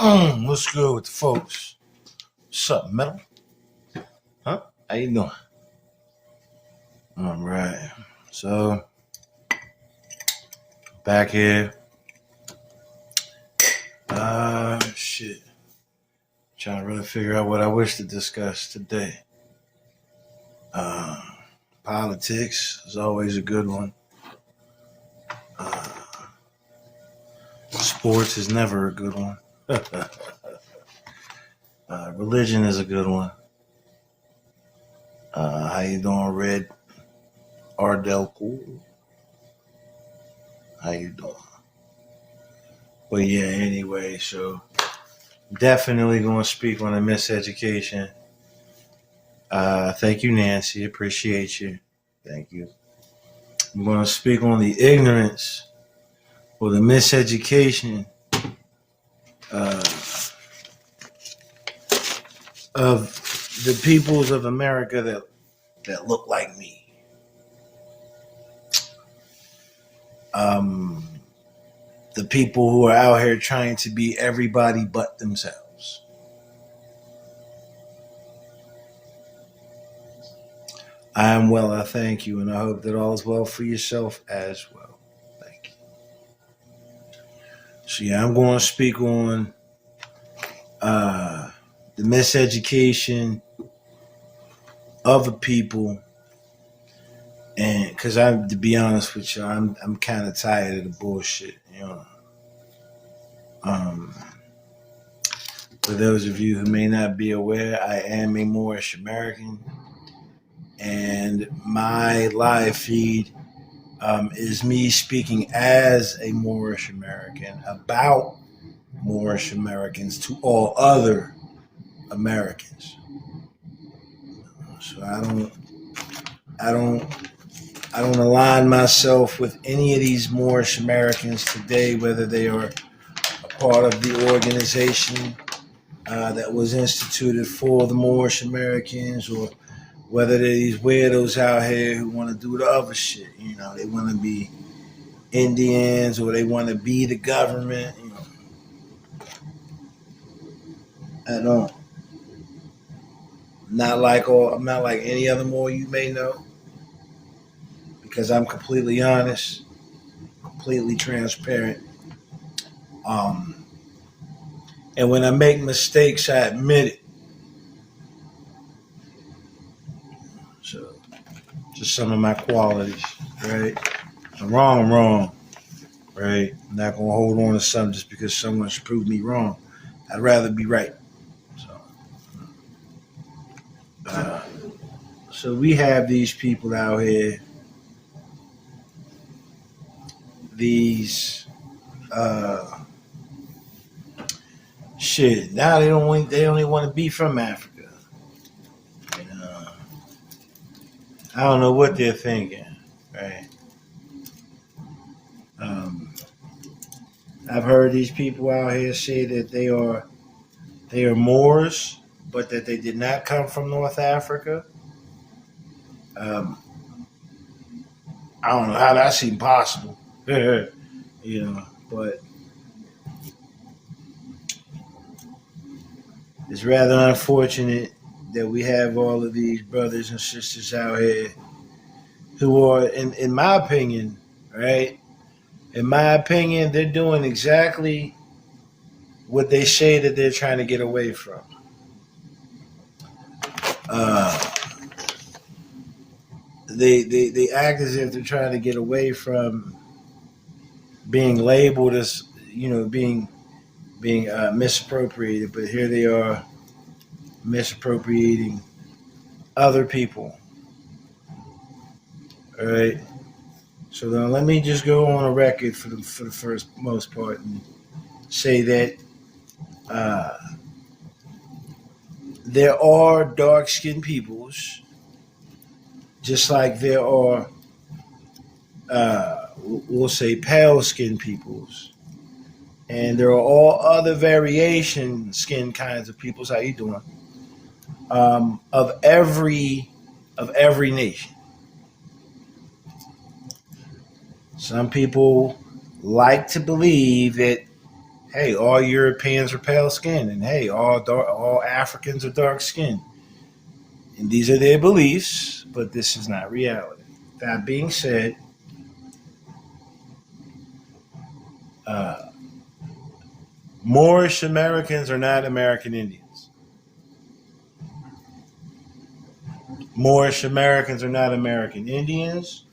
What's good with the folks? What's up, metal? Huh? How you doing? All right. So back here. Shit. Trying to really figure out what I wish to discuss today. Uh, Politics is always a good one. Uh, Sports is never a good one. Religion is a good one. How you doing, Red Ardell Pool? How you doing? But yeah, anyway, so definitely going to speak on the miseducation. Thank you, Nancy. Appreciate you. Thank you. I'm going to speak on the ignorance or the miseducation uh, of the peoples of America that look like me. The people who are out here trying to be everybody but themselves. I am well, I thank you, and I hope that all is well for yourself as well. Thank you. So yeah, I'm going to speak on the miseducation of the people, and because to be honest with you, I'm kind of tired of the bullshit. Um, for those of you who may not be aware, I am a Moorish American, and my live feed is me speaking as a Moorish American about Moorish Americans to all other Americans. So I don't align myself with any of these Moorish Americans today, whether they are a part of the organization that was instituted for the Moorish Americans, or whether they're these weirdos out here who want to do the other shit. They want to be Indians or they want to be the government. I don't. I'm not like any other Moor you may know, because I'm completely honest, completely transparent. And when I make mistakes, I admit it. So, just some of my qualities, right? I'm wrong, right? I'm not going to hold on to something just because someone's proved me wrong. I'd rather be right. So we have these people out here, these shit. Now they only want to be from Africa. And, I don't know what they're thinking, right? I've heard these people out here say that they are Moors, but that they did not come from North Africa. I don't know how that seemed possible, but it's rather unfortunate that we have all of these brothers and sisters out here who are, in my opinion, right? In my opinion, they're doing exactly what they say that they're trying to get away from. They act as if they're trying to get away from being labeled as being misappropriated, but here they are misappropriating other people. All right. So then let me just go on a record for the first most part and say that there are dark-skinned peoples, just like there are, we'll say, pale-skinned peoples, and there are all other variation skin kinds of peoples. How you doing? Of every nation. Some people like to believe that hey, all Europeans are pale skinned, and hey, all Africans are dark skinned. And these are their beliefs, but this is not reality. That being said, uh, Moorish Americans are not American Indians. Moorish Americans are not American Indians,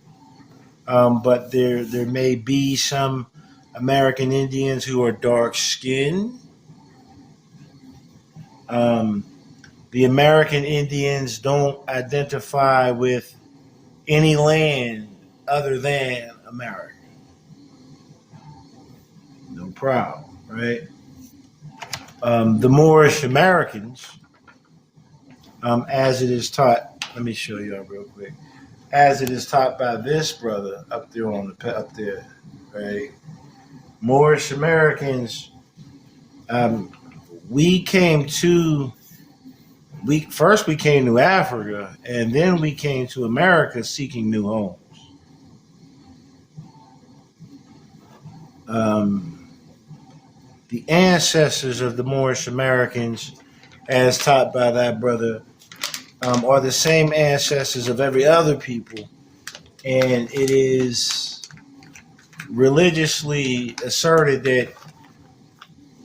but there may be some American Indians who are dark skinned. Um, the American Indians don't identify with any land other than America. No problem, right? The Moorish Americans, as it is taught, let me show you real quick. As it is taught by this brother up there up there, right? Moorish Americans, um, we came to we came to Africa, and then we came to America seeking new homes. Um, the ancestors of the Moorish Americans, as taught by that brother, are the same ancestors of every other people, and it is religiously asserted that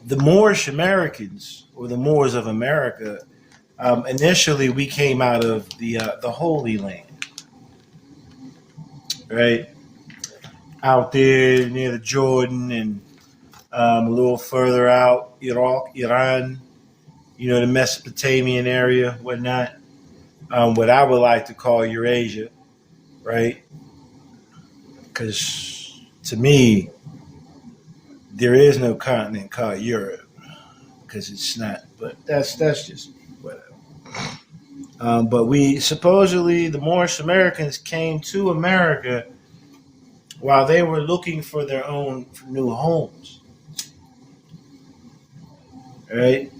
the Moorish Americans, or the Moors of America, initially we came out of the Holy Land, right out there near the Jordan, and a little further out, Iraq, Iran, the Mesopotamian area, whatnot. What I would like to call Eurasia, right? Because to me, there is no continent called Europe, because it's not. But that's just whatever. But we supposedly the Moorish Americans came to America while they were looking for their own new homes, right?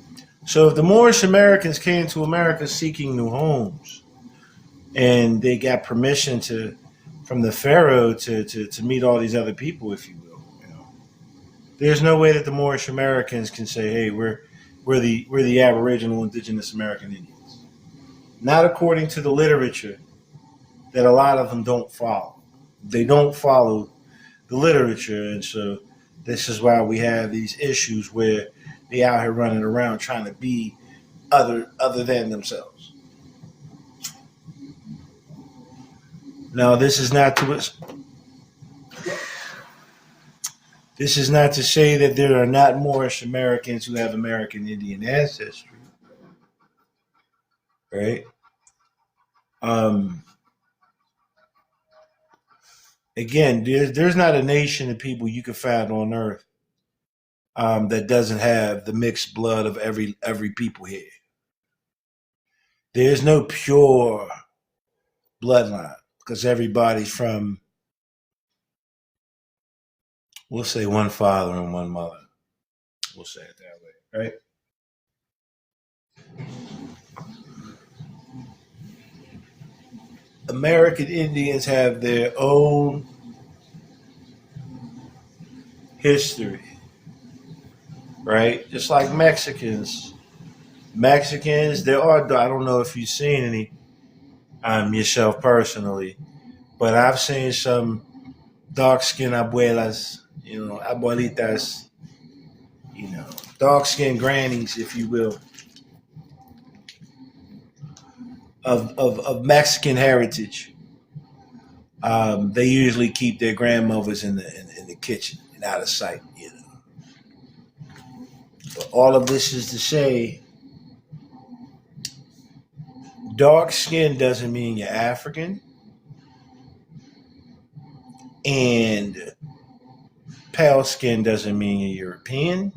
So if the Moorish Americans came to America seeking new homes, and they got permission from the Pharaoh to meet all these other people, if you will, there's no way that the Moorish Americans can say, "Hey, we're the Aboriginal Indigenous American Indians." Not according to the literature that a lot of them don't follow. They don't follow the literature, and so this is why we have these issues where they out here running around trying to be other than themselves. Now, this is not to say that there are not Moorish Americans who have American Indian ancestry, right? Um, Again, there's not a nation of people you can find on Earth that doesn't have the mixed blood of every people here. There's no pure bloodline because everybody's from, we'll say, one father and one mother. We'll say it that way, right? American Indians have their own history, right? Just like Mexicans. Mexicans, there are, I don't know if you've seen any yourself personally, but I've seen some dark skinned abuelas, abuelitas, dark skinned grannies, if you will, of Mexican heritage. They usually keep their grandmothers in the kitchen and out of sight. But all of this is to say, dark skin doesn't mean you're African, and pale skin doesn't mean you're European.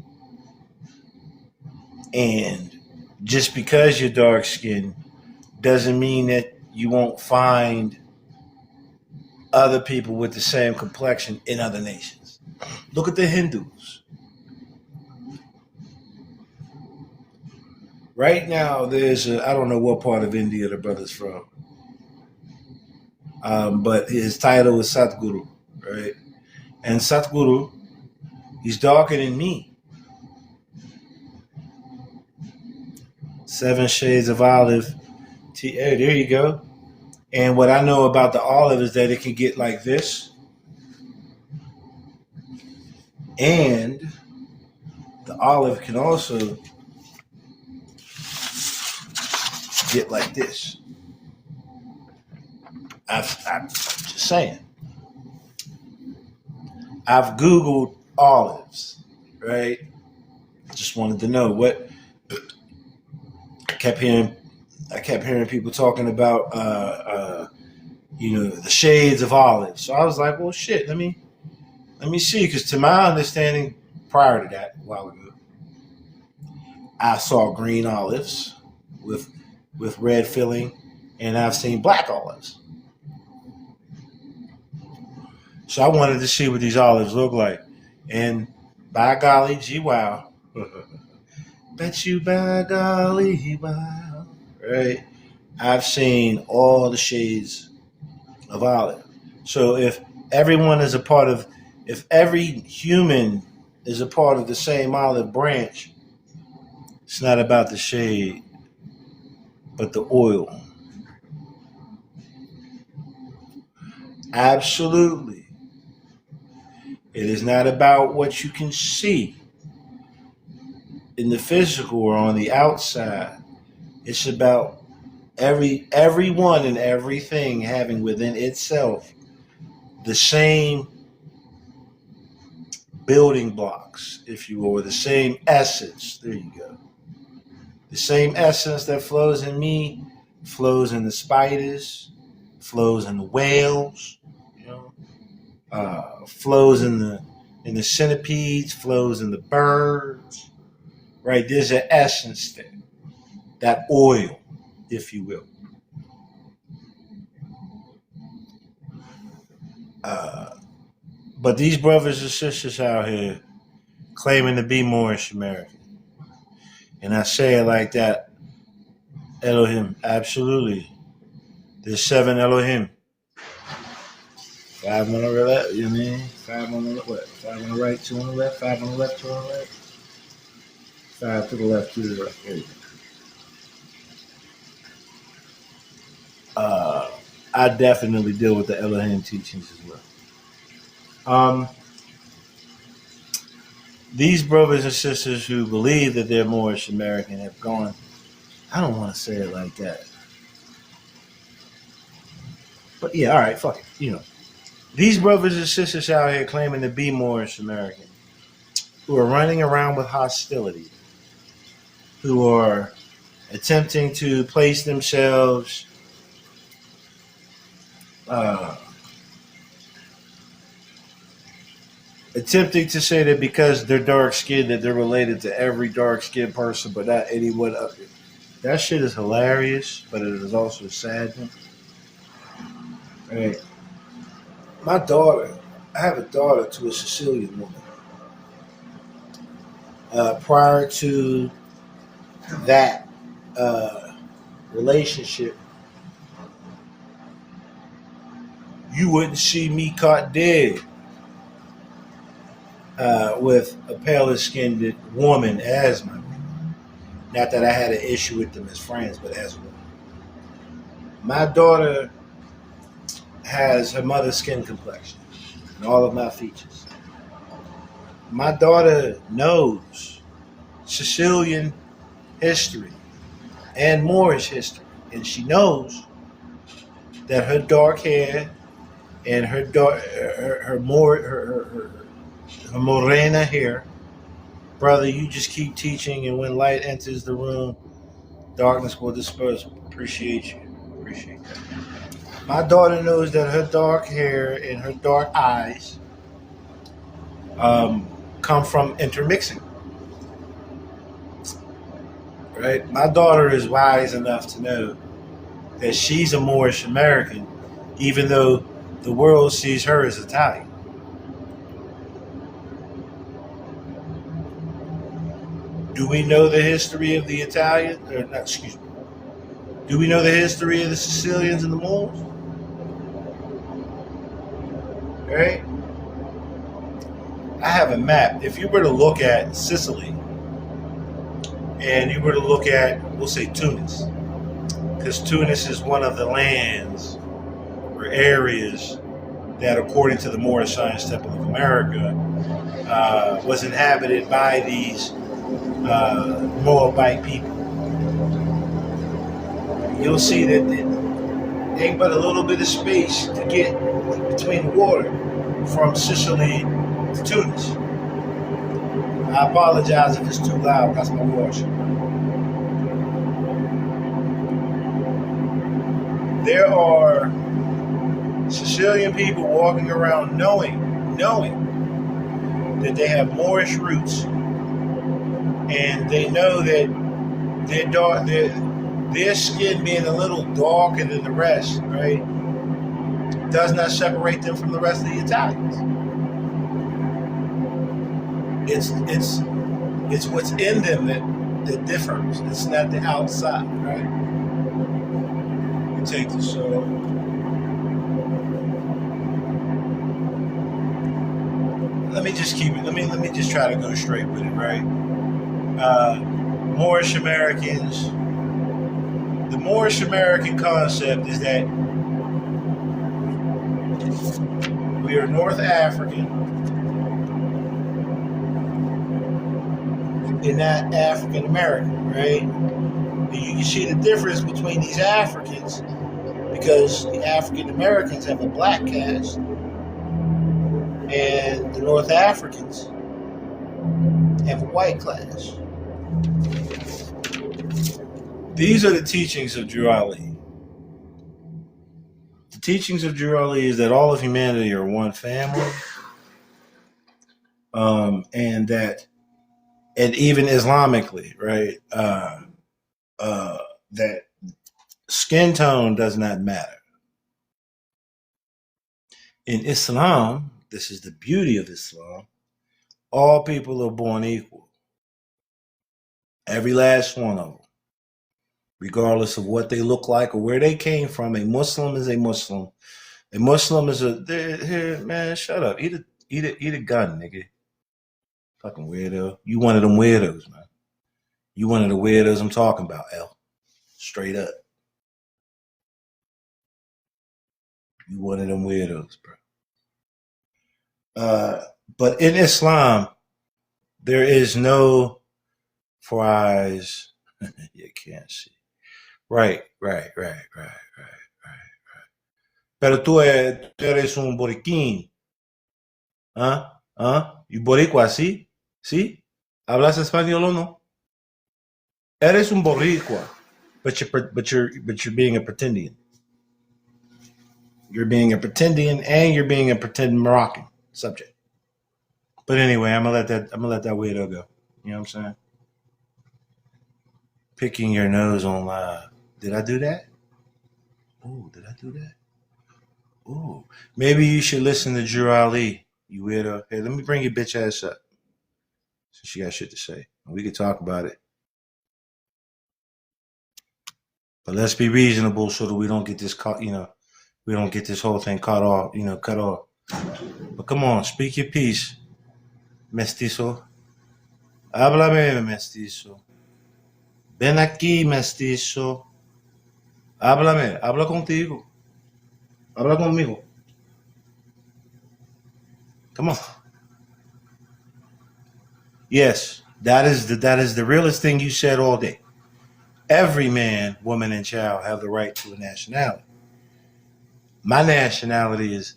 And just because you're dark skinned doesn't mean that you won't find other people with the same complexion in other nations. Look at the Hindus. Right now, I don't know what part of India the brother's from, but his title is Satguru, right? And Satguru, he's darker than me. Seven Shades of Olive. Hey, there you go. And what I know about the olive is that it can get like this. And the olive can also get like this. I'm just saying. I've Googled olives, right? Just wanted to know what I kept hearing people talking about the shades of olive. So I was like, well shit, let me see, because to my understanding, prior to that, a while ago, I saw green olives with red filling, and I've seen black olives. So I wanted to see what these olives look like. And by golly, gee wow. Bet you by golly, wow. Right? I've seen all the shades of olive. So if every human is a part of the same olive branch, it's not about the shade, but the oil. Absolutely. It is not about what you can see in the physical or on the outside. It's about everyone and everything having within itself the same building blocks, if you will, the same essence. There you go. The same essence that flows in me flows in the spiders, flows in the whales, flows in the centipedes, flows in the birds. Right? There's an essence there, that oil, if you will. But these brothers and sisters out here claiming to be Moorish American, and I say it like that, Elohim, absolutely. There's 7 Elohim. 5 on the left, you know what I mean? 5 on the what? 5 on the right, 2 on the left, 5 on the left, 2 on the right. 5 to the left, 2 to the right. There you go. I definitely deal with the Elohim teachings as well. These brothers and sisters who believe that they're Moorish American have gone, I don't want to say it like that. But yeah, all right, fuck it. These brothers and sisters out here claiming to be Moorish American, who are running around with hostility, who are attempting to place themselves attempting to say that because they're dark skinned that they're related to every dark skinned person, but not anyone up there. That shit is hilarious, but it is also saddening. Right. My daughter, I have a daughter to a Sicilian woman. Prior to that relationship, you wouldn't see me caught dead with a paler skinned woman as my woman. Not that I had an issue with them as friends, but as a woman. My daughter has her mother's skin complexion and all of my features. My daughter knows Sicilian history and Moorish history, and she knows that her dark hair and her morena hair, brother, you just keep teaching, and when light enters the room, darkness will disperse. Appreciate you. Appreciate that. My daughter knows that her dark hair and her dark eyes come from intermixing. Right? My daughter is wise enough to know that she's a Moorish American, even though the world sees her as Italian. Do we know the history of the Italian? Do we know the history of the Sicilians and the Moors? Right? I have a map. If you were to look at Sicily and you were to look at, we'll say Tunis, because Tunis is one of the lands or areas that, according to the Moorish Science Temple of America, was inhabited by these Moabite people. You'll see that it ain't but a little bit of space to get between the water from Sicily to Tunis. I apologize if it's too loud. That's my watch. There are Sicilian people walking around knowing that they have Moorish roots, and they know that their skin being a little darker than the rest, right, does not separate them from the rest of the Italians. It's what's in them that differs. It's not the outside, right? You take the soul. Let me just keep it. Let me just try to go straight with it, right? Moorish Americans. The Moorish American concept is that we are North African and not African American, right? And you can see the difference between these Africans, because the African Americans have a black cast and the North Africans have a white class. These are the teachings of Drew Ali. The teachings of Drew Ali is that all of humanity are one family, and that, and even Islamically, right, that skin tone does not matter. In Islam, this is the beauty of Islam, all people are born equal. Every last one of them. Regardless of what they look like or where they came from, a Muslim is a Muslim. A Muslim is a here, man. Shut up. Eat a gun, nigga. Fucking weirdo. You one of them weirdos, man. You one of the weirdos I'm talking about, L. Straight up. You one of them weirdos, bro. But in Islam, there is no for eyes. You can't see. Right. Pero tú eres un boriquín. You boricua, ¿sí? ¿Sí? ¿Hablas español o no? Eres un boricua, but you're being a pretendian. You're being a pretendian, and you're being a pretend Moroccan subject. But anyway, I'm gonna let that weirdo go. You know what I'm saying? Picking your nose on live. Did I do that? Oh, did I do that? Oh, maybe you should listen to Drew Ali, you weirdo. Hey, let me bring your bitch ass up. So she got shit to say. We could talk about it. But let's be reasonable so that we don't get this caught, we don't get this whole thing cut off. But come on, speak your piece, mestizo. Háblame, mestizo. Ven aquí, mestizo. Háblame, habla contigo. Habla conmigo. Come on. Yes, that is the realest thing you said all day. Every man, woman, and child have the right to a nationality. My nationality is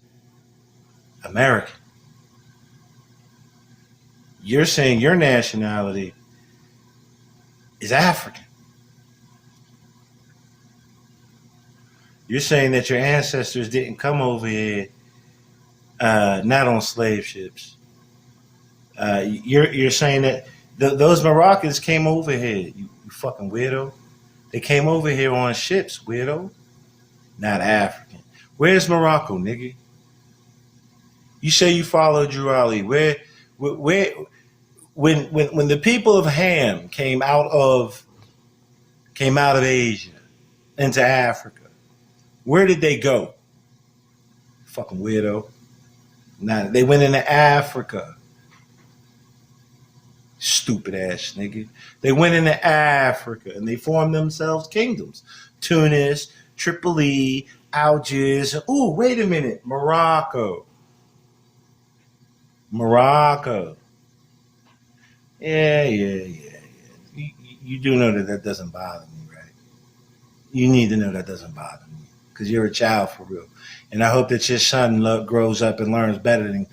American. You're saying your nationality is African. You're saying that your ancestors didn't come over here not on slave ships. You're saying that those Moroccans came over here, you fucking weirdo. They came over here on ships, weirdo. Not African. Where's Morocco, nigga? You say you follow Drew Ali. Where when the people of Ham came out of Asia into Africa, where did they go? Fucking weirdo. Nah, they went into Africa. Stupid ass nigga. They went into Africa and they formed themselves kingdoms. Tunis, Tripoli, Algiers. Ooh, wait a minute. Morocco. Morocco. Yeah. You do know that doesn't bother me, right? You need to know that doesn't bother me because you're a child for real. And I hope that your son grows up and learns better than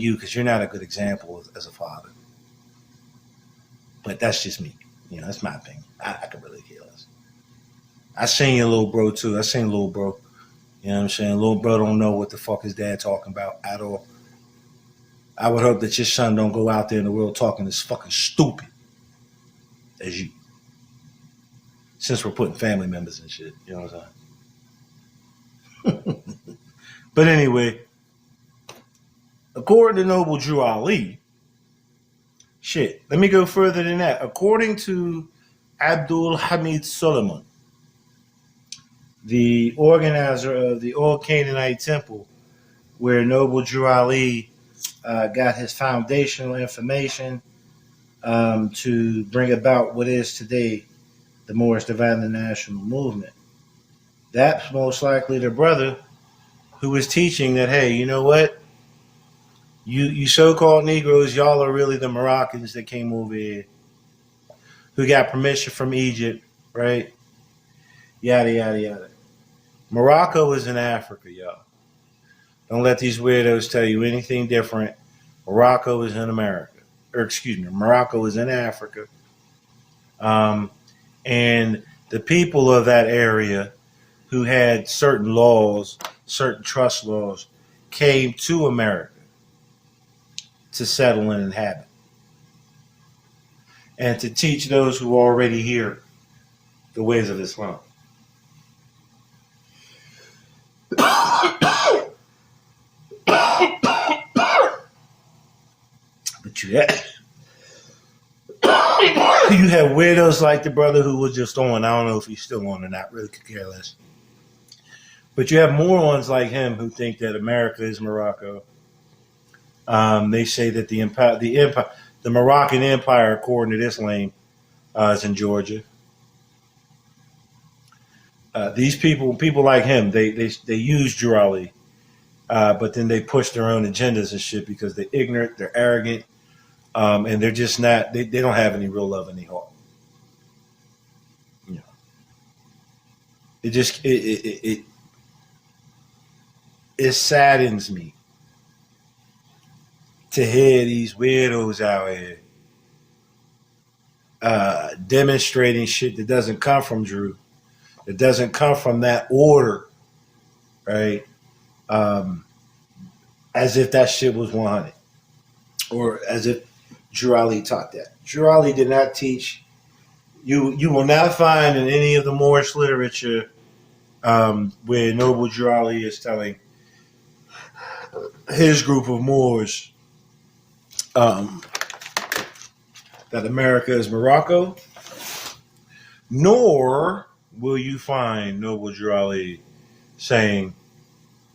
you because you're not a good example as a father. But that's just me. That's my opinion. I could really care less. I seen your little bro too. I seen little bro. You know what I'm saying? Little bro don't know what the fuck his dad talking about at all. I would hope that your son don't go out there in the world talking as fucking stupid as you. Since we're putting family members and shit. You know what I'm saying? But anyway, according to Noble Drew Ali, shit, let me go further than that. According to Abdul Hamid Solomon, the organizer of the Old Canaanite Temple, where Noble Drew Ali got his foundational information to bring about what is today the Moorish Divinely National Movement. That's most likely the brother who was teaching that, hey, you know what? You so-called Negroes, y'all are really the Moroccans that came over here, who got permission from Egypt, right? Yada, yada, yada. Morocco is in Africa, y'all. Don't let these weirdos tell you anything different. Morocco is in America. Morocco is in Africa. And the people of that area who had certain laws, certain trust laws, came to America to settle and inhabit. And to teach those who are already here the ways of Islam. But you have weirdos like the brother who was just on. I don't know if he's still on or not. Really could care less. But you have morons like him who think that America is Morocco. They say that the Moroccan Empire, according to this lame, is in Georgia. These people like him, they use Jurali, but then they push their own agendas and shit because they're ignorant, they're arrogant, and they're just not. They don't have any real love in their heart. It just it saddens me to hear these weirdos out here demonstrating shit that doesn't come from Drew. It doesn't come from that order, right? As if that shit was 100. Or as if Drew Ali taught that. Drew Ali did not teach. You will not find in any of the Moorish literature where Noble Drew Ali is telling his group of Moors that America is Morocco, nor will you find Noble Drew Ali saying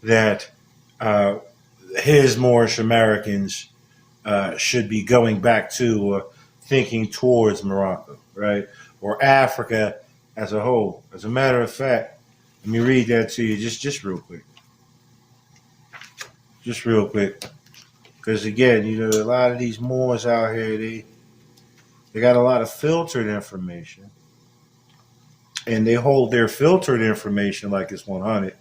that his Moorish Americans should be going back to or thinking towards Morocco, right? Or Africa as a whole. As a matter of fact, let me read that to you just real quick. Just real quick. Because again, a lot of these Moors out here, they got a lot of filtered information. And they hold their filtered information like it's 100.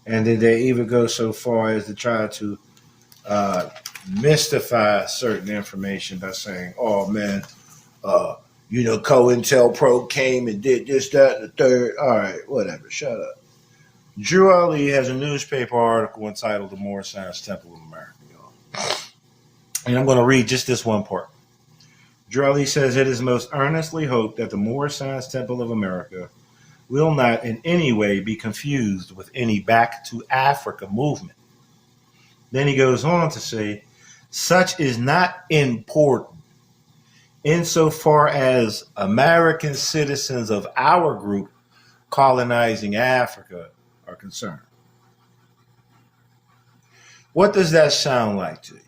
And then they even go so far as to try to mystify certain information by saying, oh, man, COINTELPRO came and did this, that, and the third. All right, whatever, shut up. Drew Ali has a newspaper article entitled The Moorish Science Temple of America, y'all. And I'm going to read just this one part. Drew Ali says, it is most earnestly hoped that the Moorish Science Temple of America will not in any way be confused with any Back to Africa movement. Then he goes on to say, such is not important insofar as American citizens of our group colonizing Africa are concerned. What does that sound like to you?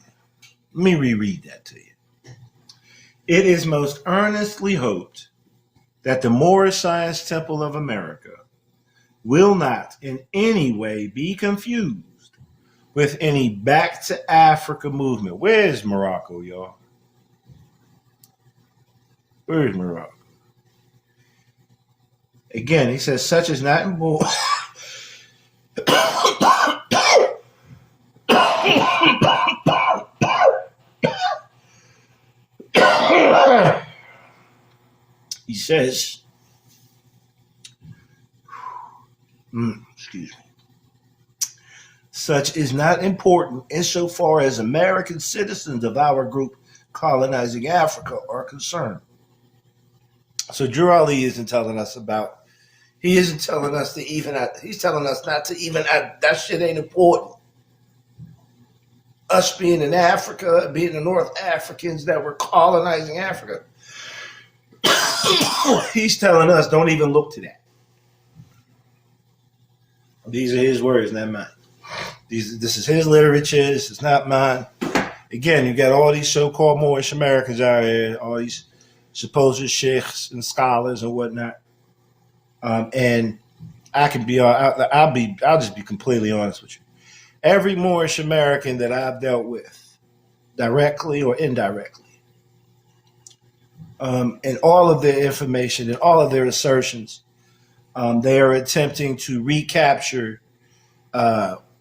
Let me reread that to you. It is most earnestly hoped that the Moorish Science Temple of America will not in any way be confused with any Back to Africa movement. Where's Morocco, y'all? Where's Morocco? Again, he says, such is not in bold. He says, excuse me. Such is not important insofar as American citizens of our group colonizing Africa are concerned. So Drew Ali isn't telling us about, he isn't telling us to even, he's telling us not to even, that shit ain't important. Us being in Africa, being the North Africans that were colonizing Africa, he's telling us don't even look to that. These are his words, not mine. This is his literature. This is not mine. Again, you got all these so-called Moorish Americans out here, all these supposed sheikhs and scholars and whatnot. And I can be, I'll just be completely honest with you. Every Moorish American that I've dealt with, directly or indirectly, and all of their information and all of their assertions, they are attempting to recapture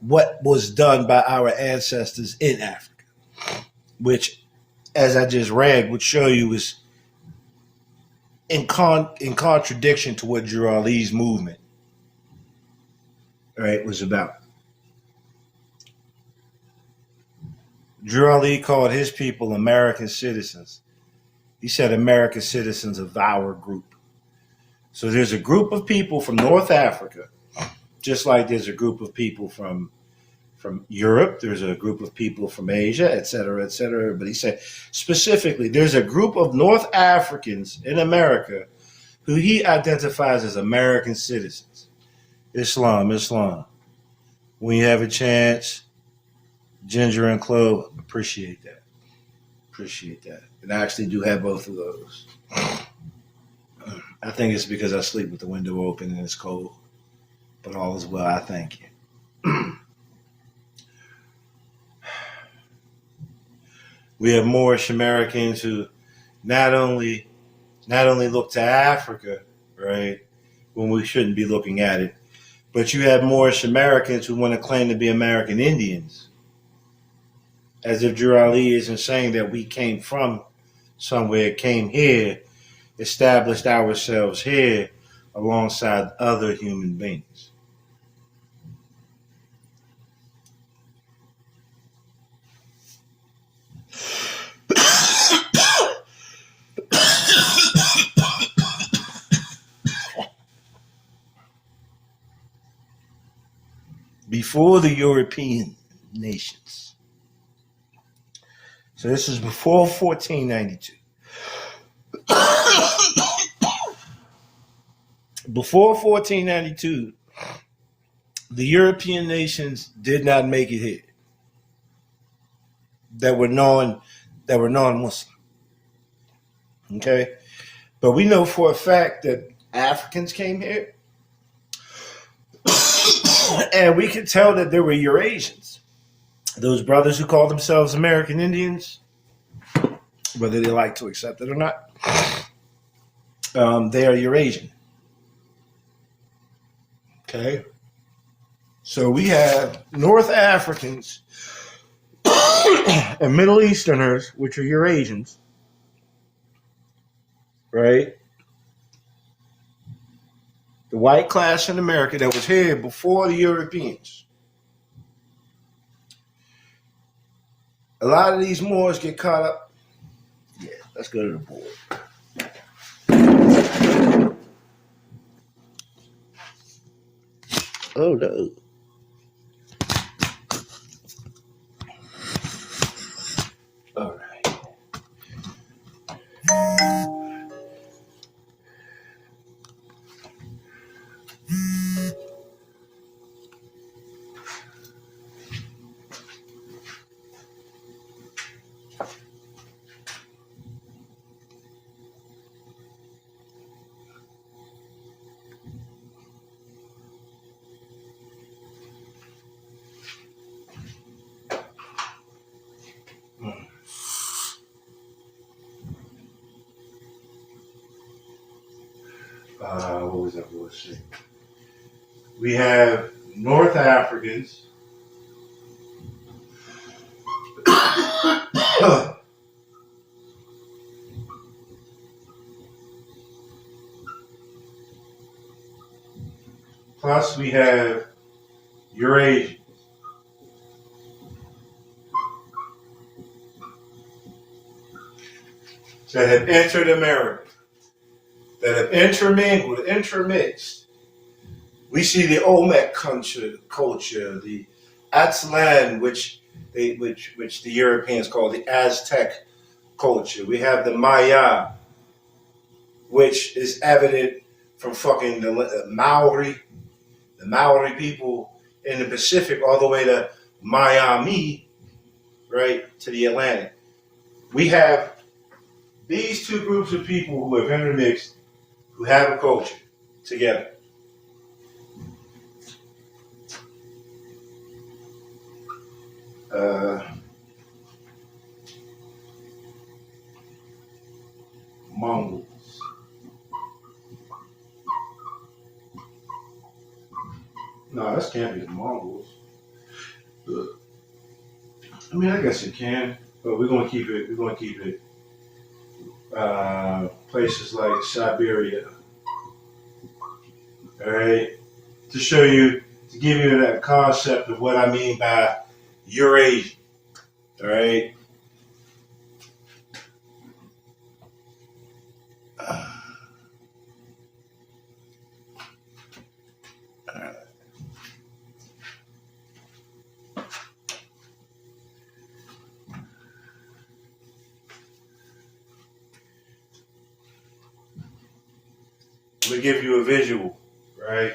what was done by our ancestors in Africa, which, as I just read, would show you is in contradiction to what Drew Ali's movement, right, was about. Drew Ali called his people American citizens. He said American citizens of our group. So there's a group of people from North Africa, just like there's a group of people from Europe, there's a group of people from Asia, et cetera, et cetera. But he said specifically, there's a group of North Africans in America who he identifies as American citizens. Islam. When you have a chance, Ginger and Clove, appreciate that. And I actually do have both of those. I think it's because I sleep with the window open and it's cold. But all is well, I thank you. We have Moorish Americans who not only look to Africa, right, when we shouldn't be looking at it, but you have Moorish Americans who want to claim to be American Indians, as if Drew Ali isn't saying that we came from somewhere, came here, established ourselves here alongside other human beings. Before the European nations. So this is before 1492. Before 1492, the European nations did not make it here. That were non-Muslim. Okay? But we know for a fact that Africans came here. And we can tell that there were Eurasians. Those brothers who call themselves American Indians, whether they like to accept it or not, they are Eurasian. Okay? So we have North Africans and Middle Easterners, which are Eurasians, right? The white class in America that was here before the Europeans. A lot of these Moors get caught up. Yeah, let's go to the board. Oh no. All right. what was that bullshit? We have North Africans. Plus, we have Eurasians that have entered America, that have intermingled, intermixed. We see the Olmec culture, the Aztlan, which the Europeans call the Aztec culture. We have the Maya, which is evident from fucking the Maori people in the Pacific, all the way to Miami, right, to the Atlantic. We have these two groups of people who have intermixed, who have a culture together. Mongols. No, this can't be the Mongols. I mean, I guess it can, but we're gonna keep it. We're gonna keep it. Places like Siberia. All right, to show you, to give you that concept of what I mean by Eurasia. All right. Let me give you a visual, right?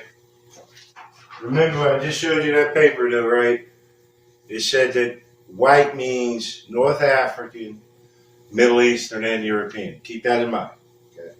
Remember, I just showed you that paper, though, right? It said that white means North African, Middle Eastern, and European. Keep that in mind. Okay.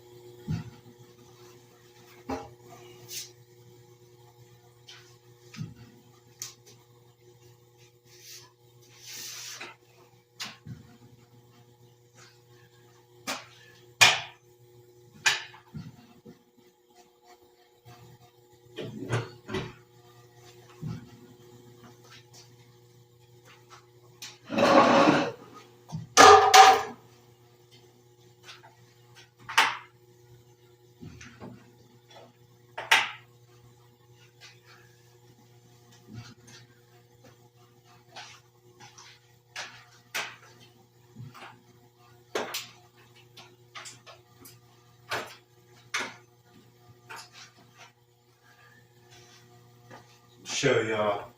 Show y'all.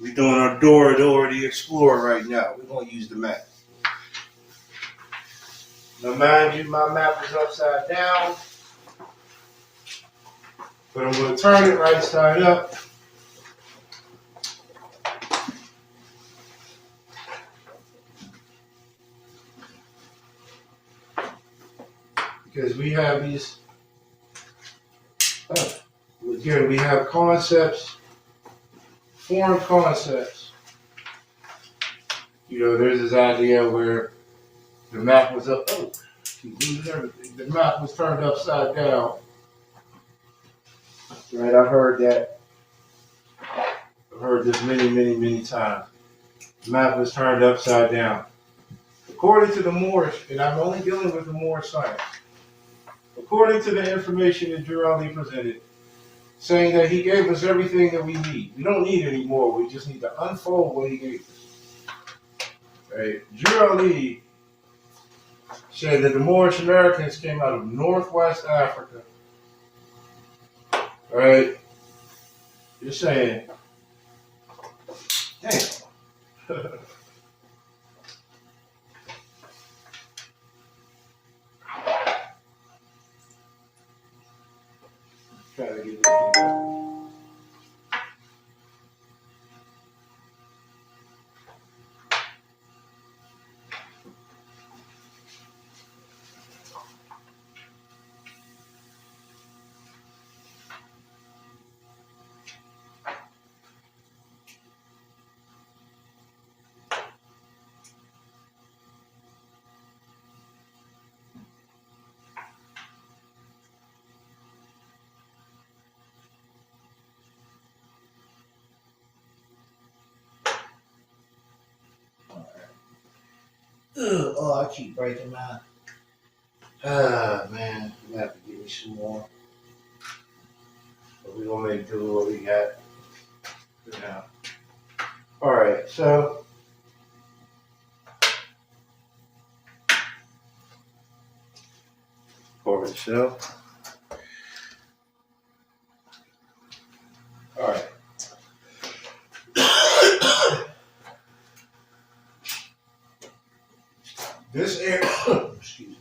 We're doing our Dora the Explorer right now. We're going to use the map. Now, mind you, my map is upside down, but I'm going to turn it right side up. Because we have these, again, we have concepts, foreign concepts. You know, there's this idea where the map was up, the map was turned upside down. Right, I've heard that. I've heard this many times. The map was turned upside down. According to the Moorish, and I'm only dealing with the Moorish science, according to the information that Giraldi presented, saying that he gave us everything that we need. We don't need any more. We just need to unfold what he gave us. Right? Giraldi said that the Moorish Americans came out of Northwest Africa. Right? Just saying. Damn. Try to get it. Ugh, oh, I keep breaking mine. Ah, man, you have to give me some more. But we're gonna make do what we got for now. All right, so for itself. All right. This area, excuse me.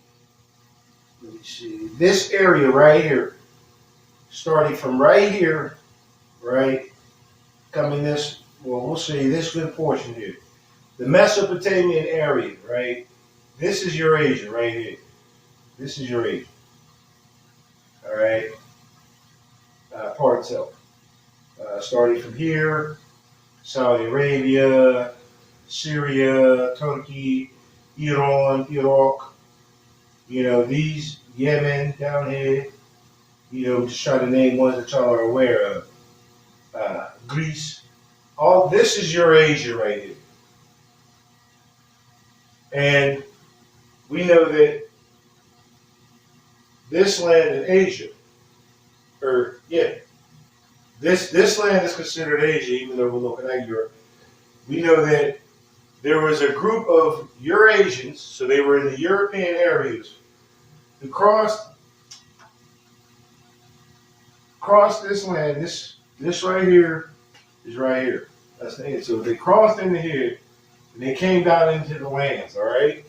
Let me see. This area right here, starting from right here, right, coming this, well, we'll say this good portion here. The Mesopotamian area, right? This is Eurasia right here. This is Eurasia. All right. Part itself. Starting from here, Saudi Arabia, Syria, Turkey, Iran, Iraq, these, Yemen down here, just try to name ones that y'all are aware of. Greece. All this is Eurasia right here. And we know that this land in Asia, this land is considered Asia, even though we're looking at Europe. We know that there was a group of Eurasians, so they were in the European areas, who crossed this land. This right here is right here. That's the end. So they crossed into here, and they came down into the lands, all right?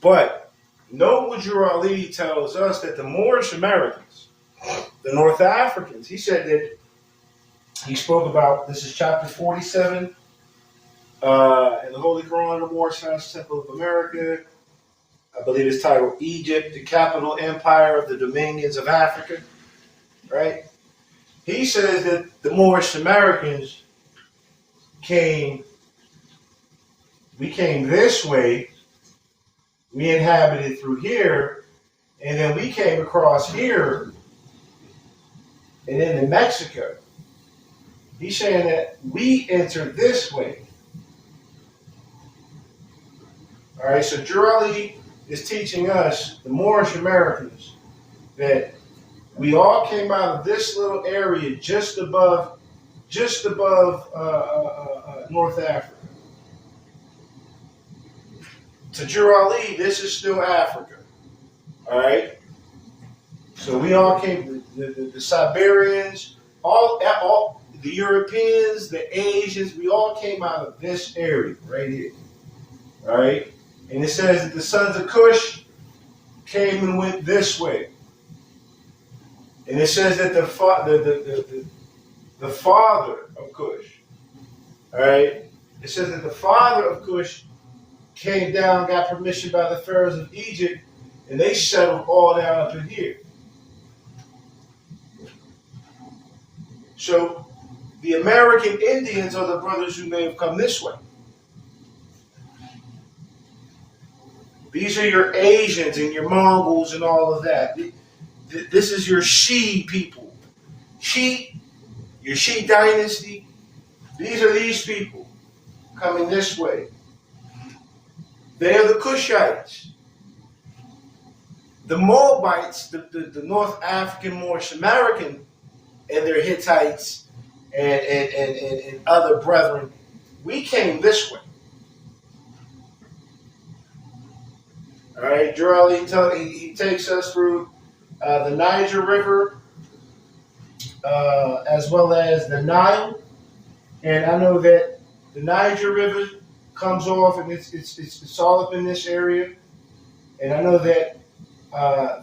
But note what Ali tells us, that the Moorish Americans, the North Africans, he said that he spoke about, this is chapter 47 in the Holy Quran, the Moorish Temple of America. I believe it's titled Egypt, the Capital Empire of the Dominions of Africa, right? He says that the Moorish Americans we came this way, we inhabited through here, and then we came across here and into Mexico. He's saying that we entered this way. All right, so Jurali is teaching us, the Moorish Americans, that we all came out of this little area just above North Africa. To Jurali, this is still Africa. All right. So we all came, the Siberians, all the Europeans, the Asians, we all came out of this area right here. All right. And it says that the sons of Cush came and went this way. And it says that the father of Cush, all right, it says that the father of Cush came down, got permission by the pharaohs of Egypt, and they settled all down up in here. So the American Indians are the brothers who may have come this way. These are your Asians and your Mongols and all of that. This is your Shi people. Your Shi dynasty. These are these people coming this way. They are the Cushites. The Moabites, the North African Moorish American, and their Hittites and other brethren, we came this way. All right, Jurali, he takes us through the Niger River, as well as the Nile, and I know that the Niger River comes off, and it's all up in this area, and I know that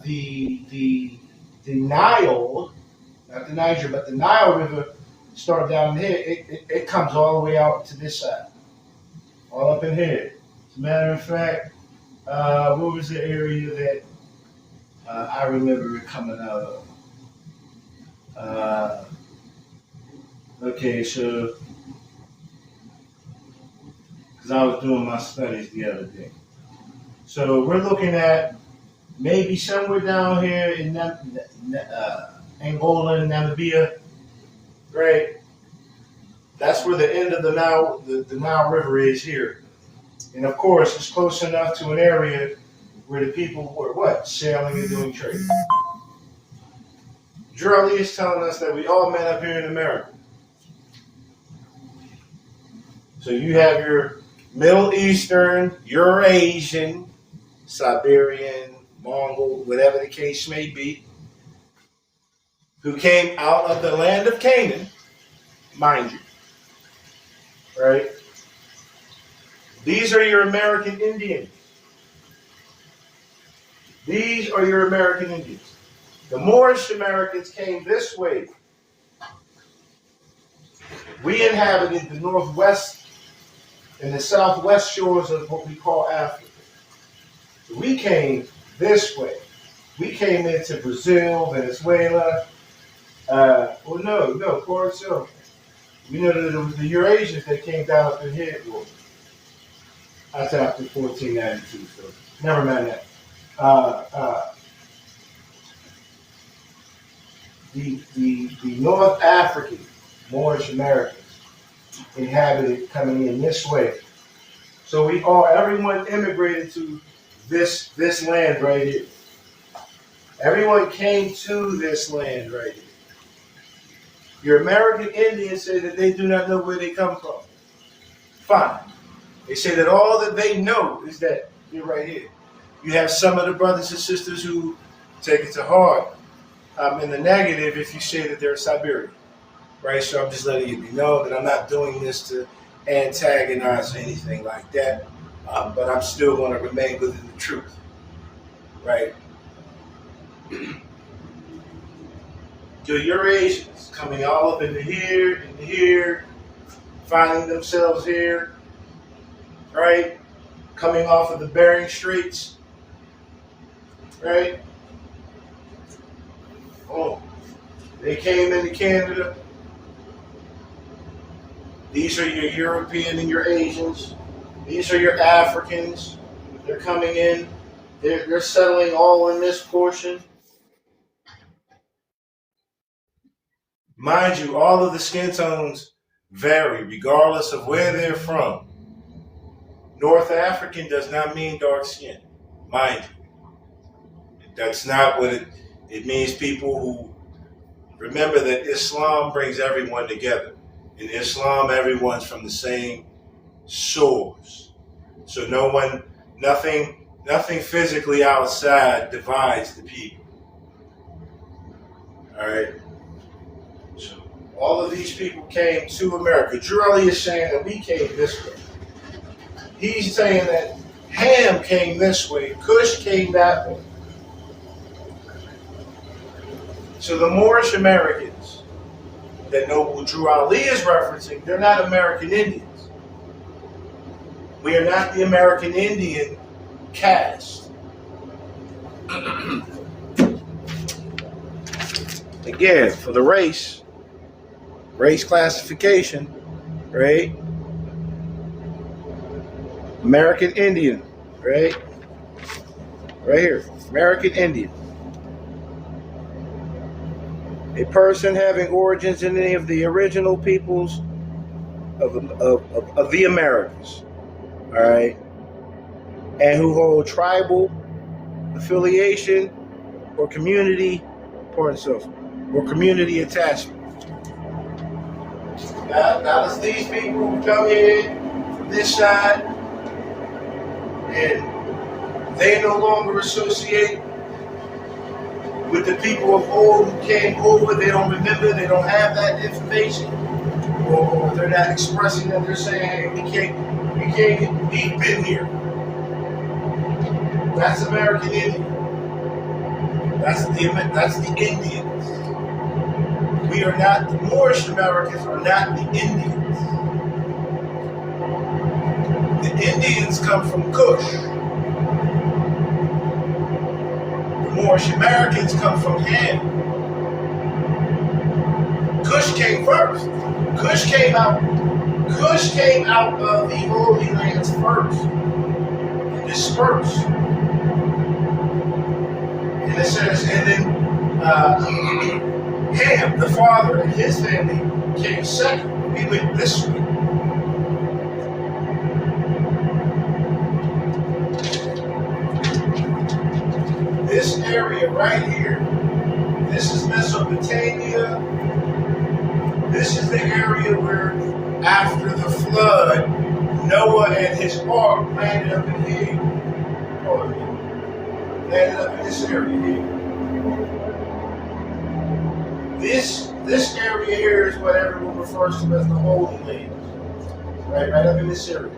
the Nile, not the Niger, but the Nile River, started down here. It comes all the way out to this side, all up in here. As a matter of fact, what was the area that I remember it coming out of? Okay, so, because I was doing my studies the other day. So we're looking at maybe somewhere down here in Angola and Namibia, right? That's where the end of the Nile River is here. And of course, it's close enough to an area where the people were what? Sailing and doing trade. Drew Ali is telling us that we all met up here in America. So you have your Middle Eastern, Eurasian, Siberian, Mongol, whatever the case may be, who came out of the land of Canaan, mind you, right? These are your American Indians. These are your American Indians. The Moorish Americans came this way. We inhabited the northwest and the southwest shores of what we call Africa. So we came this way. We came into Brazil, Venezuela. Port Silva. We know that it was the Eurasians that came down up in here. Well, that's after 1492, so never mind that. The North African Moorish Americans inhabited coming in this way. So everyone immigrated to this land right here. Everyone came to this land right here. Your American Indians say that they do not know where they come from. Fine. They say that all that they know is that you're right here. You have some of the brothers and sisters who take it to heart in the negative if you say that they're Siberian. Right? So I'm just letting you know that I'm not doing this to antagonize or anything like that. But I'm still going to remain within the truth. Right? The Eurasians coming all up into here, finding themselves here, right? Coming off of the Bering Straits, right? Oh, they came into Canada. These are your European and your Asians. These are your Africans. They're coming in. They're settling all in this portion. Mind you, all of the skin tones vary regardless of where they're from. North African does not mean dark skin, mind you. That's not what it means. People who remember that Islam brings everyone together. In Islam, everyone's from the same source. So nothing physically outside divides the people. All right. So all of these people came to America. Drew Ali is saying that we came this way. He's saying that Ham came this way, Cush came that way. So the Moorish Americans that Noble Drew Ali is referencing, they're not American Indians. We are not the American Indian caste. Again, for the race classification, right? American Indian, right? Right here, American Indian. A person having origins in any of the original peoples of the Americas, all right? And who hold tribal affiliation or community, or community attachment. Now it's these people who come in from this side and they no longer associate with the people of old who came over. They don't remember, they don't have that information, or they're not expressing that. They're saying, hey, we've been here. That's American Indian. That's the Indians. We are not, the Moorish Americans are not the Indians. The Indians come from Kush. The Moorish Americans come from Ham. Kush came first. Kush came out of the Holy Lands first. And dispersed. And it says, and then Ham, the father, and his family came second. We went this way. this area right here, this is Mesopotamia. This is the area where, after the flood, Noah and his ark landed up in here. Oh, yeah. Landed up in this area here. This area here is what everyone refers to as the Holy Land. Right up in this area.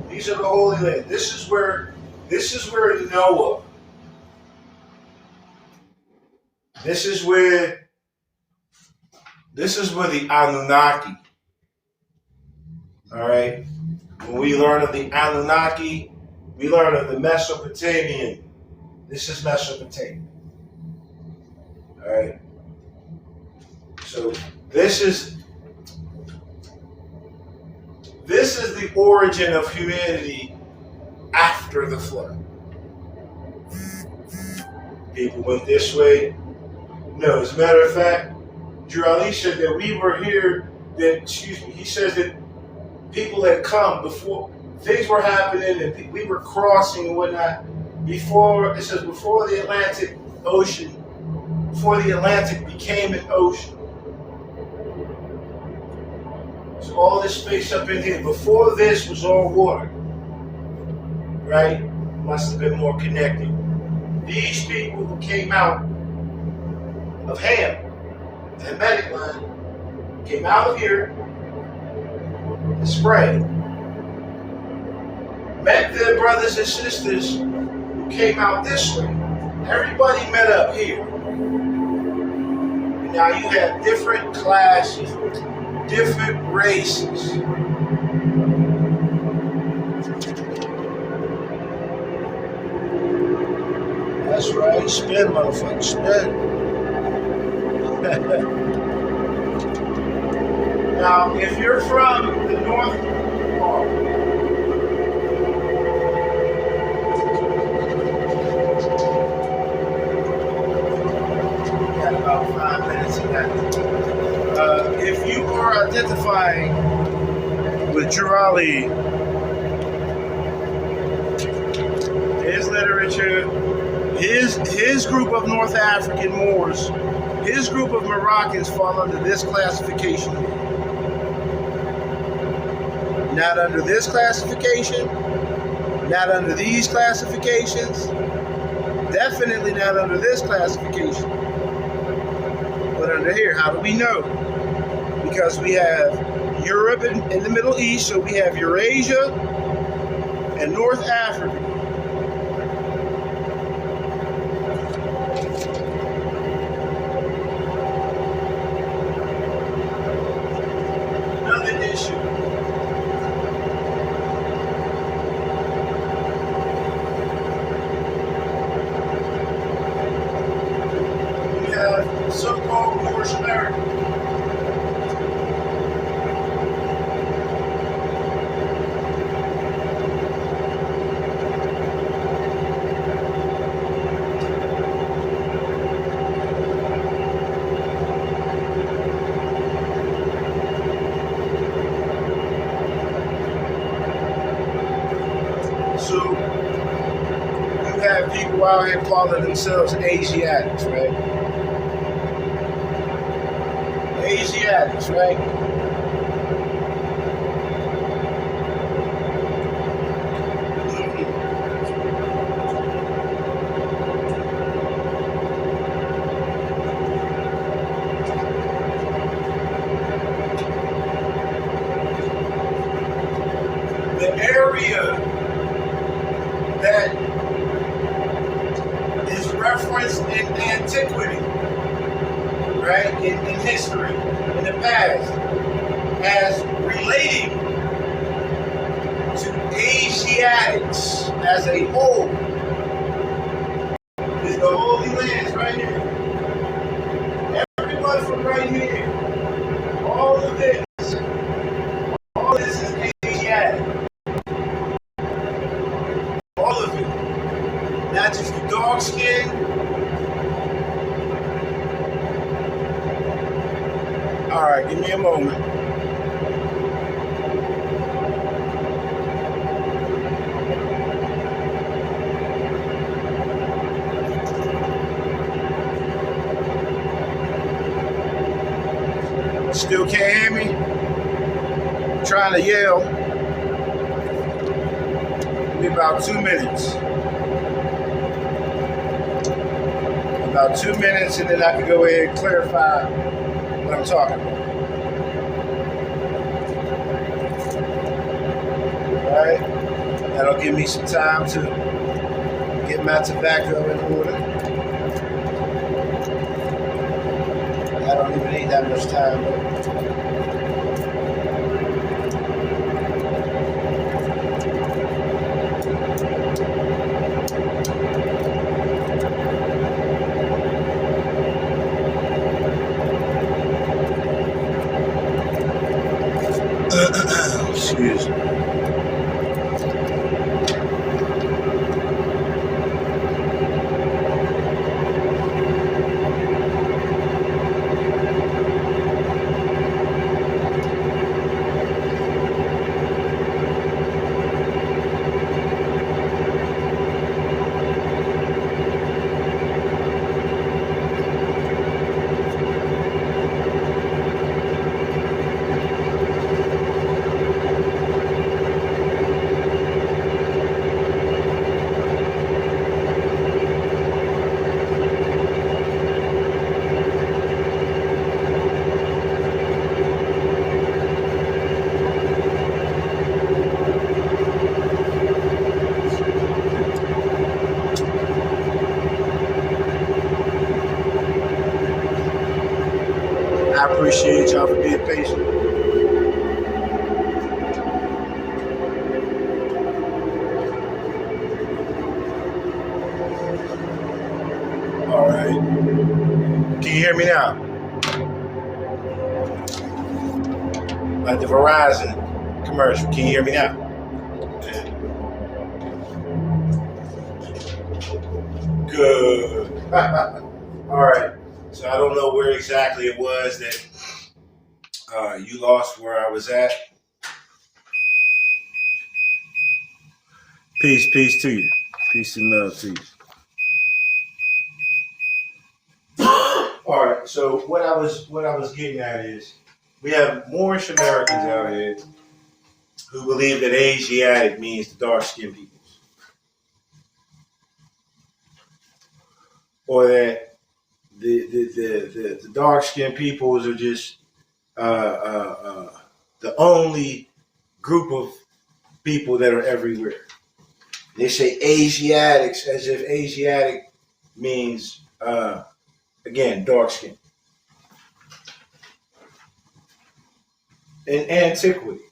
These are the Holy Land. This is where Noah. This is where the Anunnaki. All right. When we learn of the Anunnaki, we learn of the Mesopotamian. This is Mesopotamia. All right. So this is the origin of humanity after the flood. People went this way. No, as a matter of fact, Drew Ali said that we were here, he says that people had come before, things were happening and we were crossing and whatnot, before the Atlantic Ocean, before the Atlantic became an ocean. So all this space up in here, before this was all water, right? Must have been more connected. These people who came out of Ham, the Hamitic line, came out of here and spread. Met their brothers and sisters who came out this way. Everybody met up here. And now you have different classes, different races. That's right, spin, motherfucker, spin. Now, if you're from the north part, got about 5 minutes of that. If you are identifying with Jurali, his literature, his group of North African Moors, his group of Moroccans fall under this classification. Not under this classification, not under these classifications, definitely not under this classification, but under here. How do we know? Because we have Europe in the Middle East, so we have Eurasia and North Africa. Another issue. We have so-called Moorish Americans. So you have people out here calling themselves Asiatics, right? Asiatics, right? The area that is referenced in antiquity, right, in history, in the past, as relating to Asiatics as a whole, is the Holy Lands right here. Everyone from right here, all of this is Asiatic. All of it. Not just the dark skin. Alright, give me a moment. Still can't hear me? I'm trying to yell. Give me about 2 minutes. About 2 minutes, and then I can go ahead and clarify what I'm talking about. All right? That'll give me some time to get my tobacco in order. I don't even need that much time, but excuse me. I appreciate y'all for being patient. All right. Can you hear me now? Like the Verizon commercial. Can you hear me now? Good. All right. So I don't know where exactly it was that you lost where I was at. Peace to you. Peace and love to you. All right. So what I was getting at is we have Moorish Americans out here who believe that Asiatic means the dark-skinned peoples, or that the dark-skinned peoples are just the only group of people that are everywhere. They say Asiatics as if Asiatic means, again, dark skin. In antiquity,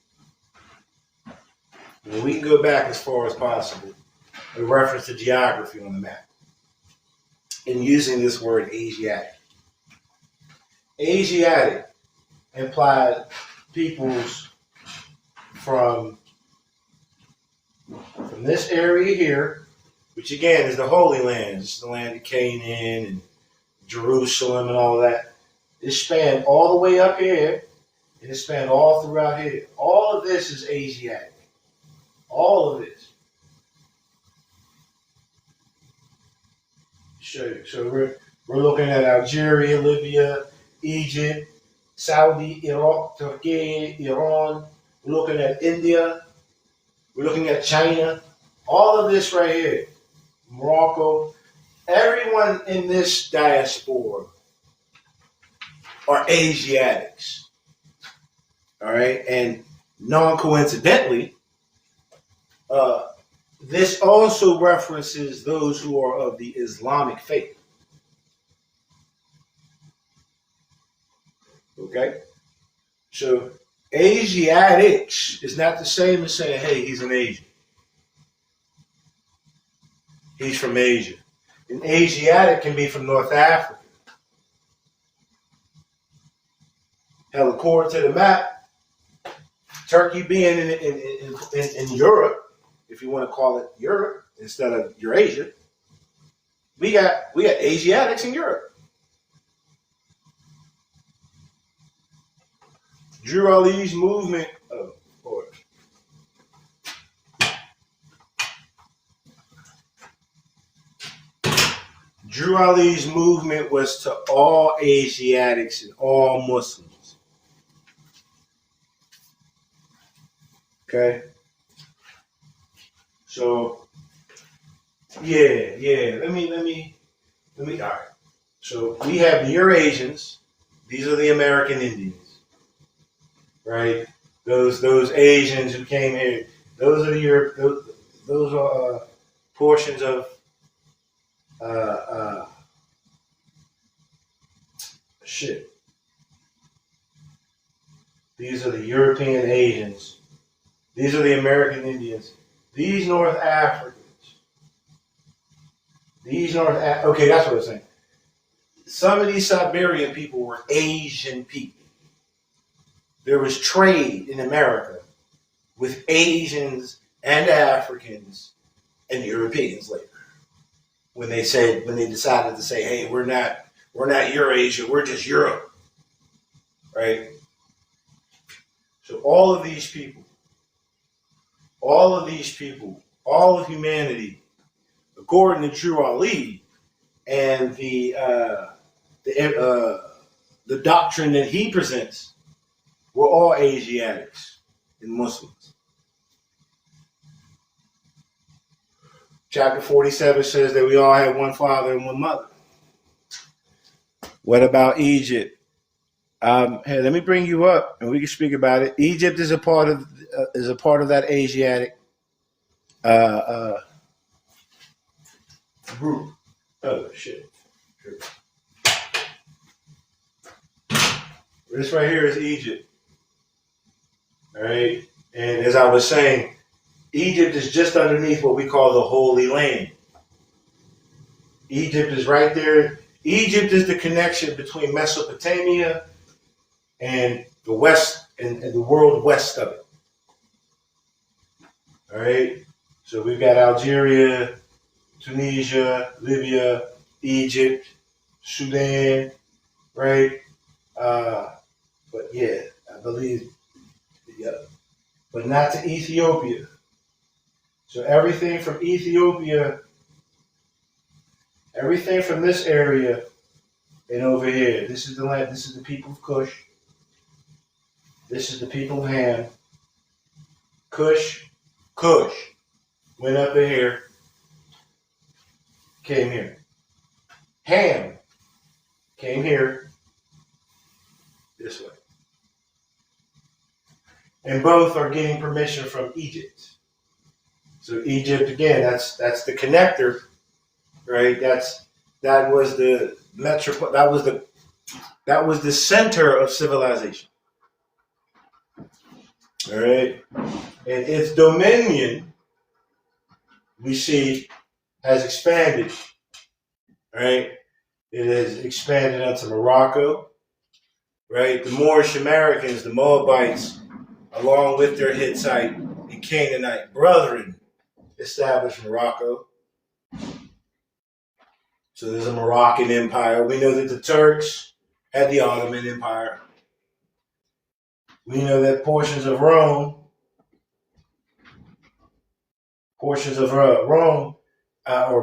we can go back as far as possible in reference to geography on the map in using this word Asiatic. Asiatic implied peoples from this area here, which again is the Holy Land. It's the land of Canaan and Jerusalem and all that. It spanned all the way up here, and it spanned all throughout here. All of this is Asiatic. All of this. So we're looking at Algeria, Libya, Egypt, Saudi, Iraq, Turkey, Iran. We're looking at India. We're looking at China. All of this right here. Morocco. Everyone in this diaspora are Asiatics. All right? And non-coincidentally, this also references those who are of the Islamic faith. Okay? So Asiatics is not the same as saying, hey, he's an Asian. He's from Asia. An Asiatic can be from North Africa. Hell, according to the map, Turkey being in Europe, if you want to call it Europe instead of Eurasia, we got Asiatics in Europe. Drew Ali's movement, Drew Ali's movement was to all Asiatics and all Muslims. Okay. So yeah. All right. So we have the Eurasians. These are the American Indians, right? Those Asians who came here. Those are the Europe. Those are portions of uh, uh, shit. These are the European Asians. These are the American Indians. These North Africans. Okay, that's what I'm saying. Some of these Siberian people were Asian people. There was trade in America with Asians and Africans and Europeans later. When they decided to say, hey, we're not Eurasia, we're just Europe. Right? So all of humanity, according to Drew Ali and the doctrine that he presents, we're all Asiatics and Muslims. Chapter 47 says that we all have one father and one mother. What about Egypt? Hey, let me bring you up, and we can speak about it. Egypt is a part of that Asiatic group. Oh shit! This right here is Egypt. All right, and as I was saying, Egypt is just underneath what we call the Holy Land. Egypt is right there. Egypt is the connection between Mesopotamia and the west and the world west of it. All right. So we've got Algeria, Tunisia, Libya, Egypt, Sudan, right? But yeah, I believe, yeah, but not to Ethiopia. So everything from Ethiopia, everything from this area and over here, this is the land, this is the people of Cush. This is the people of Ham. Cush went up in here, came here. Ham came here this way. And both are getting permission from Egypt. So Egypt, again, that's the connector, right? That was the center of civilization. All right. And its dominion, we see, has expanded. Right? It has expanded onto Morocco. Right? The Moorish Americans, the Moabites, along with their Hittite and Canaanite brethren, established Morocco. So there's a Moroccan Empire. We know that the Turks had the Ottoman Empire. We know that portions of Rome, or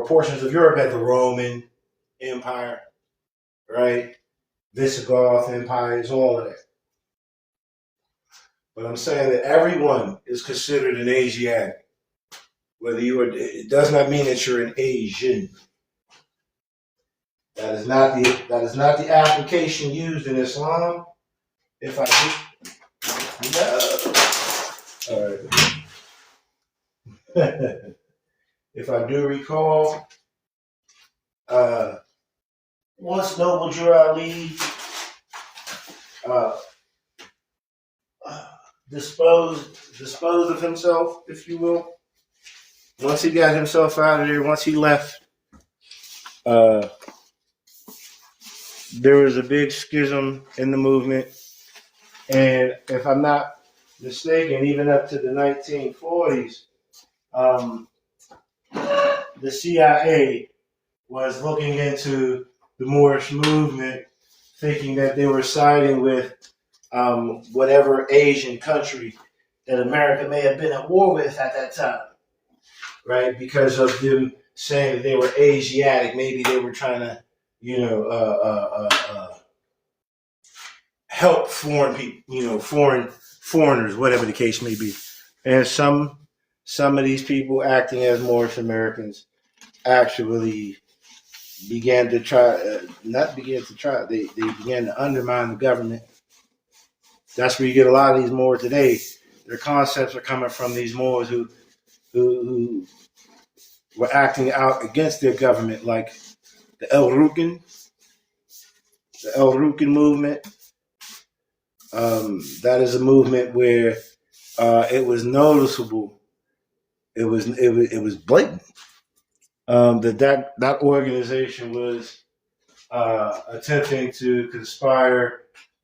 portions of Europe had the Roman Empire, right? Visigoth empires, all of that. But I'm saying that everyone is considered an Asiatic. It does not mean that you're an Asian. That is not the application used in Islam. If I do, no. All right. If I do recall, once Noble Drew Ali disposed of himself, if you will. Once he got himself out of there, once he left, there was a big schism in the movement. And if I'm not mistaken, even up to the 1940s, the CIA was looking into the Moorish movement, thinking that they were siding with whatever Asian country that America may have been at war with at that time, right? Because of them saying that they were Asiatic, maybe they were trying to, help foreign people, foreigners, whatever the case may be. And some of these people acting as Moorish Americans actually began to try, not began to try, they began to undermine the government. That's where you get a lot of these Moors today. Their concepts are coming from these Moors who were acting out against their government, like the El Rukin movement. That is a movement where it was noticeable. It was blatant. That organization was attempting to conspire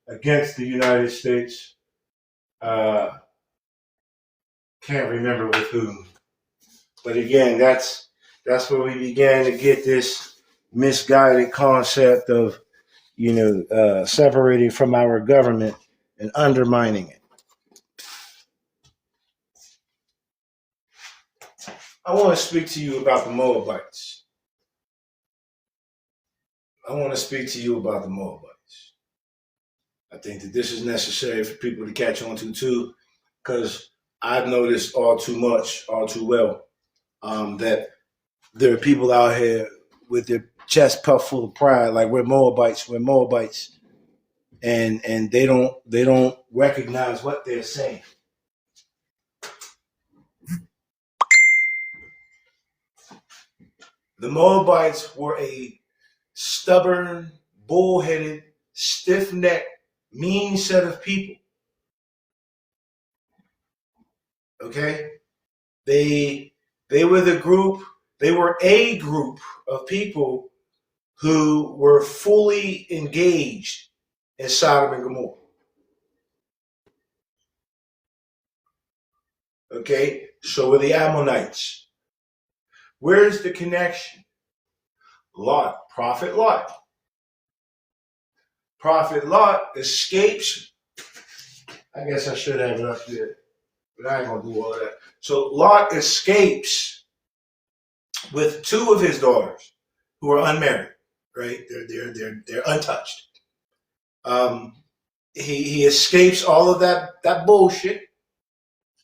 against the United States. Can't remember with whom, but again, that's where we began to get this misguided concept of separating from our government and undermining it. I want to speak to you about the Moabites. I want to speak to you about the Moabites. I think that this is necessary for people to catch on to too, because I've noticed all too much, all too well, that there are people out here with their chest puffed full of pride, like we're Moabites, and they don't recognize what they're saying. The Moabites were a stubborn, bullheaded, stiff-necked, mean set of people. Okay? They were the group, they were a group of people who were fully engaged in Sodom and Gomorrah. Okay? So were the Ammonites. Where's the connection? Lot, Prophet Lot. Prophet Lot escapes. I guess I should have it up there, but I ain't gonna do all that. So Lot escapes with two of his daughters who are unmarried, right? They're untouched. He escapes all of that bullshit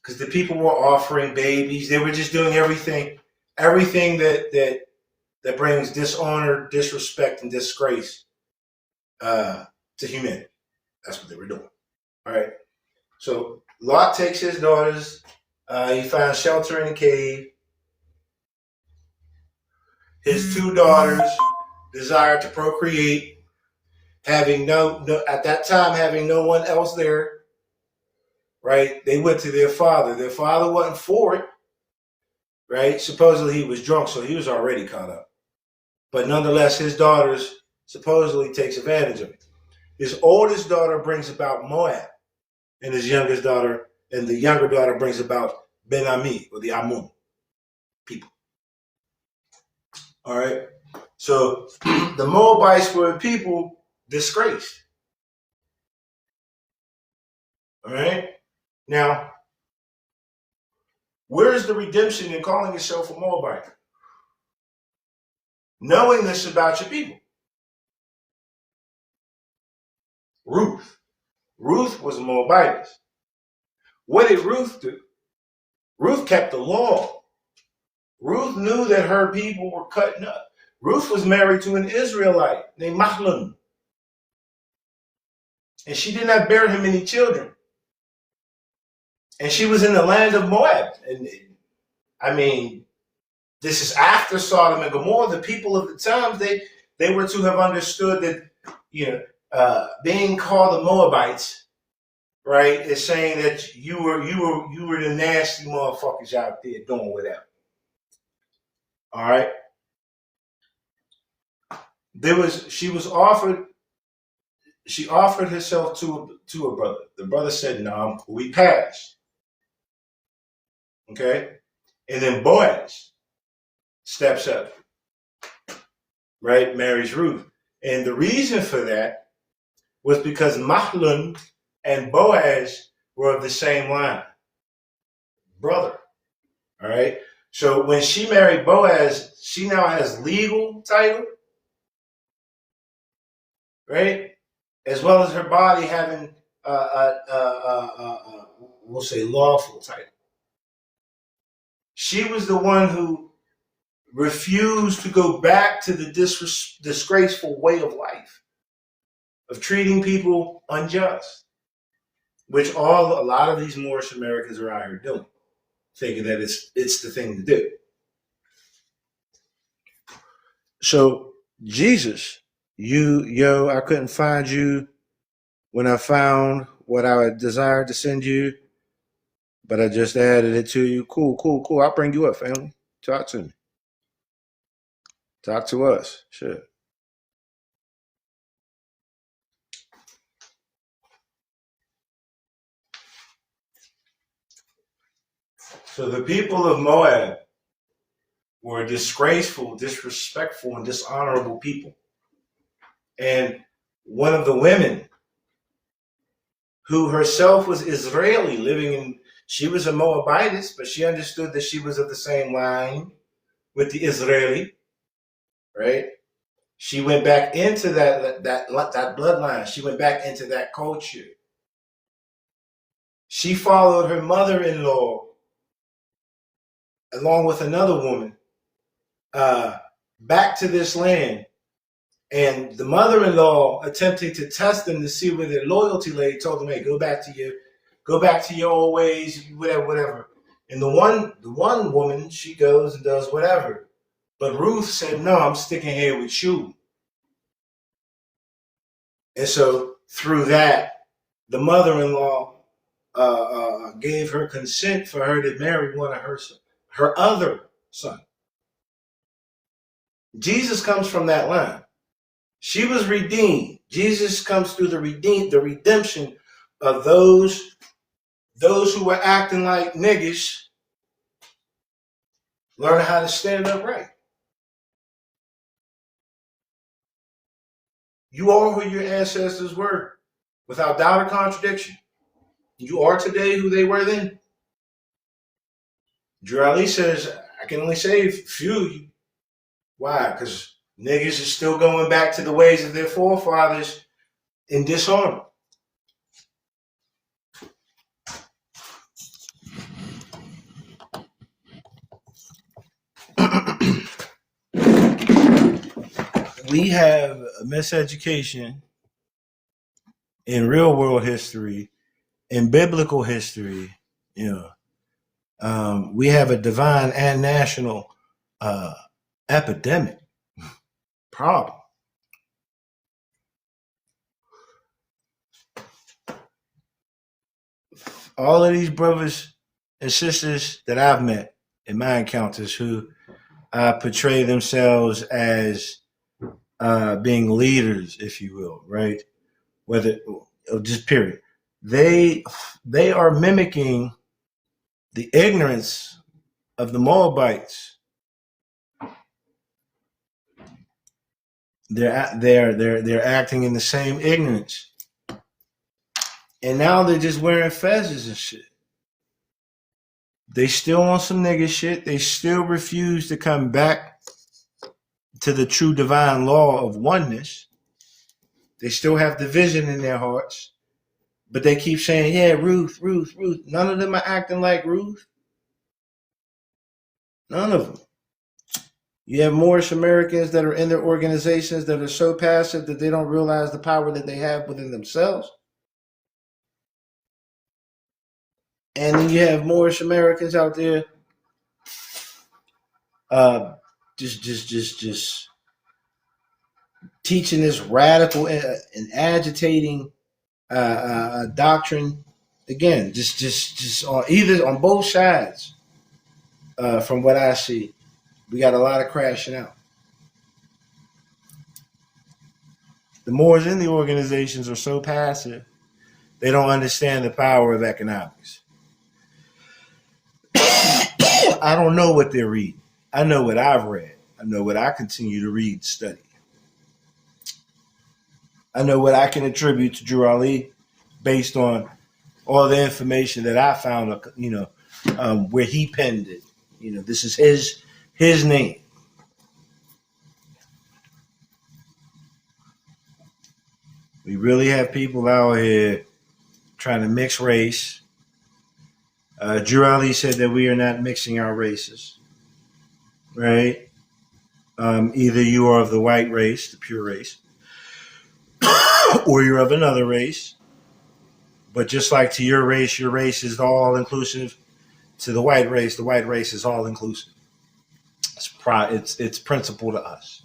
because the people were offering babies. They were just doing everything that brings dishonor, disrespect, and disgrace to humanity. That's what they were doing. All right. So Lot takes his daughters. He finds shelter in a cave. His two daughters desire to procreate, having no at that time having no one else there. Right? They went to their father. Their father wasn't for it. Right? Supposedly he was drunk, so he was already caught up. But nonetheless, his daughters supposedly takes advantage of it. His oldest daughter brings about Moab, and his youngest daughter, and the younger daughter brings about Ben Ami, or the Amun people. All right. So the Moabites were people disgraced. All right. Now, where is the redemption in calling yourself a Moabite? Knowing this about your people. Ruth. Ruth was a Moabitess. What did Ruth do? Ruth kept the law. Ruth knew that her people were cutting up. Ruth was married to an Israelite named Mahlon. And she did not bear him any children. And she was in the land of Moab. And I mean, this is after Sodom and Gomorrah. The people of the times, they were to have understood that, being called the Moabites, right, is saying that you were the nasty motherfuckers out there doing whatever. All right. She offered herself to a brother. The brother said, "No, I'm cool." We passed. Okay. And then Boaz steps up, right? Marries Ruth. And the reason for that was because Mahlon and Boaz were of the same line. Brother. All right. So when she married Boaz, she now has legal title, right? As well as her body having, we'll say, lawful title. She was the one who refused to go back to the disgraceful way of life of treating people unjust, which a lot of these Moorish Americans are out here doing, thinking that it's the thing to do. So Jesus, I couldn't find you when I found what I desired to send you, but I just added it to you. Cool. I'll bring you up, family. Talk to me. Talk to us. Sure. So the people of Moab were disgraceful, disrespectful, and dishonorable people. And one of the women, who herself was Israeli, she was a Moabitess, but she understood that she was of the same line with the Israeli, right? She went back into that bloodline. She went back into that culture. She followed her mother-in-law along with another woman back to this land. And the mother-in-law, attempting to test them to see where their loyalty lay, told them, "Hey, go back to your old ways, whatever." And the one woman, she goes and does whatever. But Ruth said, "No, I'm sticking here with you." And so through that, the mother-in-law gave her consent for her to marry one of her other son. Jesus comes from that line. She was redeemed. Jesus comes through the redemption of those who were acting like niggas, learning how to stand upright. You are who your ancestors were, without doubt or contradiction. You are today who they were then. Drew Ali says, "I can only save few." Why? Because niggas are still going back to the ways of their forefathers in dishonor. We have a miseducation in real world history, in biblical history. We have a divine and national epidemic problem. All of these brothers and sisters that I've met in my encounters who portray themselves as being leaders, if you will, right? Whether just period, they are mimicking the ignorance of the Moabites. They're acting in the same ignorance, and now they're just wearing fezzes and shit. They still on some nigga shit. They still refuse to come back to the true divine law of oneness. They still have division in their hearts, but they keep saying, "Yeah, Ruth." None of them are acting like Ruth. None of them. You have Moorish Americans that are in their organizations that are so passive that they don't realize the power that they have within themselves. And then you have Moorish Americans out there just teaching this radical and agitating doctrine. Again, just on both sides. From what I see, we got a lot of crashing out. The Moors in the organizations are so passive, they don't understand the power of economics. I don't know what they're reading. I know what I've read. I know what I continue to read and study. I know what I can attribute to Drew Ali based on all the information that I found, where he penned it. This is his name. We really have people out here trying to mix race, Drew Ali said that we are not mixing our races, right? Either you are of the white race, the pure race, or you're of another race. But just like to your race is all inclusive. To the white race is all inclusive. It's principal to us.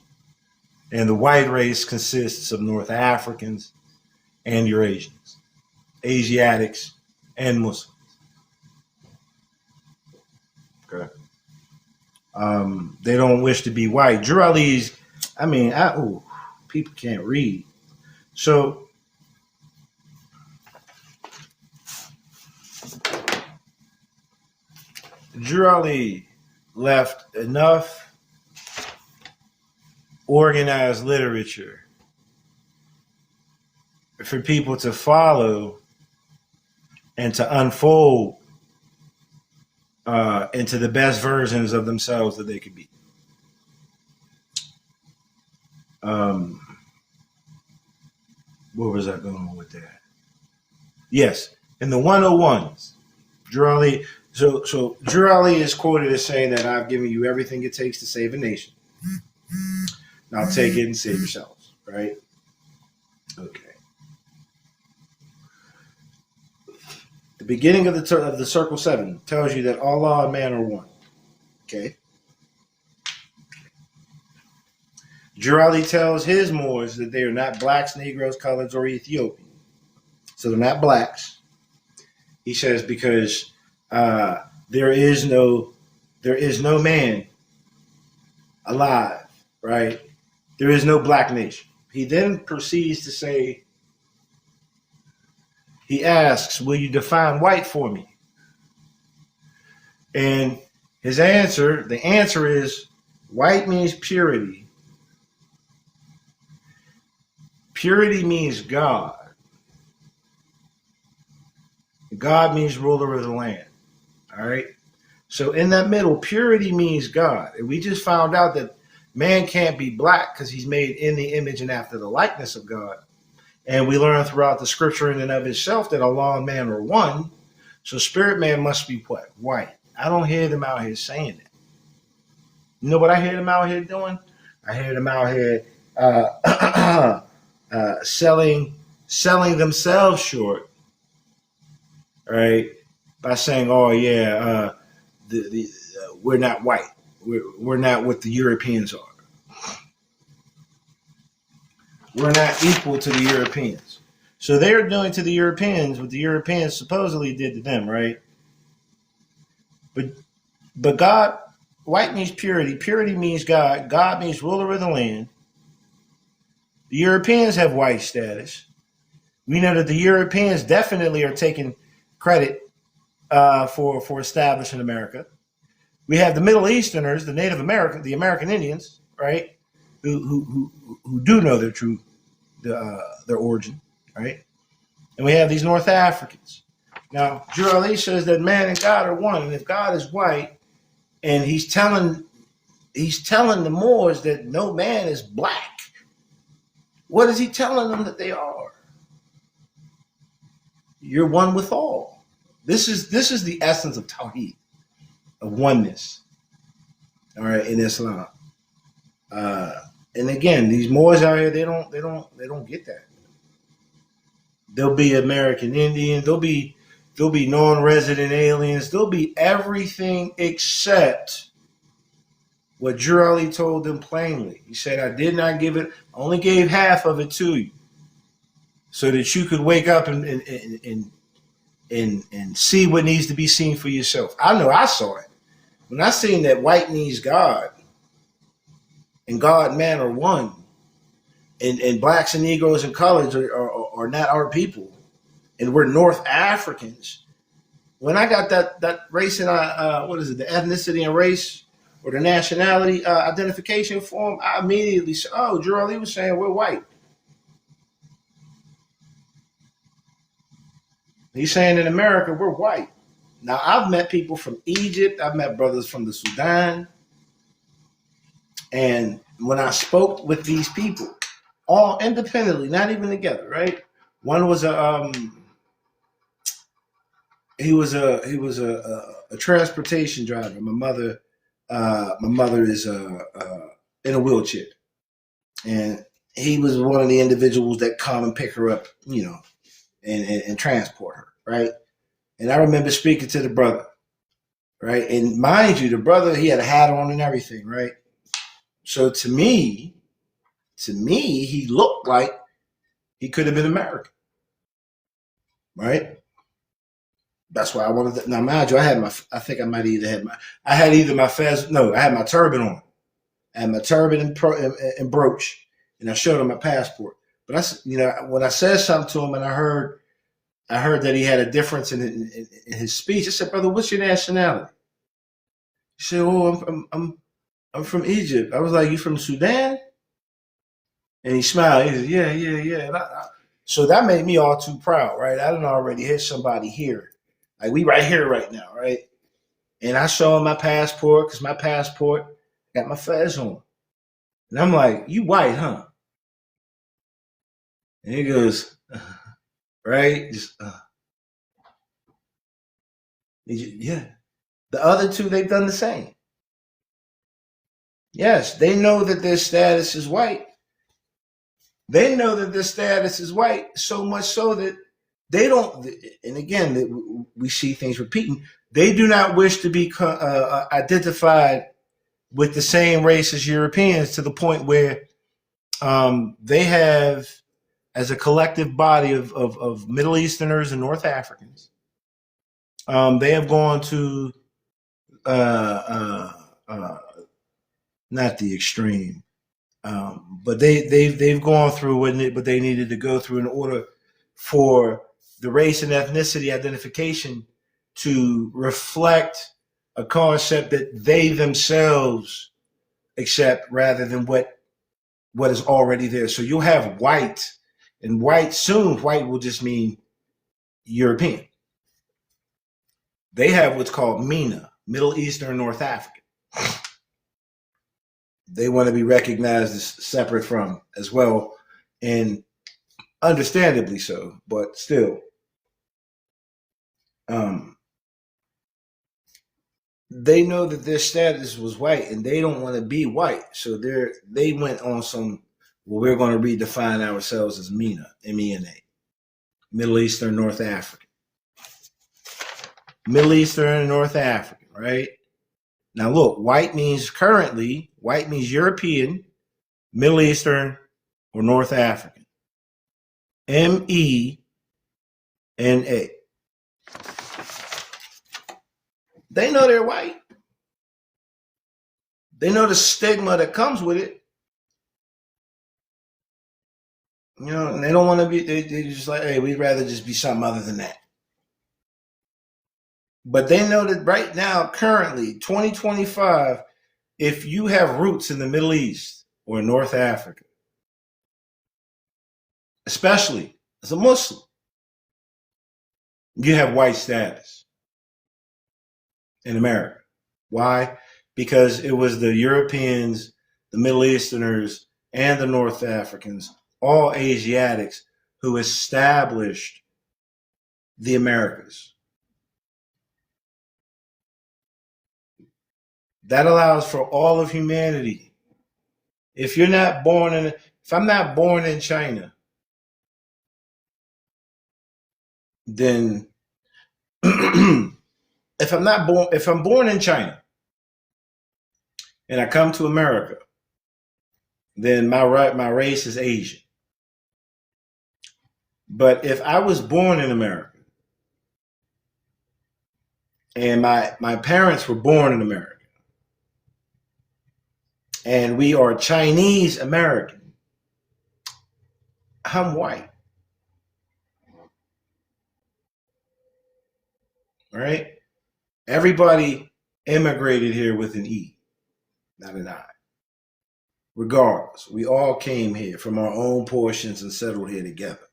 And the white race consists of North Africans and Eurasians, Asiatics, and Muslims. Okay. They don't wish to be white. Drew Ali's, people can't read. So, Drew Ali left enough organized literature for people to follow and to unfold into the best versions of themselves that they could be. Where was I going with that? Yes, in the 101s, Drew Ali. So Drew Ali is quoted as saying that I've given you everything it takes to save a nation. Now take it and save yourselves, right? Okay. The beginning of the Circle 7 tells you that Allah and man are one. Okay. Drew Ali tells his Moors that they are not blacks, Negroes, coloreds, or Ethiopian. So they're not blacks. He says because there is no man alive, right? There is no black nation. He then proceeds to say, he asks, will you define white for me? And the answer is, white means purity. Purity means God. God means ruler of the land. All right. So in that middle, purity means God. And we just found out that man can't be black because he's made in the image and after the likeness of God. And we learn throughout the scripture in and of itself that Allah and man are one. So spirit man must be what? White. I don't hear them out here saying that. You know what I hear them out here doing? I hear them out here selling themselves short, right? By saying, "Oh yeah, we're not white. We're not what the Europeans are. We're not equal to the Europeans." So they're doing to the Europeans what the Europeans supposedly did to them, right? But God, white means purity. Purity means God. God means ruler of the land. The Europeans have white status. We know that the Europeans definitely are taking credit for establishing America. We have the Middle Easterners, the Native American, the American Indians, right? Who do know their true their origin, right? And we have these North Africans. Now, Drew Ali says that man and God are one, and if God is white, and he's telling the Moors that no man is black, what is he telling them that they are? You're one with all. This is the essence of Tawheed, of oneness. All right, in Islam. And again, these Moors out here, they don't get that. They'll be American Indian. They'll be non-resident aliens. They'll be everything except what Drew Ali told them plainly. He said, "I did not give it. I only gave half of it to you, so that you could wake up and see what needs to be seen for yourself." I know I saw it when I seen that white means God. And God and man are one. And blacks and Negroes and coloreds are not our people. And we're North Africans. When I got that race and the ethnicity and race or the nationality identification form, I immediately said, oh, Drew Ali was saying we're white. He's saying in America, we're white. Now, I've met people from Egypt. I've met brothers from the Sudan. And when I spoke with these people, all independently, not even together, right? One was he was a transportation driver. My mother is in a wheelchair, and he was one of the individuals that come and pick her up, and transport her, right? And I remember speaking to the brother, right? And mind you, the brother, he had a hat on and everything, right? So to me, he looked like he could have been American, right? That's why I wanted to. Now, mind you, I think I might either had I had either my fez, no, I had my turban on. I had my turban and brooch, and I showed him my passport. But when I said something to him, and I heard that he had a difference in his speech. I said, "Brother, what's your nationality?" He said, "Oh, I'm from Egypt." I was like, "You from Sudan?" And he smiled. He said, "Yeah, yeah, yeah." So that made me all too proud, right? I done already hit somebody here, like we right here, right now, right? And I show him my passport because my passport got my fez on, and I'm like, "You white, huh?" And he goes, "Right, just, yeah." The other two, they've done the same. Yes, they know that their status is white. They know that their status is white, so much so that they don't. And again, we see things repeating. They do not wish to be identified with the same race as Europeans, to the point where they have, as a collective body of Middle Easterners and North Africans, they have gone to uh, not the extreme, but they've gone through what they needed to go through in order for the race and ethnicity identification to reflect a concept that they themselves accept, rather than what is already there. So you'll have white, and white will just mean European. They have what's called MENA, Middle Eastern North African. They want to be recognized as separate from as well, and understandably so, but still, um, they know that their status was white, and they don't want to be white, so they went on some. Well, we're going to redefine ourselves as MENA, MENA, Middle Eastern North African, Middle Eastern and North African, right? Now, look, white means European, Middle Eastern, or North African. MENA. They know they're white. They know the stigma that comes with it. And they don't want to be, they're just like, hey, we'd rather just be something other than that. But they know that right now, currently, 2025, if you have roots in the Middle East or North Africa, especially as a Muslim, you have white status in America. Why? Because it was the Europeans, the Middle Easterners, and the North Africans, all Asiatics, who established the Americas. That allows for all of humanity. If I'm not born in China, then if I'm born in China and I come to America, then my race is Asian. But if I was born in America and my parents were born in America and we are Chinese American, I'm white. All right? Everybody immigrated here with an E, not an I. Regardless, we all came here from our own portions and settled here together.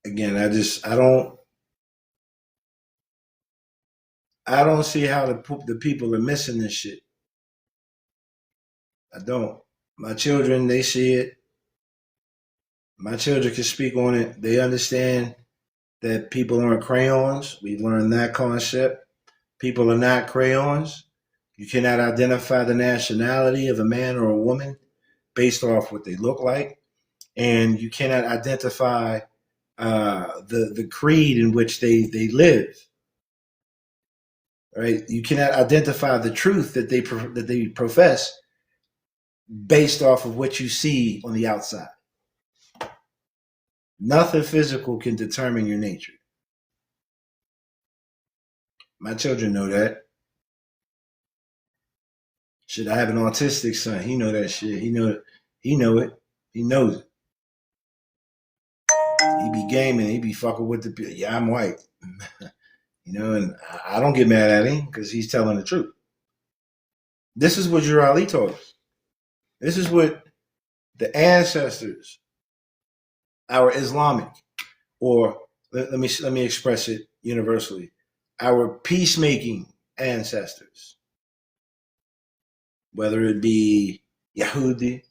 Again, I don't see how the people are missing this shit. I don't. My children, they see it. My children can speak on it. They understand that people aren't crayons. We've learned that concept. People are not crayons. You cannot identify the nationality of a man or a woman based off what they look like, and you cannot identify the creed in which they live. Right? You cannot identify the truth that they profess based off of what you see on the outside. Nothing physical can determine your nature. My children know that. Shit, I have an autistic son. He know that shit. He know it. He knows it. He be gaming. He be fucking with the. Yeah, I'm white. And I don't get mad at him because he's telling the truth. This is what Jurali told us. This is what the ancestors, our Islamic, or let me express it universally, our peacemaking ancestors, whether it be Yahudi,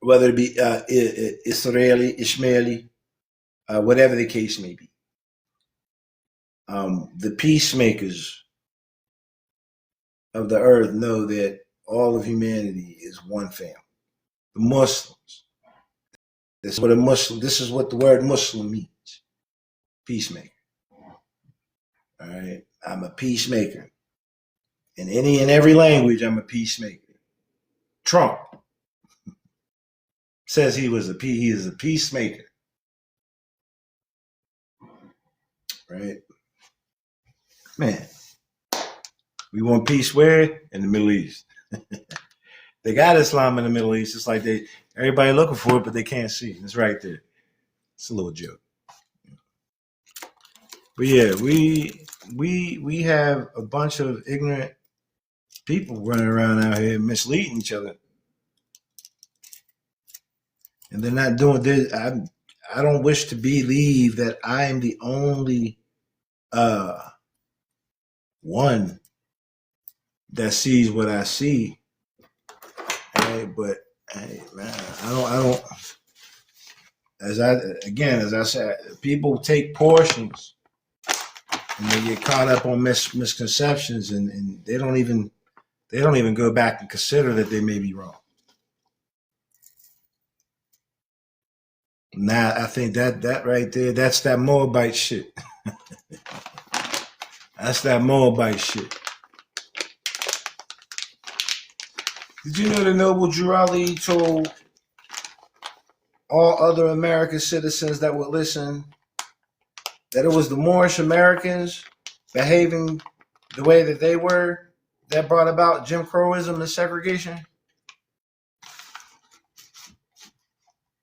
whether it be Israeli, Ishmaeli, whatever the case may be. The peacemakers of the earth know that all of humanity is one family. The Muslims. This is what the word Muslim means. Peacemaker. All right. I'm a peacemaker. In any and every language, I'm a peacemaker. Trump says he is a peacemaker. Right? Man. We want peace where? In the Middle East. They got Islam in the Middle East. It's like everybody looking for it, but they can't see it. It's right there. It's a little joke. But yeah, we have a bunch of ignorant people running around out here misleading each other. And they're not doing this. I don't wish to believe that I am the only one that sees what I see. Hey, but hey, man, I don't. As I said, people take portions and they get caught up on misconceptions, and they don't even go back and consider that they may be wrong. Now, I think that right there, that's that Moabite shit. That's that Moabite shit. Did you know the noble Jurali told all other American citizens that would listen that it was the Moorish Americans behaving the way that they were that brought about Jim Crowism and segregation?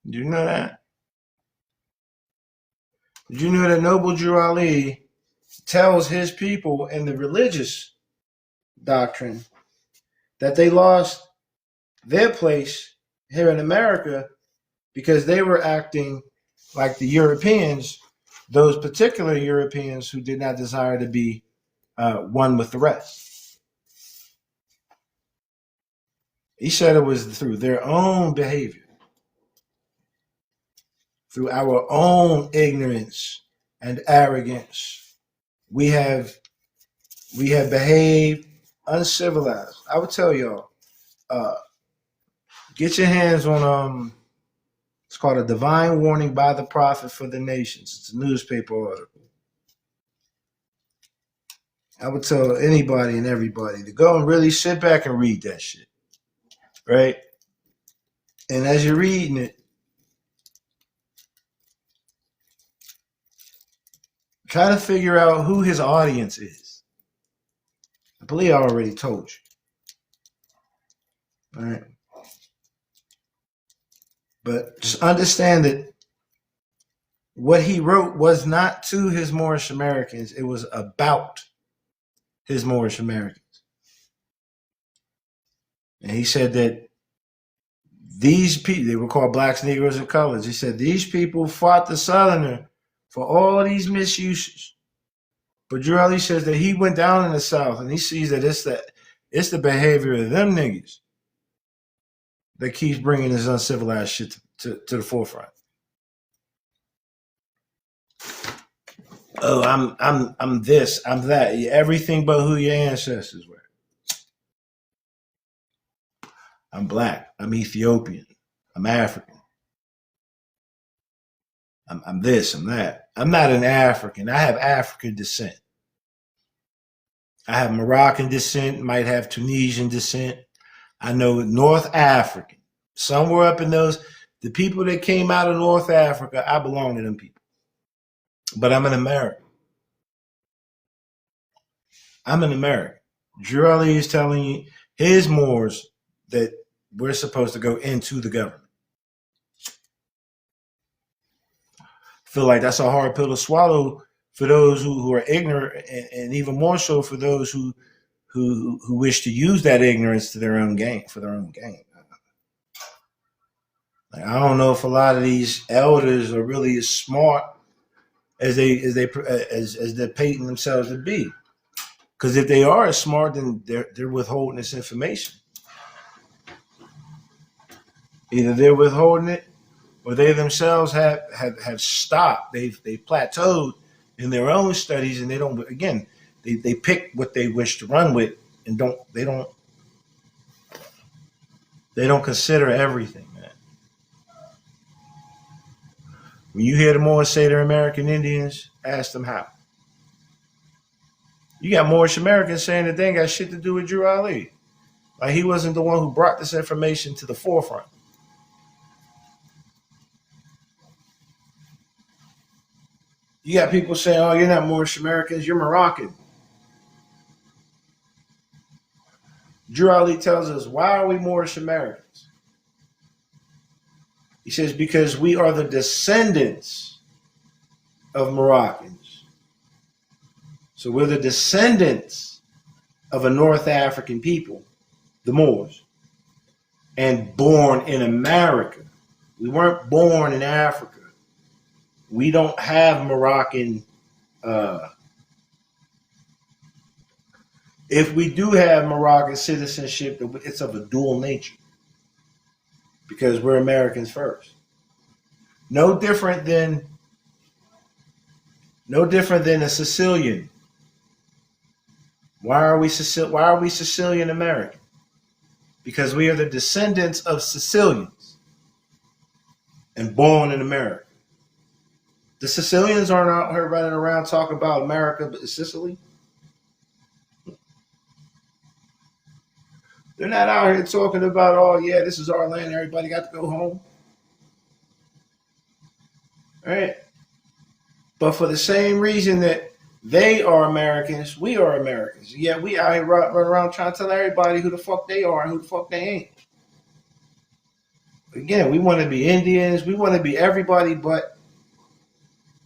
Did you know that? Did you know that noble Jurali tells his people in the religious doctrine that they lost their place here in America because they were acting like the Europeans, those particular Europeans who did not desire to be one with the rest. He said it was through their own behavior, through our own ignorance and arrogance, we have behaved uncivilized. I would tell y'all, get your hands on it's called A Divine Warning by the Prophet for the Nations. It's a newspaper article. I would tell anybody and everybody to go and really sit back and read that shit. Right? And as you're reading it, try to figure out who his audience is. I believe I already told you. All right. But just understand that what he wrote was not to his Moorish Americans. It was about his Moorish Americans. And he said that these people, they were called blacks, Negroes, and colors. He said these people fought the Southerner for all these misuses. But Jurali says that he went down in the South and he sees that it's the behavior of them niggas that keeps bringing this uncivilized shit to the forefront. Oh, I'm this, I'm that. Everything but who your ancestors were. I'm black. I'm Ethiopian. I'm African. I'm this, I'm that. I'm not an African. I have African descent. I have Moroccan descent, might have Tunisian descent. I know North African. Somewhere up in those, the people that came out of North Africa, I belong to them people. But I'm an American. I'm an American. Drew Ali is telling you his Moors that we're supposed to go into the government. Feel like that's a hard pill to swallow for those who are ignorant, and even more so for those who wish to use that ignorance to their own gain, for their own gain. Like, I don't know if a lot of these elders are really as smart as they're painting themselves to be. Because if they are as smart, then they're withholding this information. Either they're withholding it, or they themselves have stopped. They've plateaued in their own studies, and they don't. Again, they pick what they wish to run with, and they don't consider everything, man. When you hear the Moors say they're American Indians, ask them how. You got Moorish Americans saying that they ain't got shit to do with Drew Ali. Like, he wasn't the one who brought this information to the forefront. You got people saying, oh, you're not Moorish Americans, you're Moroccan. Drew Ali tells us, why are we Moorish Americans? He says, because we are the descendants of Moroccans. So we're the descendants of a North African people, the Moors, and born in America. We weren't born in Africa. We don't have Moroccan. If we do have Moroccan citizenship, it's of a dual nature, because we're Americans first. No different than a Sicilian. Why are we Sicilian American? Because we are the descendants of Sicilians and born in America. The Sicilians aren't out here running around talking about America, but Sicily. They're not out here talking about, oh yeah, this is our land, everybody got to go home. All right? But for the same reason that they are Americans, we are Americans. Yeah, we out here running around trying to tell everybody who the fuck they are and who the fuck they ain't. Again, we want to be Indians. We want to be everybody but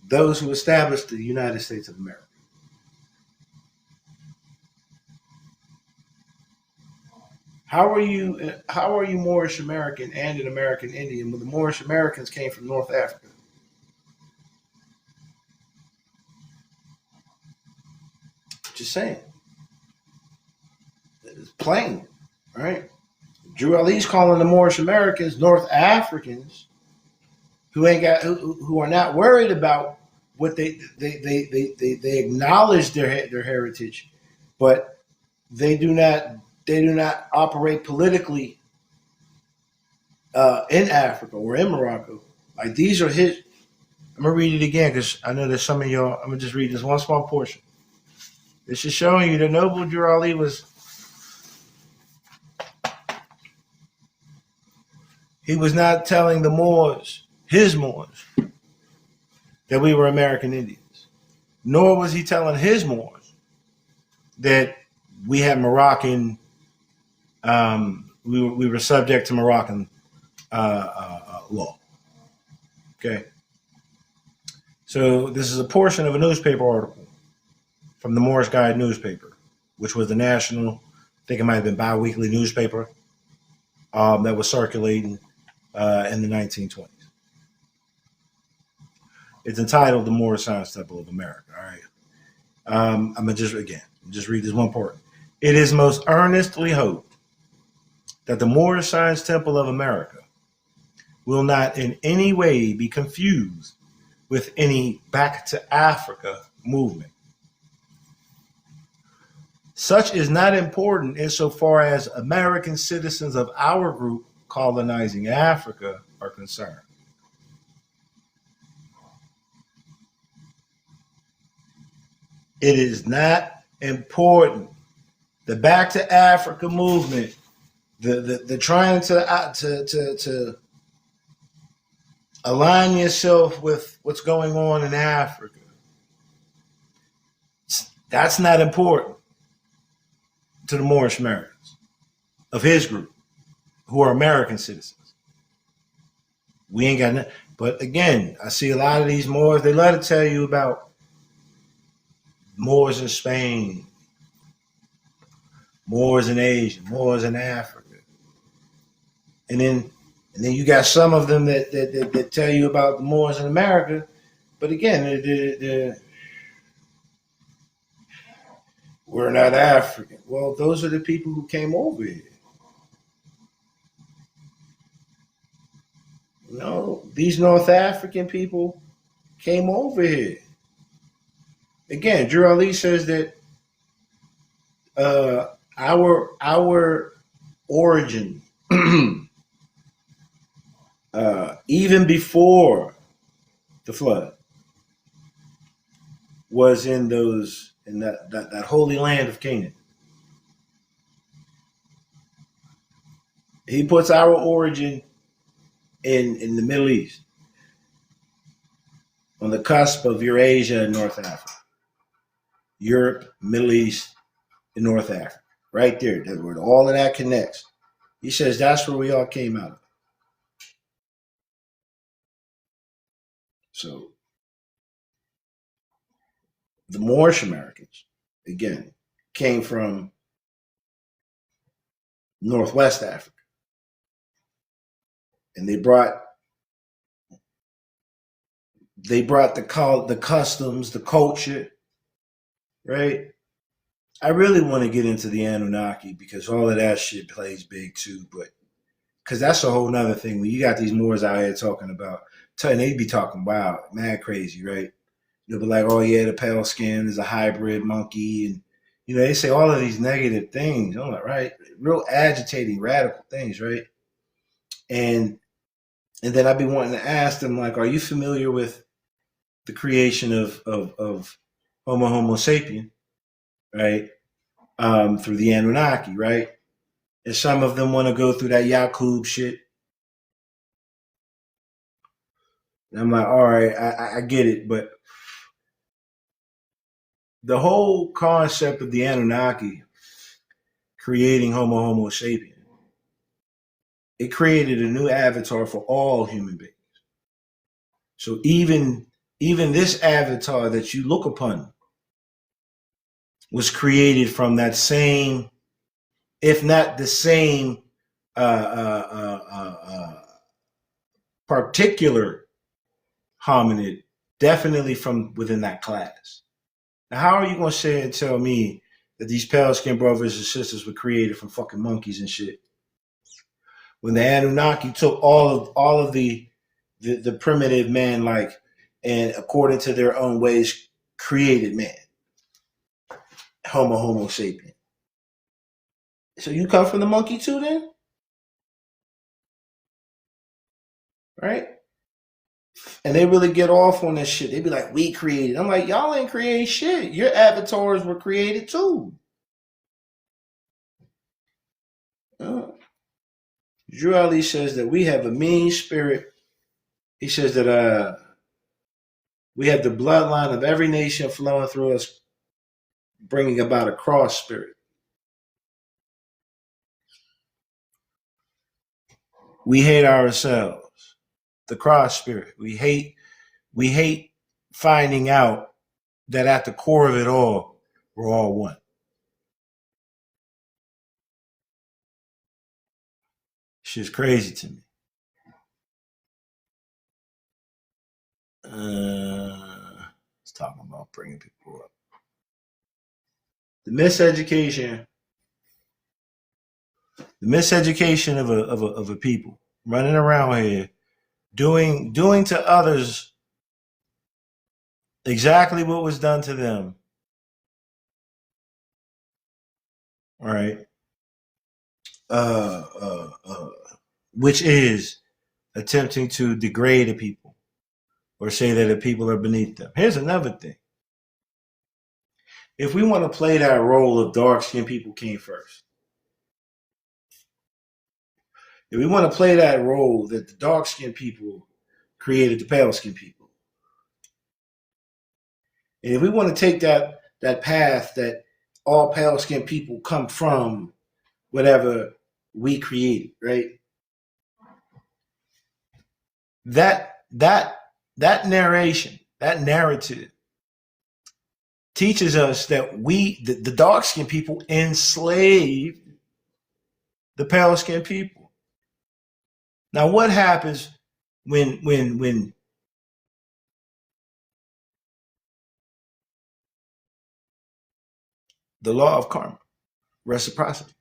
those who established the United States of America. How are you Moorish American and an American Indian when the Moorish Americans came from North Africa? Just saying. It's plain, right? Drew Ali's calling the Moorish Americans North Africans who are not worried about what they acknowledge their heritage, but they do not operate politically in Africa or in Morocco. Like, these are his. I'm gonna read it again because I know there's some of y'all. I'm gonna just read this one small portion. This is showing you that Noble Drew Ali was not telling the Moors, his Moors, that we were American Indians, nor was he telling his Moors that we had Moroccan. We were subject to Moroccan law. Okay. So this is a portion of a newspaper article from the Moorish Guide newspaper, which was the national, I think it might have been bi-weekly newspaper that was circulating in the 1920s. It's entitled The Moorish Science Temple of America. All right. I'm going to just read this one part. It is most earnestly hoped that the Moorish Science Temple of America will not in any way be confused with any Back to Africa movement. Such is not important insofar as American citizens of our group colonizing Africa are concerned. It is not important. The Back to Africa movement, the trying to align yourself with what's going on in Africa, that's not important to the Moorish Americans of his group, who are American citizens. We ain't got nothing. But again, I see a lot of these Moors, they love to tell you about Moors in Spain, Moors in Asia, Moors in Africa. And then you got some of them that tell you about the Moors in America. But again, we're not African. Well, those are the people who came over here. You know, these North African people came over here. Again, Drew Ali says that our origin, even before the flood, was in that holy land of Canaan. He puts our origin in the Middle East, on the cusp of Eurasia and North Africa. Europe, Middle East, and North Africa. Right there. That's where all of that connects. He says that's where we all came out of. So the Moorish Americans, again, came from Northwest Africa. And they brought the customs, the culture, right? I really want to get into the Anunnaki because all of that shit plays big too, but because that's a whole nother thing. When you got these Moors out here talking about, and they be talking wild, mad crazy, right? They'll be like, oh yeah, the pale skin is a hybrid monkey, and they say all of these negative things. I'm like, right, real agitating, radical things, right? And then I'd be wanting to ask them, like, are you familiar with the creation of Homo sapien, right? Through the Anunnaki, right? And some of them want to go through that Yakub shit. And I'm like, all right, I get it, but the whole concept of the Anunnaki creating Homo sapien, it created a new avatar for all human beings. So even this avatar that you look upon was created from that same, if not the same, particular hominid, definitely from within that class. Now, how are you going to say and tell me that these pale skinned brothers and sisters were created from fucking monkeys and shit? When the Anunnaki took all of the primitive man, like, and according to their own ways, created man, Homo sapien. So you come from the monkey too, then, right? And they really get off on that shit. They be like, we created. I'm like, y'all ain't create shit. Your avatars were created too. Drew Ali says that we have a mean spirit. He says that we have the bloodline of every nation flowing through us, bringing about a cross spirit. We hate ourselves. The cross spirit. We hate finding out that at the core of it all, we're all one. Shit's crazy to me. Let's talk about bringing people up. The miseducation of a people running around here doing to others exactly what was done to them. All right. Uh, uh, uh, which is attempting to degrade a people or say that the people are beneath them. Here's another thing. If we want to play that role of dark skinned people came first, if we want to play that role that the dark skinned people created the pale skinned people, and if we want to take that path that all pale skinned people come from whatever we created, right? That narration, that narrative teaches us that the dark skinned people, enslaved the pale skinned people. Now, what happens when the law of karma, reciprocity,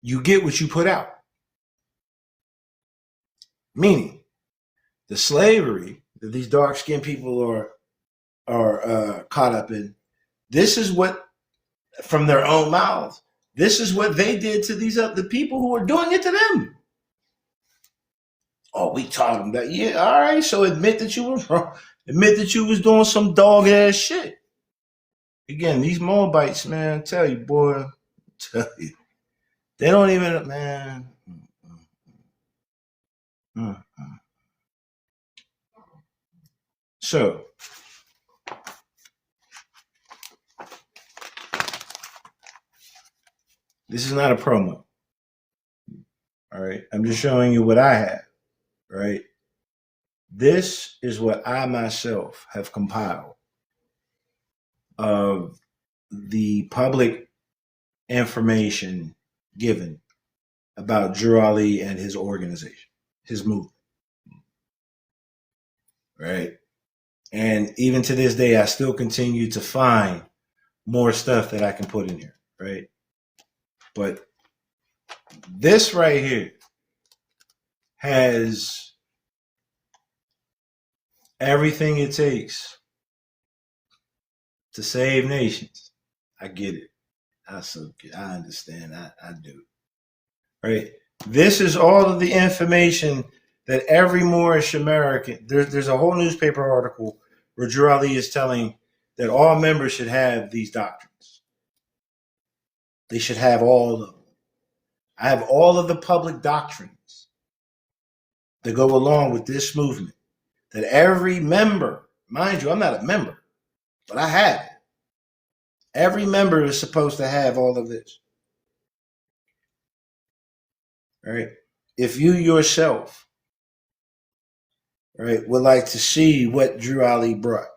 you get what you put out? Meaning, the slavery that these dark skinned people are caught up in. This is what, from their own mouths, this is what they did to the people who are doing it to them. Oh, we taught them that. Yeah, all right. So admit that you were wrong. Admit that you was doing some dog ass shit. Again, these Moabites, man, tell you, boy, tell you, they don't even, man. So, this is not a promo. All right. I'm just showing you what I have. Right. This is what I myself have compiled of the public information given about Drew Ali and his organization, his movement. Right. And even to this day, I still continue to find more stuff that I can put in here. Right. But this right here has everything it takes to save nations. I get it. I understand. I do. Right. This is all of the information that every Moorish American. There's a whole newspaper article where Drew Ali is telling that all members should have these doctrines. They should have all of them. I have all of the public doctrines that go along with this movement. That every member, mind you, I'm not a member, but I have it. Every member is supposed to have all of this. All right. If you yourself, right, would like to see what Drew Ali brought,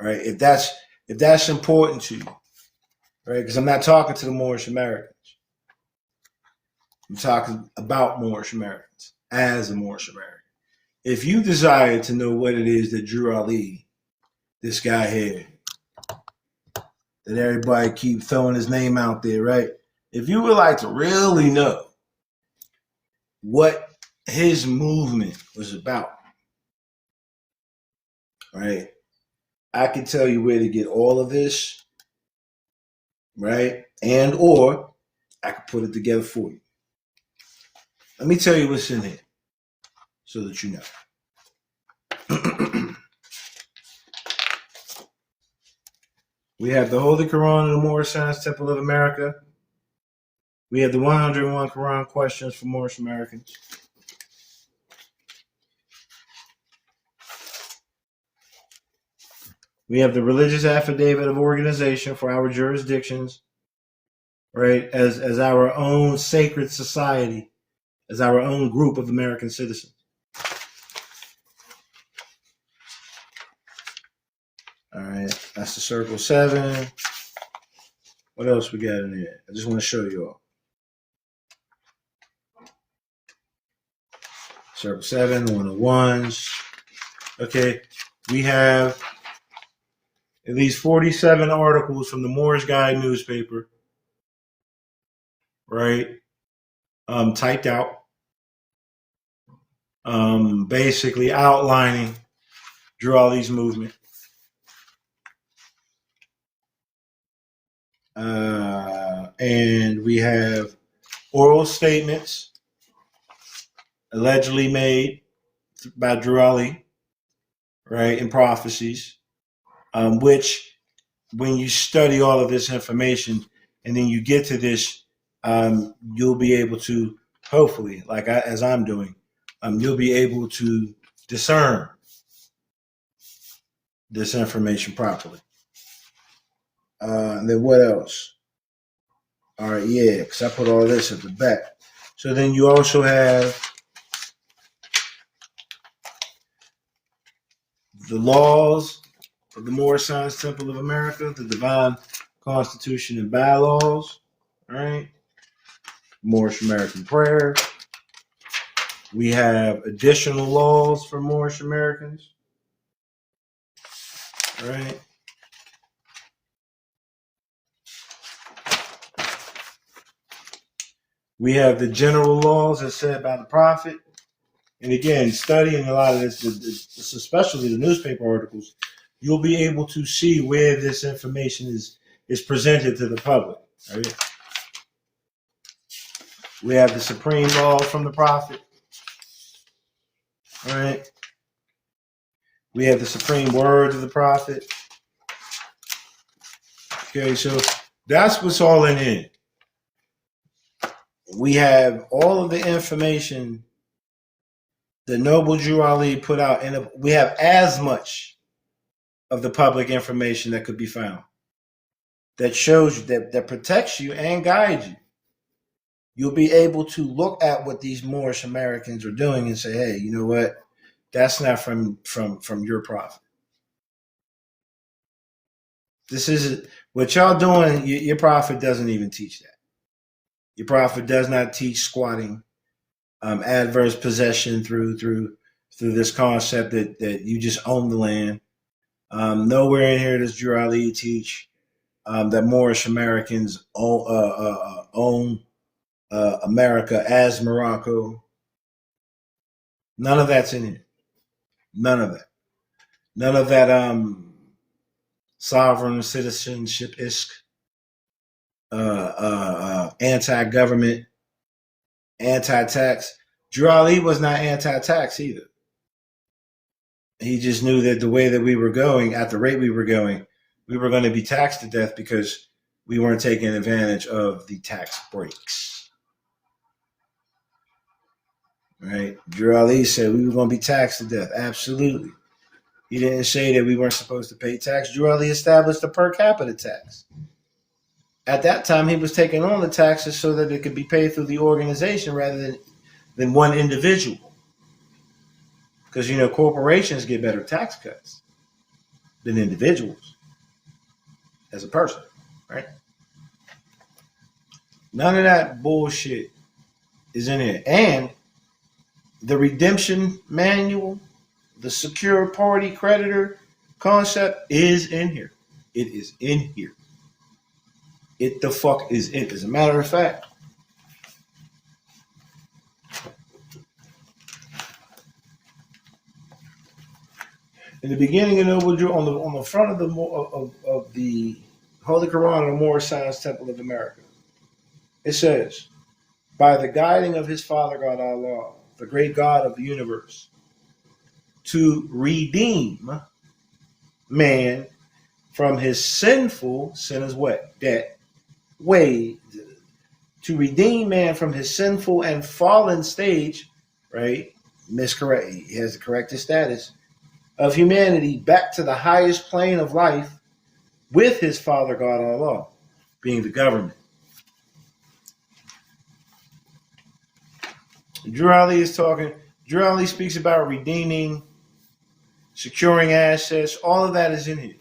right? If that's important to you, right? Because I'm not talking to the Moorish Americans. I'm talking about Moorish Americans as a Moorish American. If you desire to know what it is that Drew Ali, this guy here, that everybody keep throwing his name out there, right? If you would like to really know what his movement was about, right? I can tell you where to get all of this, right? And or I can put it together for you. Let me tell you what's in here so that you know. We have the Holy Quran in the Moorish Science Temple of America. We have the 101 Quran questions for Moorish Americans. We have the religious affidavit of organization for our jurisdictions, right? As our own sacred society, as our own group of American citizens. All right, that's the Circle 7. What else we got in there? I just want to show you all. Circle 7, 101s. Okay, we have at least 47 articles from the Moorish Guide newspaper, right? Typed out. basically outlining Drew Ali's movement. And we have oral statements allegedly made by Drew Ali, right, and prophecies, which when you study all of this information and then you get to this, you'll be able to, hopefully, as I'm doing, you'll be able to discern this information properly. And then what else? All right, yeah, because I put all this at the back. So then you also have the laws of the Moorish Temple of America, the Divine Constitution and Bylaws, right? Moorish American prayer. We have additional laws for Moorish Americans, right? We have the general laws as said by the prophet. And again, studying a lot of this, especially the newspaper articles, you'll be able to see where this information is presented to the public, right? We have the supreme law from the prophet, right? We have the supreme words of the prophet. Okay, so that's what's all in here. We have all of the information that Noble Drew Ali put out, and we have as much of the public information that could be found that shows you, that protects you and guides you. You'll be able to look at what these Moorish Americans are doing and say, hey, you know what? That's not from your prophet. This is what y'all doing. Your prophet doesn't even teach that. Your prophet does not teach squatting, adverse possession through this concept that you just own the land. Nowhere in here does Drew Ali teach that Moorish Americans own America as Morocco. None of that's in here. None of that. None of that sovereign citizenship-esque, anti-government, anti-tax. Drew Ali was not anti-tax either. He just knew that the way that we were going, at the rate we were going to be taxed to death because we weren't taking advantage of the tax breaks. Right? Drew Ali said we were going to be taxed to death. Absolutely. He didn't say that we weren't supposed to pay tax. Drew Ali established a per capita tax. At that time, he was taking on the taxes so that it could be paid through the organization rather than one individual. Because, corporations get better tax cuts than individuals as a person, right? None of that bullshit is in here. And the redemption manual, the secure party creditor concept is in here. It is in here. It the fuck is in. As a matter of fact, in the beginning of Noble Drew, on the front of the Holy Quran of the Moorish Temple of America, it says, by the guiding of his Father God Allah, the great God of the universe, to redeem man from his sinful, sin is what? Debt, way, to redeem man from his sinful and fallen stage, right? Miscorrect, he has to correct his status, of humanity back to the highest plane of life with his Father God Allah, being the government. Drew Ali speaks about redeeming, securing assets. All of that is in here.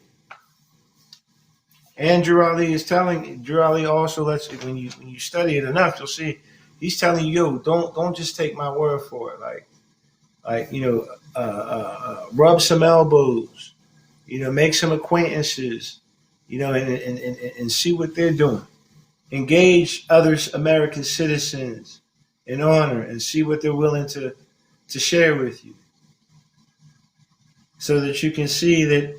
And Drew Ali also lets you, when you study it enough, you'll see he's telling you, don't just take my word for it. Rub some elbows, make some acquaintances, and see what they're doing. Engage other American citizens in honor and see what they're willing to to share with you so that you can see that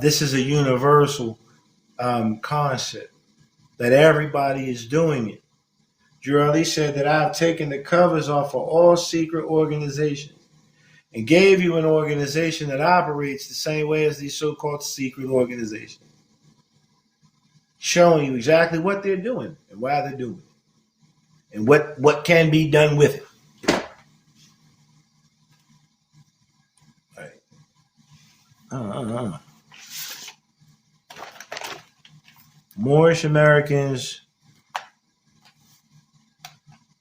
this is a universal concept, that everybody is doing it. Drew Ali said that I've taken the covers off of all secret organizations and gave you an organization that operates the same way as these so-called secret organizations, showing you exactly what they're doing and why they're doing it and what can be done with it. Right. Moorish Americans,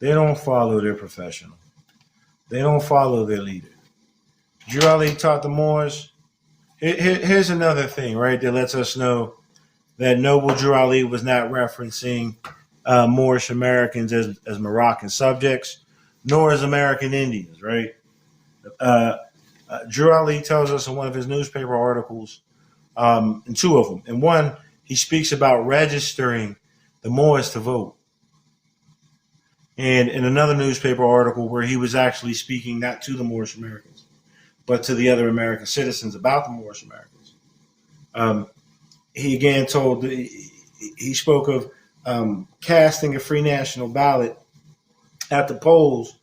they don't follow their professional. They don't follow their leader. Drew Ali taught the Moors. Here's another thing, right, that lets us know that Noble Drew Ali was not referencing Moorish Americans as Moroccan subjects, nor as American Indians, right? Drew Ali tells us in one of his newspaper articles, in two of them. In one, he speaks about registering the Moors to vote. And in another newspaper article where he was actually speaking not to the Moorish Americans, but to the other American citizens about the Moorish Americans, he again he spoke of casting a free national ballot at the polls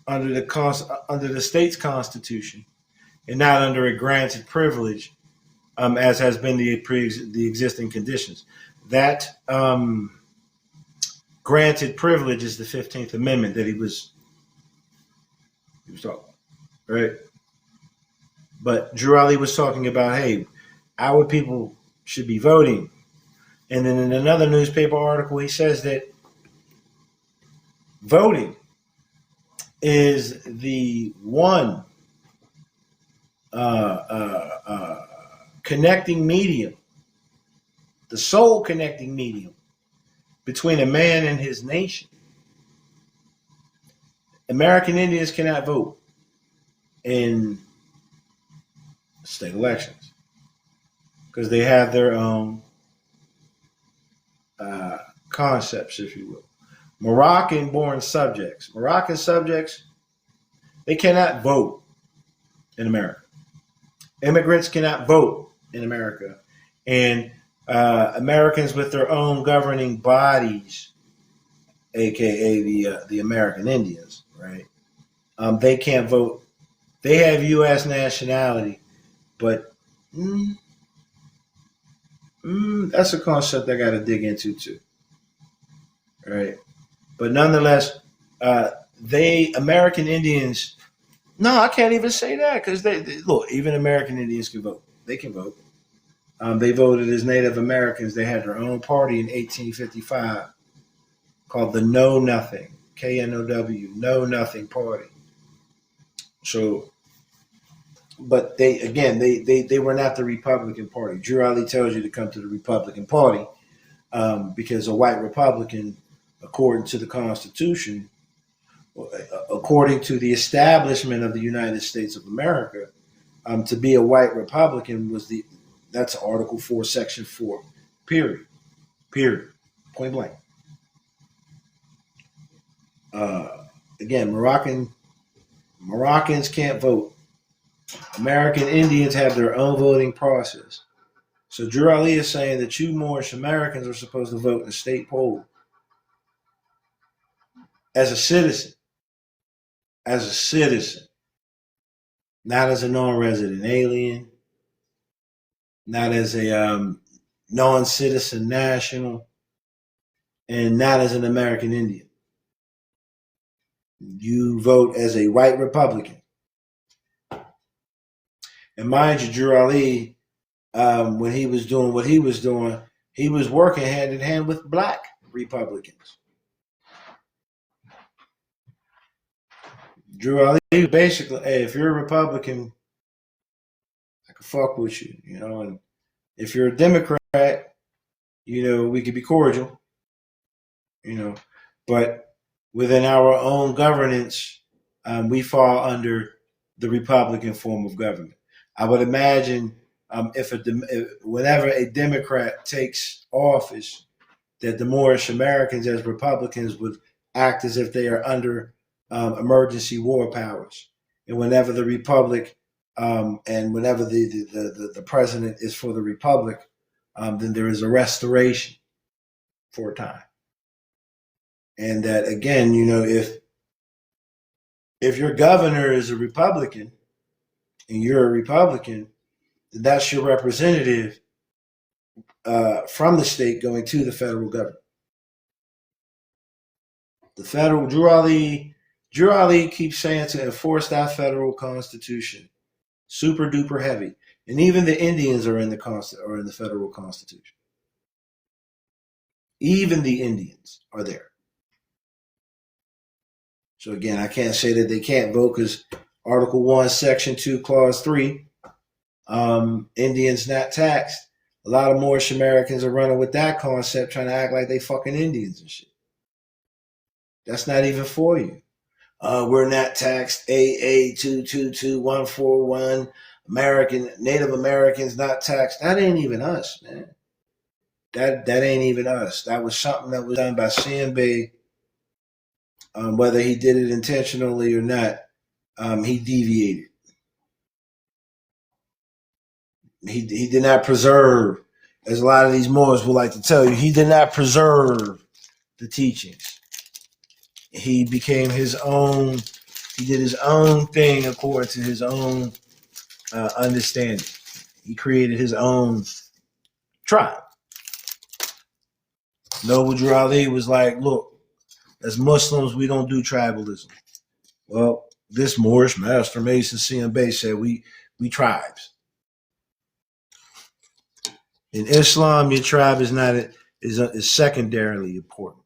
under the state's constitution and not under a granted privilege, as has been the existing conditions. That granted privilege is the 15th Amendment that he was talking about, right? But Drew Ali was talking about, hey, our people should be voting. And then in another newspaper article, he says that voting is the one connecting medium, the sole connecting medium between a man and his nation. American Indians cannot vote in state elections because they have their own concepts, if you will. Moroccan-born subjects. Moroccan subjects, they cannot vote in America. Immigrants cannot vote in America. And Americans with their own governing bodies, aka the American Indians, right? They can't vote. They have U.S. nationality, but that's a concept I got to dig into too, right? But nonetheless, American Indians. No, I can't even say that because they look. Even American Indians can vote. They can vote. They voted as Native Americans. They had their own party in 1855 called the Know Nothing, KNOW, Know Nothing Party. So, but they were not the Republican Party. Drew Ali tells you to come to the Republican Party because a white Republican, according to the Constitution, according to the establishment of the United States of America, to be a white Republican that's Article 4, Section 4, period, point blank. Again, Moroccans can't vote. American Indians have their own voting process. So Drew Ali is saying that you Moorish Americans are supposed to vote in the state poll as a citizen, not as a non-resident alien, not as a non-citizen national, and not as an American Indian. You vote as a white Republican. And mind you, Drew Ali, when he was doing what he was doing, he was working hand in hand with black Republicans. Drew Ali basically, hey, if you're a Republican, I can fuck with you, and if you're a Democrat, we could be cordial, but within our own governance, we fall under the Republican form of government. I would imagine whenever a Democrat takes office, that the Moorish Americans as Republicans would act as if they are under emergency war powers. and whenever the republic, and whenever the president is for the republic, then there is a restoration for a time. And that again, if your governor is a Republican and you're a Republican, then that's your representative from the state going to the federal government. The federal Drew Ali keeps saying to enforce that federal constitution, super duper heavy, and even the Indians are in the federal constitution. Even the Indians are there. So again, I can't say that they can't vote because Article 1, Section 2, Clause 3, Indians not taxed. A lot of Moorish Americans are running with that concept, trying to act like they fucking Indians and shit. That's not even for you. We're not taxed. AA 222141. Native Americans not taxed. That ain't even us, man. That ain't even us. That was something that was done by CMB. Whether he did it intentionally or not, he deviated. He did not preserve, as a lot of these Moors would like to tell you, he did not preserve the teachings. He became his own. He did his own thing according to his own understanding. He created his own tribe. Noble Drew Ali was like, look, as Muslims, we don't do tribalism. Well, this Moorish Master Mason CMB said we tribes. In Islam, your tribe is secondarily important.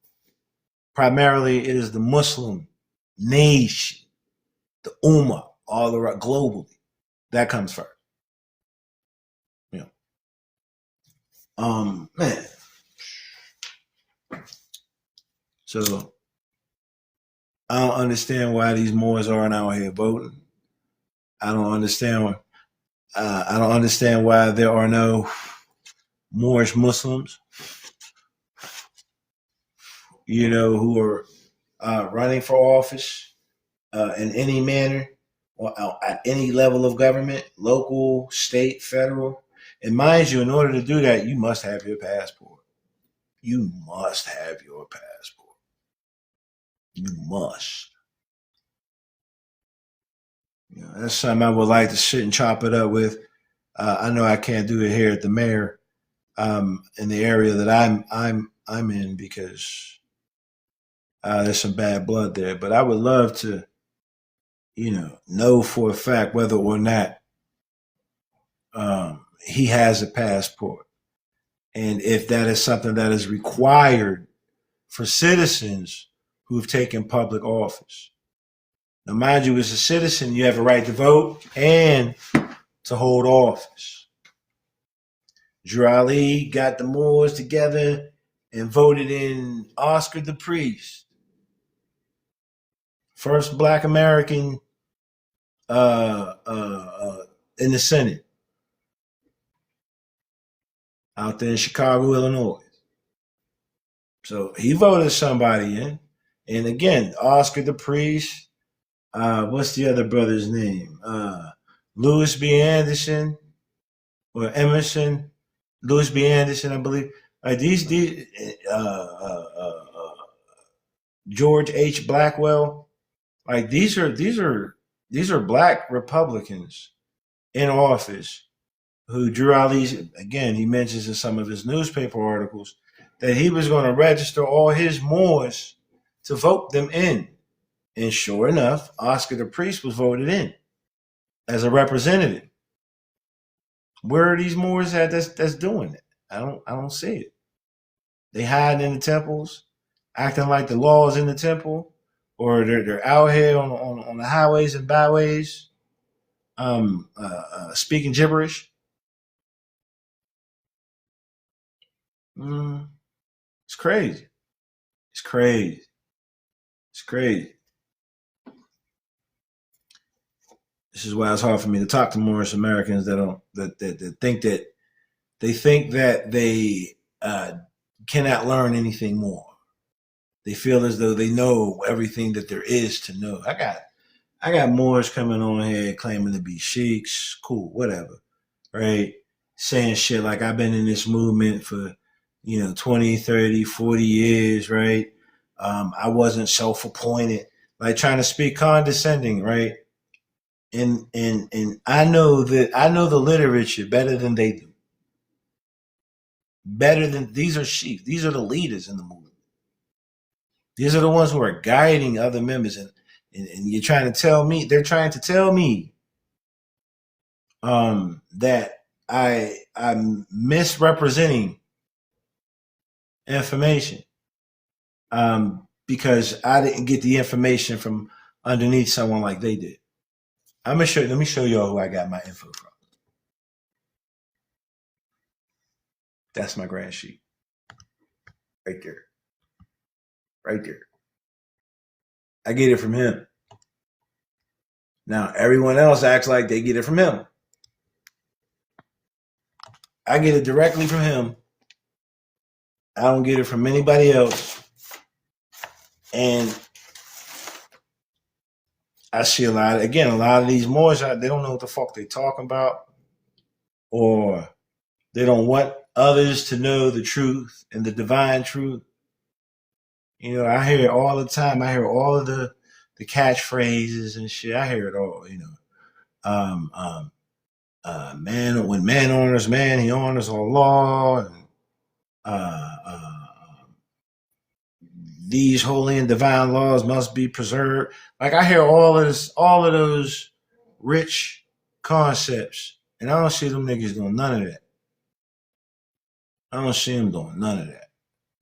Primarily, it is the Muslim nation, the Ummah, all around globally. That comes first. Man. So I don't understand why these Moors aren't out here voting. I don't understand why there are no Moorish Muslims, who are running for office in any manner or at any level of government, local, state, federal. And mind you, in order to do that, you must have your passport. You must have your passport. You must. That's something I would like to sit and chop it up with. I know I can't do it here at the mayor in the area that I'm in because there's some bad blood there. But I would love to, know for a fact whether or not he has a passport, and if that is something that is required for citizens who have taken public office. Now, mind you, as a citizen, you have a right to vote and to hold office. Drew Ali got the Moors together and voted in Oscar the Priest, first Black American in the Senate out there in Chicago, Illinois. So he voted somebody in. And again, Oscar the Priest, what's the other brother's name? Louis B. Anderson or Emerson, Louis B. Anderson, I believe. These George H. Blackwell, these are Black Republicans in office who Drew Ali, again, he mentions in some of his newspaper articles that he was going to register all his Moors to vote them in. And sure enough, Oscar the Priest was voted in as a representative. Where are these Moors at that's doing it? I don't see it. They hiding in the temples, acting like the law is in the temple, or they're out here on the highways and byways, speaking gibberish. It's crazy. It's crazy. It's crazy. This is why it's hard for me to talk to Moorish Americans that think that they cannot learn anything more. They feel as though they know everything that there is to know. I I got Moors coming on here claiming to be sheiks. Cool, whatever, right? Saying shit like I've been in this movement for, 20, 30, 40 years, right? I wasn't self-appointed, like trying to speak condescending, right? And I know the literature better than they do. Better than these are sheiks. These are the leaders in the movement. These are the ones who are guiding other members, and you're trying to tell me they're trying to tell me that I'm misrepresenting information because I didn't get the information from underneath someone like they did. Let me show y'all who I got my info from. That's my grand sheet. Right there. Right there. I get it from him. Now everyone else acts like they get it from him. I get it directly from him. I don't get it from anybody else. And I see a lot of these Moors, they don't know what the fuck they talking about, or they don't want others to know the truth and the divine truth. I hear it all the time. I hear all of the catchphrases and shit. I hear it all, man, when man honors man, he honors Allah. And, these holy and divine laws must be preserved. Like I hear all of those rich concepts, and I don't see them niggas doing none of that. I don't see them doing none of that.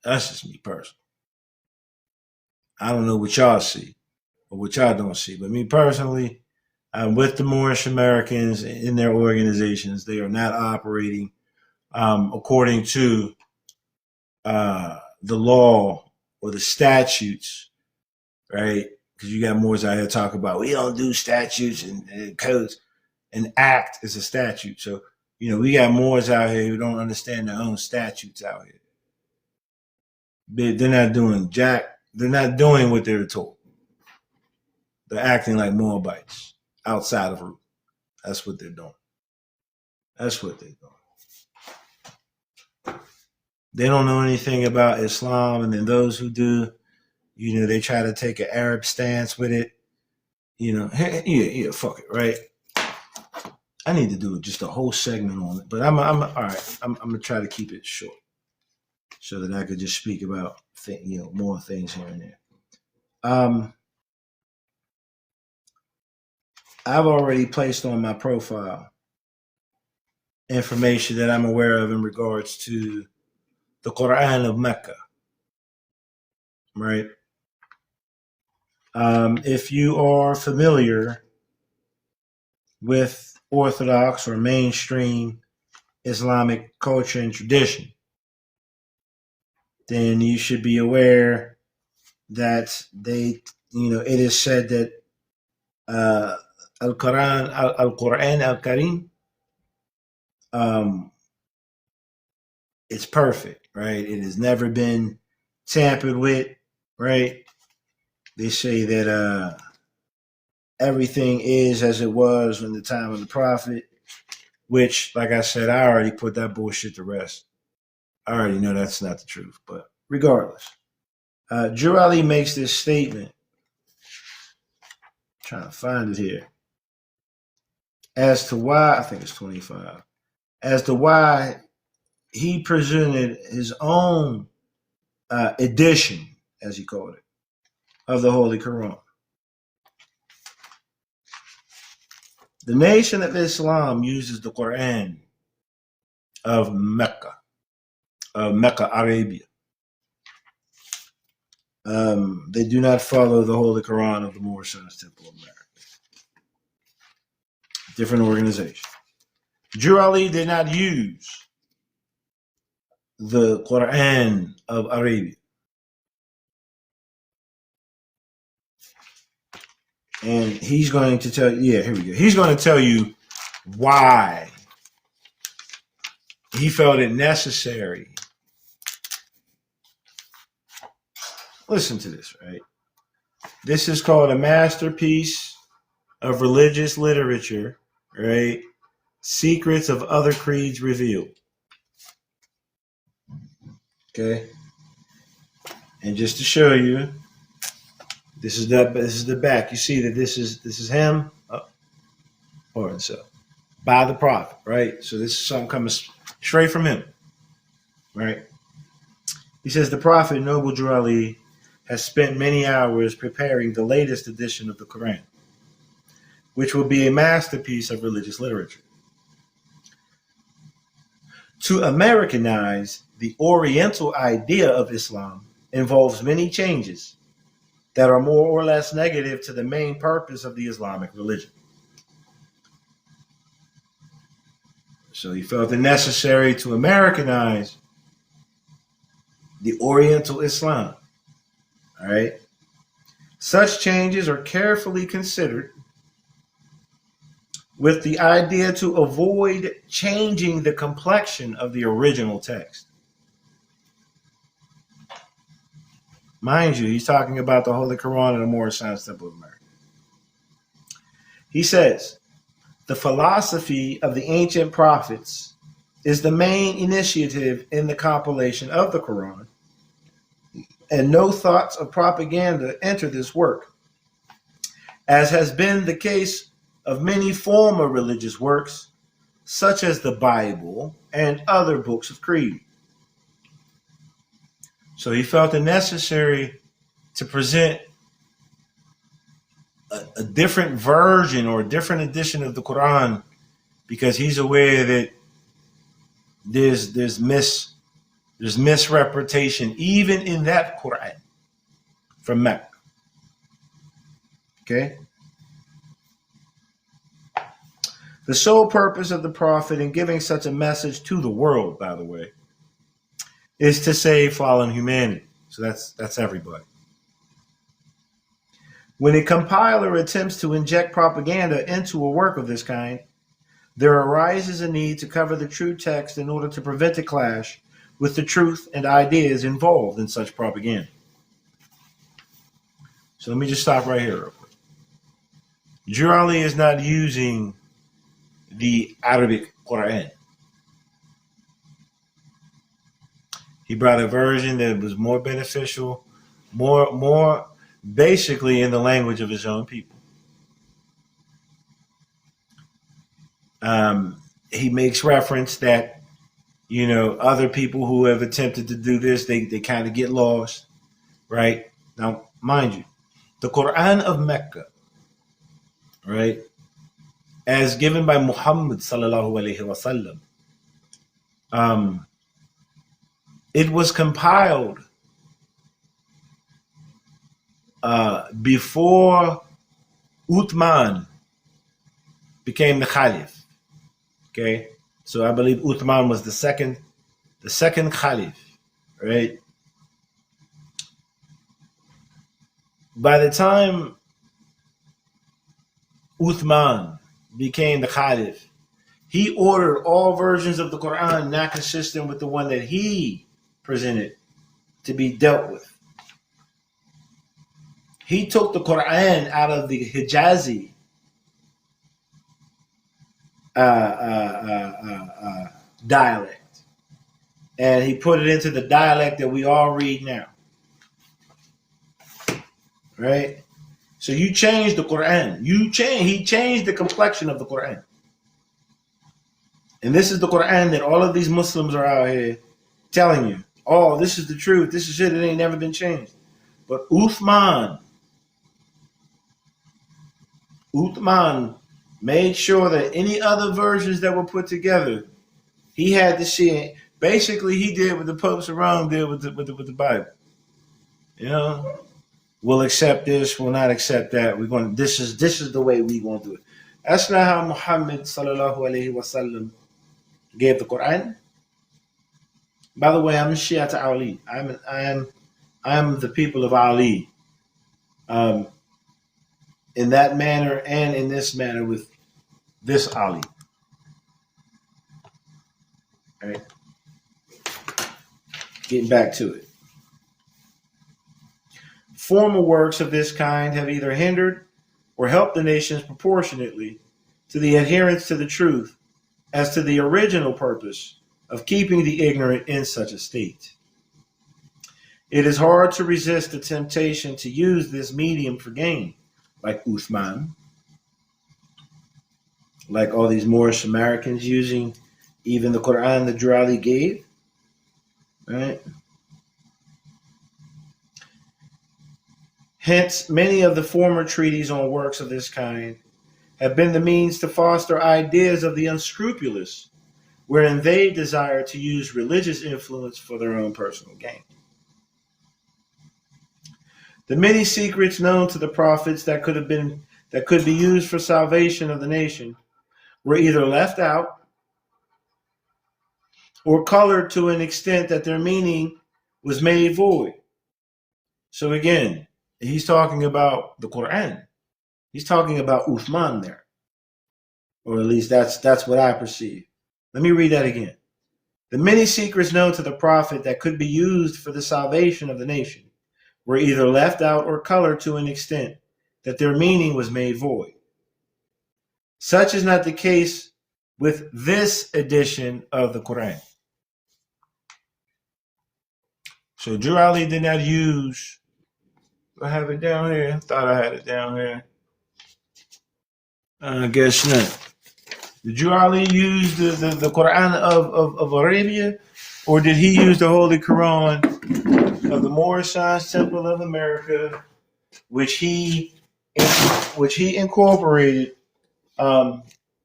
That's just me personally. I don't know what y'all see or what y'all don't see, but me personally, I'm with the Moorish Americans in their organizations. They are not operating according to the law or the statutes, right? Because you got Moors out here talking about we don't do statutes and codes. An act is a statute. So, we got Moors out here who don't understand their own statutes out here. They're not doing jack. They're not doing what they're told. They're acting like Moabites outside of root. That's what they're doing. That's what they're doing. They don't know anything about Islam, and then those who do, they try to take an Arab stance with it. Fuck it, right? I need to do just a whole segment on it, but I'm all right. I'm gonna try to keep it short so that I could just speak about more things here and there. I've already placed on my profile information that I'm aware of in regards to the Quran of Mecca, right? If you are familiar with Orthodox or mainstream Islamic culture and tradition, then you should be aware that it is said that Al-Quran Al-Karim, it's perfect, right? It has never been tampered with, right? They say that everything is as it was in the time of the Prophet, which, like I said, I already put that bullshit to rest. I already know that's not the truth, but regardless, Drew Ali makes this statement. I'm trying to find it here. As to why, I think it's 25, as to why he presented his own edition, as he called it, of the Holy Quran. The Nation of Islam uses the Quran of Mecca, Arabia. They do not follow the Holy Quran of the Moorish Temple of America. Different organization. Drew Ali did not use the Quran of Arabia. And he's going to tell you, here we go. He's going to tell you why he felt it necessary. Listen to this, right? This is called a masterpiece of religious literature, right? Secrets of other creeds revealed. Okay. And just to show you, this is the back. You see that this is him. Pardon, so by the prophet, right? So this is something coming straight from him, right? He says the prophet Noble Drew Ali has spent many hours preparing the latest edition of the Quran, which will be a masterpiece of religious literature. To Americanize the Oriental idea of Islam involves many changes that are more or less negative to the main purpose of the Islamic religion. So he felt it necessary to Americanize the Oriental Islam. All right. Such changes are carefully considered with the idea to avoid changing the complexion of the original text. Mind you, he's talking about the Holy Quran and the Moorish Temple of America. He says, the philosophy of the ancient prophets is the main initiative in the compilation of the Quran, and no thoughts of propaganda enter this work, as has been the case of many former religious works, such as the Bible and other books of creed. So he felt it necessary to present a different version or a different edition of the Quran, because he's aware that there's misrepresentation even in that Quran from Mecca. Okay? The sole purpose of the prophet in giving such a message to the world, by the way, is to save fallen humanity. So that's everybody. When a compiler attempts to inject propaganda into a work of this kind, there arises a need to cover the true text in order to prevent a clash with the truth and ideas involved in such propaganda. So let me just stop right here real quick. Drew Ali is not using the Arabic Quran. He brought a version that was more beneficial, more basically in the language of his own people. He makes reference that, other people who have attempted to do this, they kind of get lost, right? Now, mind you, the Quran of Mecca, right, as given by Muhammad sallallahu alaihi wasallam, it was compiled before Uthman became the Caliph. Okay, so I believe Uthman was the second Caliph, right? By the time Uthman became the Caliph, he ordered all versions of the Quran not consistent with the one that he presented to be dealt with. He took the Quran out of the Hijazi dialect, and he put it into the dialect that we all read now. Right? So you changed the Quran. He changed the complexion of the Quran. And this is the Quran that all of these Muslims are out here telling you, oh, this is the truth. This is it. It ain't never been changed. But Uthman made sure that any other versions that were put together, he had to see it. Basically, he did what the popes around did with the Bible. We'll accept this, we'll not accept that. This is the way we're going to do it. That's not how Muhammad sallallahu alaihi wasallam gave the Quran. By the way, I'm Shia to Ali. I'm the people of Ali. In that manner and in this manner with this Ali. All right. Getting back to it. Former works of this kind have either hindered or help the nations proportionately to the adherence to the truth as to the original purpose of keeping the ignorant in such a state. It is hard to resist the temptation to use this medium for gain, like Uthman, like all these Moorish Americans using even the Quran that Jurali gave, right? Hence, many of the former treaties on works of this kind have been the means to foster ideas of the unscrupulous, wherein they desire to use religious influence for their own personal gain. The many secrets known to the prophets that could be used for salvation of the nation were either left out or colored to an extent that their meaning was made void. So again, he's talking about the Quran. He's talking about Uthman there. Or at least that's what I perceive. Let me read that again. The many secrets known to the prophet that could be used for the salvation of the nation were either left out or colored to an extent that their meaning was made void. Such is not the case with this edition of the Quran. So Jurali did not use, I have it down here. I thought I had it down here. I guess not. Did Jurali use the Quran of Arabia, or did he use the Holy Quran of the Moorish Temple of America, which he incorporated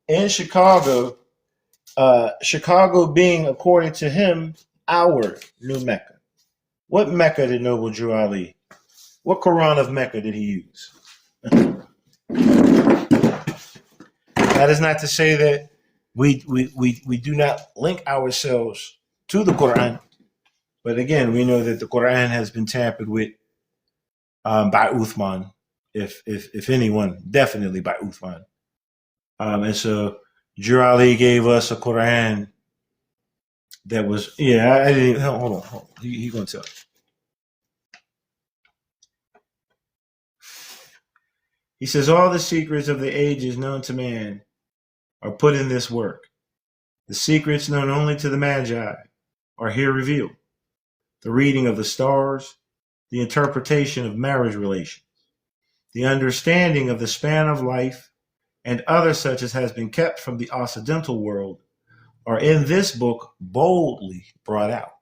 in Chicago? Chicago being, according to him, our new Mecca. What Mecca did Noble Jurali? What Quran of Mecca did he use? That is not to say that we do not link ourselves to the Quran, but again, we know that the Quran has been tampered with by Uthman, if anyone, definitely by Uthman. And so Jurali gave us a Quran that was, I didn't even, hold on. He's going to tell. He says, all the secrets of the ages known to man are put in this work. The secrets known only to the Magi are here revealed. The reading of the stars, the interpretation of marriage relations, the understanding of the span of life, and other such as has been kept from the Occidental world are in this book boldly brought out.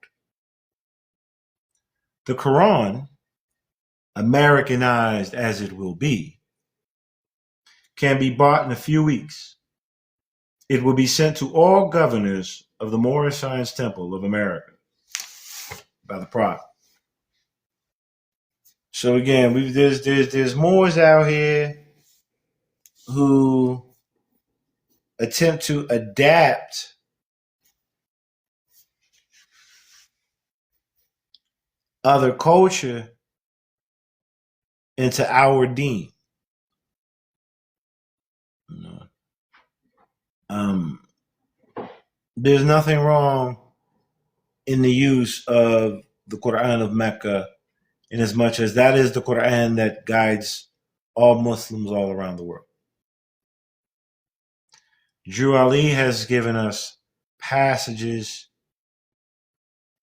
The Quran, Americanized as it will be, can be bought in a few weeks. It will be sent to all governors of the Moorish Temple of America by the Prophet. So again, there's Moors out here who attempt to adapt other culture into our deen. There's nothing wrong in the use of the Quran of Mecca, in as much as that is the Quran that guides all Muslims all around the world. Jurali has given us passages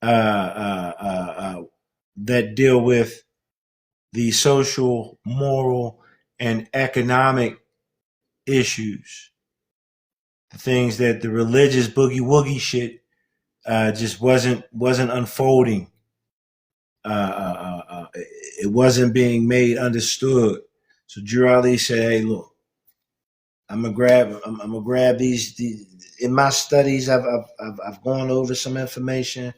that deal with the social, moral, and economic issues, the things that the religious boogie woogie shit just wasn't unfolding. It wasn't being made understood. So Jurali said, "Hey, look, I'm gonna grab these. In my studies, I've gone over some information.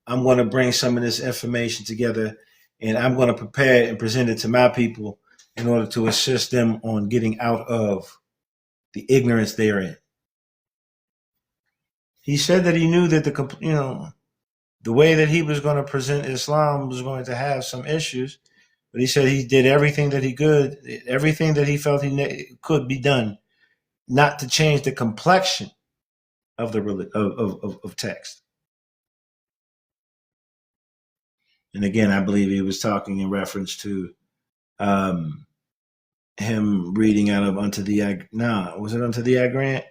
I'm gonna bring some of this information together, and I'm gonna prepare and present it to my people in order to assist them on getting out of the ignorance they are in." He said that he knew that the way that he was going to present Islam was going to have some issues, but he said he did everything that he could, everything that he felt could be done, not to change the complexion of the of text. And again, I believe he was talking in reference to him reading out of Unto Thee I was it Unto Thee I Grant?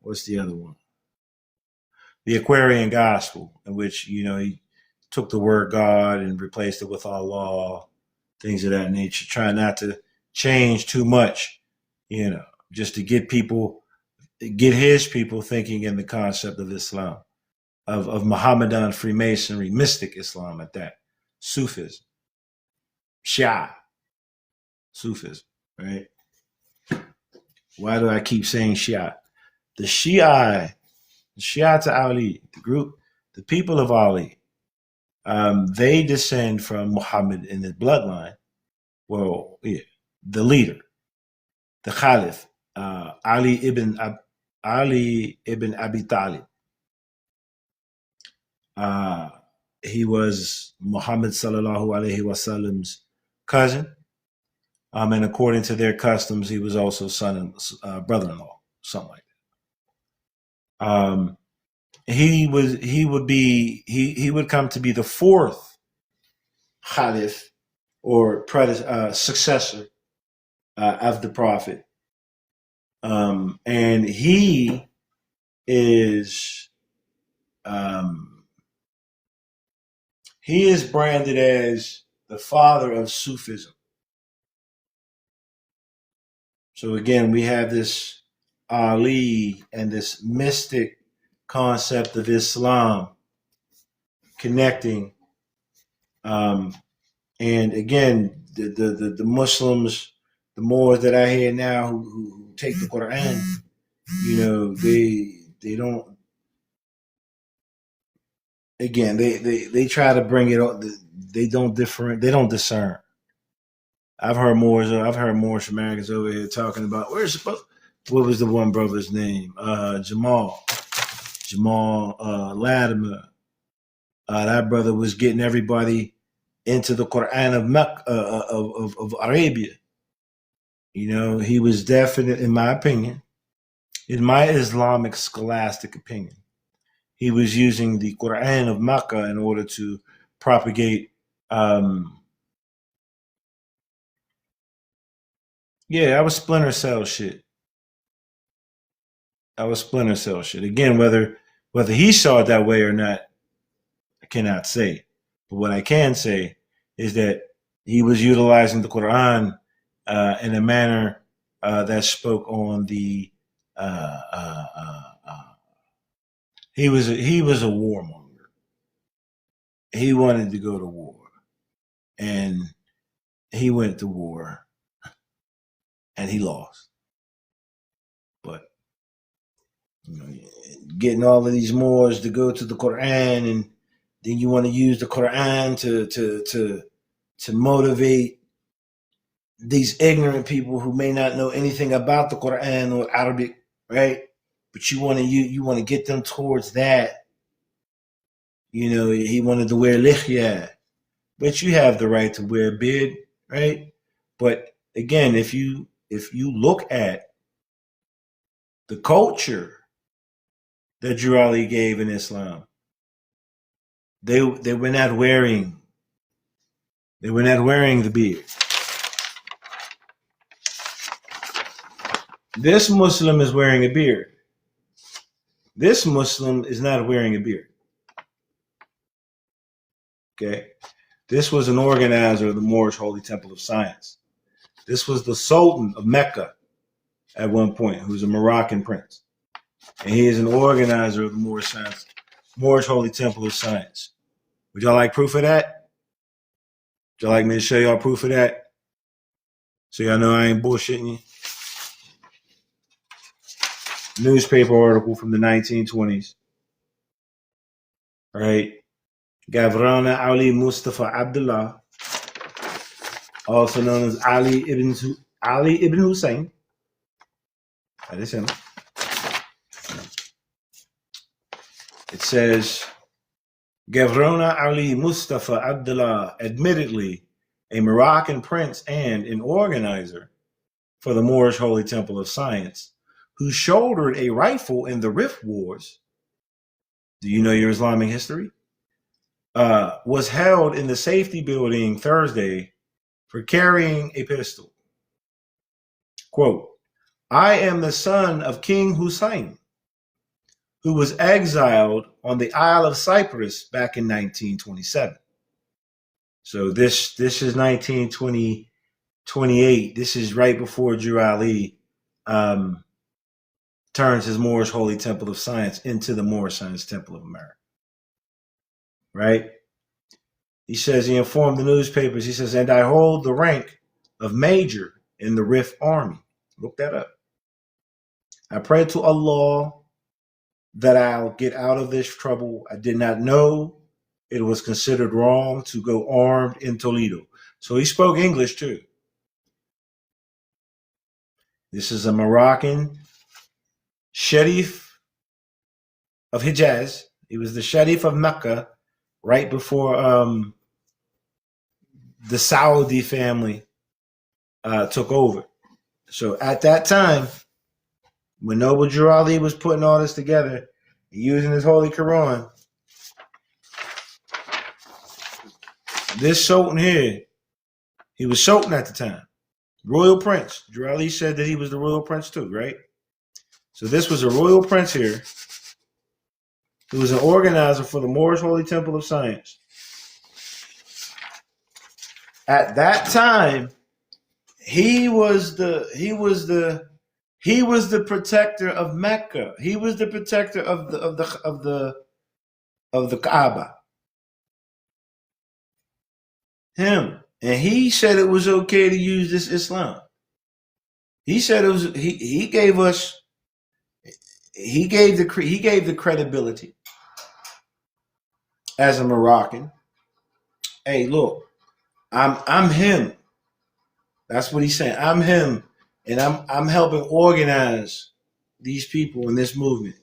What's the other one? The Aquarian Gospel, in which, he took the word God and replaced it with Allah, things of that nature. Try not to change too much, just to get his people thinking in the concept of Islam, of Mohammedan Freemasonry, mystic Islam at that, Sufism, Shia, Sufism, right? Why do I keep saying Shia? The Shia to Ali, the group, the people of Ali, they descend from Muhammad in the bloodline. Well, yeah, the leader, the Caliph, Ali ibn Abi Talib. He was Muhammad sallallahu alaihi wasallam's cousin, and according to their customs, he was also son and brother-in-law, something like that. He would come to be the fourth Caliph or successor of the Prophet, and he is branded as the father of Sufism. So again, we have this Ali and this mystic concept of Islam connecting, and again, the Muslims, the Moors that I hear now who take the Quran, they don't. Again, they try to bring it up. They don't discern. I've heard Moorish Americans over here talking about what was the one brother's name? Jamal Latimer. That brother was getting everybody into the Quran of of Arabia. He was definite, in my opinion, in my Islamic scholastic opinion, he was using the Quran of Makkah in order to propagate. I was splinter cell shit. Again, whether he saw it that way or not, I cannot say. But what I can say is that he was utilizing the Quran in a manner that spoke on the. He was a warmonger. He wanted to go to war, and he went to war, and he lost. But getting all of these Moors to go to the Quran, and then you want to use the Quran to motivate these ignorant people who may not know anything about the Quran or Arabic, right? But you want to get them towards that. He wanted to wear lihya, but you have the right to wear a beard, right? But again, if you look at the culture that Drew Ali gave in Islam, they were not wearing the beard. This Muslim is wearing a beard. This Muslim is not wearing a beard. Okay? This was an organizer of the Moorish Holy Temple of Science. This was the Sultan of Mecca at one point, who was a Moroccan prince. And he is an organizer of the Moorish Holy Temple of Science. Would y'all like proof of that? Would y'all like me to show y'all proof of that? So y'all know I ain't bullshitting you. Newspaper article from the 1920s. All right. Gavrana Ali Mustafa Abdullah, also known as Ali ibn Hussein. That is him. It says, Gavrana Ali Mustafa Abdullah, admittedly a Moroccan prince and an organizer for the Moorish Holy Temple of Science, who shouldered a rifle in the Rif Wars. Do you know your Islamic history? Was held in the safety building Thursday, for carrying a pistol. Quote, I am the son of King Hussein, who was exiled on the Isle of Cyprus back in 1927. So this is 1928. This is right before Drew Ali turns his Moorish Holy Temple of Science into the Moorish Science Temple of America. Right? He says, he informed the newspapers, he says, and I hold the rank of major in the Rif Army. Look that up. I pray to Allah that I'll get out of this trouble. I did not know it was considered wrong to go armed in Toledo. So he spoke English too. This is a Moroccan Sharif of Hijaz. He was the Sharif of Mecca right before the Saudi family took over. So at that time, when Noble Drew Ali was putting all this together, using his Holy Quran, this Sultan here, he was Sultan at the time. Royal Prince. Drew Ali said that he was the Royal Prince too, right? So this was a Royal Prince here who was an organizer for the Moorish Holy Temple of Science. At that time, he was the protector of Mecca. He was the protector of the Kaaba. Him. And he said it was okay to use this Islam. He said it was he gave the credibility as a Moroccan. Hey, look, I'm him. That's what he's saying. I'm him. And I'm helping organize these people in this movement.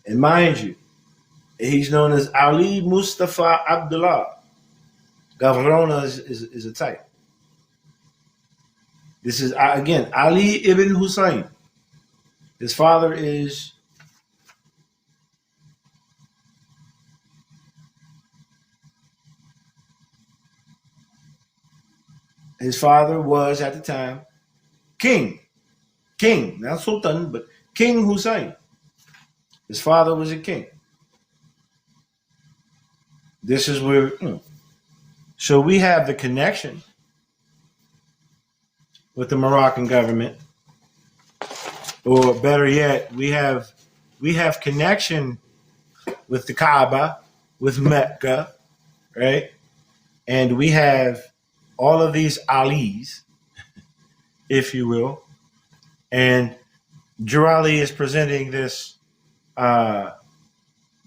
And mind you, he's known as Ali Mustafa Abdullah. Gavrona is a type. This is, again, Ali ibn Hussein. His father is was at the time king, not Sultan, but King Hussein. His father was a king. This is where, so we have the connection with the Moroccan government, or better yet, we have connection with the Kaaba, with Mecca, right? And we have all of these Alis, if you will, and Drew Ali is presenting this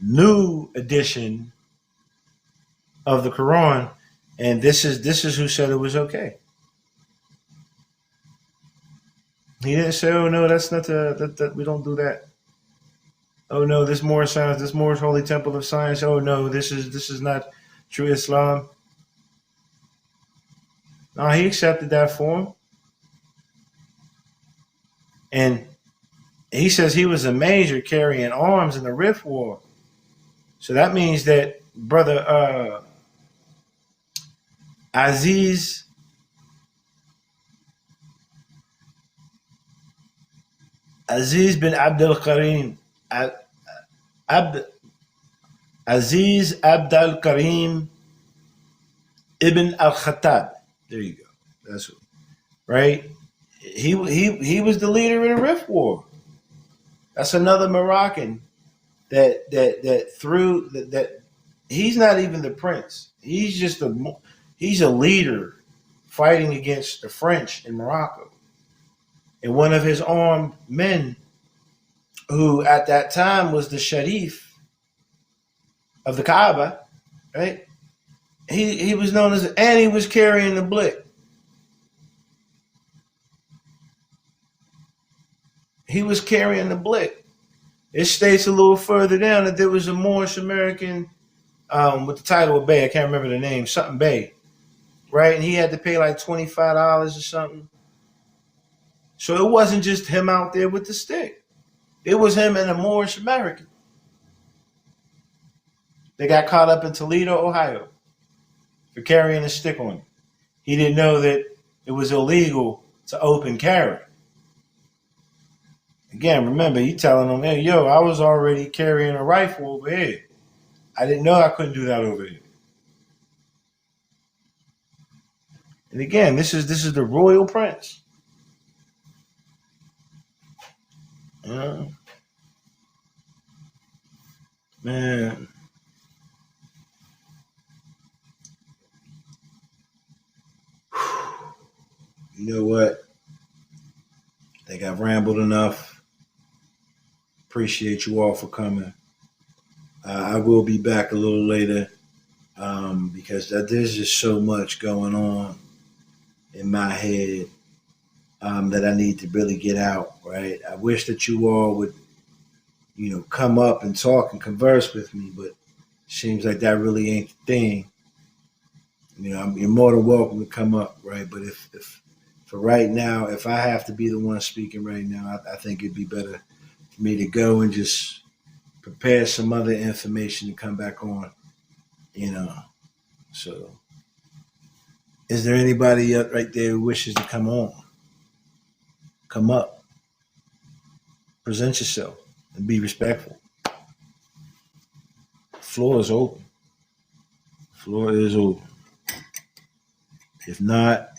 new edition of the Quran, and this is who said it was okay. He didn't say, "Oh no, that's not that we don't do that." Oh no, this Moorish science, this Moorish Holy Temple of Science. Oh no, this is not true Islam. No, he accepted that for him. And he says he was a major carrying arms in the Rif War. So that means that brother Aziz bin Abdul Karim Aziz Abdul Karim Ibn al-Khattab. There you go. That's what, right. He was the leader in the Rif War. That's another Moroccan that he's not even the prince. He's just he's a leader fighting against the French in Morocco. And one of his armed men, who at that time was the Sharif of the Kaaba, right? He was known as, and he was carrying the blick. He was carrying the blick. It states a little further down that there was a Moorish American with the title of Bey. I can't remember the name, something Bey, right? And he had to pay like $25 or something. So it wasn't just him out there with the stick. It was him and a Moorish American. They got caught up in Toledo, Ohio. for carrying a stick on him. He didn't know that it was illegal to open carry. Again, remember, he telling them, hey, yo, I was already carrying a rifle over here. I didn't know I couldn't do that over here. And again, this is the royal prince. Man. You know what? I think I've rambled enough. Appreciate you all for coming. I will be back a little later because there's just so much going on in my head that I need to really get out, right? I wish that you all would, come up and talk and converse with me, but it seems like that really ain't the thing. You're more than welcome to come up, right? But if for right now, if I have to be the one speaking right now, I think it'd be better for me to go and just prepare some other information to come back on, So, is there anybody up right there who wishes to come on? Come up, present yourself, and be respectful. Floor is open. Floor is open. If not,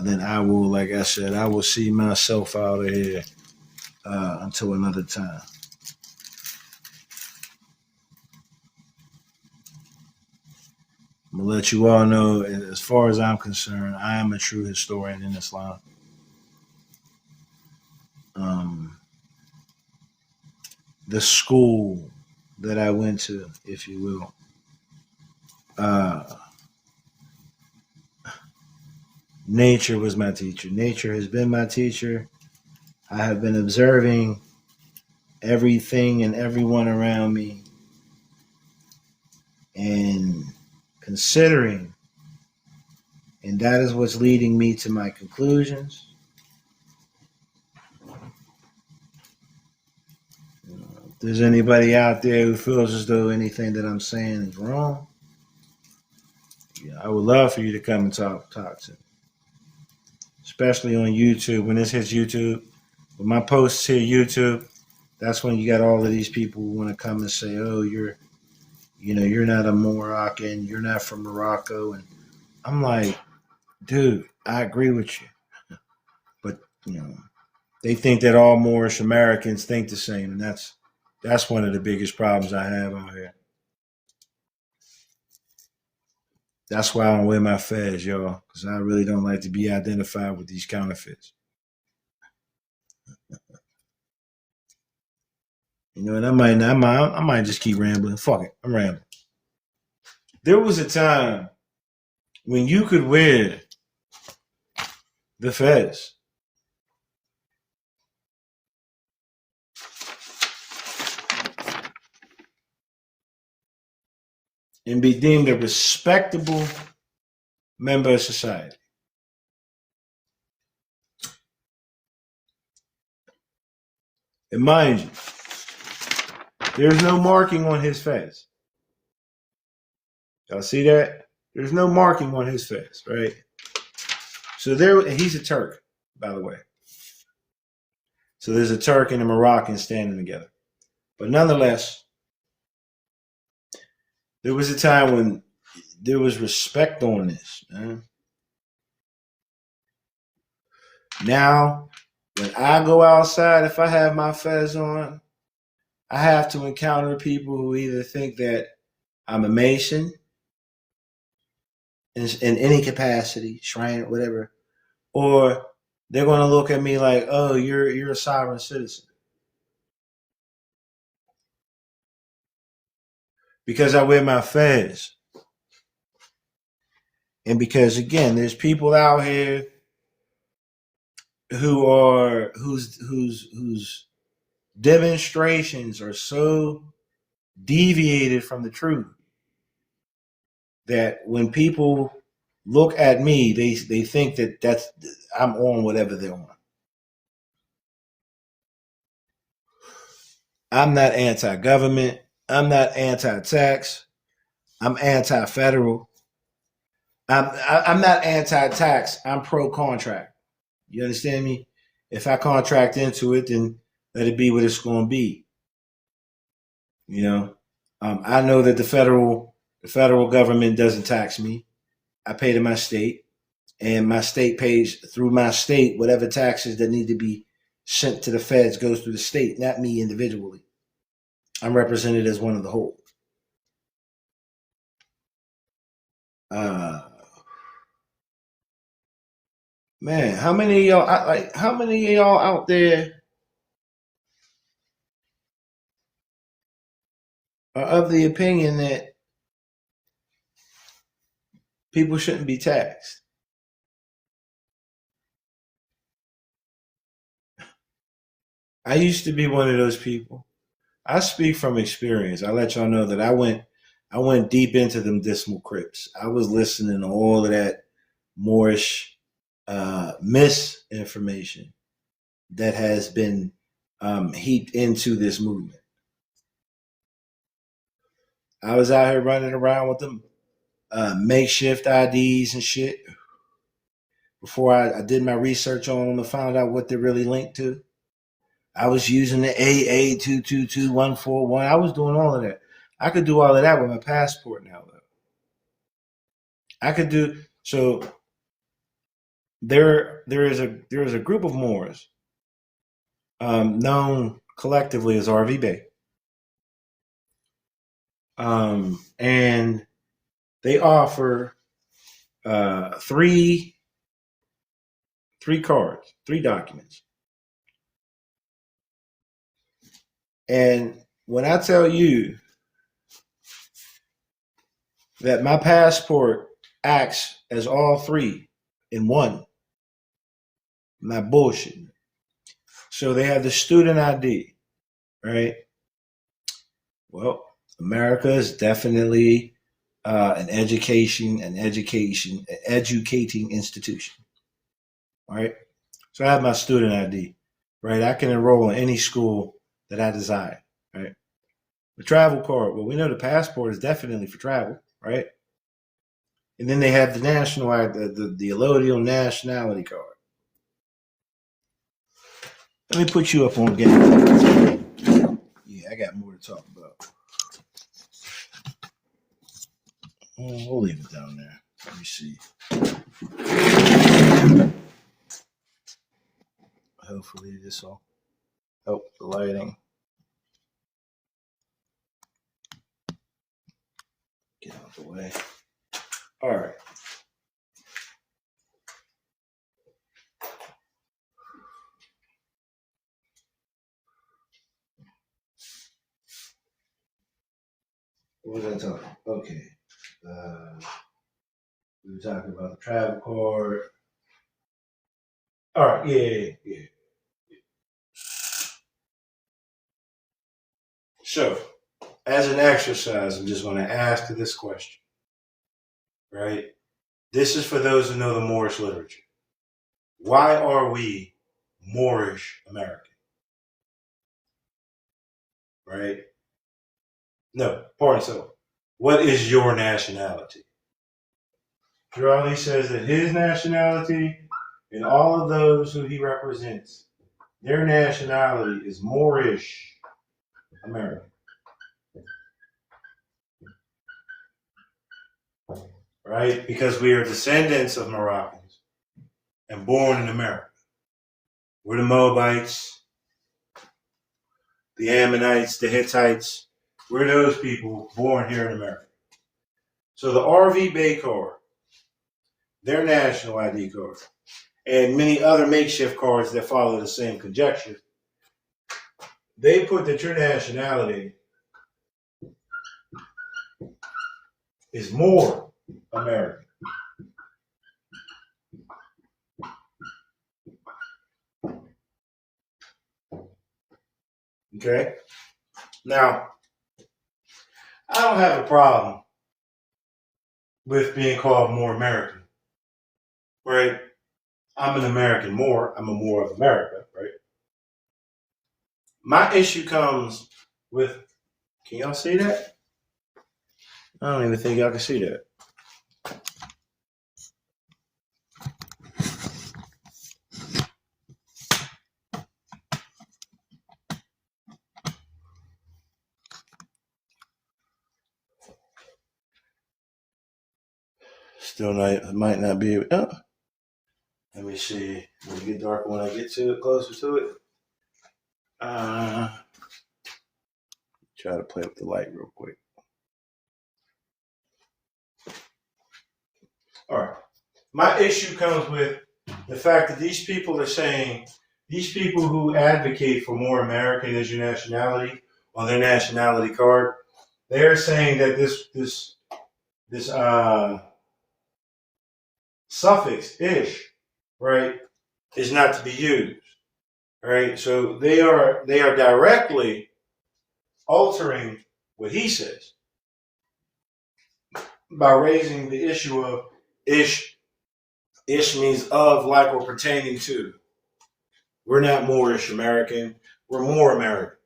then I will, like I said, I will see myself out of here until another time. I'm going to let you all know, as far as I'm concerned, I am a true historian in Islam. The school that I went to, if you will, nature was my teacher. Nature has been my teacher. I have been observing everything and everyone around me and considering, and that is what's leading me to my conclusions. If there's anybody out there who feels as though anything that I'm saying is wrong, I would love for you to come and talk to me. Especially on YouTube. When this hits YouTube, when my posts hit YouTube, that's when you got all of these people who want to come and say, oh, you're not a Moroccan, you're not from Morocco. And I'm like, dude, I agree with you. But, they think that all Moorish Americans think the same. And that's one of the biggest problems I have out here. That's why I don't wear my fez, y'all, because I really don't like to be identified with these counterfeits. And I might just keep rambling. Fuck it, I'm rambling. There was a time when you could wear the fez and be deemed a respectable member of society. And mind you, there's no marking on his fez. Y'all see that? There's no marking on his fez, right? So he's a Turk, by the way. So there's a Turk and a Moroccan standing together. But nonetheless, there was a time when there was respect on this, man. Now, when I go outside, if I have my fez on, I have to encounter people who either think that I'm a Mason in any capacity, shrine, whatever, or they're going to look at me like, oh, you're a sovereign citizen. Because I wear my fez. And because, again, there's people out here whose demonstrations are so deviated from the truth that when people look at me, they think that I'm on whatever they're on. I'm not anti-government. I'm not anti-tax. I'm anti-federal. I'm not anti-tax. I'm pro-contract. You understand me? If I contract into it, then let it be what it's going to be. You know, I know that the federal government doesn't tax me. I pay to my state, and my state pays through my state whatever taxes that need to be sent to the feds goes through the state, not me individually. I'm represented as one of the whole. Uh, Man, how many of y'all how many of y'all out there are of the opinion that people shouldn't be taxed? I used to be one of those people. I speak from experience. I let y'all know that I went deep into them Dismal Crips. I was listening to all of that Moorish misinformation that has been heaped into this movement. I was out here running around with them makeshift IDs and shit before I did my research on them and found out what they're really linked to. I was using the AA222141. I was doing all of that. I could do all of that with my passport now, though. I could do so. There is a group of Moors known collectively as RV Bay, and they offer three cards, three documents. And when I tell you that my passport acts as all three in one, I'm not bullshitting. So they have the student ID, right? Well, America is definitely an educating institution, right? So I have my student ID, right? I can enroll in any school that I desire, right? The travel card, well, we know the passport is definitely for travel, right? And then they have the national, the allodial nationality card. Let me put you up on game. Yeah, I got more to talk about. We'll leave it down there. Let me see. Hopefully this will help the lighting. Get out the way. All right. What was I talking? Okay. We were talking about the travel card. All right. Yeah. So, as an exercise, I'm just going to ask this question, right? This is for those who know the Moorish literature. Why are we Moorish American? Right? No, pardon so. What is your nationality? Girardi says that his nationality and all of those who he represents, their nationality is Moorish American. Right? Because we are descendants of Moroccans and born in America. We're the Moabites, the Ammonites, the Hittites. We're those people born here in America. So the RV Bay card, their national ID card, and many other makeshift cards that follow the same conjecture, they put that your nationality is more American. Okay? Now, I don't have a problem with being called more American, right? I'm an American Moor. I'm a Moor of America, right? My issue comes with, can y'all see that? I don't even think y'all can see that. Still not, might not be able. Oh. Let me see. Will it get darker when I get to it, closer to it? Try to play with the light real quick. All right. My issue comes with the fact that these people are saying, these people who advocate for more American as your nationality on their nationality card, they're saying that this suffix ish, right, is not to be used, right? So they are directly altering what he says by raising the issue of ish. Ish means of, like, or pertaining to. We're not Moorish American. We're more American.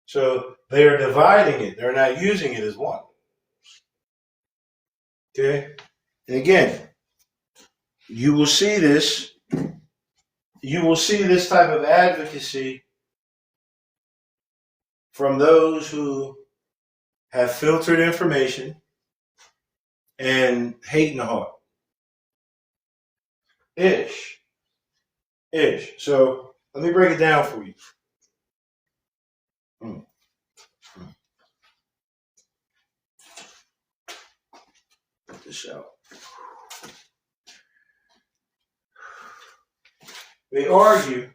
So they are dividing it. They're not using it as one. Okay? And again, you will see this. You will see this type of advocacy from those who have filtered information and hate in the heart. Ish. So let me break it down for you. Put this out. They argue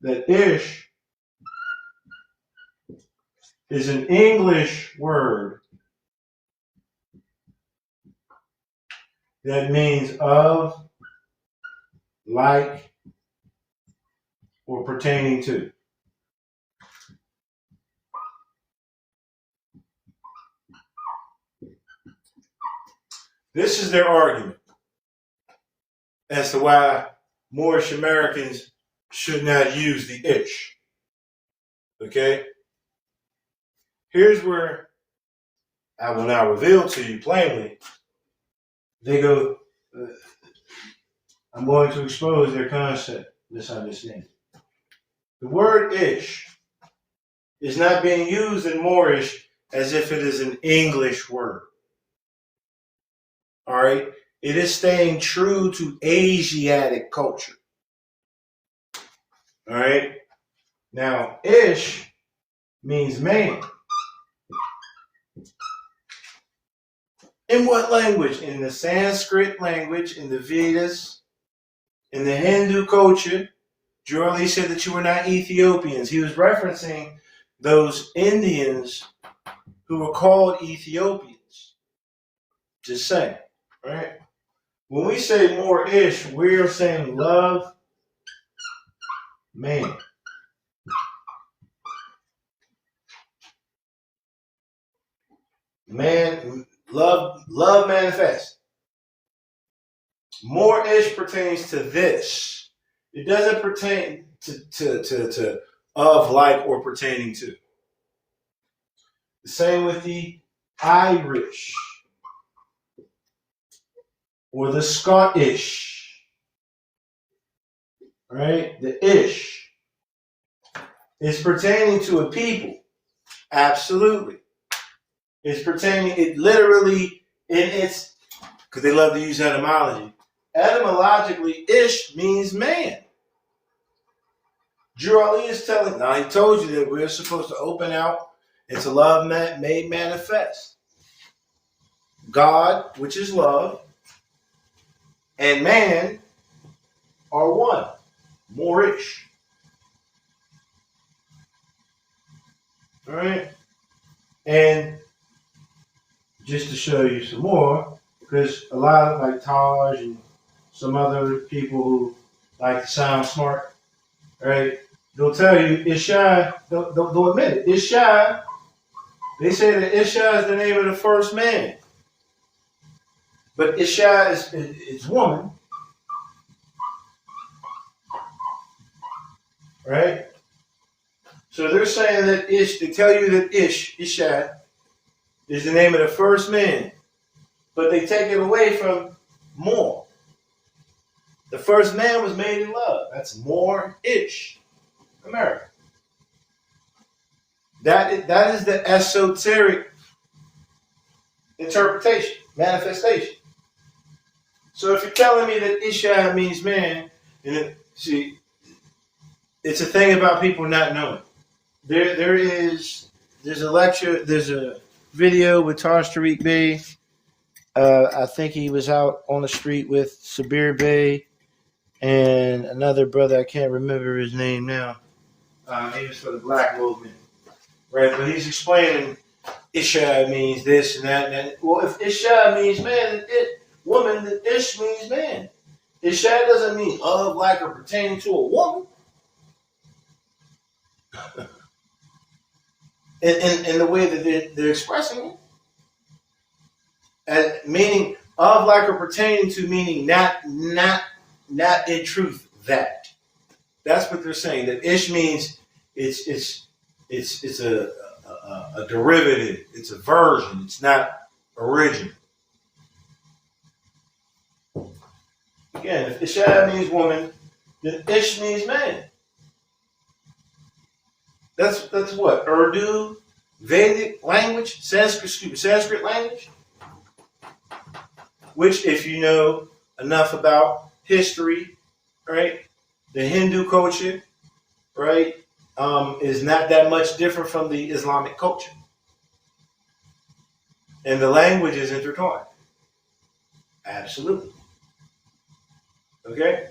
that ish is an English word that means of, like, or pertaining to. This is their argument as to why Moorish Americans should not use the ish. Okay? Here's where I will now reveal to you plainly. They go, I'm going to expose their concept misunderstanding. The word ish is not being used in Moorish as if it is an English word. All right? It is staying true to Asiatic culture. All right? Now, ish means man. In what language? In the Sanskrit language, in the Vedas, in the Hindu culture. Drew Ali said that you were not Ethiopians. He was referencing those Indians who were called Ethiopians. Just saying, right? When we say more ish, we're saying love, man. Man, love manifest. More ish pertains to this. It doesn't pertain to of, like, or pertaining to. The same with the Irish or the Scottish. Right? The ish is pertaining to a people. Absolutely. It's pertaining, it literally, in its, because they love to use etymology. Etymologically, ish means man. Drew Ali is telling, now he told you that we're supposed to open out and to love made manifest. God, which is love, and man are one. Moorish. All right? And just to show you some more, because a lot of, like, Taj and some other people who like to sound smart, right? They'll tell you Isha, they'll admit it. Isha, they say that Isha is the name of the first man. But Isha is woman. Right? So they're saying that they tell you that Isha is the name of the first man, but they take it away from Moor. The first man was made in love. That's Moorish America. That is the esoteric interpretation, manifestation. So if you're telling me that Isha means man, and see, it's a thing about people not knowing. There's a lecture, there's a video with Taj Tariq Bey. I think he was out on the street with Sabir Bey and another brother. I can't remember his name now. He was for the black movement, right? But he's explaining Isha means this and that. And that. Well, if Isha means man, woman, then Ish means man. Isha doesn't mean of, like, or pertaining to a woman. in the way that they're expressing it. Meaning of, like, or pertaining to, meaning not in truth that. That's what they're saying. That Ish means it's a derivative. It's a version. It's not original. Again, if Isha means woman, then Ish means man. That's what? Urdu, Vedic language, Sanskrit language. Which, if you know enough about history, right, the Hindu culture, right, is not that much different from the Islamic culture. And the language is intertwined. Absolutely. Okay?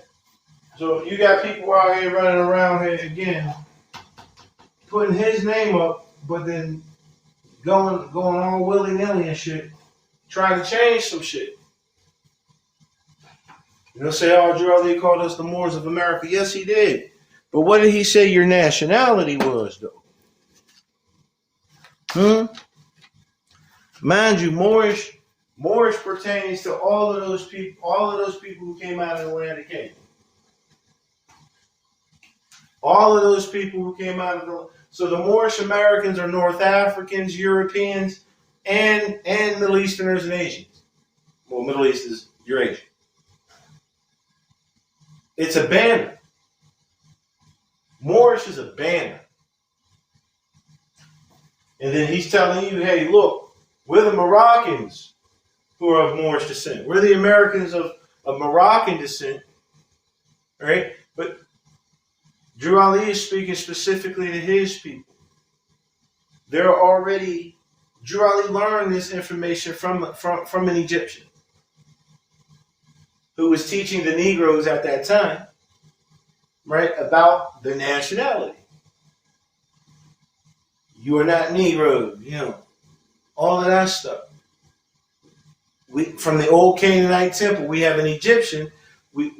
So you got people out here running around here again, putting his name up, but then going all willy-nilly and shit, trying to change some shit. You know, say, oh, Drew Ali called us the Moors of America. Yes, he did. But what did he say your nationality was, though? Mind you, Moorish pertains to all of those people who came out of the land of Canaan. All of those people who came out of the... So the Moorish Americans are North Africans, Europeans, and Middle Easterners and Asians. Well, Middle East is Eurasia. It's a banner. Moorish is a banner. And then he's telling you, hey, look, we're the Moroccans who are of Moorish descent. We're the Americans of Moroccan descent. Right? But Drew Ali is speaking specifically to his people. They're already... Drew Ali learned this information from an Egyptian who was teaching the Negroes at that time, right, about the nationality. You are not Negro, you know, all of that stuff. From the old Canaanite temple, we have an Egyptian. We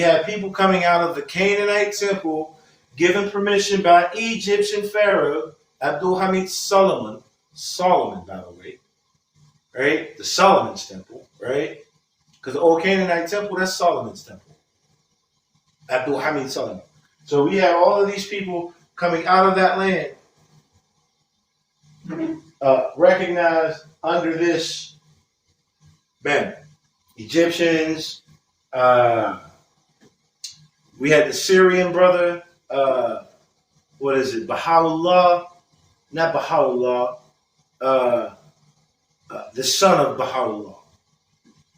have people coming out of the Canaanite temple, given permission by Egyptian Pharaoh Abdul Hamid Solomon, by the way, right? The Solomon's temple, right? Because the old Canaanite temple, that's Solomon's temple. Abdul Hamid Solomon. So we have all of these people coming out of that land, recognized under this banner. Egyptians, we had the Syrian brother, what is it, Baha'u'llah, not Baha'u'llah, the son of Baha'u'llah.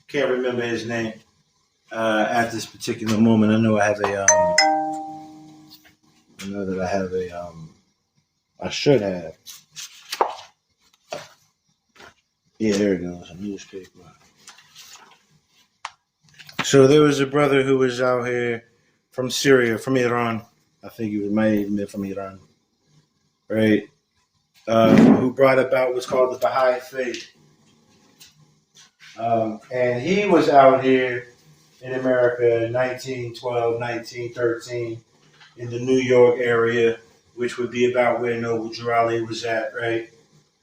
Can't remember his name at this particular moment. I know I have I should have. Yeah, there it goes, a newspaper. So there was a brother who was out here from Syria, from Iran. I think he might even been from Iran, right? Who brought about what's called the Baha'i faith. And he was out here in America in 1912, 1913, in the New York area, which would be about where Noble Drew Ali was at, right?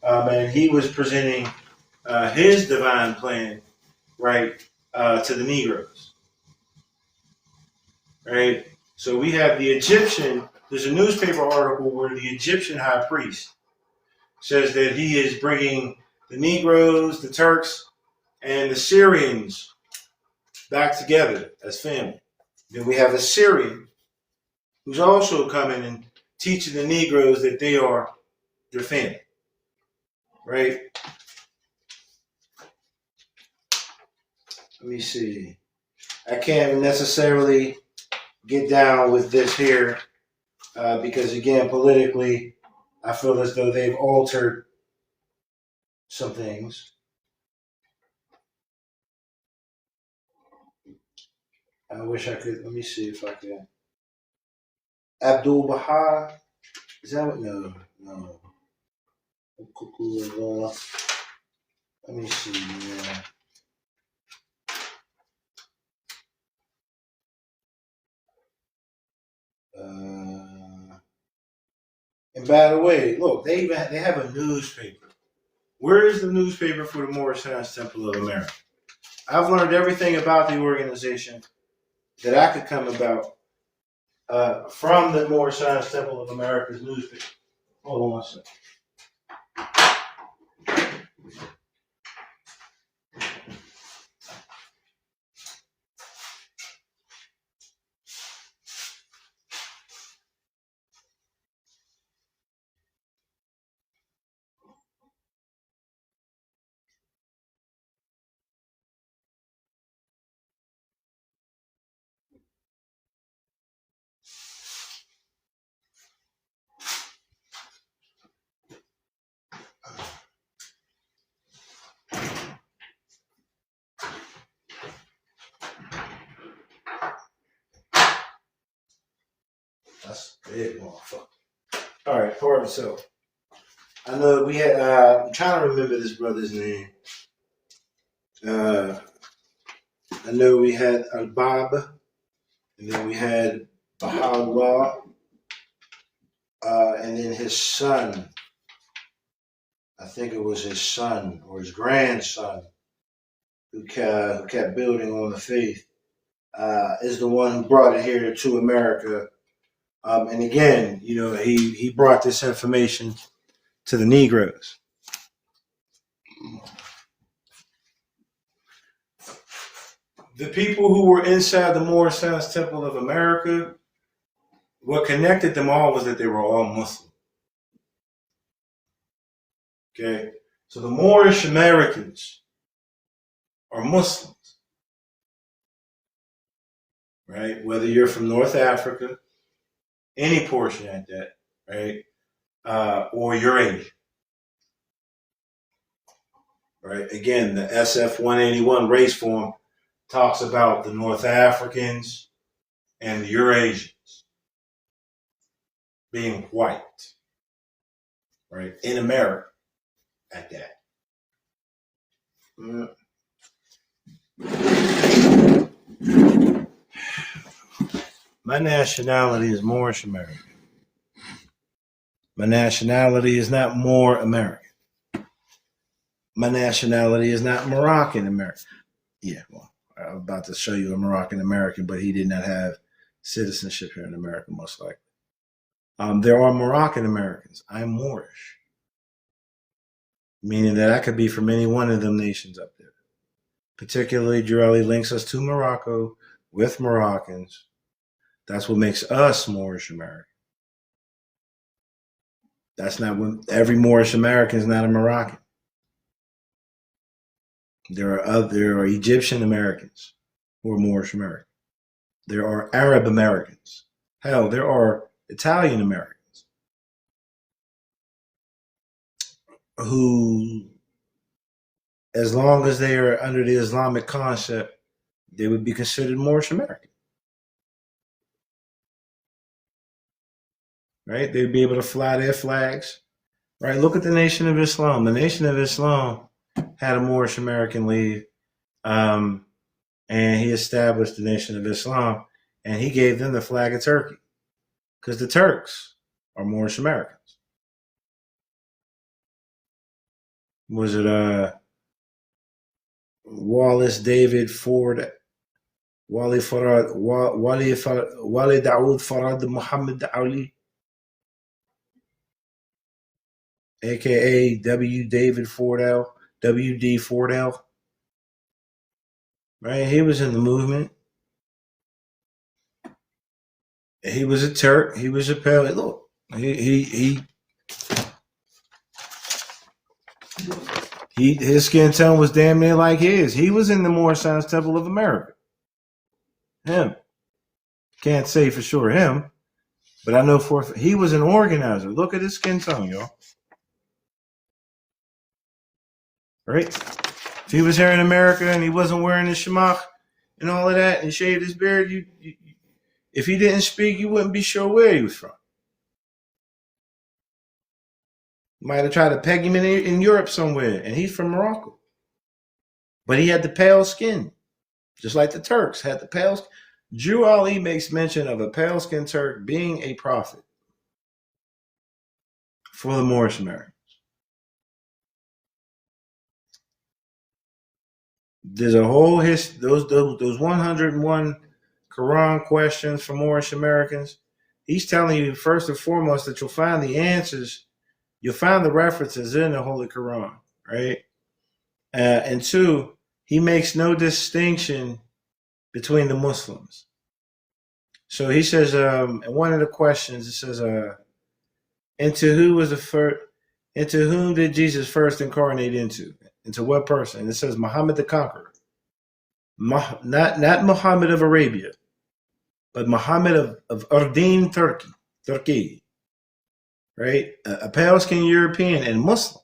And he was presenting his divine plan, right, to the Negroes, right? So we have the Egyptian, there's a newspaper article where the Egyptian high priest says that he is bringing the Negroes, the Turks, and the Syrians back together as family. Then we have a Syrian who's also coming and teaching the Negroes that they are their family, right? Let me see. I can't necessarily get down with this here because, again, politically, I feel as though they've altered some things. I wish I could. Let me see if I can. Abdul Baha. Is that what? No. Let me see. Yeah. And by the way, look, they have a newspaper. Where is the newspaper for the Moorish Temple of America? I've learned everything about the organization that I could come about from the Moorish Temple of America's newspaper. Hold on one second. That's big, motherfucker. All right, pardon. So I know we had. I'm trying to remember this brother's name. I know we had Al-Bab, and then we had Baha'u'llah, and then his son. I think it was his son or his grandson who kept building on the faith. Is the one who brought it here to America. And again, he brought this information to the Negroes. The people who were inside the Moorish Temple of America, what connected them all was that they were all Muslim. Okay? So the Moorish Americans are Muslims. Right? Whether you're from North Africa, any portion at that, right? Or you're Asian. Right? Again, the SF 181 race form talks about the North Africans and the Eurasians being white, right? In America at that. My nationality is Moorish American. My nationality is not more American. My nationality is not Moroccan American. Yeah, well, I'm about to show you a Moroccan American, but he did not have citizenship here in America, most likely. There are Moroccan Americans. I'm Moorish, meaning that I could be from any one of them nations up there. Particularly, Jurali links us to Morocco with Moroccans. That's what makes us Moorish American. That's not what every Moorish American is not a Moroccan. There are Egyptian Americans who are Moorish American. There are Arab Americans. Hell, there are Italian Americans who, as long as they are under the Islamic concept, they would be considered Moorish American. Right? They'd be able to fly their flags. Right? Look at the Nation of Islam. The Nation of Islam had a Moorish American lead, and he established the Nation of Islam, and he gave them the flag of Turkey because the Turks are Moorish Americans. Was it Wallace David Ford, Wali Farad, Wali Daoud Farad Muhammad Ali, aka W. David Fordell? W.D. Fordell, right? He was in the movement. He was a Turk. He was a pale. Look, his skin tone was damn near like his. He was in the Moorish Science Temple of America. Him. Can't say for sure him, but I know he was an organizer. Look at his skin tone, y'all. Right? If he was here in America and he wasn't wearing his shemagh and all of that and he shaved his beard, if he didn't speak, you wouldn't be sure where he was from. Might have tried to peg him in Europe somewhere, and he's from Morocco. But he had the pale skin, just like the Turks had the pale skin. Drew Ali makes mention of a pale-skinned Turk being a prophet for the Moorish Americans. There's a whole history. Those 101 Quran questions for Moorish Americans. He's telling you first and foremost that you'll find the answers. You'll find the references in the Holy Quran, right? And two, he makes no distinction between the Muslims. So he says, in one of the questions, it says, into whom did Jesus first incarnate into? Into what person? And it says Muhammad the Conqueror. Not Muhammad of Arabia, but Muhammad of Urdin, Turkey. Right? A pale-skinned European and Muslim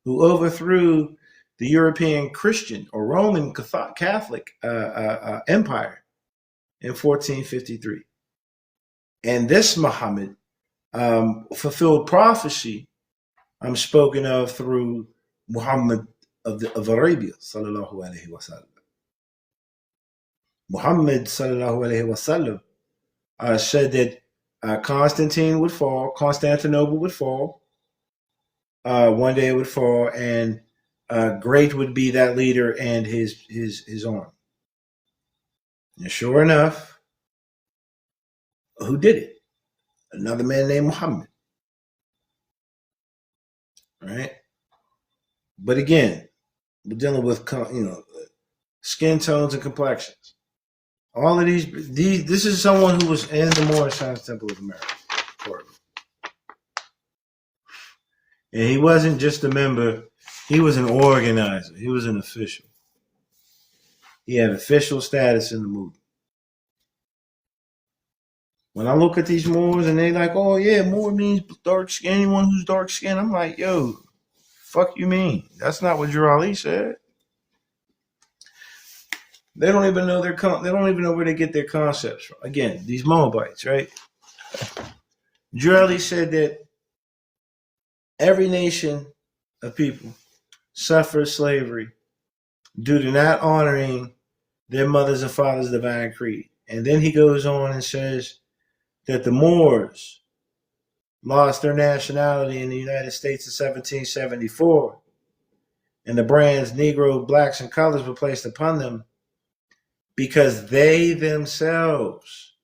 who overthrew the European Christian or Roman Catholic empire in 1453. And this Muhammad fulfilled prophecy spoken of through Muhammad of Arabia, sallallahu alaihi wasallam. Muhammad, sallallahu alaihi wasallam, said that Constantinople would fall, one day it would fall, and great would be that leader and his army. And sure enough, who did it? Another man named Muhammad. Right? But again, we're dealing with skin tones and complexions. All of these. This is someone who was in the Moorish Science Temple of America. And he wasn't just a member, he was an organizer. He was an official. He had official status in the movement. When I look at these Moors and they like, oh yeah, Moor means dark skin, anyone who's dark skinned, I'm like, yo, fuck you mean? That's not what Drew Ali said. They don't even know they don't even know where they get their concepts from. Again, these Moabites, right? Drew Ali said that every nation of people suffers slavery due to not honoring their mothers and fathers' divine creed. And then he goes on and says that the Moors lost their nationality in the United States in 1774, and the brands Negro, blacks, and colors were placed upon them because they themselves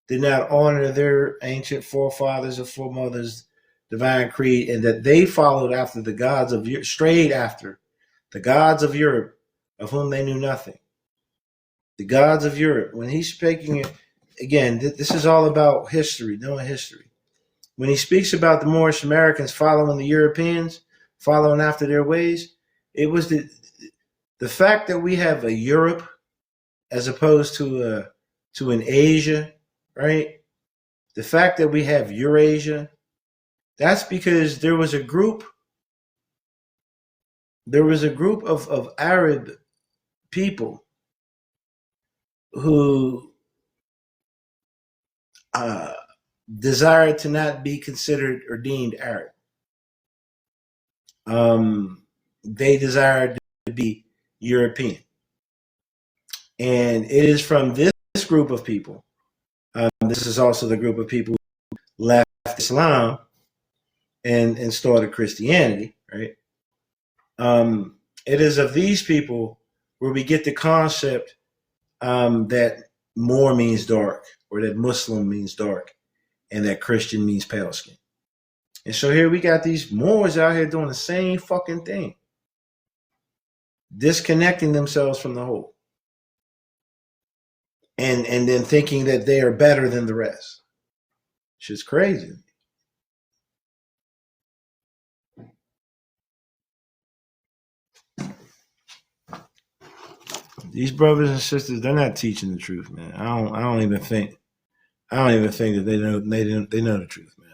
did not honor their ancient forefathers or foremothers' divine creed, and that they followed after the gods of Europe, strayed after the gods of Europe, of whom they knew nothing. The gods of Europe. When he's speaking, again, this is all about history, knowing history. When he speaks about the Moorish Americans following the Europeans, following after their ways, it was the fact that we have a Europe as opposed to an Asia, right? The fact that we have Eurasia, that's because there was a group of Arab people who desired to not be considered or deemed Arab. They desired to be European. And it is from this group of people, this is also the group of people who left Islam and started Christianity, right? It is of these people where we get the concept that Moor means dark, or that Muslim means dark, and that Christian means pale skin. And so here we got these Moors out here doing the same fucking thing. disconnecting themselves from the whole, and then thinking that they are better than the rest. It's just crazy. These brothers and sisters, they're not teaching the truth, man. I don't even think. I don't even think that they know the truth, man.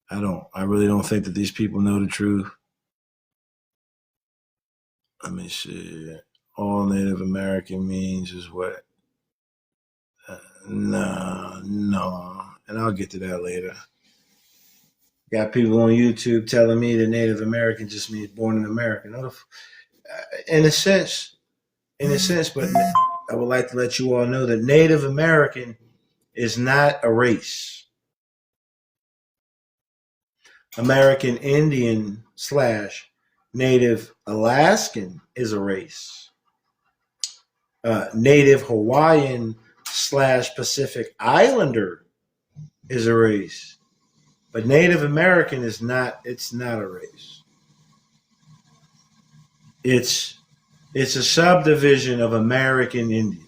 I don't. I really don't think that these people know the truth. Let me see. All Native American means is what? No. And I'll get to that later. Got people on YouTube telling me that Native American just means born in America. No, in a sense, but I would like to let you all know that Native American is not a race. American Indian / Native Alaskan is a race. Native Hawaiian / Pacific Islander is a race. But Native American is not. It's not a race. It's a subdivision of American Indian.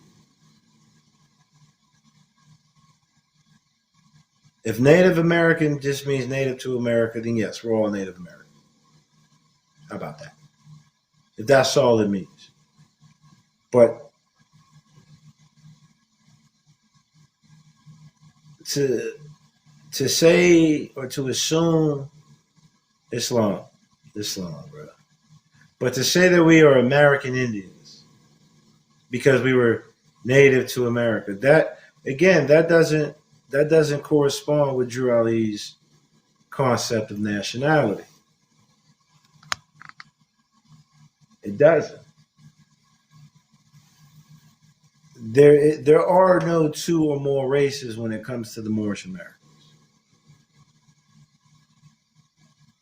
If Native American just means native to America, then yes, we're all Native American. How about that? If that's all it means. But to say or to assume Islam, bro. But to say that we are American Indians because we were native to America, that doesn't correspond with Drew Ali's concept of nationality. It doesn't. There are no two or more races when it comes to the Moorish Americans.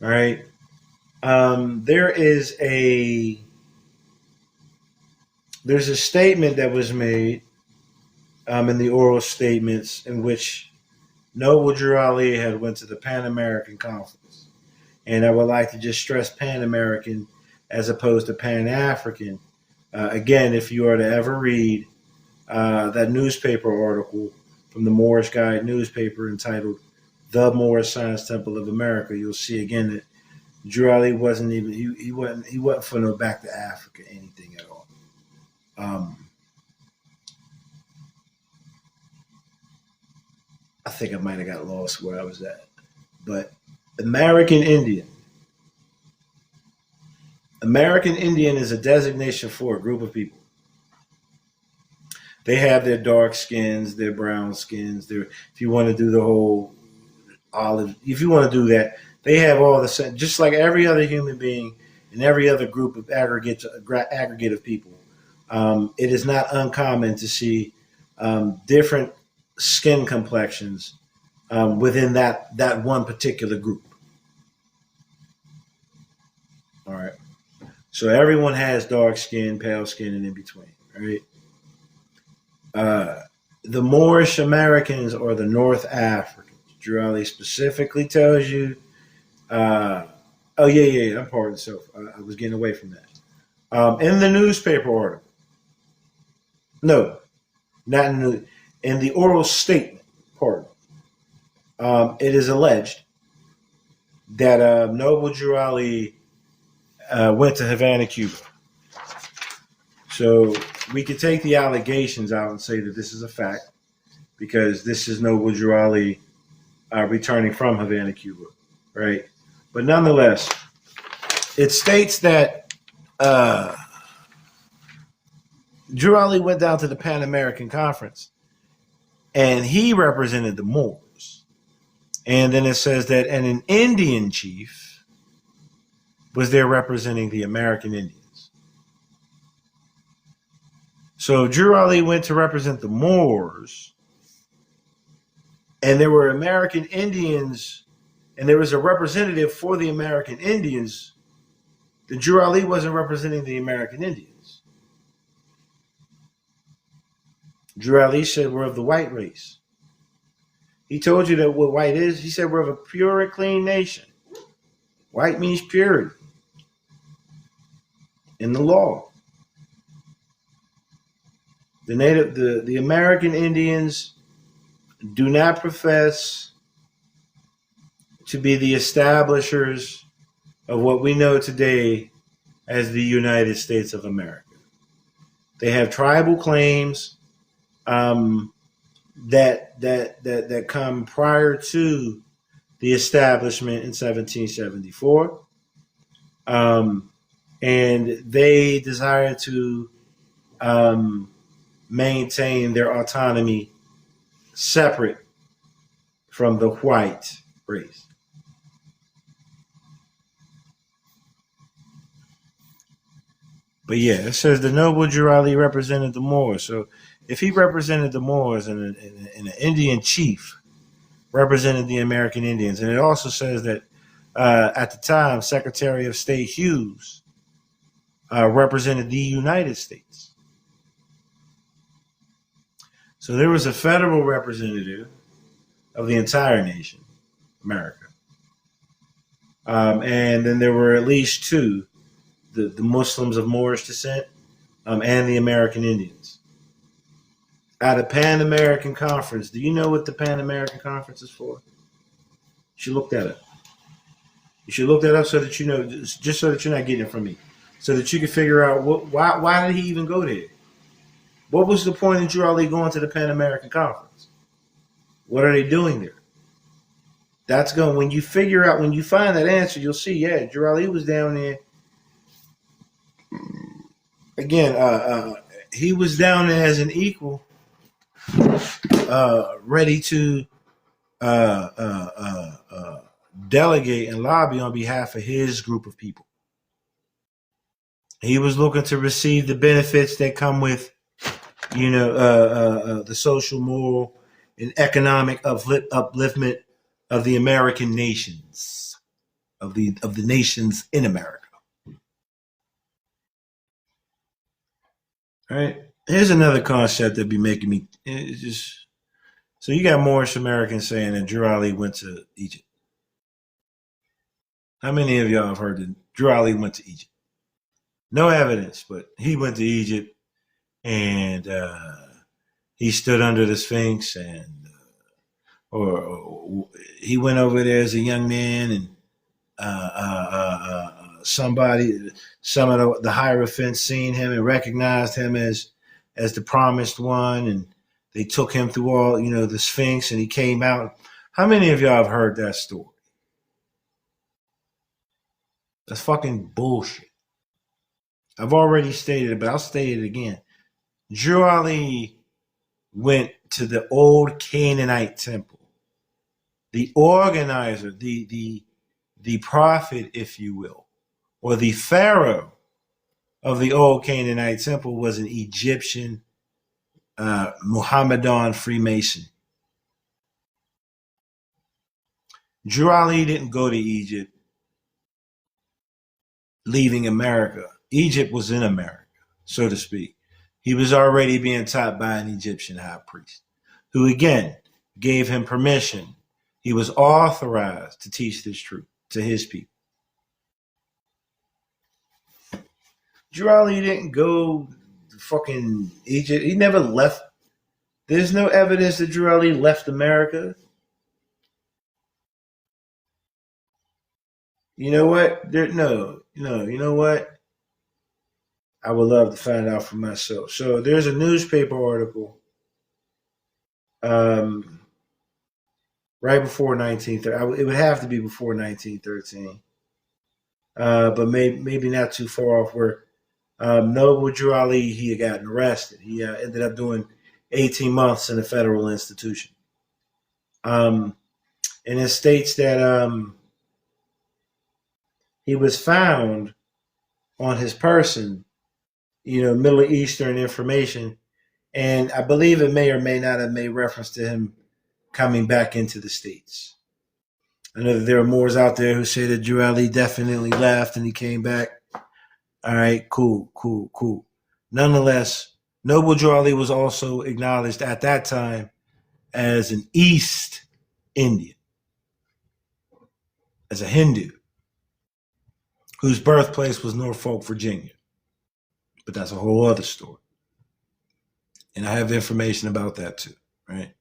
All right. There's a statement that was made in the oral statements in which Noble Drew Ali had went to the Pan American Conference, and I would like to just stress Pan American as opposed to Pan African. Again, if you are to ever read that newspaper article from the Moorish Guide newspaper entitled "The Moorish Science Temple of America," you'll see again that Drew Ali wasn't even he wasn't for no back to Africa anything at all. I think I might have got lost where I was at, but American Indian is a designation for a group of people. They have their dark skins, their brown skins. If you want to do the whole olive, if you want to do that, they have all the same, just like every other human being and every other group of aggregate of people. It is not uncommon to see different skin complexions within that one particular group. All right. So everyone has dark skin, pale skin, and in between. Right. The Moorish Americans or the North Africans. Drew Ali specifically tells you. I'm pardon myself. I was getting away from that. In the newspaper article. No, not in the oral statement. Pardon. It is alleged that Noble Drew Ali went to Havana, Cuba. So we could take the allegations out and say that this is a fact because this is Noble Drew Ali returning from Havana, Cuba, right? But nonetheless, it states that Drew Ali went down to the Pan American Conference and he represented the Moors. And then it says that an Indian chief was there representing the American Indians. So Drew Ali went to represent the Moors, and there were American Indians, and there was a representative for the American Indians. The Drew Ali wasn't representing the American Indians. Drew Ali said we're of the white race. He told you that what white is. He said we're of a pure and clean nation. White means purity. in the law. The American Indians do not profess to be the establishers of what we know today as the United States of America. They have tribal claims that come prior to the establishment in 1774, and they desire to maintain their autonomy separate from the white race. But yeah, it says the noble Jurali represented the Moors. So if he represented the Moors and an Indian chief represented the American Indians, and it also says that at the time, Secretary of State Hughes represented the United States. So there was a federal representative of the entire nation, America. And then there were at least two, the Muslims of Moorish descent and the American Indians. At a Pan-American Conference, do you know what the Pan-American Conference is for? You should look that up. You should look that up so that you know, just so that you're not getting it from me, so that you can figure out why did he even go there? What was the point in Drew Ali going to the Pan-American Conference? What are they doing there? That's going, when you find that answer, you'll see, yeah, Drew Ali was down there. Again, he was down there as an equal, ready to delegate and lobby on behalf of his group of people. He was looking to receive the benefits that come with, the social, moral, and economic upliftment of the American nations, of the nations in America. All right. Here's another concept that be making me just. So you got Moorish Americans saying that Drew Ali went to Egypt. How many of y'all have heard that Drew Ali went to Egypt? No evidence, but he went to Egypt and he stood under the Sphinx, and or he went over there as a young man, and some of the Hierophants seen him and recognized him as the promised one, and they took him through all, the Sphinx, and he came out. How many of y'all have heard that story? That's fucking bullshit. I've already stated it, but I'll state it again. Drew Ali went to the old Canaanite temple. The organizer, the prophet, if you will, or the pharaoh of the old Canaanite temple was an Egyptian Muhammadan Freemason. Drew Ali didn't go to Egypt leaving America. Egypt was in America, so to speak. He was already being taught by an Egyptian high priest, who again gave him permission. He was authorized to teach this truth to his people. Drew Ali didn't go to fucking Egypt. He never left. There's no evidence that Drew Ali left America. You know what? No. You know what? I would love to find out for myself. So there's a newspaper article right before 1913. It would have to be before 1913. But maybe not too far off, where Noble Drew Ali, he had gotten arrested. He ended up doing 18 months in a federal institution. And it states that he was found on his person, Middle Eastern information. And I believe it may or may not have made reference to him coming back into the States. I know that there are Moors out there who say that Drew Ali definitely left and he came back. All right, cool. Nonetheless, Noble Drew Ali was also acknowledged at that time as an East Indian, as a Hindu, whose birthplace was Norfolk, Virginia. But that's a whole other story. And I have information about that too, right?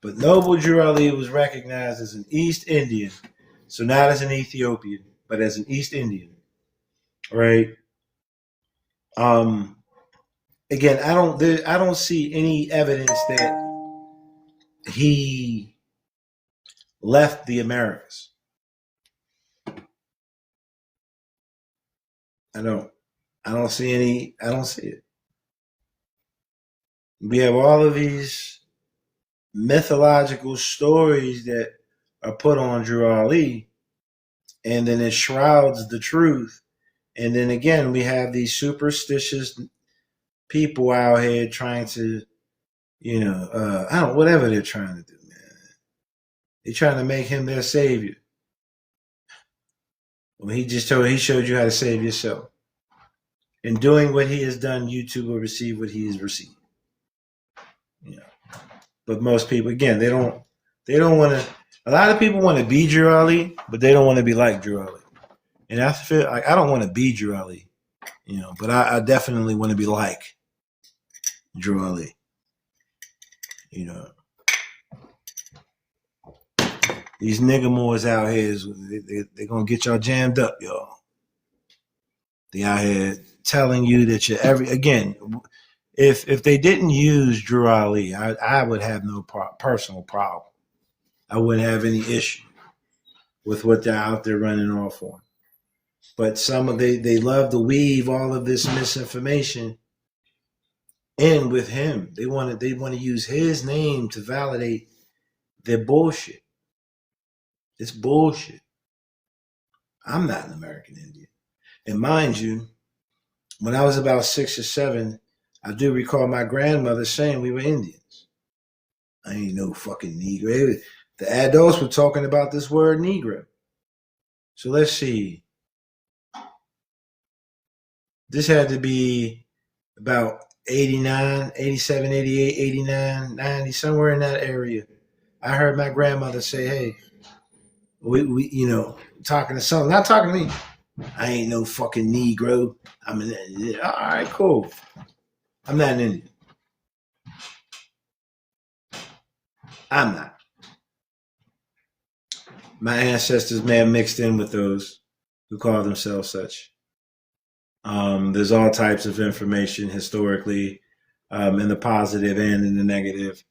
But Noble Drew Ali was recognized as an East Indian, so not as an Ethiopian, but as an East Indian, right? Um, Again, I don't see any evidence that he left the Americas. I don't. I don't see any. I don't see it. We have all of these mythological stories that are put on Drew Ali, and then it shrouds the truth. And then again, we have these superstitious people out here trying to, I don't, whatever they're trying to do, man. They're trying to make him their savior. When he showed you how to save yourself. In doing what he has done, you too will receive what he has received. But most people, again, they don't want to. A lot of people want to be Drew Ali, but they don't want to be like Drew Ali. And I feel like I don't want to be Drew Ali, but I definitely want to be like Drew Ali. These nigga Moors out here, they're going to get y'all jammed up, y'all. They out here telling you that again, if they didn't use Drew Ali, I would have no personal problem. I wouldn't have any issue with what they're out there running off on. But they love to weave all of this misinformation in with him. They want to use his name to validate their bullshit. It's bullshit. I'm not an American Indian. And mind you, when I was about 6 or 7, I do recall my grandmother saying we were Indians. I ain't no fucking Negro. The adults were talking about this word Negro. So let's see. This had to be about 89, 87, 88, 89, 90, somewhere in that area. I heard my grandmother say, hey, we talking to someone, not talking to me. I ain't no fucking Negro. I'm an Indian. All right, cool. I'm not an Indian. I'm not. My ancestors may have mixed in with those who call themselves such. There's all types of information historically, in the positive and in the negative,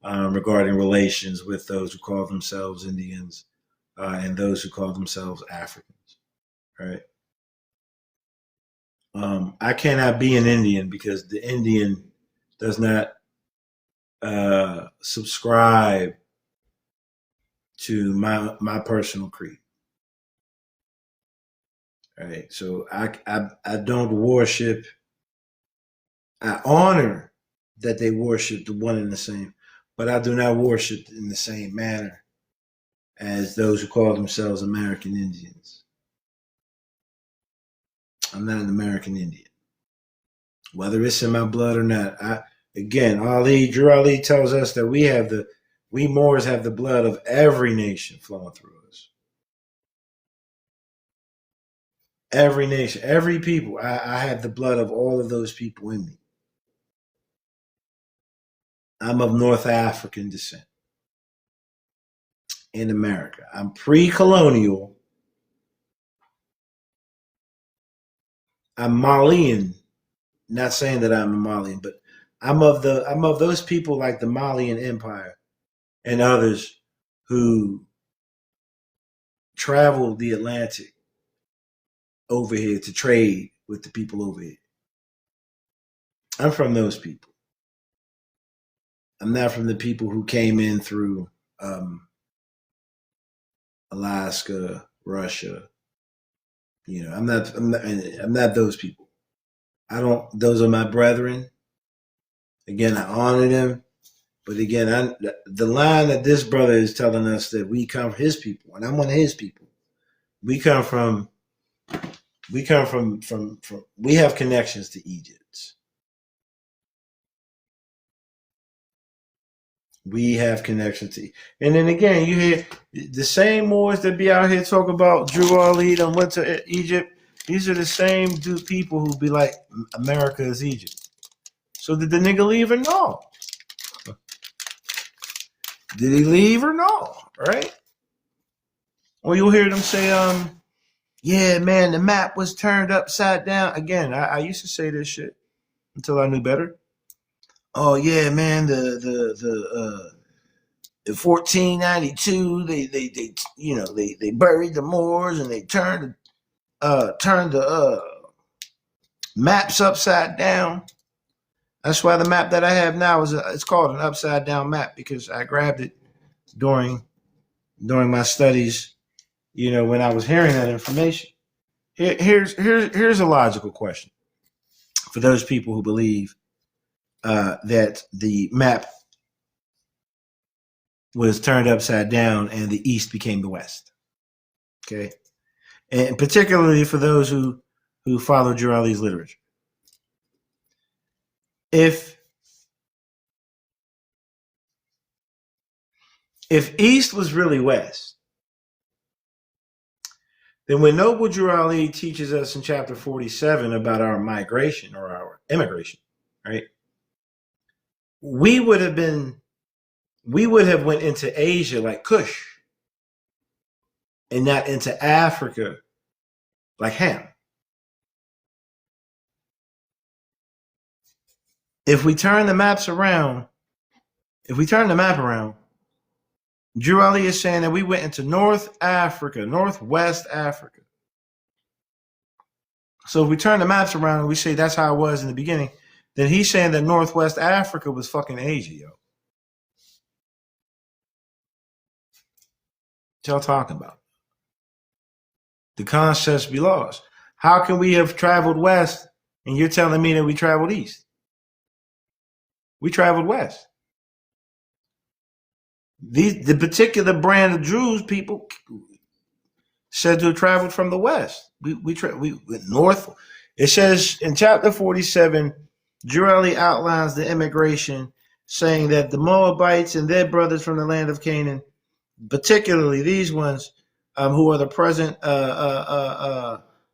regarding relations with those who call themselves Indians and those who call themselves Africans. Right? I cannot be an Indian because the Indian does not subscribe to my personal creed. Right. So I don't worship. I honor that they worship the one and the same, but I do not worship in the same manner as those who call themselves American Indians. I'm not an American Indian, whether it's in my blood or not. Drew Ali tells us that we Moors have the blood of every nation flowing through us. Every nation, every people. I have the blood of all of those people in me. I'm of North African descent in America. I'm pre-colonial. I'm Malian. Not saying that I'm a Malian, but I'm of those people like the Malian Empire and others who traveled the Atlantic over here to trade with the people over here. I'm from those people. I'm not from the people who came in through Alaska, Russia. I'm not those people. Those are my brethren. Again, I honor them. But again, the line that this brother is telling us that we come from his people, and I'm one of his people. We have connections to Egypt. We have connections to, and then again, you hear the same Moors that be out here talk about Drew Ali and went to Egypt. These are the same people who be like, America is Egypt. So did the nigga leave or no? Did he leave or no? Right? Or you'll hear them say, yeah, man, the map was turned upside down. Again, I used to say this shit until I knew better. Oh yeah, man, in 1492, they buried the Moors and they turned the maps upside down. That's why the map that I have now it's called an upside down map, because I grabbed it during my studies. When I was hearing that information. Here's a logical question for those people who believe that the map was turned upside down and the East became the West. Okay, and particularly for those who follow Drew Ali's literature. If East was really West, then when Noble Drew Ali teaches us in chapter 47 about our migration or our immigration, right? We would have went into Asia like Kush and not into Africa like Ham. If we turn the map around, Drew Ali is saying that we went into Northwest Africa. So if we turn the maps around and we say that's how it was in the beginning, then he's saying that Northwest Africa was fucking Asia, yo. What y'all talking about? The concepts be lost. How can we have traveled west and you're telling me that we traveled east? We traveled west. The particular brand of Druze people said to have traveled from the west. We went north. It says in chapter 47, Drew Ali outlines the immigration, saying that the Moabites and their brothers from the land of Canaan, particularly these ones who are the present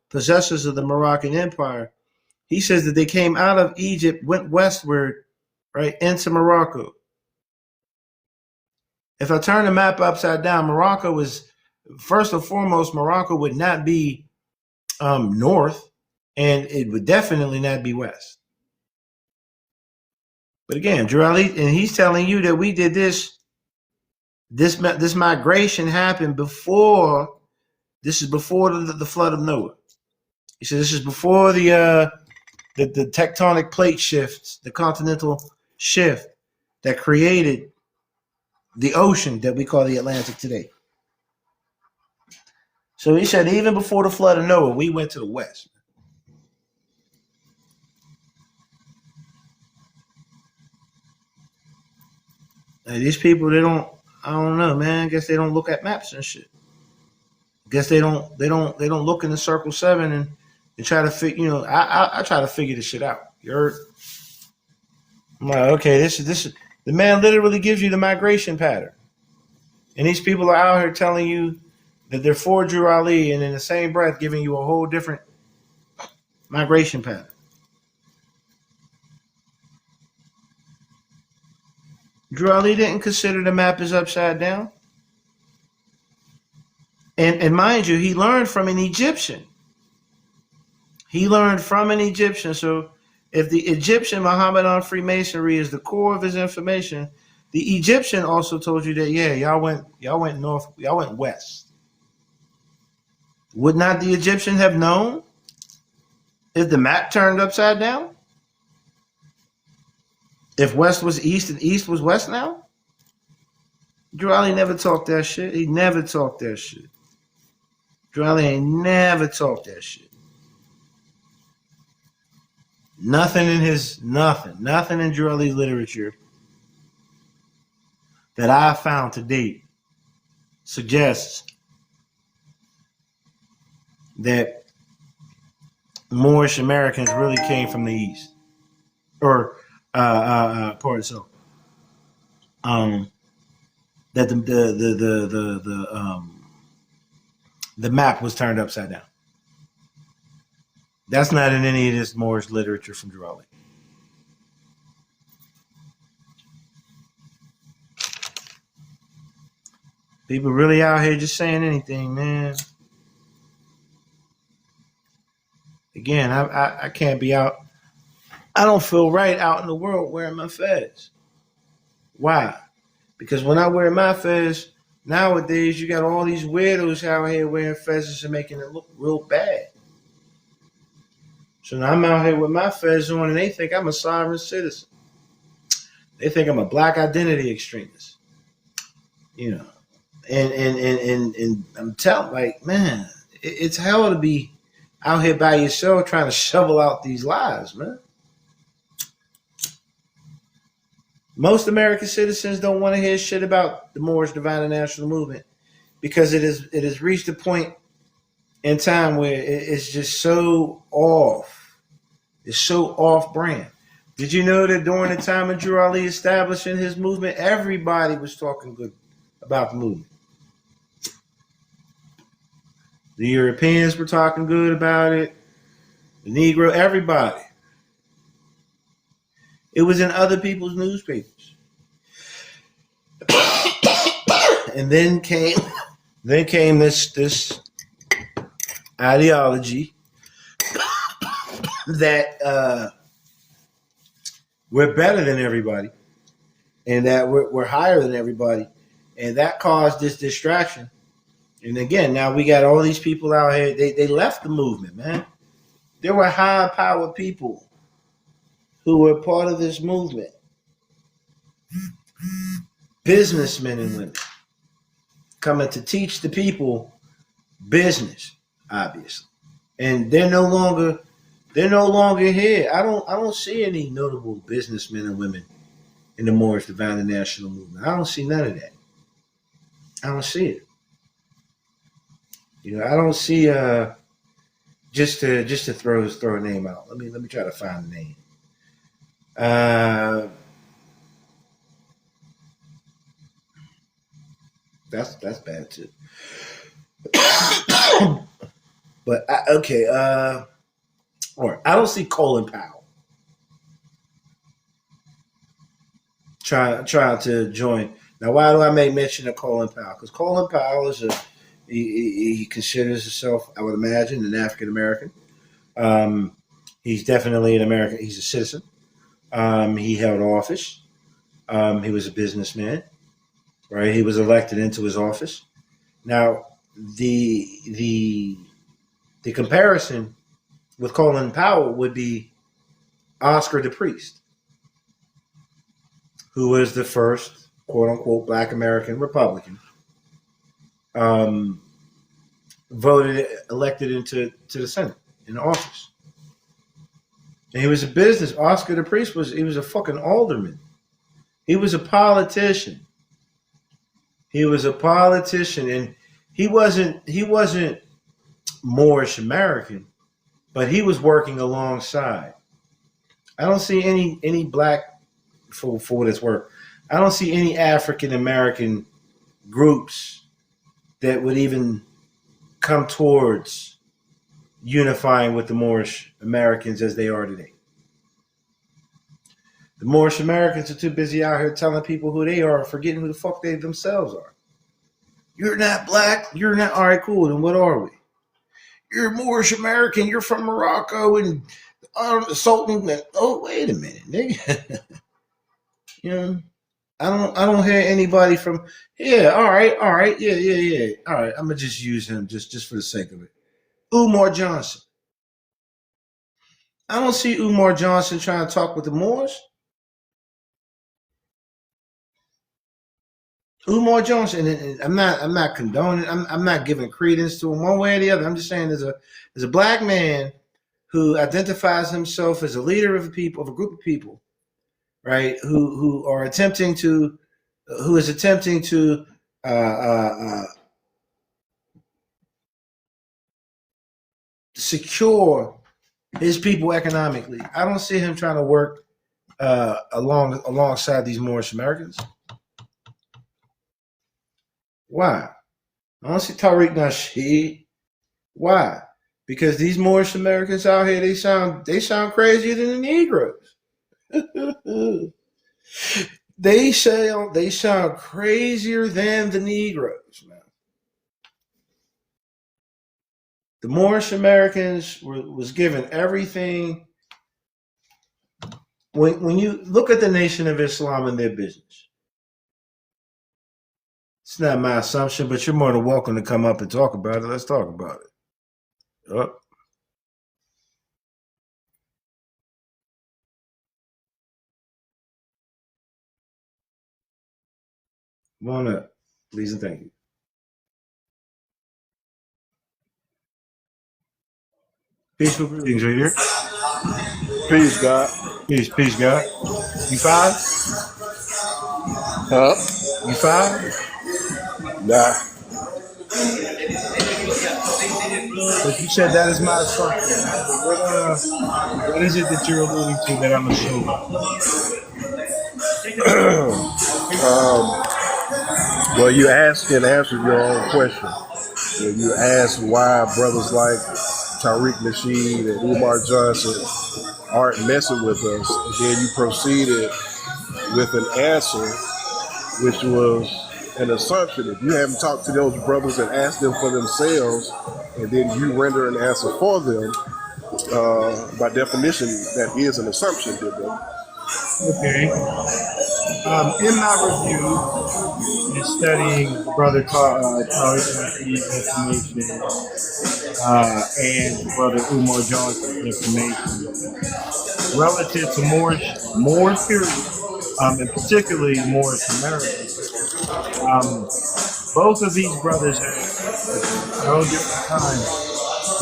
possessors of the Moroccan Empire, he says that they came out of Egypt, went westward, right, into Morocco. If I turn the map upside down, Morocco was, first and foremost, Morocco would not be north, and it would definitely not be west. But again, Drew Ali, and he's telling you that we did this migration happened before. This is before the flood of Noah. He said this is before the tectonic plate shifts, the continental shift that created the ocean that we call the Atlantic today. So he said even before the flood of Noah, we went to the west. And these people, I don't know, man. I guess they don't look at maps and shit. I guess they don't look in the circle 7 and try to figure, I try to figure this shit out. You heard? I'm like, okay, this is the man literally gives you the migration pattern. And these people are out here telling you that they're for Drew Ali, and in the same breath giving you a whole different migration pattern. Drew Ali didn't consider the map as upside down. And mind you, he learned from an Egyptian. So if the Egyptian Mohammedan Freemasonry is the core of his information, the Egyptian also told you that, yeah, y'all went north, y'all went west. Would not the Egyptian have known if the map turned upside down? If west was east and east was west now? Drew Ali never talked that shit. He never talked that shit. Drew Ali ain't never talked that shit. Nothing in Drew Ali's literature that I found to date suggests that Moorish Americans really came from the east, or part so. That the map was turned upside down. That's not in any of this Moorish literature from Girardi. People really out here just saying anything, man. Again, I can't be out. I don't feel right out in the world wearing my fez. Why? Because when I wear my fez, nowadays you got all these weirdos out here wearing fezzes and making it look real bad. So now I'm out here with my fez on and they think I'm a sovereign citizen. They think I'm a black identity extremist. You know. And I'm telling, like, man, it's hell to be out here by yourself trying to shovel out these lives, man. Most American citizens don't want to hear shit about the Moorish Divine and National Movement because it has reached a point in time where it's just so off. It's so off brand. Did you know that during the time of Drew Ali establishing his movement, everybody was talking good about the movement? The Europeans were talking good about it. The Negro, everybody. It was in other people's newspapers. And then came this ideology that we're better than everybody and that we're higher than everybody. And that caused this distraction. And again, now we got all these people out here. They left the movement, man. There were high-powered people who were part of this movement. Businessmen and women coming to teach the people business, obviously. And they're no longer here. I don't see any notable businessmen and women in the Moorish Divine and National Movement. I don't see none of that. I don't see it. You know, I don't see just to throw a name out. Let me try to find the name. That's bad too. But okay, or I don't see Colin Powell trying to join. Now, why do I make mention of Colin Powell? Because Colin Powell is he considers himself, I would imagine, an African American. He's definitely an American. He's a citizen. He held office. He was a businessman, right? He was elected into his office. Now, the comparison with Colin Powell would be Oscar the Priest, who was the first quote unquote Black American Republican, elected into the Senate in office. And he was a business. Oscar the Priest was a fucking alderman. He was a politician. He was a politician, and he wasn't Moorish American, but he was working alongside. I don't see any black, for what it's worth, I don't see any African American groups that would even come towards unifying with the Moorish Americans as they are today. The Moorish Americans are too busy out here telling people who they are, forgetting who the fuck they themselves are. You're not black. You're not. All right, cool. Then what are we? You're Moorish American. You're from Morocco and the Sultan. Oh, wait a minute, nigga. You know, I don't hear anybody from. Yeah, all right, yeah. All right, I'm gonna just use him just for the sake of it. Umar Johnson. I don't see Umar Johnson trying to talk with the Moors. Umar Johnson, and I'm not condoning. I'm not giving credence to him one way or the other. I'm just saying there's a black man who identifies himself as a leader of a group of people, right? Who is attempting to secure his people economically. I don't see him trying to work alongside these Moorish Americans. Why? I don't see Tariq Nasheed. Why? because these Moorish Americans out here, they sound crazier than the Negroes. They sound crazier than the Negroes, man. The Moorish Americans was given everything. When you look at the Nation of Islam and their business, it's not my assumption, but you're more than welcome to come up and talk about it. Let's talk about it. Oh, come on up, please and thank you. Peaceful greetings, right here. Peace, God. Peace, God. You five? Huh? You five? Nah. But you said that is my assumption. What is it that you're alluding to that I'm assuming? Well, you asked and answered your own question. When you asked why brothers like Tariq Nasheed and Umar Johnson aren't messing with us, and then you proceeded with an answer, which was an assumption. If you haven't talked to those brothers and asked them for themselves, and then you render an answer for them, by definition, that is an assumption, brother. Okay. In my review and studying Brother Tariq Nasheed's information and Brother Umar Johnson's information relative to Moorish period, and particularly Moorish Americans, both of these brothers have at all different times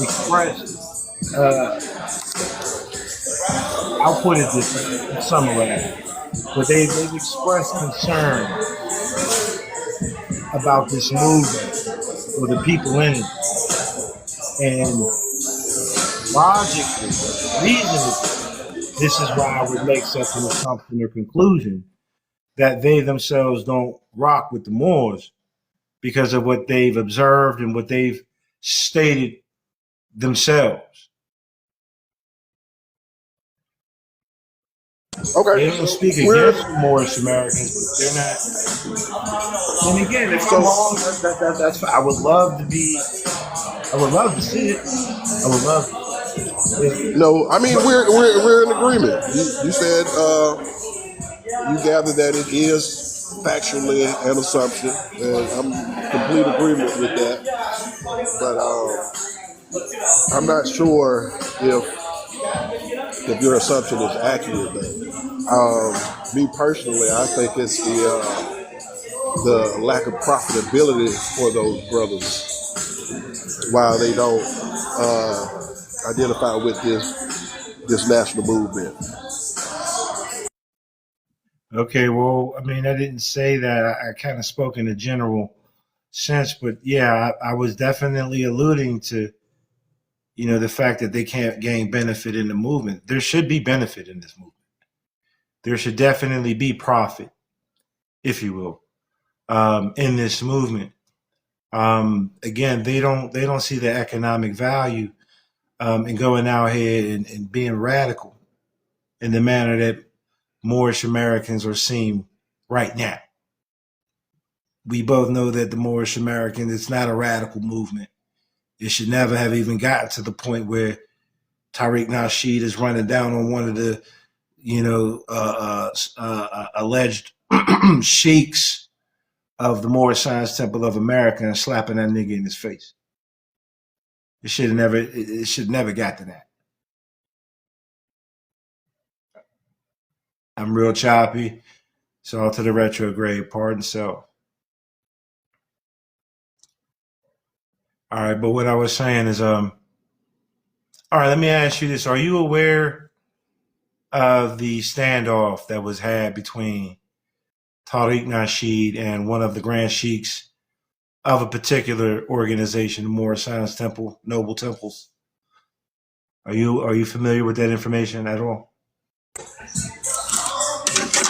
expressed, I'll put it this way, summarize, but they've expressed concern about this movement or the people in it. And logically, reasonably, this is why I would make such an assumption or conclusion that they themselves don't rock with the Moors because of what they've observed and what they've stated themselves. Okay. They don't speak against Moorish Americans, but they're not. And again, if I'm wrong, that's fine. I would love to see it. I would love to. No, I mean we're in agreement. You said you gathered that it is factually an assumption, and I'm in complete agreement with that. But I'm not sure if your assumption is accurate, though. Me personally, I think it's the lack of profitability for those brothers, while they don't identify with this national movement. Okay, well, I mean, I didn't say that. I kind of spoke in a general sense, but yeah, I was definitely alluding to, the fact that they can't gain benefit in the movement. There should be benefit in this movement. There should definitely be profit, if you will, in this movement. Again, they don't see the economic value in going out here and being radical in the manner that Moorish Americans are seen right now. We both know that the Moorish American, it's not a radical movement. It should never have even gotten to the point where Tariq Nasheed is running down on one of the, alleged sheiks of the Moorish Science Temple of America and slapping that nigga in his face. It should never got to that. I'm real choppy. It's all to the retrograde. Pardon self. All right, but what I was saying is, all right, let me ask you this. Are you aware of the standoff that was had between Tariq Nasheed and one of the grand sheiks of a particular organization, the Moorish Science Temple, Noble Temples? Are you familiar with that information at all?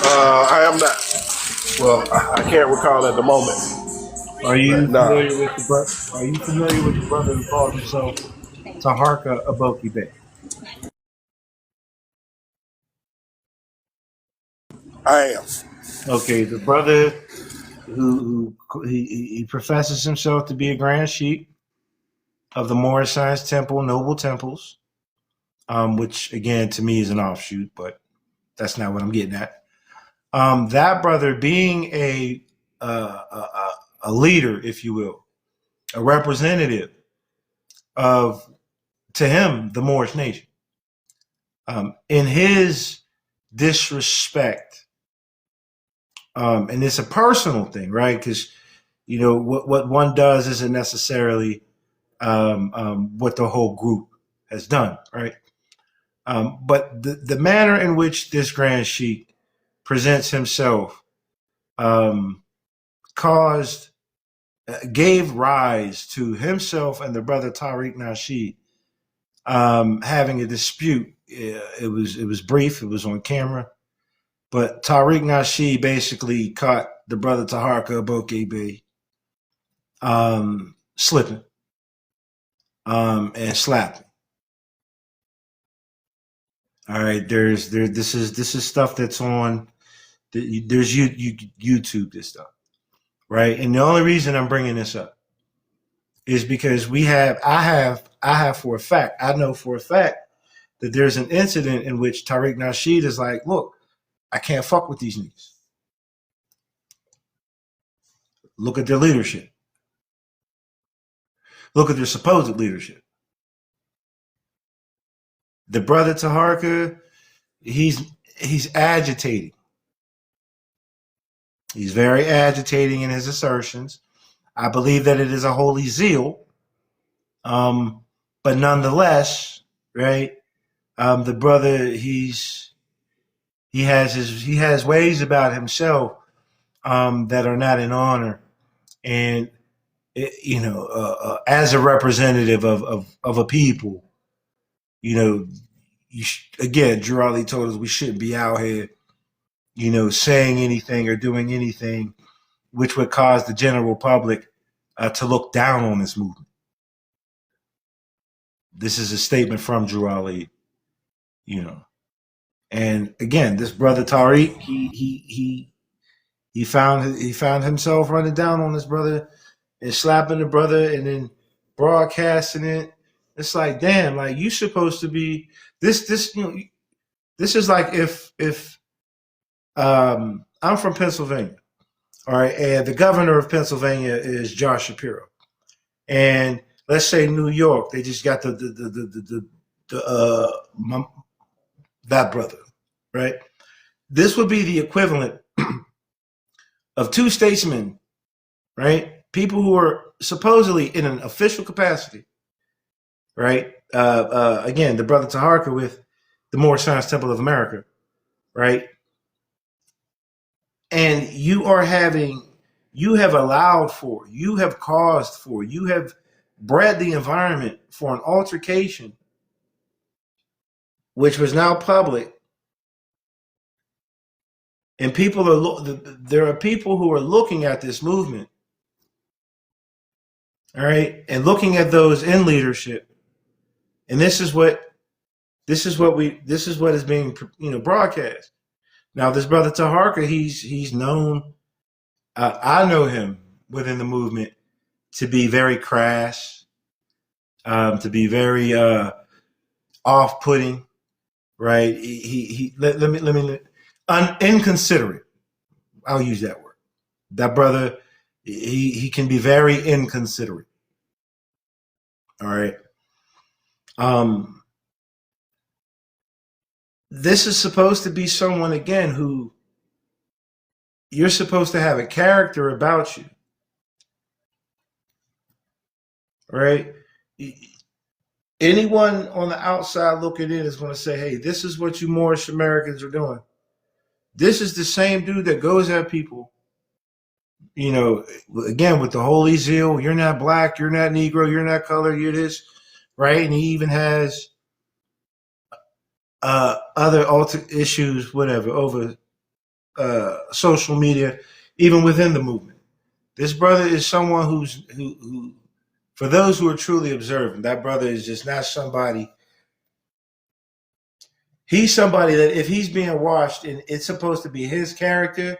I am not. Well, I can't recall at the moment. Are you familiar with the brother who called himself Taharka Aboki Bey? I am. Okay, the brother who he professes himself to be a grand sheik of the Moorish Science Temple, Noble Temples, which again to me is an offshoot, but that's not what I'm getting at. That brother being a leader, if you will, a representative of, to him, the Moorish nation. In his disrespect, and it's a personal thing, right? Because what one does isn't necessarily what the whole group has done, right? But the manner in which this Grand Sheik presents himself um, caused gave rise to himself and the brother Tariq Nasheed having a dispute. It was brief. It was on camera, but Tariq Nasheed basically caught the brother Taharka Aboke Bey slipping and slapping. All right, this is stuff that's on. There's YouTube this stuff, right? And the only reason I'm bringing this up is because I know for a fact that there's an incident in which Tariq Nasheed is like, look, I can't fuck with these niggas. Look at their leadership. Look at their supposed leadership. The brother Taharka, he's agitating. He's very agitating in his assertions. I believe that it is a holy zeal, but nonetheless, right? The brother, he has ways about himself that are not in honor, and as a representative of a people, again, Drew Ali told us we shouldn't be out here, saying anything or doing anything which would cause the general public to look down on this movement. This is a statement from Drew Ali, and again, this brother Tariq, he found himself running down on this brother and slapping the brother and then broadcasting it. It's like, damn, like you supposed to be this. This is like if I'm from Pennsylvania, all right, and the governor of Pennsylvania is Josh Shapiro, and let's say New York, they just got that brother, right? This would be the equivalent of two statesmen, right? People who are supposedly in an official capacity, right? Again, the brother Taharka with the Moorish Science Temple of America, right? And you have allowed for, you have caused for, you have bred the environment for an altercation, which was now public. And there are people who are looking at this movement, all right, and looking at those in leadership. And this is what is being broadcast. Now, this brother Taharka, he's known. I know him within the movement to be very crass, to be very off-putting, right? Inconsiderate. I'll use that word. That brother, he can be very inconsiderate. All right. This is supposed to be someone, again, who you're supposed to have a character about you. Right? Anyone on the outside looking in is going to say, hey, this is what you Moorish Americans are doing. This is the same dude that goes at people, again, with the holy zeal. You're not black, you're not Negro, you're not color, you're this, right? And he even has other issues, whatever, over social media, even within the movement. This brother is someone who for those who are truly observant, that brother is just not somebody. He's somebody that if he's being watched and it's supposed to be his character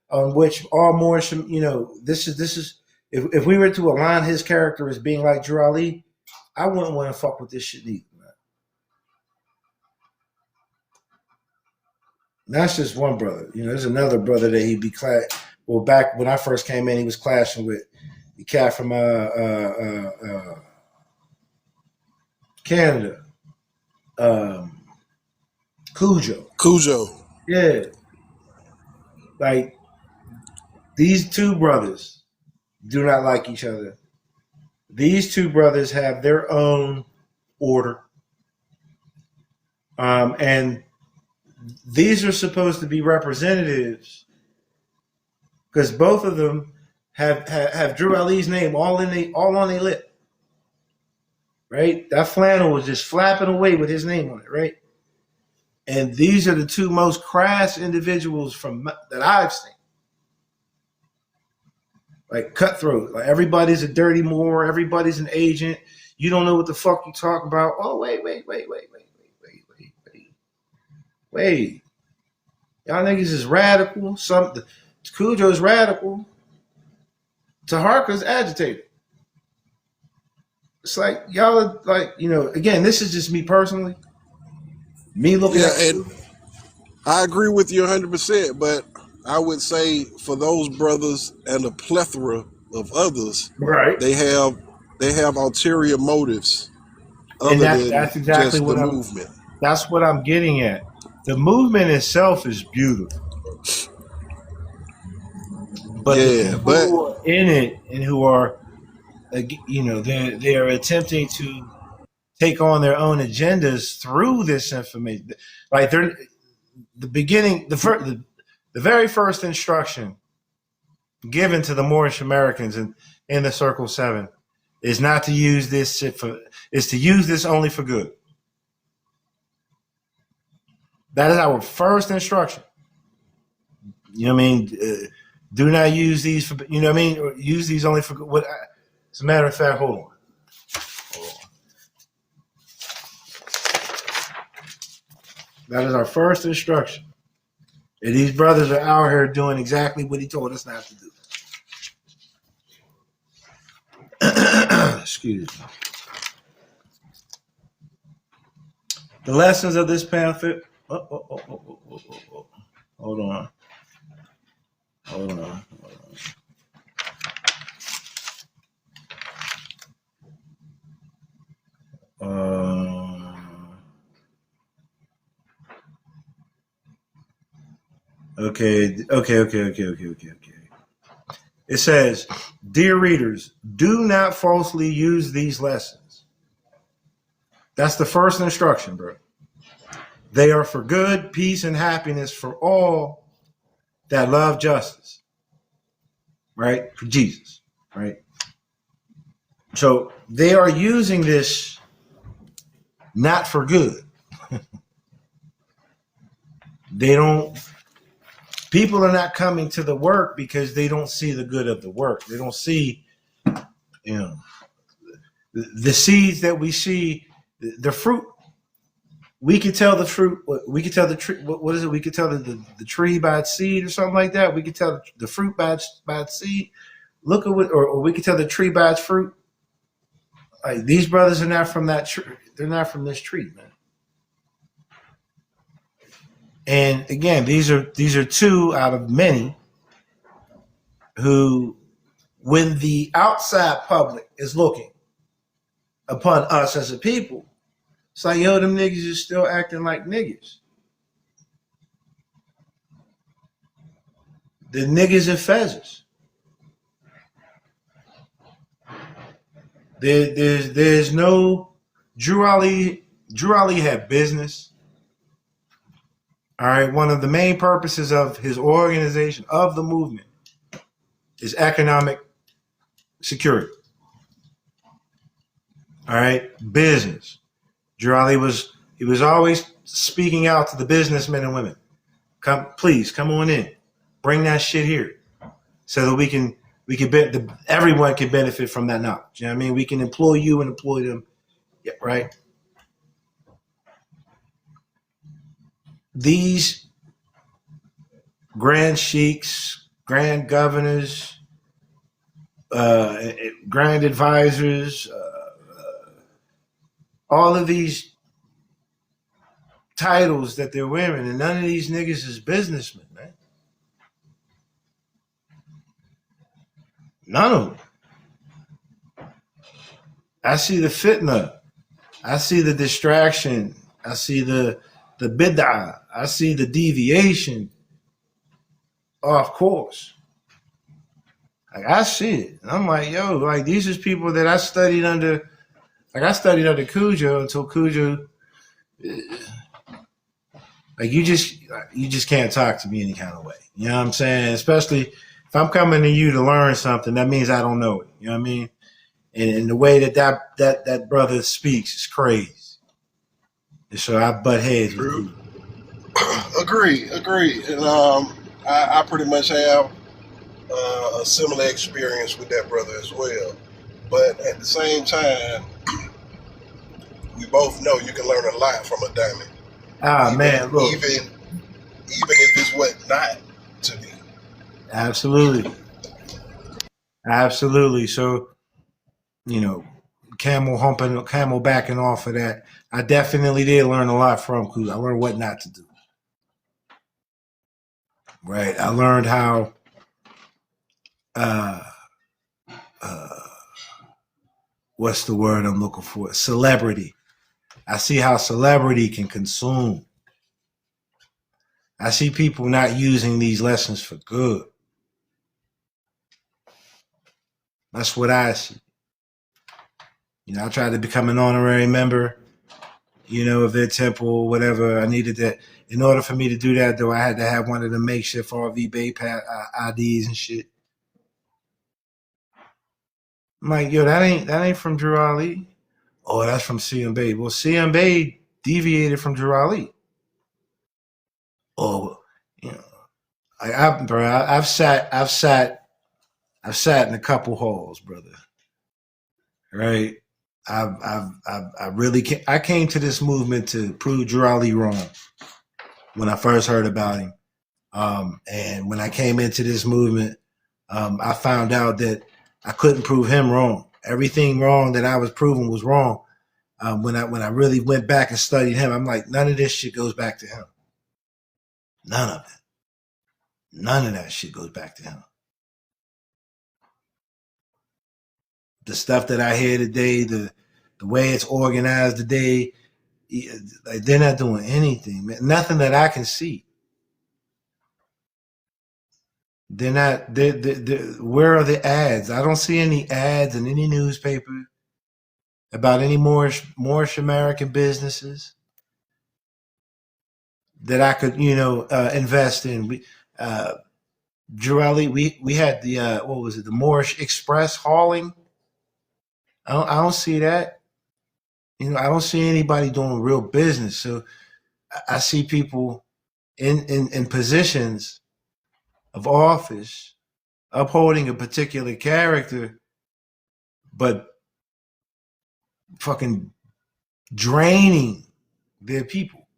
on which all Moorish, this is if we were to align his character as being like Drew Ali, I wouldn't want to fuck with this shit either, man. And that's just one brother. There's another brother that he'd be well, back when I first came in, he was clashing with the cat from Canada. Cujo. Yeah. Like, these two brothers do not like each other. These two brothers have their own order. And these are supposed to be representatives because both of them have Drew Ali's name all on their lip. Right? That flannel was just flapping away with his name on it, right? And these are the two most crass individuals that I've seen. Like cutthroat. Like everybody's a dirty Moor. Everybody's an agent. You don't know what the fuck you talk about. Oh, wait. Y'all niggas is radical. Cujo's radical. Taharka's agitated. It's like y'all are like, again, this is just me personally. Me looking at and I agree with you 100%, but I would say for those brothers and a plethora of others, right? They have ulterior motives other than that's exactly just what the movement. That's what I'm getting at. The movement itself is beautiful, but the people who are in it and who are, they are attempting to take on their own agendas through this information. Like the very first instruction given to the Moorish Americans in the Circle 7 is not to use this shit is to use this only for good. That is our first instruction. You know what I mean? Do not use these for, you know what I mean? Or use these only for good. As a matter of fact, hold on. That is our first instruction. And these brothers are out here doing exactly what he told us not to do. Excuse me. The lessons of this pamphlet. Hold on. Okay. It says, dear readers, do not falsely use these lessons. That's the first instruction, bro. They are for good, peace, and happiness for all that love justice. Right? For Jesus. Right? So they are using this not for good. People are not coming to the work because they don't see the good of the work. They don't see, the seeds that we see, the fruit. We can tell the fruit. We can tell the tree. What is it? We can tell the tree by its seed or something like that. We can tell the fruit by its seed. Look at what, or we can tell the tree by its fruit. Like, these brothers are not from that tree. They're not from this tree, man. And again, these are two out of many who, when the outside public is looking upon us as a people, it's like, yo, them niggas is still acting like niggas. The niggas and fezzes. There's no Drew Ali had business. All right, one of the main purposes of his organization, of the movement, is economic security. All right, business. Drew Ali was always speaking out to the businessmen and women. Come on in, bring that shit here, so that we can We could everyone can benefit from that knowledge. You know what I mean? We can employ you and employ them. Yeah, right. These grand sheiks, grand governors, grand advisors, all of these titles that they're wearing, and none of these niggas is businessmen, man. None of them. I see the fitna. I see the distraction. I see the bid'ah. I see the deviation off course. Like I see it. And I'm like, yo, like these is people that I studied under. Like I studied under Cujo until Cujo. Like you just can't talk to me any kind of way. You know what I'm saying? Especially if I'm coming to you to learn something, that means I don't know it. You know what I mean? And the way that brother speaks is crazy. And so I butt heads with you. Agree. And I pretty much have a similar experience with that brother as well. But at the same time, we both know you can learn a lot from a diamond. Man, look. Even if it's what not to be. Absolutely. So, you know, camel backing off of that. I definitely did learn a lot from Cujo. I learned what not to do. Right. I learned how what's the word I'm looking for? Celebrity. I see how celebrity can consume. I see people not using these lessons for good. That's what I see. You know, I tried to become an honorary member, you know, of their temple, whatever. I needed that. In order for me to do that, though, I had to have one of the makeshift RV Bay IDs and shit. I'm like, yo, that ain't from Drew Ali. Oh, that's from CM Bay. Well, CM Bay deviated from Drew Ali. Oh, you know, I've sat in a couple halls, brother. Right? I came to this movement to prove Drew Ali wrong when I first heard about him. And when I came into this movement, I found out that I couldn't prove him wrong. Everything wrong that I was proving was wrong. When I really went back and studied him, I'm like, none of this shit goes back to him. None of it. None of that shit goes back to him. The stuff that I hear today, the way it's organized today, like they're not doing anything, man. Nothing that I can see. They're not. Where are the ads? I don't see any ads in any newspaper about any Moorish American businesses that I could, invest in. Drew Ali, we had the what was it? The Moorish Express hauling. I don't see that. You know, I don't see anybody doing real business. So I see people in positions of office upholding a particular character, but fucking draining their people.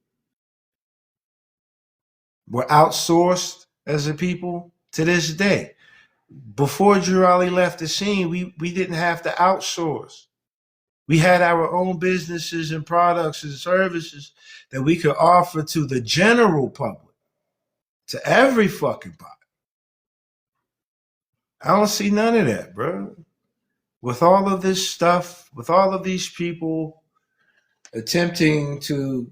We're outsourced as a people to this day. Before Drew Ali left the scene, we didn't have to outsource. We had our own businesses and products and services that we could offer to the general public, to every fucking body. I don't see none of that, bro. With all of this stuff, with all of these people attempting to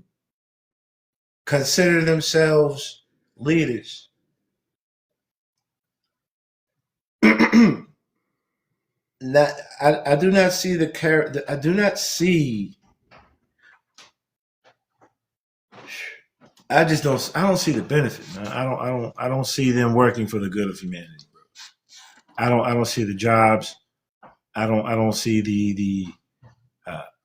consider themselves leaders, I do not see the character. I do not see. I just don't. I don't see the benefit, man. I don't see them working for the good of humanity, bro. I don't see the jobs. I don't see the.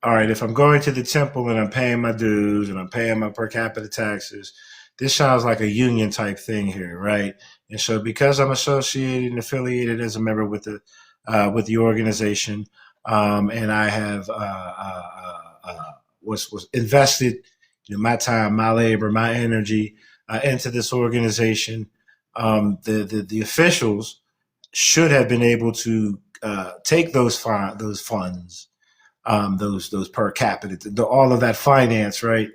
All right, if I'm going to the temple and I'm paying my dues and I'm paying my per capita taxes, this sounds like a union type thing here, right? And so because I'm associated and affiliated as a member with the organization, and I have was invested, my time, my labor, my energy into this organization. The officials should have been able to take those funds, those per capita, all of that finance, right,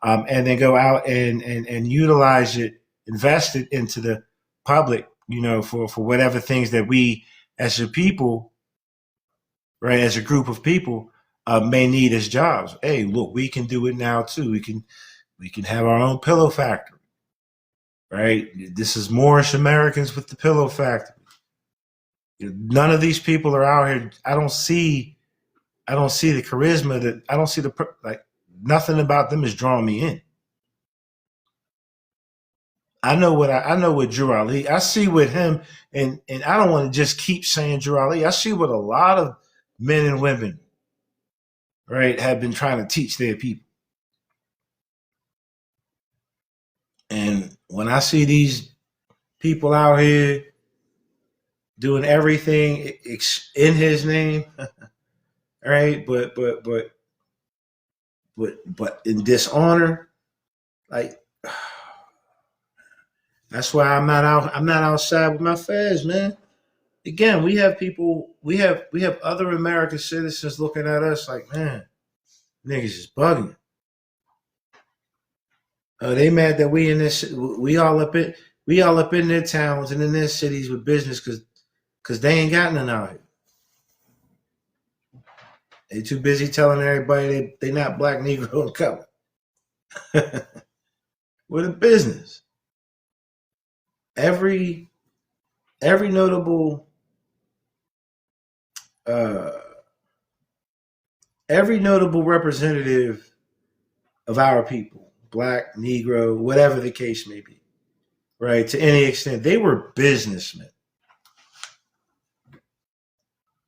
and then go out and utilize it, invest it into the public, for whatever things that we as a people, right, as a group of people, may need as jobs. Hey, look, we can do it now too. We can have our own pillow factory, right? This is Moorish Americans with the pillow factory. None of these people are out here. I don't see the charisma that I don't see like nothing about them is drawing me in. I know what Drew Ali. I see with him, and I don't want to just keep saying Drew Ali. I see what a lot of men and women, right, have been trying to teach their people. And when I see these people out here doing everything in his name, right, but in dishonor, like that's why I'm not out. I'm not outside with my feds, man. Again, we have people. We have other American citizens looking at us like, man, niggas is bugging. They mad that we in this. We all up in their towns and in their cities with business because they ain't got none out here. They too busy telling everybody they not black, Negro, and color. With a business. Every notable every notable representative of our people, black, Negro, whatever the case may be, right? To any extent, they were businessmen.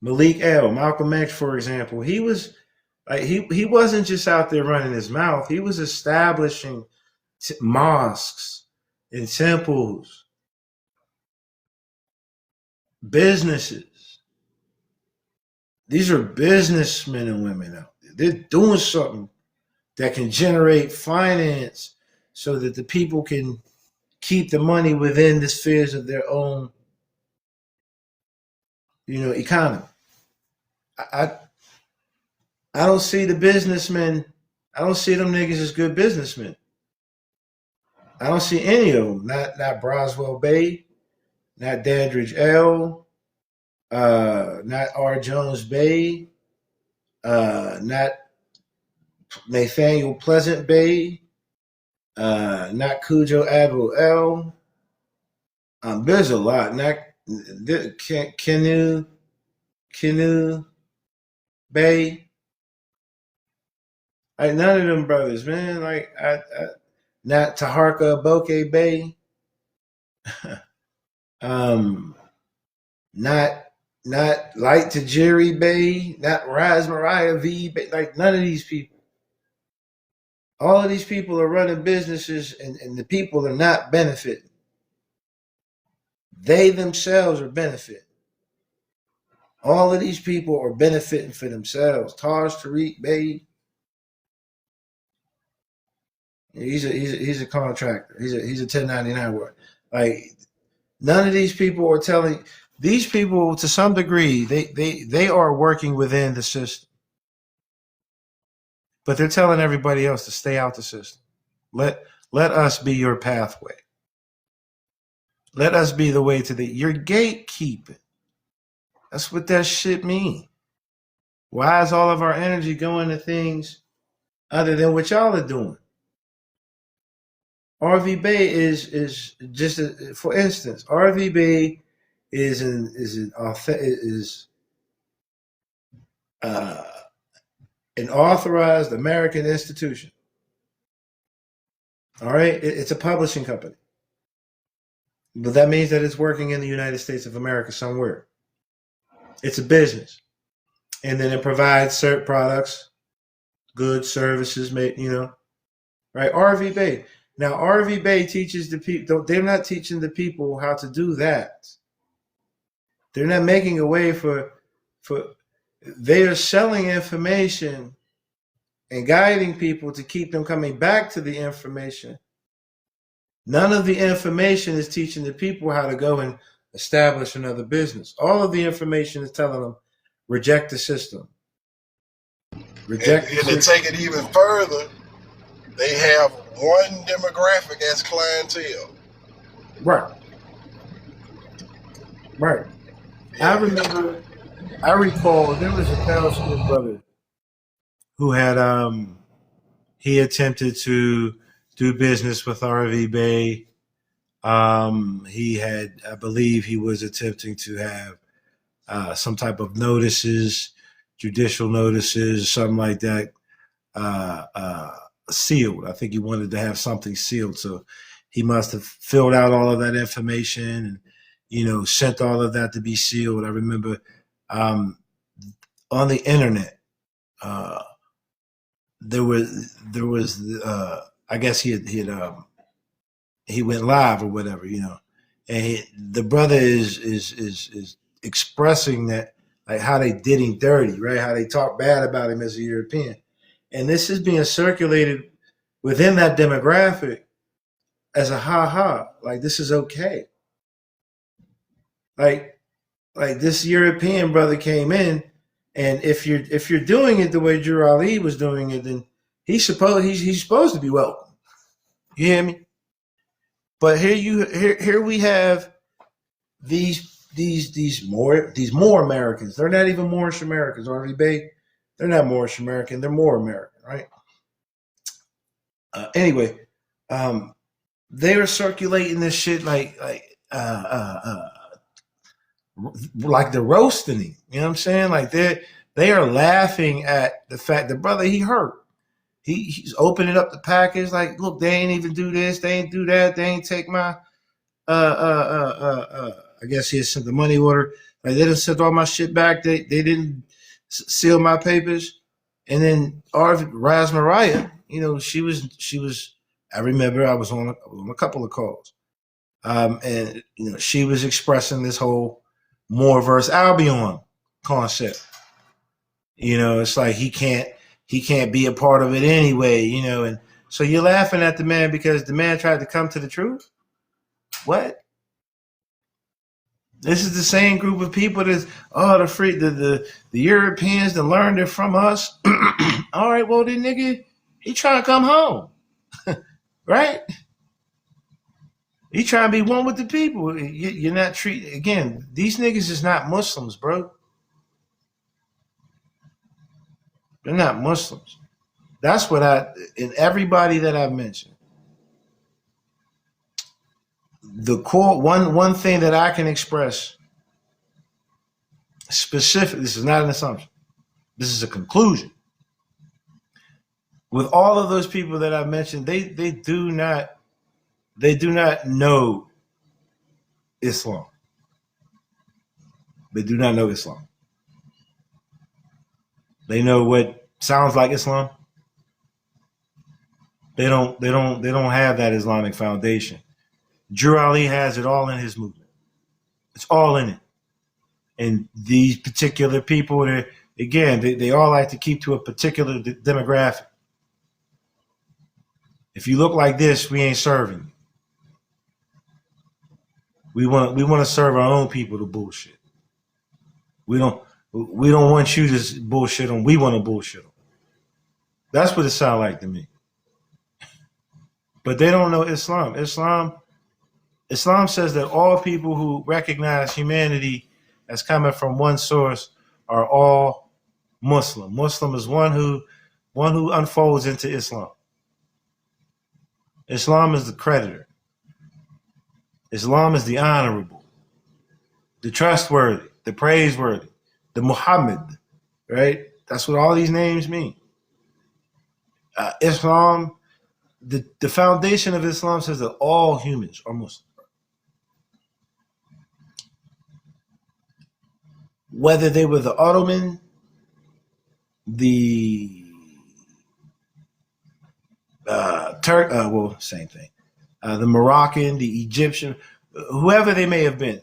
Malik L, Malcolm X, for example, he was like he wasn't just out there running his mouth. He was establishing mosques and temples, businesses. These are businessmen and women out there. They're doing something that can generate finance so that the people can keep the money within the spheres of their own, economy. I don't see the businessmen. I don't see them niggas as good businessmen. I don't see any of them. Not Broswell Bay, not Dandridge L, not R. Jones Bay, not Nathaniel Pleasant Bay, not Cujo Admiral L. There's a lot. Not Kenu Bay. Like none of them brothers, man. Like not Taharka Boke Bay. Not Light to Jerry Bay, not Rise Mariah V Bay. Like none of these people. All of these people are running businesses, and the people are not benefiting. They themselves are benefiting. All of these people are benefiting for themselves. Taj Tariq Bay, he's a contractor. He's a 1099 worker. Like none of these people are telling these people to some degree they are working within the system, but they're telling everybody else to stay out the system. Let us be your pathway. Let us be the way to you're gatekeeping. That's what that shit mean. Why is all of our energy going to things other than what y'all are doing? RV Bay is just for instance. RV Bay is an authorized American institution. All right, it's a publishing company, but that means that it's working in the United States of America somewhere. It's a business, and then it provides certain products, goods, services, right? RV Bay. Now, RV Bay teaches the people. They're not teaching the people how to do that. They're not making a way for. They are selling information and guiding people to keep them coming back to the information. None of the information is teaching the people how to go and establish another business. All of the information is telling them reject the system. Reject the And to system. take it even further, they have one demographic as clientele. Right. Right. Yeah. I recall there was a Palestinian brother who had he attempted to do business with RV Bay. He had, I believe, he was attempting to have some type of notices, judicial notices, something like that, uh, uh, sealed. I think he wanted to have something sealed, so he must have filled out all of that information and sent all of that to be sealed. I remember um, on the internet. There was I guess he went live or whatever, and the brother is expressing that, like, how they did him dirty, right? How they talk bad about him as a European, and this is being circulated within that demographic as a ha, like this is okay, like this European brother came in, and if you're doing it the way Drew Ali was doing it, then he's supposed to be welcome. You hear me? But here we have these more Americans. They're not even Moorish Americans. RV Bay, they're not Moorish American. They're more American, right? Anyway, they are circulating this shit like they're roasting him. You know what I'm saying? Like they are laughing at the fact that, brother, he hurt. He's opening up the package like, look, they ain't even do this, they ain't do that, they ain't take my I guess he had sent the money order. Like, they didn't send all my shit back. They didn't seal my papers. And then Raz Mariah, she was. I remember I was on a couple of calls, and she was expressing this whole Moore versus Albion concept. It's like he can't be a part of it anyway. And so you're laughing at the man because the man tried to come to the truth. What? This is the same group of people that's the Europeans that learned it from us. All right, well then, nigga, he trying to come home, right? He trying to be one with the people. You're not treating, again. These niggas is not Muslims, bro. They're not Muslims. That's what in everybody that I've mentioned. The core one thing that I can express specific. This is not an assumption. This is a conclusion. With all of those people that I mentioned, they do not know Islam. They do not know Islam. They know what sounds like Islam. They don't have that Islamic foundation. Drew Ali has it all in his movement. It's all in it. And these particular people, they all like to keep to a particular demographic. If you look like this, we ain't serving. We want to serve our own people to bullshit. We don't want you to bullshit them. We want to bullshit them. That's what it sounds like to me. But they don't know Islam. Islam says that all people who recognize humanity as coming from one source are all Muslim. Muslim is one who unfolds into Islam. Islam is the creditor. Islam is the honorable, the trustworthy, the praiseworthy, the Muhammad, right? That's what all these names mean. Islam, the foundation of Islam says that all humans are Muslim. Whether they were the Ottoman, the well, same thing. The Moroccan, the Egyptian, whoever they may have been,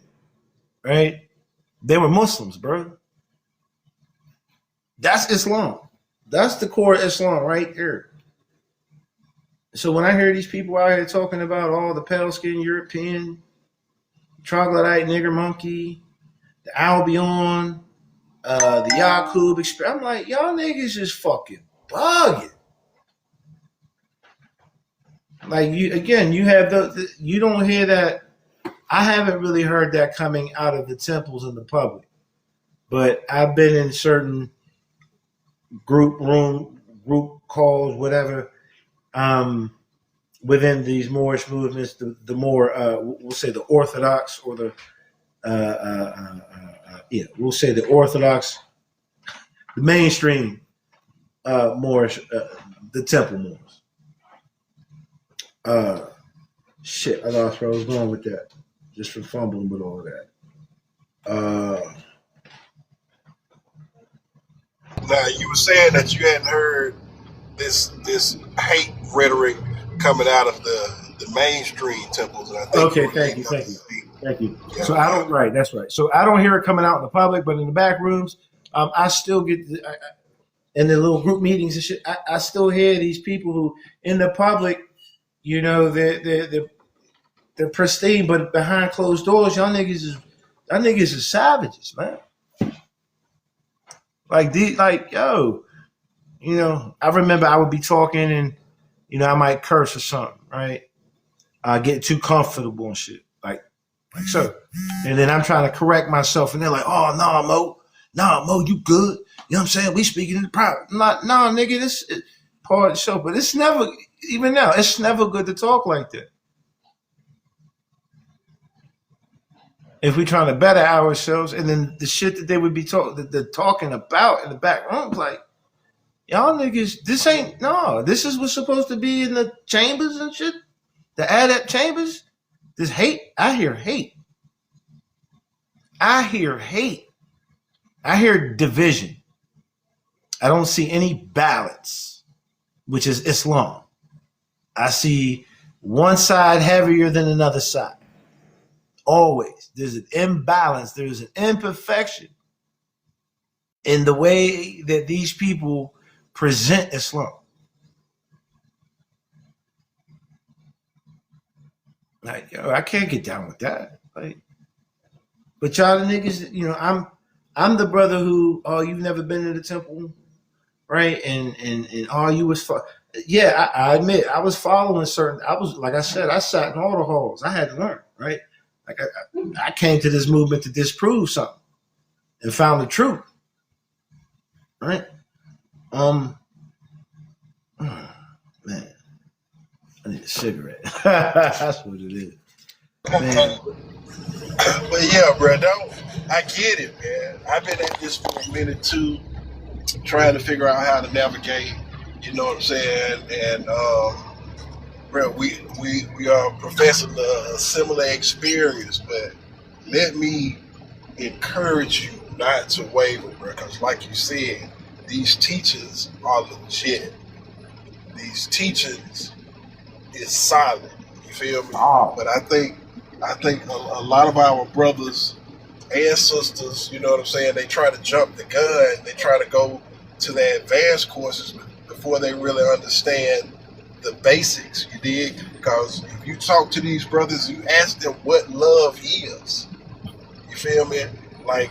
right? They were Muslims, bro. That's Islam. That's the core of Islam right there. So when I hear these people out here talking about all the pale skinned European, troglodyte nigger monkey, the Albion, the Yakub experience, I'm like, y'all niggas just fucking bugging. Like you have you don't hear that. I haven't really heard that coming out of the temples in the public, but I've been in certain group calls, whatever, within these Moorish movements, the more we'll say the Orthodox or the we'll say the Orthodox, the mainstream Moorish, the temple Moors. Shit, I lost where I was going with that. Just for fumbling with all of that. Now you were saying that you hadn't heard this hate rhetoric coming out of the mainstream temples. And I think okay, thank you. Yeah. So I don't. Right, that's right. So I don't hear it coming out in the public, but in the back rooms, I still get in the little group meetings and shit. I still hear these people who in the public, you know, they're pristine, but behind closed doors, y'all niggas is savages, man. Like yo, you know, I remember I would be talking and, you know, I might curse or something, right? I get too comfortable and shit, like so. And then I'm trying to correct myself, and they're like, "Oh no, Mo, you good? You know what I'm saying? We speaking in the private. Nah, nigga, this is part of the show, but it's never, even now, it's never good to talk like that. If we're trying to better ourselves, and then the shit that they would be talking about in the back room, like, y'all niggas, this is what's supposed to be in the chambers and shit, the adept chambers. This hate, I hear hate. I hear division. I don't see any balance, which is Islam. I see one side heavier than another side. Always. There's an imbalance. There's an imperfection in the way that these people present Islam. Like, yo, I can't get down with that. Like, but y'all the niggas, you know, I'm the brother who, oh, you've never been to the temple, right? And all you was, yeah, I admit, I was following certain, like I said, I sat in all the halls. I had to learn, right? Like I came to this movement to disprove something and found the truth, right? Man, I need a cigarette. That's what it is, man. But yeah, bro, I get it, man. I've been at this for a minute too, trying to figure out how to navigate. You know what I'm saying? And bro, we are professing a similar experience, but let me encourage you not to waver, bro, because like you said, these teachings are legit. These teachings is solid. You feel me? Oh. But I think a lot of our brothers and sisters, you know what I'm saying, they try to jump the gun. They try to go to the advanced courses before they really understand the basics, you dig? Because if you talk to these brothers, you ask them what love is. You feel me? Like,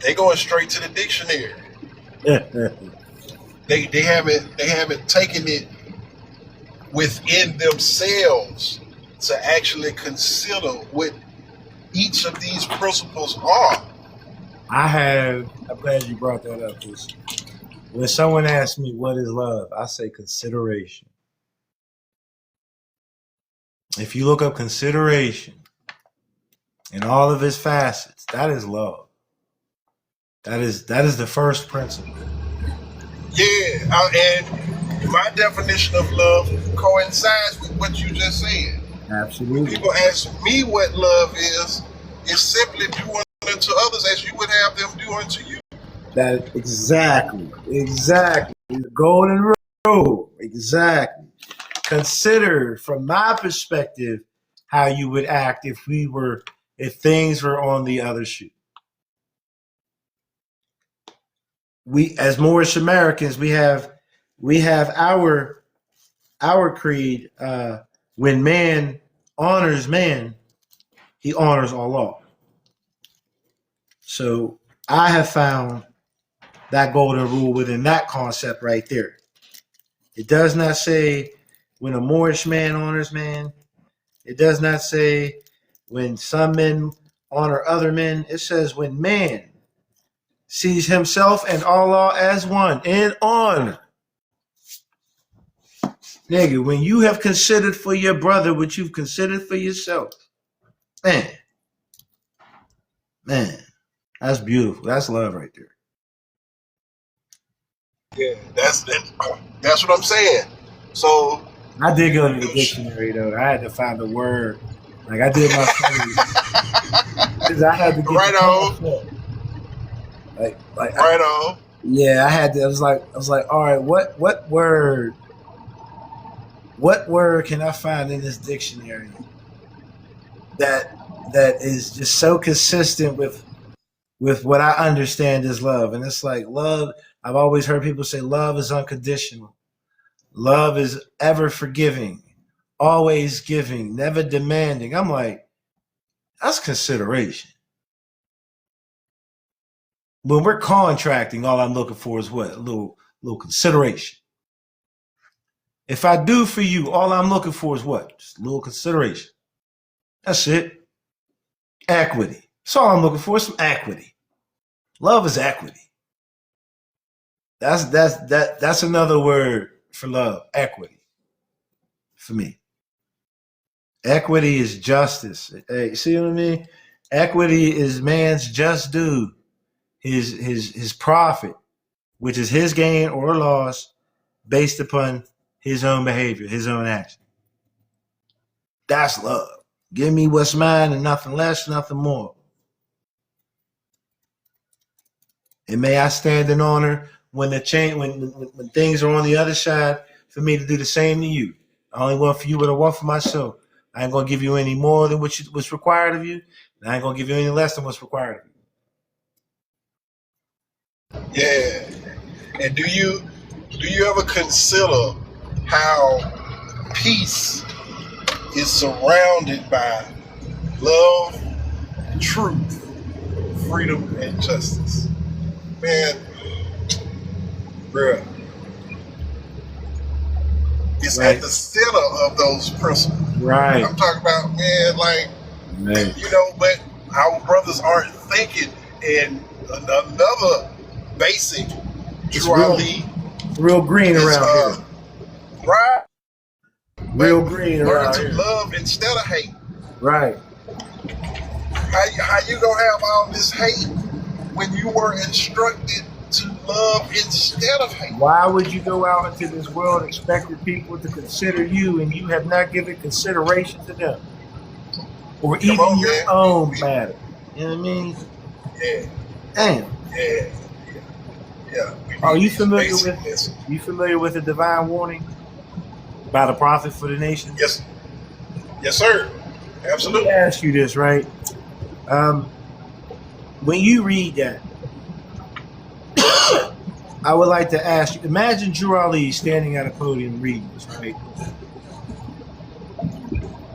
they going straight to the dictionary. They haven't taken it within themselves to actually consider what each of these principles are. I'm glad you brought that up, because when someone asks me what is love, I say consideration. If you look up consideration in all of its facets, that is love. That is the first principle. Yeah, and my definition of love coincides with what you just said. Absolutely. When people ask me what love is, it's simply doing unto others as you would have them do unto you. That exactly. The golden rule. Exactly. consider, from my perspective, how you would act if things were on the other shoe. We, as Moorish Americans, we have our creed. When man honors man, he honors Allah. So I have found that golden rule within that concept right there. It does not say when a Moorish man honors man. It does not say when some men honor other men. It says when man sees himself and Allah as one in honor. Nigga, when you have considered for your brother what you've considered for yourself, man, that's beautiful. That's love right there. Yeah, that's what I'm saying. So I did go to the dictionary though. I had to find a word. Like I did my because I had to get right on. Like right on. Yeah, I had to. I was like, all right, what word can I find in this dictionary that is just so consistent with what I understand as love? And it's like love. I've always heard people say love is unconditional. Love is ever forgiving, always giving, never demanding. I'm like, that's consideration. When we're contracting, all I'm looking for is what? A little consideration. If I do for you, all I'm looking for is what? Just a little consideration. That's it. Equity. That's all I'm looking for, is some equity. Love is equity. That's another word for love. Equity. For me. Equity is justice. Hey, see what I mean? Equity is man's just due. His profit, which is his gain or loss based upon his own behavior, his own action. That's love. Give me what's mine and nothing less, nothing more. And may I stand in honor when when things are on the other side for me to do the same to you. I only want for you what I want for myself. I ain't gonna give you any more than what's required of you, and I ain't gonna give you any less than what's required of you. Yeah. And do you ever consider how peace is surrounded by love, truth, freedom, and justice? Man, bruh, it's Right. at the center of those principles. Right. I'm talking about, man, like, but our brothers aren't thinking. And another basic duality, real green around here. Right. Real green around here. here. Love instead of hate. Right. How you gonna have all this hate when you were instructed to love instead of hate? Why would you go out into this world expecting people to consider you and you have not given consideration to them? Or even your own matter. You know what I mean? Yeah. Damn. Yeah. Are you familiar with the divine warning by the prophet for the nation? Yes. Yes, sir. Absolutely. Let me ask you this, right? When you read that, I would like to ask you, imagine Drew Ali standing at a podium reading this, right?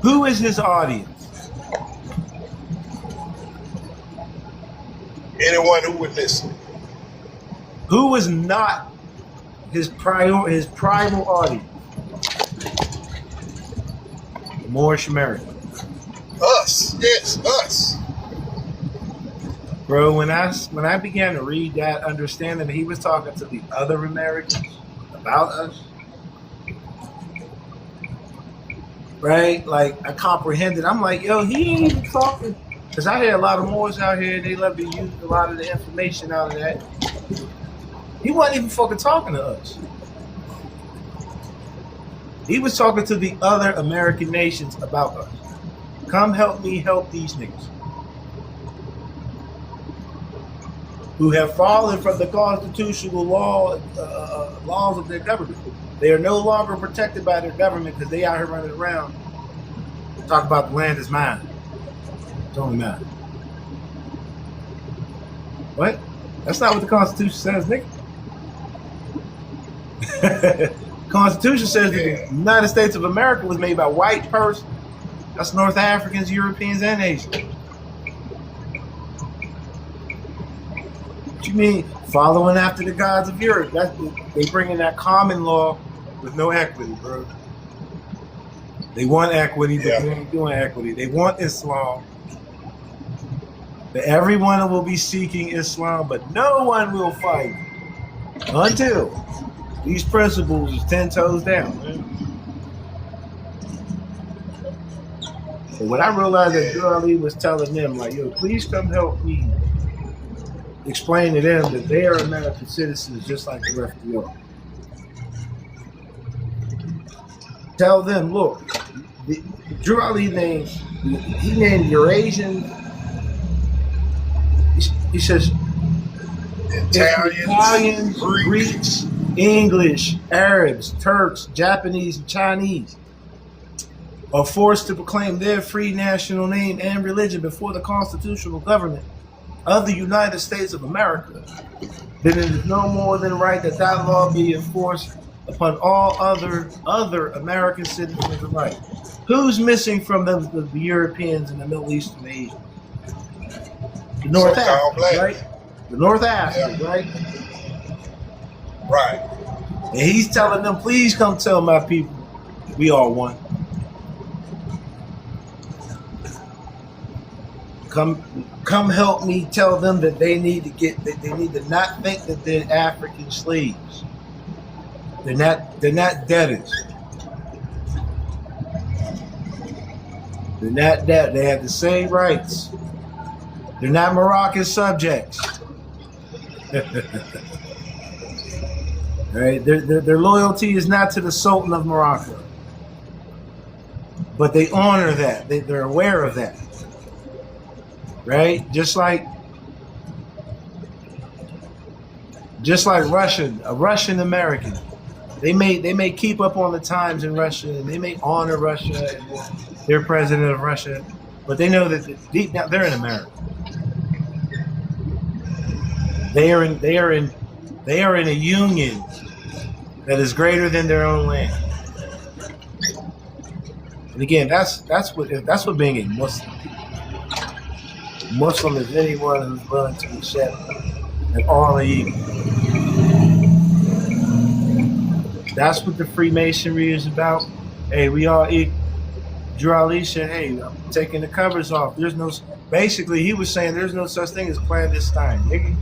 Who is his audience? Anyone who would listen. Who is not his primal audience? The Moorish Americans. Us. Yes, us. Bro, when I began to read that, understanding that he was talking to the other Americans about us, right? Like, I comprehended. I'm like, yo, he ain't even talking. Because I hear a lot of Moors out here, they love to use a lot of the information out of that. He wasn't even fucking talking to us. He was talking to the other American nations about us. Come help me help these niggas who have fallen from the constitutional laws of their government. They are no longer protected by their government because they out here running around talk about the land is mine. It's only mine. What? That's not what the Constitution says, nigga. Constitution says that the United States of America was made by white person. That's North Africans, Europeans, and Asians. What you mean following after the gods of Europe? They bring in that common law with no equity, bro. They want equity, but they ain't doing equity. They want Islam. But everyone will be seeking Islam, but no one will fight until these principles is 10 toes down, man. So when I realized that Drew Ali was telling them, like, yo, please come help me explain to them that they are American citizens just like the rest of y'all. Tell them, look, Drew Ali named Eurasian. He says Italians, Greeks, English, Arabs, Turks, Japanese, and Chinese are forced to proclaim their free national name and religion before the constitutional government of the United States of America, then it is no more than right that that law be enforced upon all other American citizens alike. Who's missing from the Europeans and the Middle East and Asia? The North Africans, right? The North Africans, right? Right. And he's telling them, please come tell my people we are one. Come help me tell them that they need to not think that they're African slaves. They're not debtors. They're not debt. They have the same rights. They're not Moroccan subjects. Right? Their loyalty is not to the Sultan of Morocco. But they honor that. They're aware of that. Right? Just like Russia, a Russian American. They may keep up on the times in Russia, and they may honor Russia and their president of Russia, but they know that deep down they're in America. They are in a union that is greater than their own land. And again, that's what being a Muslim. Muslim is anyone who's willing to accept that all are equal. That's what the Freemasonry is about. Hey, we all equal. Drew Ali said, hey, I'm taking the covers off. Basically, he was saying there's no such thing as clandestine, nigga.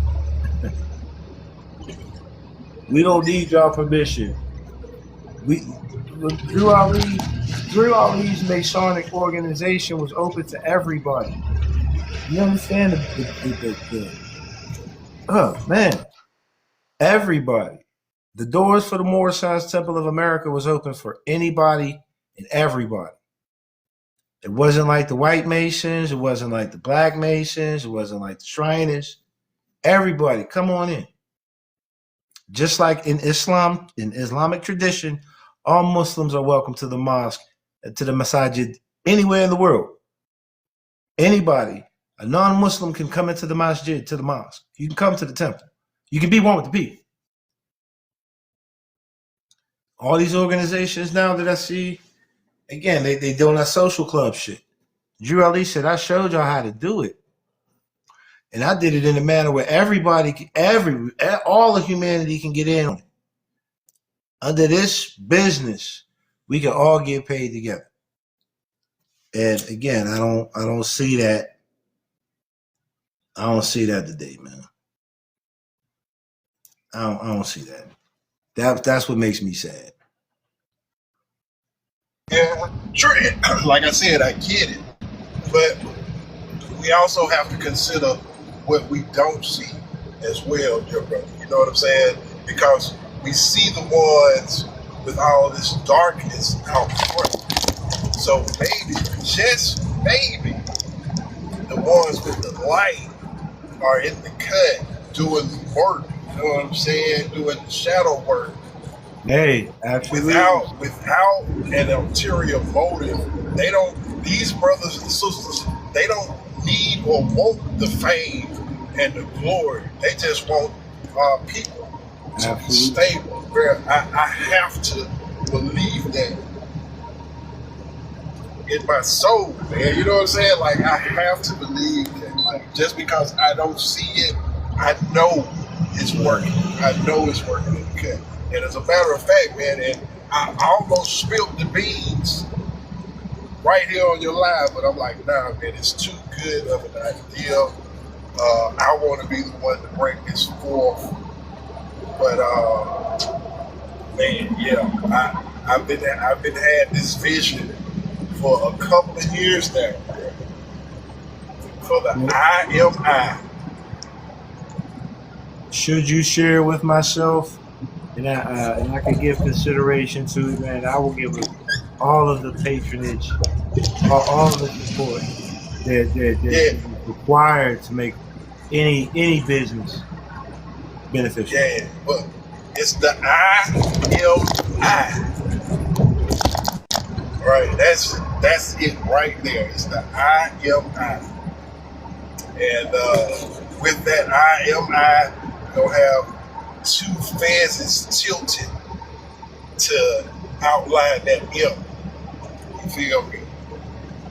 We don't need y'all permission. Drew Ali's Masonic organization was open to everybody. You understand oh man, everybody. The doors for the Moorish Temple of America was open for anybody and everybody. It wasn't like the white Masons. It wasn't like the black Masons. It wasn't like the Shriners. Everybody, come on in. Just like in Islam, in Islamic tradition, all Muslims are welcome to the mosque, to the masajid, anywhere in the world. Anybody, a non-Muslim can come into the masjid, to the mosque. You can come to the temple. You can be one with the people. All these organizations now that I see, again, they doing that social club shit. Drew Ali said, I showed y'all how to do it. And I did it in a manner where all of humanity can get in on it. Under this business, we can all get paid together. And again, I don't see that. I don't see that today, man. I don't see that. That's what makes me sad. Yeah, sure. Like I said, I get it. But we also have to consider what we don't see as well, dear brother. You know what I'm saying? Because we see the ones with all this darkness out front. So maybe, just maybe, the ones with the light are in the cut doing the work. You know what I'm saying? Doing the shadow work. Hey, absolutely. without an ulterior motive. They don't. These brothers and sisters, they don't need or want the fame and the glory. They just want people to be Absolutely. stable. I have to believe that in my soul, man. You know what I'm saying? Like I have to believe that. Like just because I don't see it, I know it's working. I know it's working. Okay. And as a matter of fact, man, and I almost spilled the beans right here on your live, but I'm like, nah, man, it's too good of an idea. I want to be the one to bring this forth. But man, yeah, I've been had this vision for a couple of years now. For the I am I. Should you share with myself, and I could give consideration to it, man, I will give it all of the patronage, all of the support that Yeah, is required to make any business beneficial. yeah. But it's the I am I. Right. That's it right there. It's the I am I. And with that I am I, you'll have two fences tilted to outline that M. You feel me?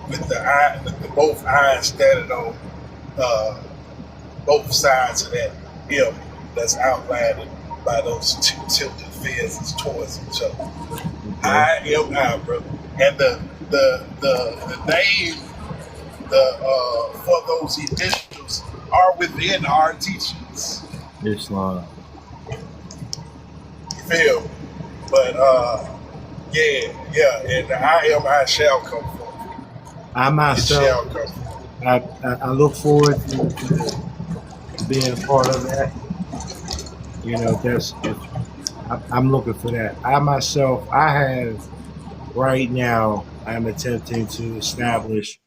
With the eye, with the both eyes standing on uh, both sides of that M that's outlined by those two tilted fences towards each other. Okay. I am I, brother. And the name for those initials are within our teachings. Islam. You feel me? But yeah, and the I am I shall come forth. I It shall myself, come forth. I look forward to being a part of that. You know, I'm looking for that. I myself, I have right now, I'm attempting to establish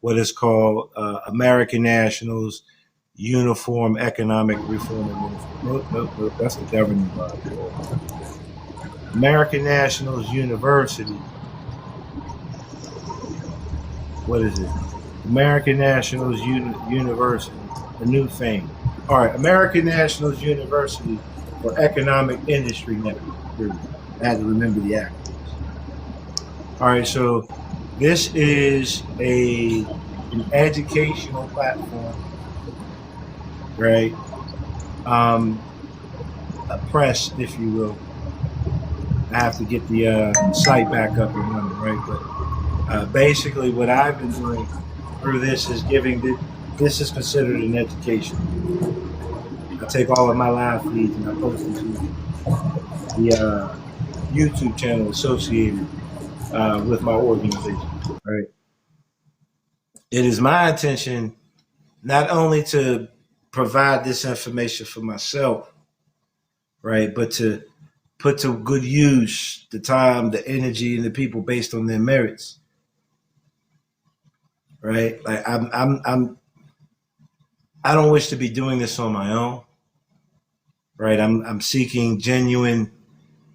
what is called American Nationals Uniform Economic Reform Administration. Nope, that's the governing body. American Nationals University. What is it? American Nationals University, a new thing. All right, American Nationals University for Economic Industry Network. I had to remember the acronyms. All right, so this is an educational platform, right? Um, a press, if you will. I have to get the site back up and running, right? But basically, what I've been doing through this is this is considered an education. I take all of my live feeds and I post them to the YouTube channel associated with my organization, right? It is my intention not only to provide this information for myself, right, but to put to good use the time, the energy, and the people based on their merits, right? Like I don't wish to be doing this on my own, right? I'm seeking genuine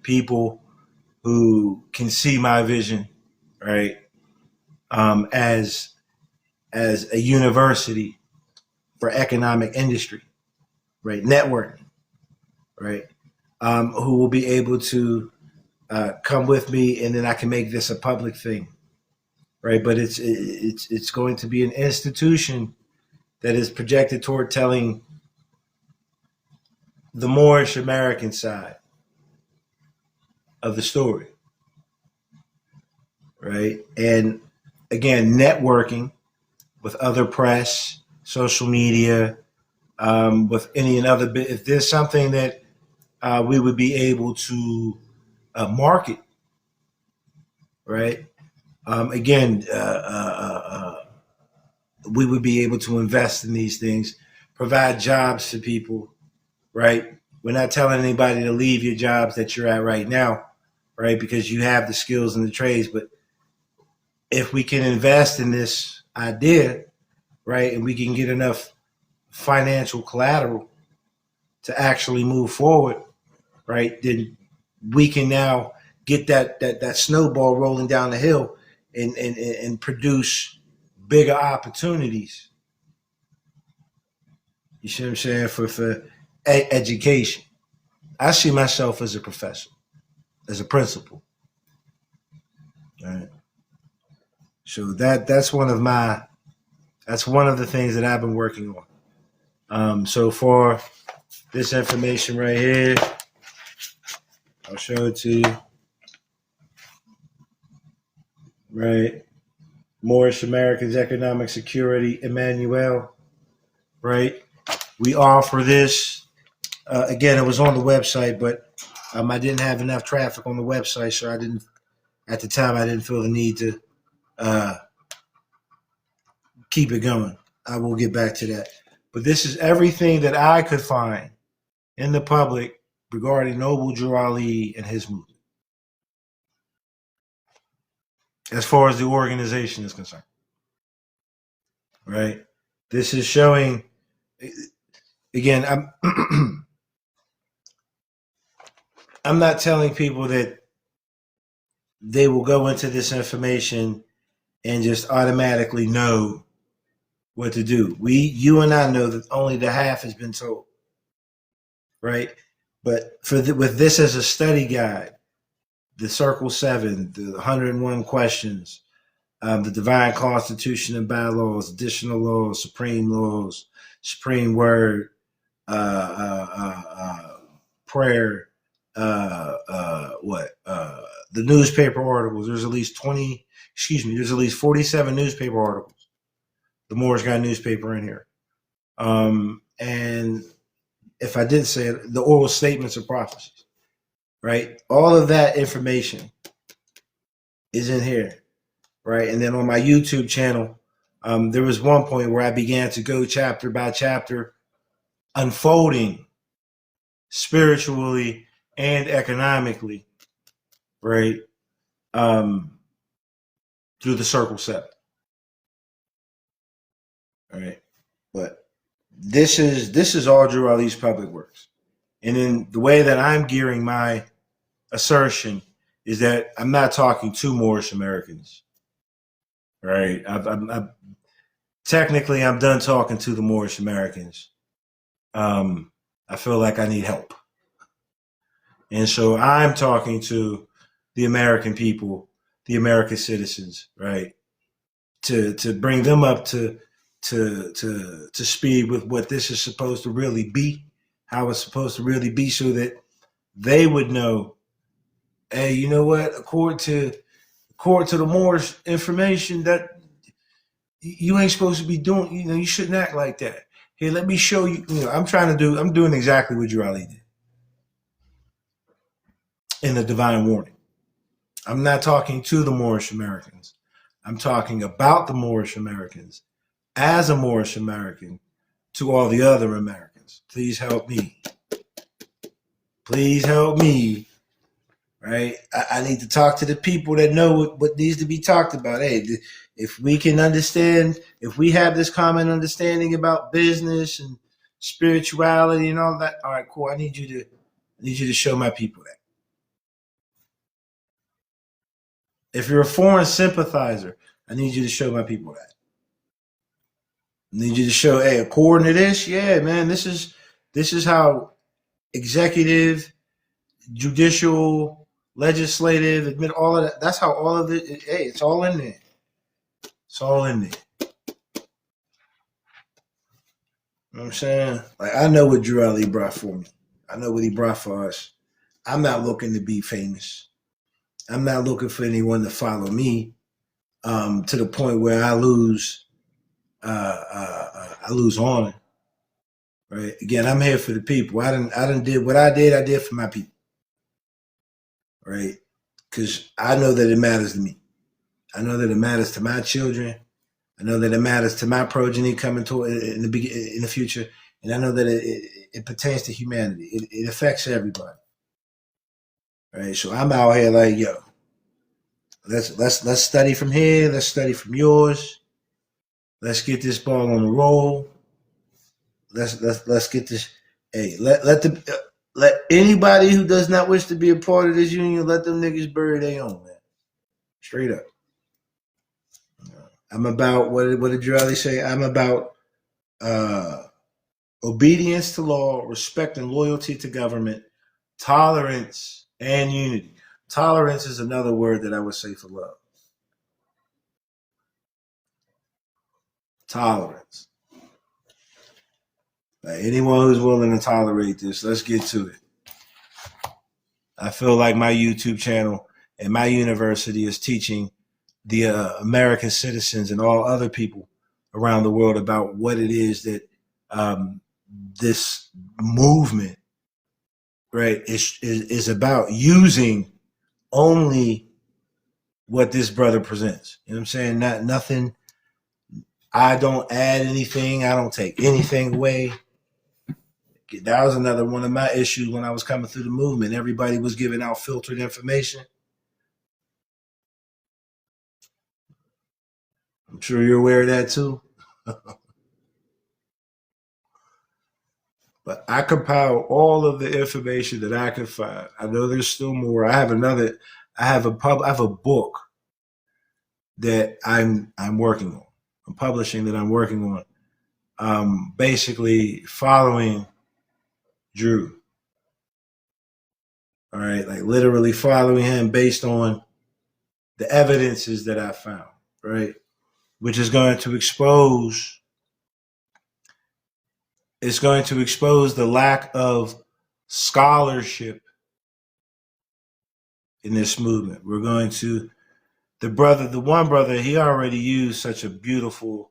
people who can see my vision, right? As a university for economic industry, right? Networking, right? Who will be able to come with me, and then I can make this a public thing, right? But it's going to be an institution that is projected toward telling the Moorish American side of the story, right? And again, networking with other press, social media, with any and other. If there's something that we would be able to market, right? Again, we would be able to invest in these things, provide jobs to people, right? We're not telling anybody to leave your jobs that you're at right now, right? Because you have the skills and the trades. But if we can invest in this idea, right, and we can get enough financial collateral to actually move forward, right, then we can now get that snowball rolling down the hill and produce bigger opportunities. You see what I'm saying? For education. I see myself as a professor, as a principal. Right. So that's one of the things that I've been working on. So for this information right here, I'll show it to you. Right. Moorish Americans Economic Security, Emmanuel. Right. We offer this. Again, it was on the website, but I didn't have enough traffic on the website, so I didn't feel the need to keep it going. I will get back to that. But this is everything that I could find in the public regarding Noble Drew Ali and his movement, as far as the organization is concerned. Right? This is showing, again, I'm not telling people that they will go into this information and just automatically know what to do. You and I know that only the half has been told, right? But with this as a study guide, the Circle 7, the 101 questions, the Divine Constitution and Bylaws, additional laws, supreme word, prayer, the newspaper articles. There's at least 47 newspaper articles. The Moorish got a newspaper in here. And if I did say it, the oral statements of prophecies, right? All of that information is in here, right? And then on my YouTube channel, there was one point where I began to go chapter by chapter, unfolding spiritually and economically, right? Through the Circle 7. All right. But this is all Drew Ali's public works. And then the way that I'm gearing my assertion is that I'm not talking to Moorish Americans. Right. Technically, I'm done talking to the Moorish Americans. I feel like I need help. And so I'm talking to the American people, the American citizens, right? To bring them up to speed with what this is supposed to really be, how it's supposed to really be, so that they would know, hey, you know what? According to the Moorish information, that you ain't supposed to be doing, you shouldn't act like that. Here, let me show you. I'm doing exactly what Drew Ali did in the Divine Warning. I'm not talking to the Moorish Americans. I'm talking about the Moorish Americans as a Moorish American to all the other Americans. Please help me. Please help me. Right? I need to talk to the people that know what needs to be talked about. Hey, if we can understand, if we have this common understanding about business and spirituality and all that, all right, cool. I need you to show my people that. If you're a foreign sympathizer, I need you to show my people that. I need you to show, hey, according to this, yeah, man, this is how executive, judicial, legislative, admit all of that. That's how all of it. Hey, it's all in there. It's all in there. You know what I'm saying? Like, I know what Drew Ali brought for me. I know what he brought for us. I'm not looking to be famous. I'm not looking for anyone to follow me to the point where I lose on it. Right? Again, I'm here for the people. I done did what I did for my people. Right? Because I know that it matters to me. I know that it matters to my children. I know that it matters to my progeny coming in the future, and I know that it pertains to humanity. It affects everybody. Right? So I'm out here like, yo, let's study from here. Let's study from yours. Let's get this ball on the roll. Let's get this. Hey, let let anybody who does not wish to be a part of this union, let them niggas bury their own, man. Straight up. I'm about, what did Jurali say? I'm about obedience to law, respect and loyalty to government, tolerance, and unity. Tolerance is another word that I would say for love. Tolerance. Like anyone who's willing to tolerate this, let's get to it. I feel like my YouTube channel and my university is teaching the American citizens and all other people around the world about what it is that this movement, right, is about, using only what this brother presents. You know what I'm saying? Nothing. I don't add anything. I don't take anything away. That was another one of my issues when I was coming through the movement. Everybody was giving out filtered information. I'm sure you're aware of that too. But I compiled all of the information that I could find. I know there's still more. I have a book that I'm working on. I'm publishing that I'm working on. Basically following Drew. All right, like literally following him based on the evidences that I found, right? Which is going to expose the lack of scholarship in this movement. We're going to, the one brother, he already used such a beautiful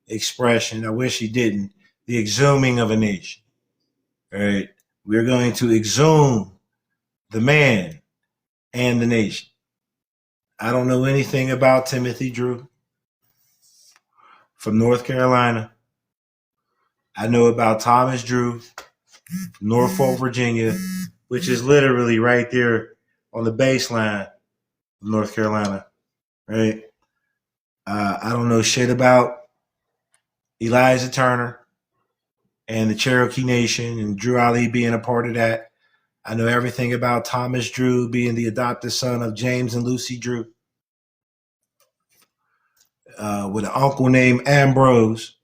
expression. I wish he didn't. The exhuming of a nation. All right. We're going to exhume the man and the nation. I don't know anything about Timothy Drew from North Carolina. I know about Thomas Drew from Norfolk, Virginia, which is literally right there on the baseline of North Carolina, right? I don't know shit about Elijah Turner and the Cherokee Nation and Drew Ali being a part of that. I know everything about Thomas Drew being the adopted son of James and Lucy Drew, with an uncle named Ambrose,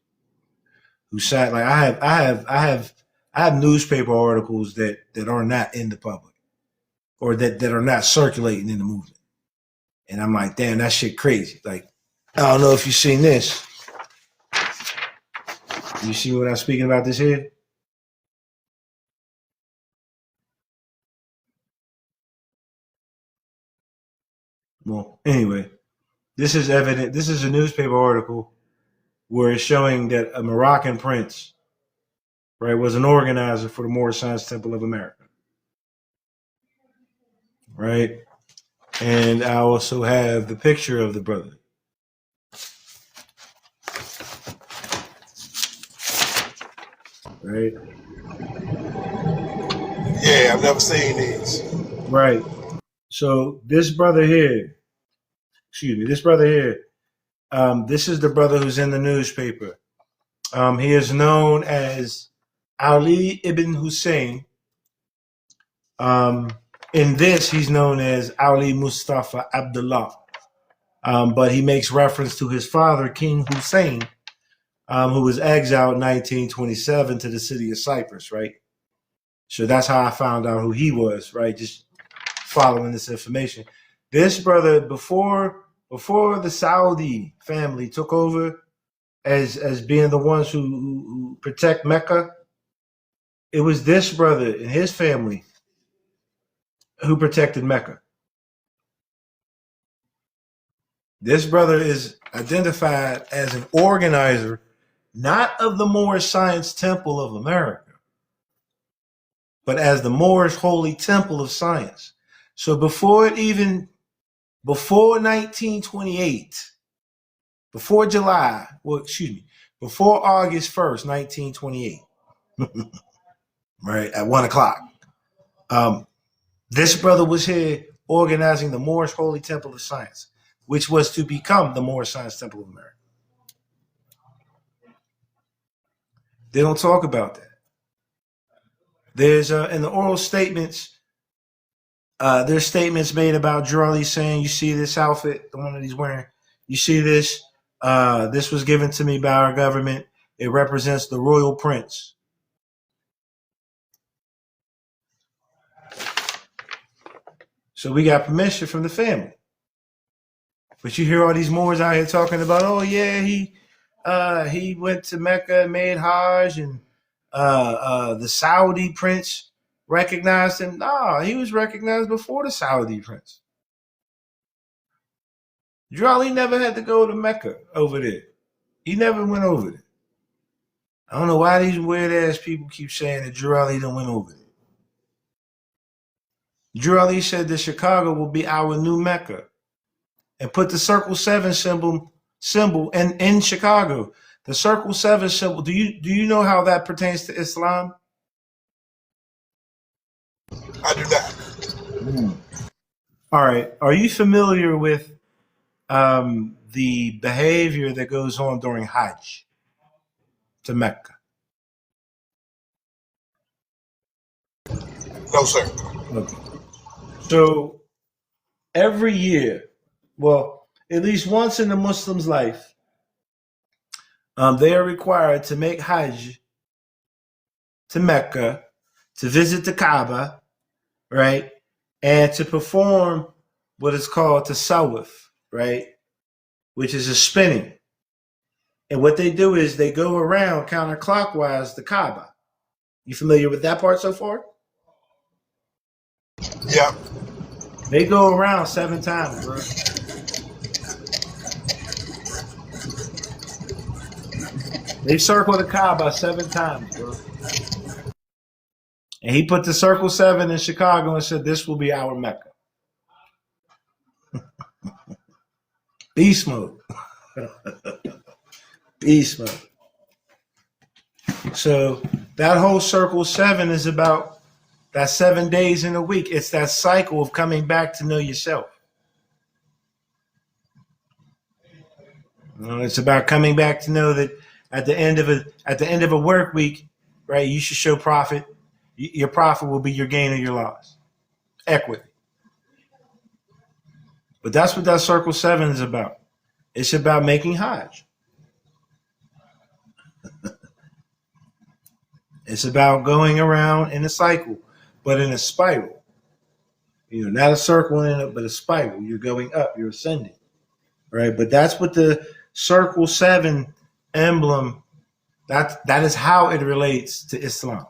who sat like I have newspaper articles that are not in the public, or that are not circulating in the movement, and I'm like, damn, that shit crazy. Like, I don't know if you've seen this. You see what I'm speaking about this here? Well, anyway, this is evident. This is a newspaper article where it's showing that a Moroccan prince, right, was an organizer for the Moorish Science Temple of America, right? And I also have the picture of the brother. Right? Yeah, I've never seen these. Right. So this brother here, this is the brother who's in the newspaper. He is known as Ali ibn Hussein. In this, he's known as Ali Mustafa Abdullah. But he makes reference to his father, King Hussein, who was exiled in 1927 to the city of Cyprus, right? So that's how I found out who he was, right? Just following this information. This brother, before the Saudi family took over as being the ones who protect Mecca, it was this brother and his family who protected Mecca. This brother is identified as an organizer, not of the Moorish Science Temple of America, but as the Moorish Holy Temple of Science. So before 1928, before August 1st, 1928, right, at 1:00, this brother was here organizing the Moorish Holy Temple of Science, which was to become the Moorish Science Temple of America. They don't talk about that. There's in the oral statements, there's statements made about Drew saying, "You see this outfit, the one that he's wearing. You see this. This was given to me by our government. It represents the royal prince." So we got permission from the family. But you hear all these Moors out here talking about, oh yeah, he went to Mecca and made Hajj, and the Saudi prince recognized him. Nah, he was recognized before the Saudi prince. Drew never had to go to Mecca over there. He never went over there. I don't know why these weird ass people keep saying that Drew didn't went over there. Drew said that Chicago will be our new Mecca, and put the circle 7 symbol in Chicago. The circle 7 symbol. Do you know how that pertains to Islam? I do not. All right. Are you familiar with the behavior that goes on during Hajj to Mecca? No, sir. Okay. So every year, well, at least once in a Muslim's life, they are required to make Hajj to Mecca, to visit the Kaaba, right? And to perform what is called tasawwuf, right? Which is a spinning. And what they do is they go around counterclockwise the Kaaba. You familiar with that part so far? Yeah. They go around 7 times, bro. They circle the Kaaba 7 times, bro. And he put the circle 7 in Chicago and said, this will be our Mecca. Beast mode. Beast mode. So that whole circle 7 is about that 7 days in a week. It's that cycle of coming back to know yourself. It's about coming back to know that at the end of a work week, right, you should show profit. Your profit will be your gain or your loss. Equity. But that's what that circle 7 is about. It's about making Hajj. It's about going around in a cycle, but in a spiral. Not a circle in it, but a spiral. You're going up, you're ascending. Right? But that's what the circle 7 emblem, that is how it relates to Islam.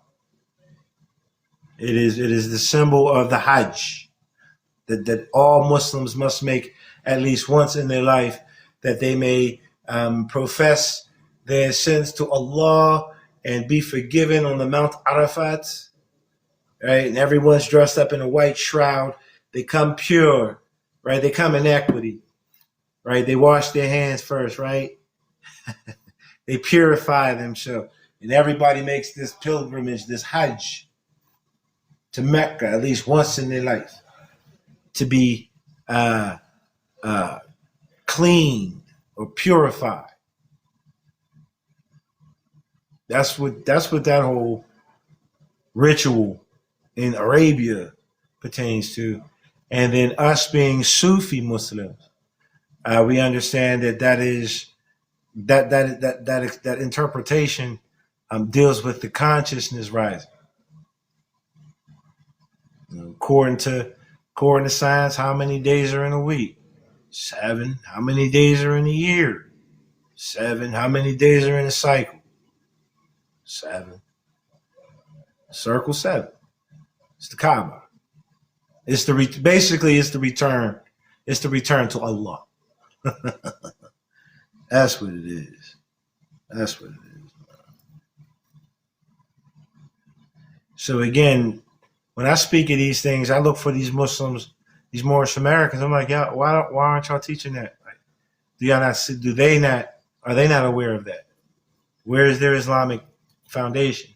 It is the symbol of the Hajj that all Muslims must make at least once in their life, that they may profess their sins to Allah and be forgiven on the Mount Arafat, right? And everyone's dressed up in a white shroud. They come pure, right? They come in equity, right? They wash their hands first, right? They purify themselves. And everybody makes this pilgrimage, this Hajj, to Mecca at least once in their life, to be cleaned or purified. That's what that whole ritual in Arabia pertains to. And then us being Sufi Muslims, we understand that is that interpretation deals with the consciousness rising. According to science, how many days are in a week? 7. How many days are in a year? 7. How many days are in a cycle? 7. Circle 7. It's the Kaaba. It's basically it's the return. It's the return to Allah. That's what it is. That's what it is. So again, when I speak of these things, I look for these Muslims, these Moorish Americans. I'm like, yeah, why aren't y'all teaching that? Like, are they not aware of that? Where is their Islamic foundation?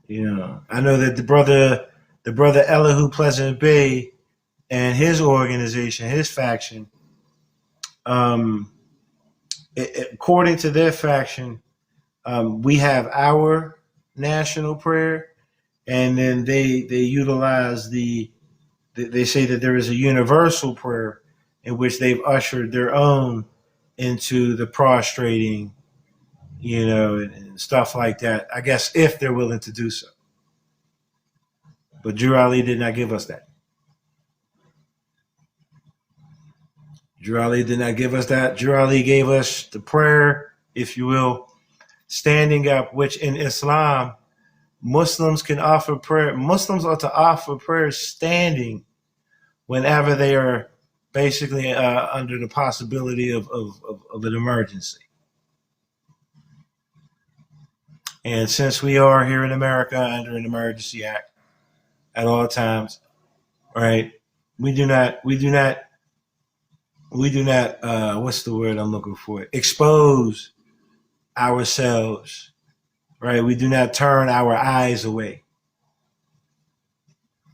I know that the brother Elihu Pleasant Bay and his organization, his faction, according to their faction, we have our national prayer, and then they utilize they say that there is a universal prayer in which they've ushered their own into the prostrating, and stuff like that. I guess if they're willing to do so. But Drew Ali did not give us that. Drew Ali did not give us that. Drew Ali gave us the prayer, if you will, standing up, which in Islam, Muslims can offer prayer. Muslims are to offer prayer standing whenever they are basically under the possibility of an emergency. And since we are here in America under an emergency act at all times, right? We do not what's the word I'm looking for? Expose ourselves, right? We do not turn our eyes away,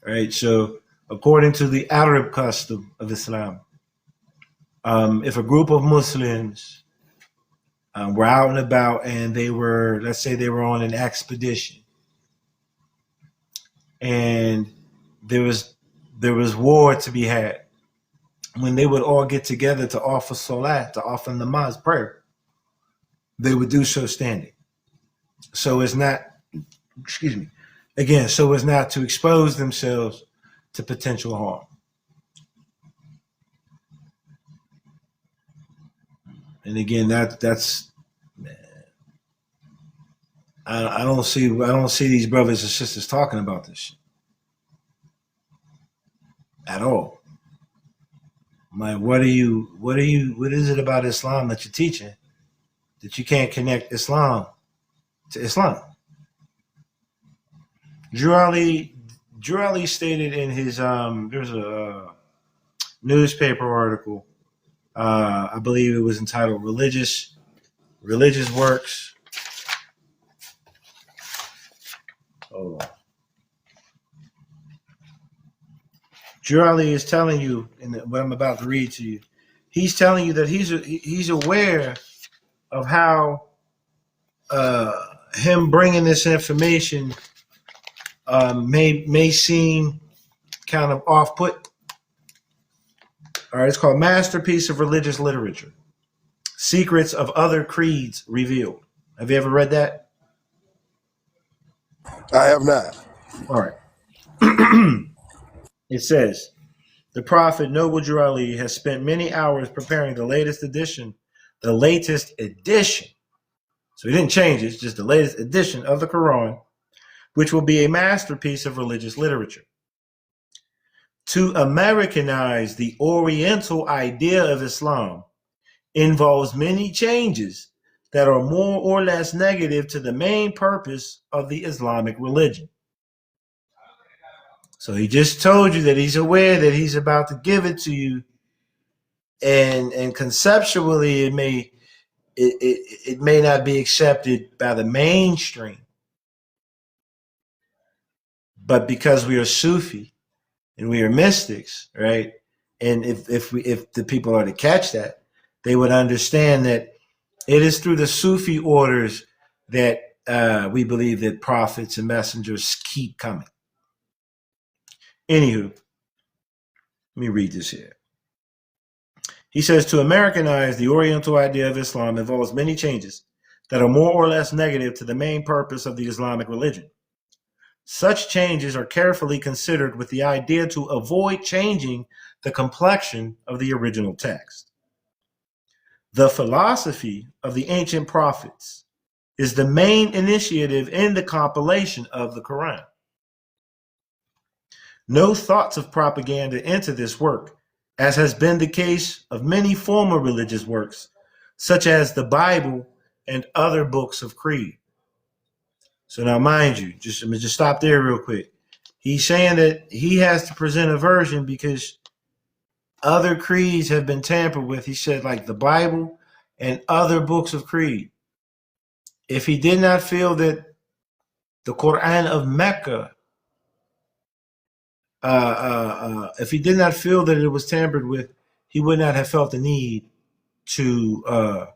right? So according to the Arab custom of Islam, if a group of Muslims were out and about and let's say they were on an expedition, and there was war to be had, when they would all get together to offer salat, to offer namaz, prayer, they would do so standing. So as not, so as not to expose themselves to potential harm. And again, that's man, I don't see these brothers and sisters talking about this shit at all. I'm like, what is it about Islam that you're teaching that you can't connect Islam to Islam? Drew Ali stated in his there's a newspaper article, I believe it was entitled Religious Works. Hold on. Drew Ali is telling you, in what I'm about to read to you, he's telling you that he's aware of how him bringing this information may seem kind of off-put. All right, it's called Masterpiece of Religious Literature, Secrets of Other Creeds Revealed. Have you ever read that? I have not. All right. It says, the Prophet Noble Drew Ali has spent many hours preparing the latest edition. So he didn't change it, it's just the latest edition of the Quran, which will be a masterpiece of religious literature. To Americanize the Oriental idea of Islam involves many changes that are more or less negative to the main purpose of the Islamic religion. So he just told you that he's aware that he's about to give it to you, and conceptually it may not be accepted by the mainstream. But because we are Sufi and we are mystics, right? And if the people are to catch that, they would understand that it is through the Sufi orders that we believe that prophets and messengers keep coming. Anywho, let me read this here. He says, to Americanize the Oriental idea of Islam involves many changes that are more or less negative to the main purpose of the Islamic religion. Such changes are carefully considered with the idea to avoid changing the complexion of the original text. The philosophy of the ancient prophets is the main initiative in the compilation of the Quran. No thoughts of propaganda enter this work, as has been the case of many former religious works, such as the Bible and other books of creed. So now, mind you, let me just stop there real quick. He's saying that he has to present a version because other creeds have been tampered with. He said, like the Bible and other books of creed. If he did not feel that the Quran of Mecca, if he did not feel that it was tampered with, he would not have felt the need to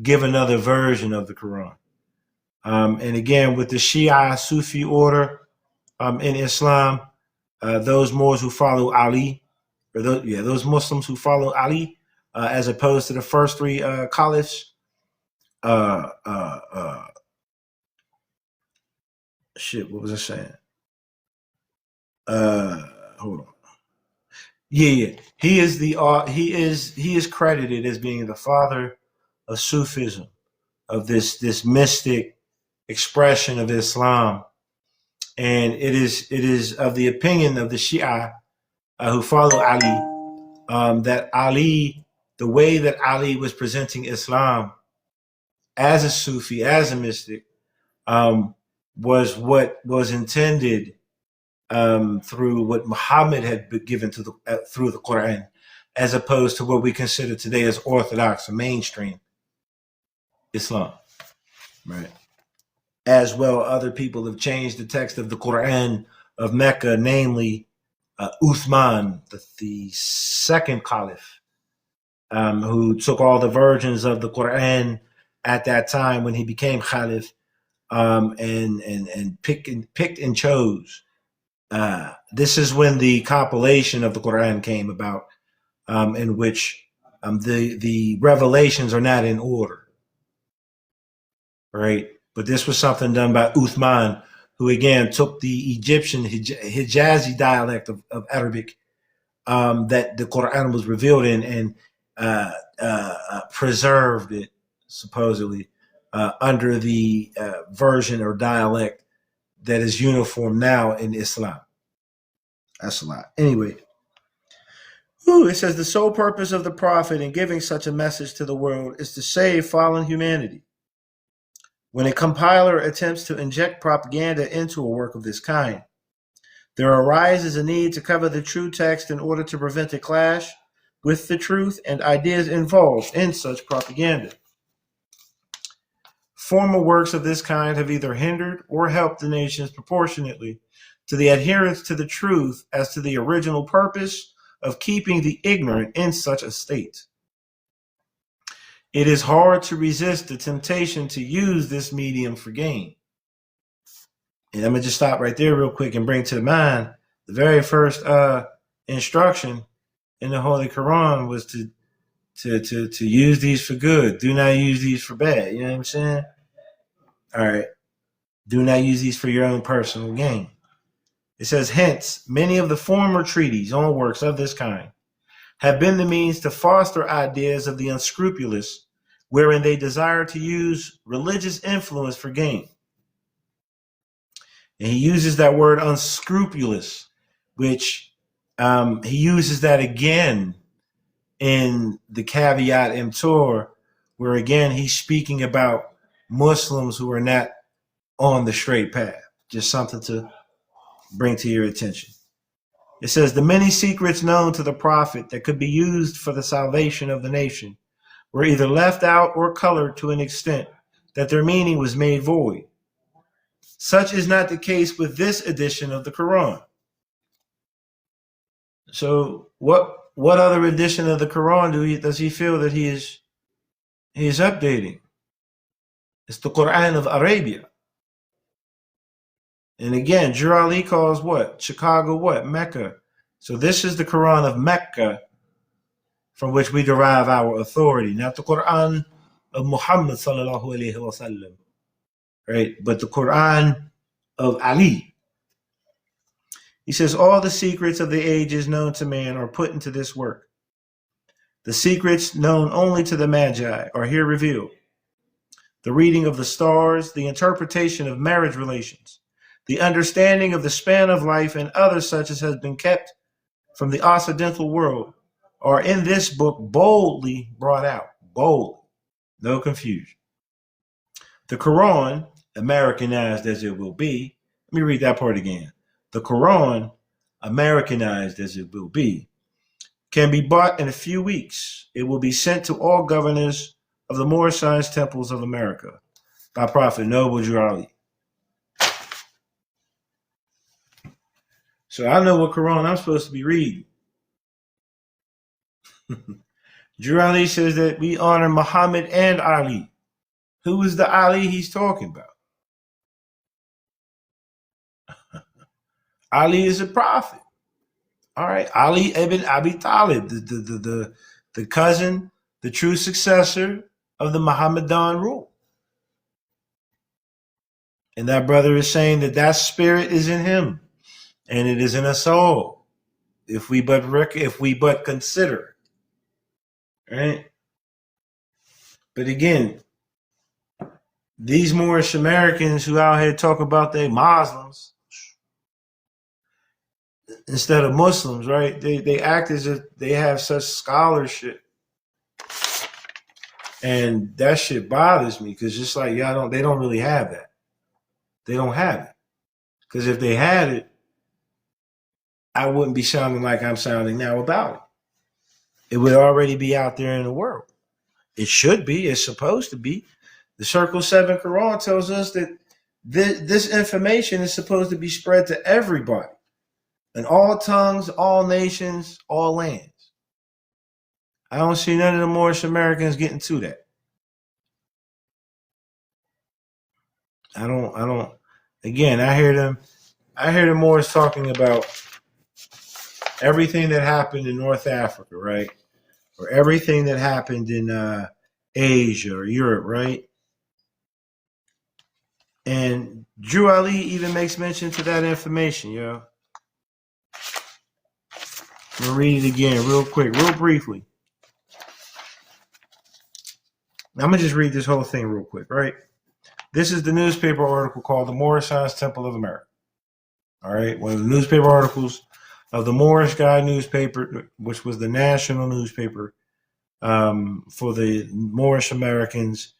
give another version of the Quran. And again, with the Shia Sufi order in Islam, those Moors who follow Ali, or those Muslims who follow Ali, as opposed to the first three caliphs. Shit, what was I saying? Hold on. Yeah. He is credited as being the father of Sufism, of this mystic expression of Islam, and it is of the opinion of the Shia who follow Ali, that Ali, the way that Ali was presenting Islam as a Sufi, as a mystic, was what was intended through what Muhammad had been given to through the Quran, as opposed to what we consider today as orthodox or mainstream Islam, right? As well, other people have changed the text of the Quran of Mecca, namely Uthman, the second caliph, who took all the versions of the Quran at that time when he became caliph, and picked and chose. This is when the compilation of the Quran came about, in which the revelations are not in order, right? But this was something done by Uthman, who again took the Egyptian Hijazi dialect of Arabic that the Quran was revealed in, and preserved it supposedly under the version or dialect that is uniform now in Islam. That's a lot. Anyway, it says the sole purpose of the prophet in giving such a message to the world is to save fallen humanity. When a compiler attempts to inject propaganda into a work of this kind, there arises a need to cover the true text in order to prevent a clash with the truth and ideas involved in such propaganda. Former works of this kind have either hindered or helped the nations proportionately to the adherence to the truth as to the original purpose of keeping the ignorant in such a state. It is hard to resist the temptation to use this medium for gain. And I'm going to just stop right there real quick and bring to mind the very first instruction in the Holy Quran was to use these for good. Do not use these for bad. You know what I'm saying? All right. Do not use these for your own personal gain. It says, hence, many of the former treaties on works of this kind have been the means to foster ideas of the unscrupulous, wherein they desire to use religious influence for gain. And he uses that word unscrupulous, which he uses that again in the caveat emptor, where again he's speaking about Muslims who are not on the straight path. Just something to bring to your attention. It says, the many secrets known to the prophet that could be used for the salvation of the nation were either left out or colored to an extent that their meaning was made void. Such is not the case with this edition of the Quran. So what other edition of the Quran does he feel that he is updating? It's the Quran of Arabia. And again, Jurali calls what? Chicago what? Mecca. So this is the Quran of Mecca from which we derive our authority, not the Quran of Muhammad sallallahu alaihi wasallam, right? But the Quran of Ali. He says, all the secrets of the ages known to man are put into this work. The secrets known only to the Magi are here revealed. The reading of the stars, the interpretation of marriage relations, the understanding of the span of life, and other such as has been kept from the Occidental world are in this book boldly brought out. Bold. No confusion. The Quran, Americanized as it will be, let me read that part again. The Quran, Americanized as it will be, can be bought in a few weeks. It will be sent to all governors of the Moorish Science Temples of America by Prophet Noble Jurali. So I know what Quran I'm supposed to be reading. Jurali says that we honor Muhammad and Ali. Who is the Ali he's talking about? Ali is a prophet. All right, Ali ibn Abi Talib, the cousin, the true successor of the Muhammadan rule. And that brother is saying that that spirit is in him, and it is in us all, if we but consider, right? But again, these Moorish Americans who out here talk about they Muslims instead of Muslims, right? They act as if they have such scholarship, and that shit bothers me because just like they don't really have that. They don't have it because if they had it, I wouldn't be sounding like I'm sounding now about it. It would already be out there in the world. It should be. It's supposed to be. The Circle 7 Quran tells us that this information is supposed to be spread to everybody in all tongues, all nations, all lands. I don't see none of the Moorish Americans getting to that. I don't. Again, I hear the Moors talking about everything that happened in North Africa, right? Or everything that happened in Asia or Europe, right? And Drew Ali even makes mention to that information, yo. I'm going to read it again real quick, real briefly. I'm going to just read this whole thing real quick, right? This is the newspaper article called The Moorish Temple of America. All right, one of the newspaper articles of the Moorish Guide newspaper, which was the national newspaper for the Moorish Americans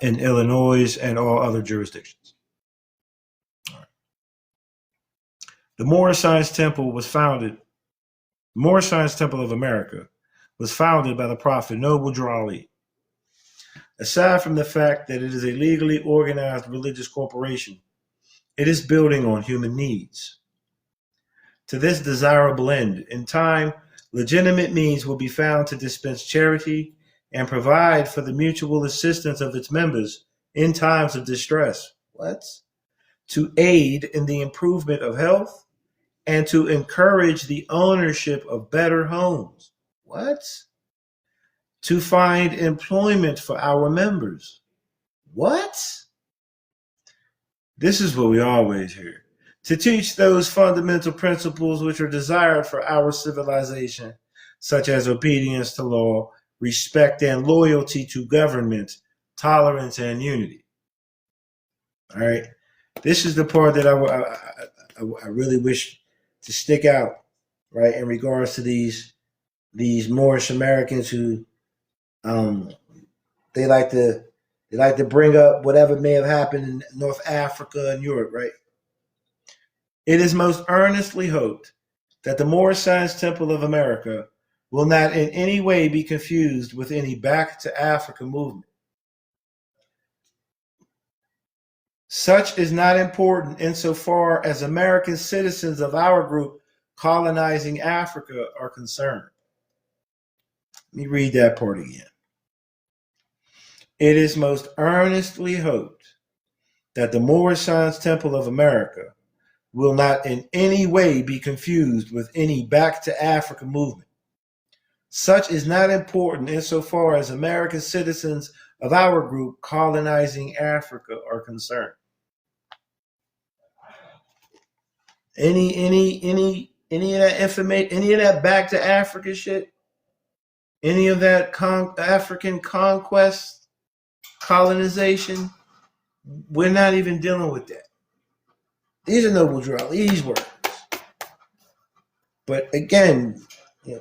in Illinois and all other jurisdictions. All right. The Moorish Temple was founded. The Moorish Temple of America was founded by the Prophet Noble Drew Ali. Aside from the fact that it is a legally organized religious corporation, it is building on human needs. To this desirable end, in time, legitimate means will be found to dispense charity and provide for the mutual assistance of its members in times of distress. What? To aid in the improvement of health and to encourage the ownership of better homes. What? To find employment for our members. What? This is what we always hear. To teach those fundamental principles which are desired for our civilization, such as obedience to law, respect and loyalty to government, tolerance and unity. All right. This is the part that I really wish to stick out, right, in regards to these Moorish Americans who they like to bring up whatever may have happened in North Africa and Europe, right? It is most earnestly hoped that the Moorish Temple of America will not in any way be confused with any Back to Africa movement. Such is not important insofar as American citizens of our group colonizing Africa are concerned. Let me read that part again. It is most earnestly hoped that the Moorish Temple of America will not in any way be confused with any Back to Africa movement. Such is not important insofar as American citizens of our group colonizing Africa are concerned. Any of that information, any of that Back to Africa shit, any of that African conquest, colonization, we're not even dealing with that. These are Noble Drew Ali's words. But again,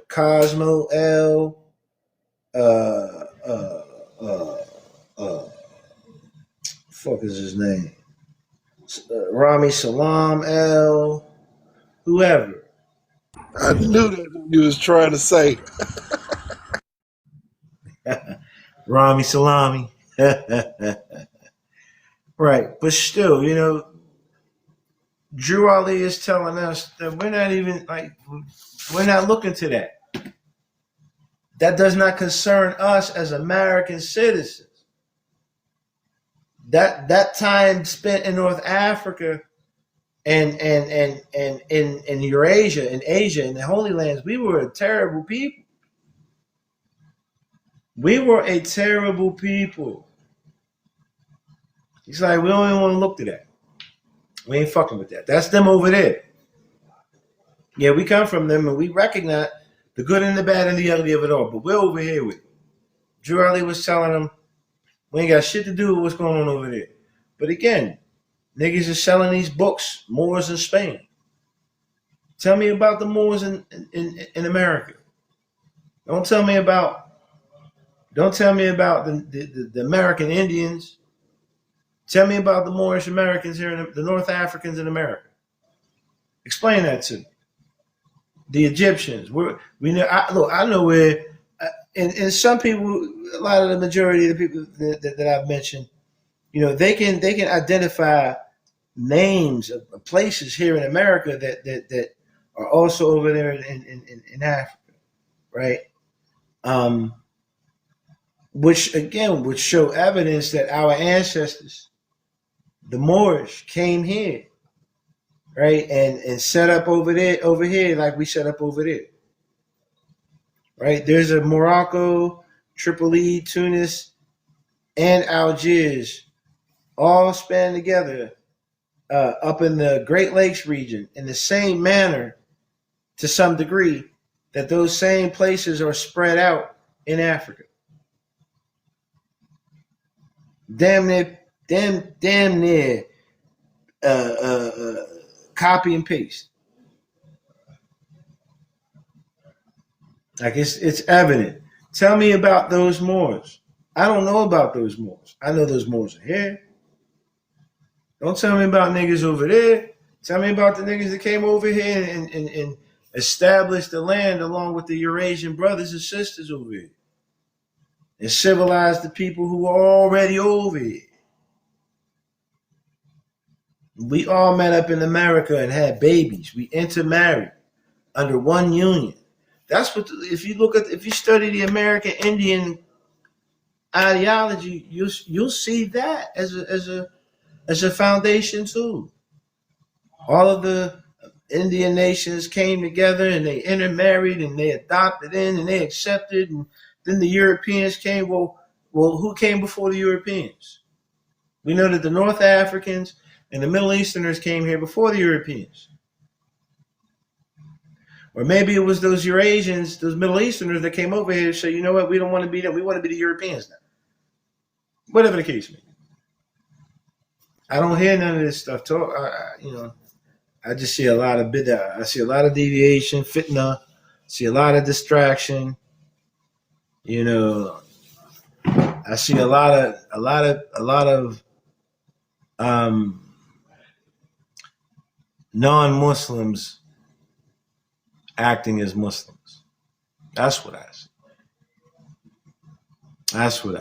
Cosmo L, fuck is his name? Rami Salam L, whoever. I knew that's what you was trying to say. Rami Salami. Right. But still, Drew Ali is telling us that we're not looking to that. That does not concern us as American citizens. That time spent in North Africa and in Eurasia, in Asia, in the Holy Lands, we were a terrible people. We were a terrible people. He's like, we don't even want to look to that. We ain't fucking with that. That's them over there. Yeah, we come from them and we recognize the good and the bad and the ugly of it all. But we're over here with it. Drew Ali was telling them, we ain't got shit to do with what's going on over there. But again, niggas are selling these books, Moors in Spain. Tell me about the Moors in America. Don't tell me about the American Indians. Tell me about the Moorish Americans here, the North Africans in America. Explain that to me. The Egyptians. I know where, and some people, a lot of the majority of the people that I've mentioned, they can identify names of places here in America that are also over there in Africa, right? Which again would show evidence that our ancestors, the Moorish, came here, right, and set up over here like we set up over there, right? There's a Morocco, Tripoli, Tunis, and Algiers all span together up in the Great Lakes region in the same manner, to some degree, that those same places are spread out in Africa. Damn near copy and paste. Like it's evident. Tell me about those Moors. I don't know about those Moors. I know those Moors are here. Don't tell me about niggas over there. Tell me about the niggas that came over here and established the land along with the Eurasian brothers and sisters over here. And civilized the people who were already over here. We all met up in America and had babies. We intermarried under one union. That's what, if you study the American Indian ideology, you'll see that as a foundation too. All of the Indian nations came together and they intermarried and they adopted in and they accepted, and then the Europeans came. Well, who came before the Europeans? We know that the North Africans and the Middle Easterners came here before the Europeans. Or maybe it was those Eurasians, those Middle Easterners that came over here and said, you know what, we don't want to be them. We want to be the Europeans now. Whatever the case may be. I don't hear none of this stuff talk. I just see a lot of bid'ah. I see a lot of deviation, fitna. See a lot of distraction. I see a lot of non-Muslims acting as Muslims. That's what I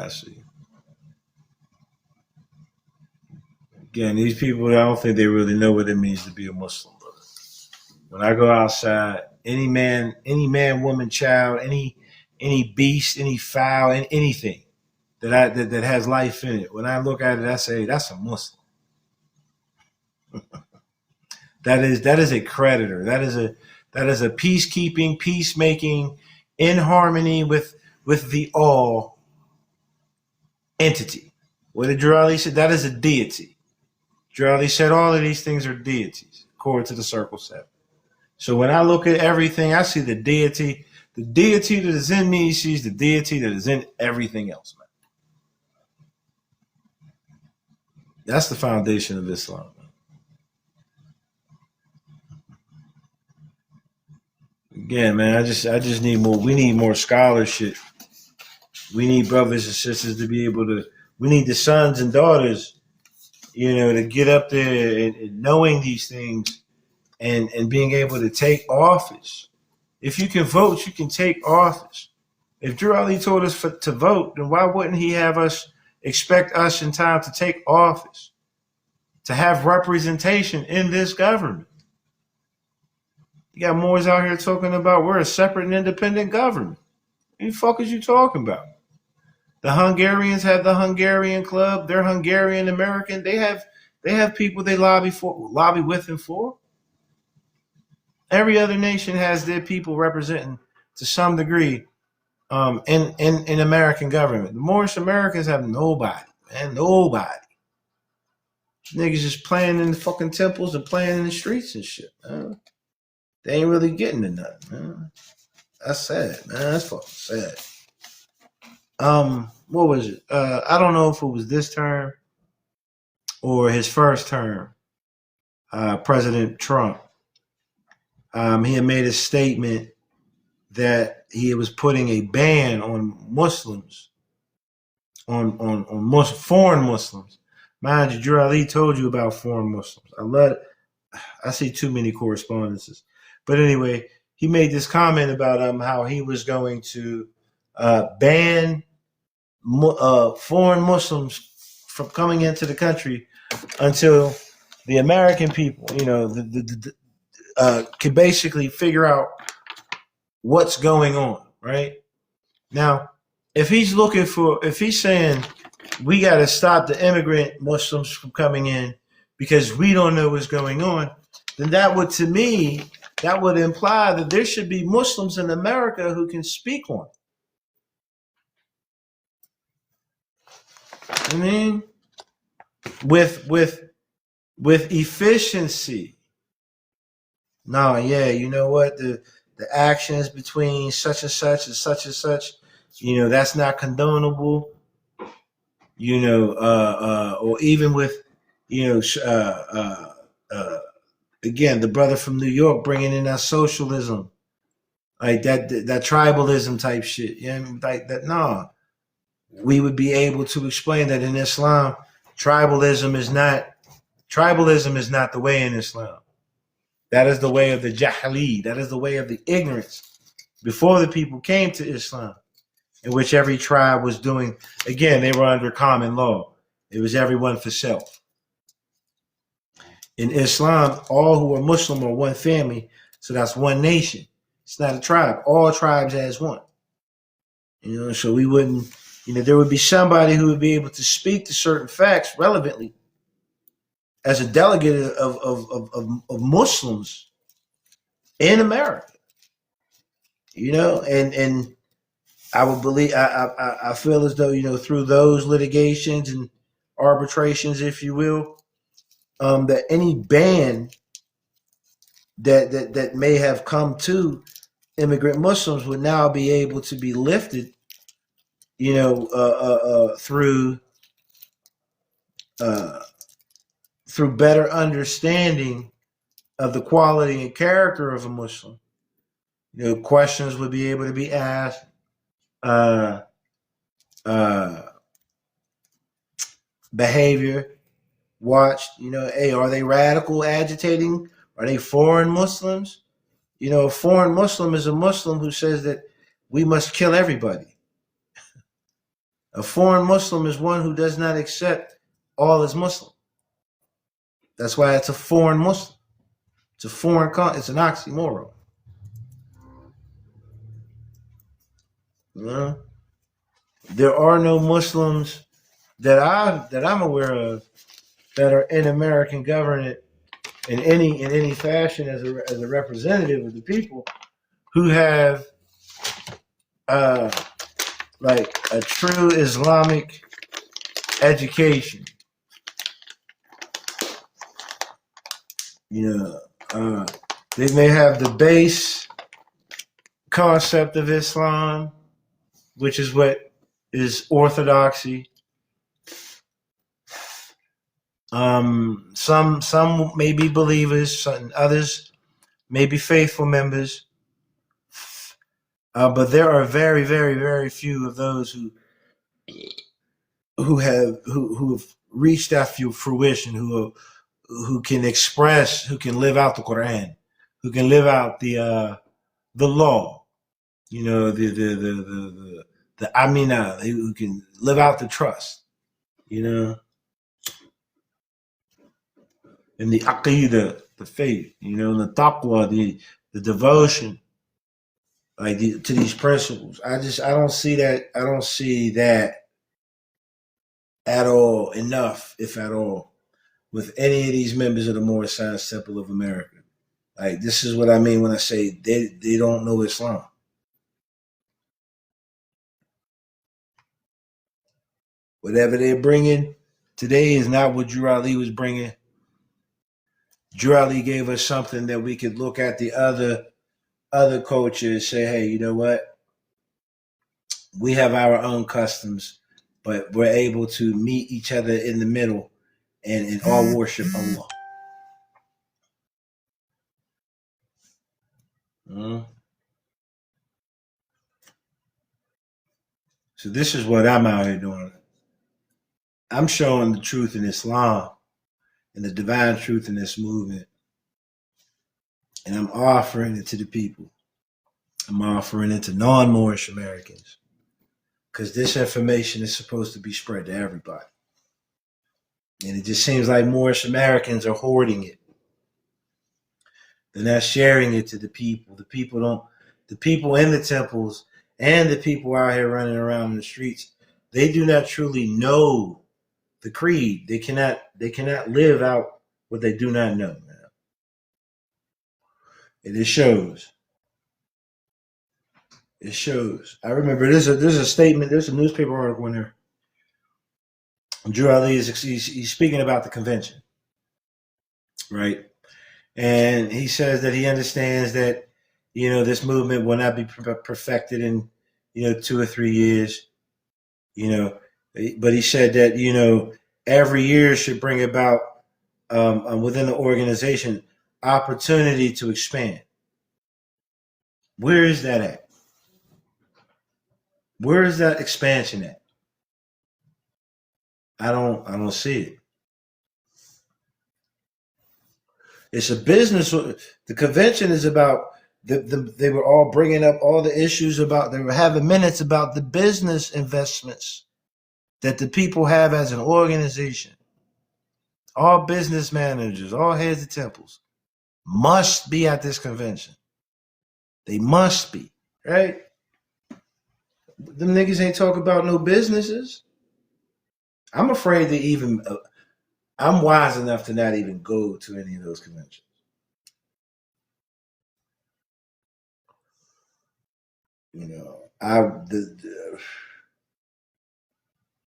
see. Again, these people, I don't think they really know what it means to be a Muslim, brother. When I go outside, any man, woman, child, any beast, any fowl, and anything that has life in it, when I look at it, I say, that's a Muslim. That is a creditor. That is a peacekeeping, peacemaking, in harmony with the all entity. What did Drew said? That is a deity. Drew said all of these things are deities, according to the Circle 7. So when I look at everything, I see the deity. The deity that is in me sees the deity that is in everything else, man. That's the foundation of Islam. Again, man, I just need more. We need more scholarship. We need brothers and sisters to be able to. We need the sons and daughters, to get up there and knowing these things and being able to take office. If you can vote, you can take office. If Drew Ali told us to vote, then why wouldn't he have us expect us in time to take office, to have representation in this government? You got Moors out here talking about we're a separate and independent government. What the fuck is you talking about? The Hungarians have the Hungarian Club. They're Hungarian American. They have They have people they lobby with and for. Every other nation has their people representing to some degree in American government. The Moorish Americans have nobody, man, nobody. Niggas just playing in the fucking temples and playing in the streets and shit, man. They ain't really getting to nothing, man. That's sad, man. That's fucking sad. What was it? I don't know if it was this term or his first term. President Trump. He had made a statement that he was putting a ban on Muslims, on foreign Muslims. Mind you, Drew Ali told you about foreign Muslims. I see too many correspondences. But anyway, he made this comment about how he was going to ban foreign Muslims from coming into the country until the American people, could basically figure out what's going on, right? Now, if he's saying we got to stop the immigrant Muslims from coming in because we don't know what's going on, then that would imply that there should be Muslims in America who can speak on it. I mean, with efficiency. No, yeah, you know what? The actions between such and such, that's not condonable. Or even with, again, the brother from New York bringing in that socialism, like that tribalism type shit. Like that. No, we would be able to explain that in Islam, tribalism is not the way in Islam. That is the way of the jahili. That is the way of the ignorance before the people came to Islam, in which every tribe was doing. Again, they were under common law. It was everyone for self. In Islam, all who are Muslim are one family, so that's one nation. It's not a tribe. All tribes as one. So we wouldn't. There would be somebody who would be able to speak to certain facts relevantly as a delegate of Muslims in America, and I would believe, I feel as though, through those litigations and arbitrations, if you will, that any ban that may have come to immigrant Muslims would now be able to be lifted, through better understanding of the quality and character of a Muslim. Questions would be able to be asked. Behavior watched. Hey, are they radical, agitating? Are they foreign Muslims? A foreign Muslim is a Muslim who says that we must kill everybody. A foreign Muslim is one who does not accept all as Muslim. That's why it's a foreign Muslim. It's a it's an oxymoron. There are no Muslims that I'm aware of that are in American government in any fashion as a representative of the people who have like a true Islamic education. They may have the base concept of Islam, which is what is orthodoxy. Some may be believers, others may be faithful members. But there are very, very, very few of those who have reached that fruition, who can express, who can live out the Quran, who can live out the law, the amina, who can live out the trust, and the aqidah, the faith, and the taqwa, the devotion, to these principles. I don't see that. I don't see that at all enough, if at all. with any of these members of the Moorish Science Temple of America. Like, this is what I mean when I say they don't know Islam. Whatever they're bringing today is not what Drew Ali was bringing. Drew Ali gave us something that we could look at the other cultures, say, hey, you know what? We have our own customs, but we're able to meet each other in the middle and all worship Allah. Mm-hmm. So this is what I'm out here doing. I'm showing the truth in Islam and the divine truth in this movement. And I'm offering it to the people. I'm offering it to non-Moorish Americans. Because this information is supposed to be spread to everybody. And it just seems like Moorish Americans are hoarding it. They're not sharing it to the people. The people in the temples and the people out here running around in the streets, they do not truly know the creed. They cannot live out what they do not know. And it shows. It shows. I remember there's a statement, there's a newspaper article in there. Drew Ali he's speaking about the convention, right? And he says that he understands that, this movement will not be perfected in, 2 or 3 years, but he said that, every year should bring about within the organization opportunity to expand. Where is that at? Where is that expansion at? I don't see it. It's a business. The convention is about they were all bringing up all the issues about, they were having minutes about the business investments that the people have as an organization. All business managers, all heads of temples must be at this convention. They must be, right? Them niggas ain't talk about no businesses. I'm afraid to even, I'm wise enough to not even go to any of those conventions.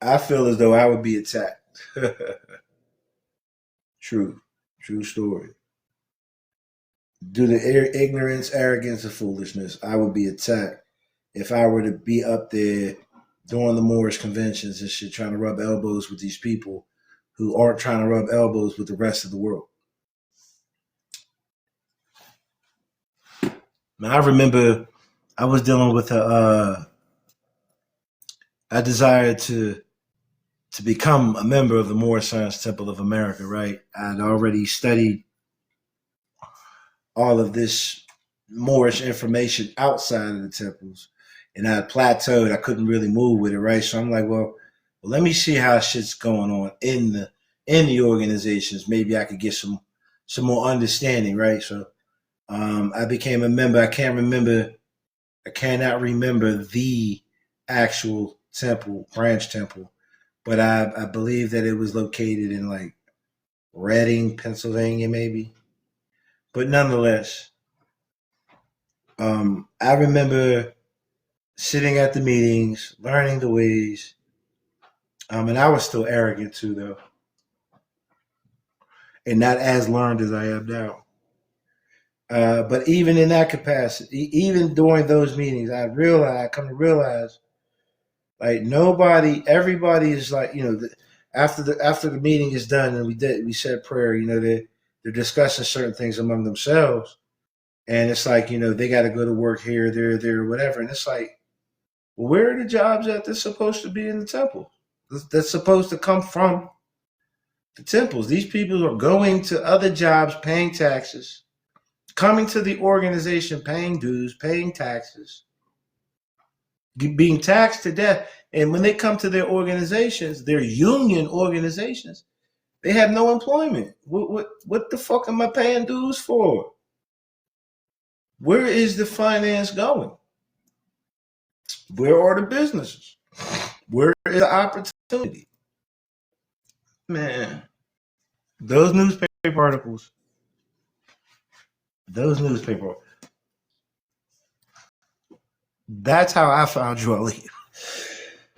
I feel as though I would be attacked. True story. Due to ignorance, arrogance, and foolishness, I would be attacked if I were to be up there during the Moorish conventions and shit, trying to rub elbows with these people who aren't trying to rub elbows with the rest of the world. Now, I remember I was dealing with I desired to become a member of the Moorish Science Temple of America, right? I'd already studied all of this Moorish information outside of the temples, and I had plateaued. I couldn't really move with it, right? So I'm like, well, let me see how shit's going on in the organizations. Maybe I could get some more understanding, right? So I became a member. I cannot remember the actual temple, branch temple, but I believe that it was located in like Reading, Pennsylvania, maybe. But nonetheless, I remember sitting at the meetings, learning the ways, and I was still arrogant too, though, and not as learned as I am now. But even in that capacity, even during those meetings, I come to realize, like, everybody is like, after the meeting is done and we said prayer, they're discussing certain things among themselves, and it's like, they got to go to work here, there, whatever, and it's like, well, where are the jobs that's supposed to be in the temple? That's supposed to come from the temples. These people are going to other jobs, paying taxes, coming to the organization, paying dues, paying taxes, being taxed to death. And when they come to their organizations, their union organizations, they have no employment. What the fuck am I paying dues for? Where is the finance going? Where are the businesses? Where is the opportunity? Man, those newspaper articles, those newspaper, that's how I found you, Ali.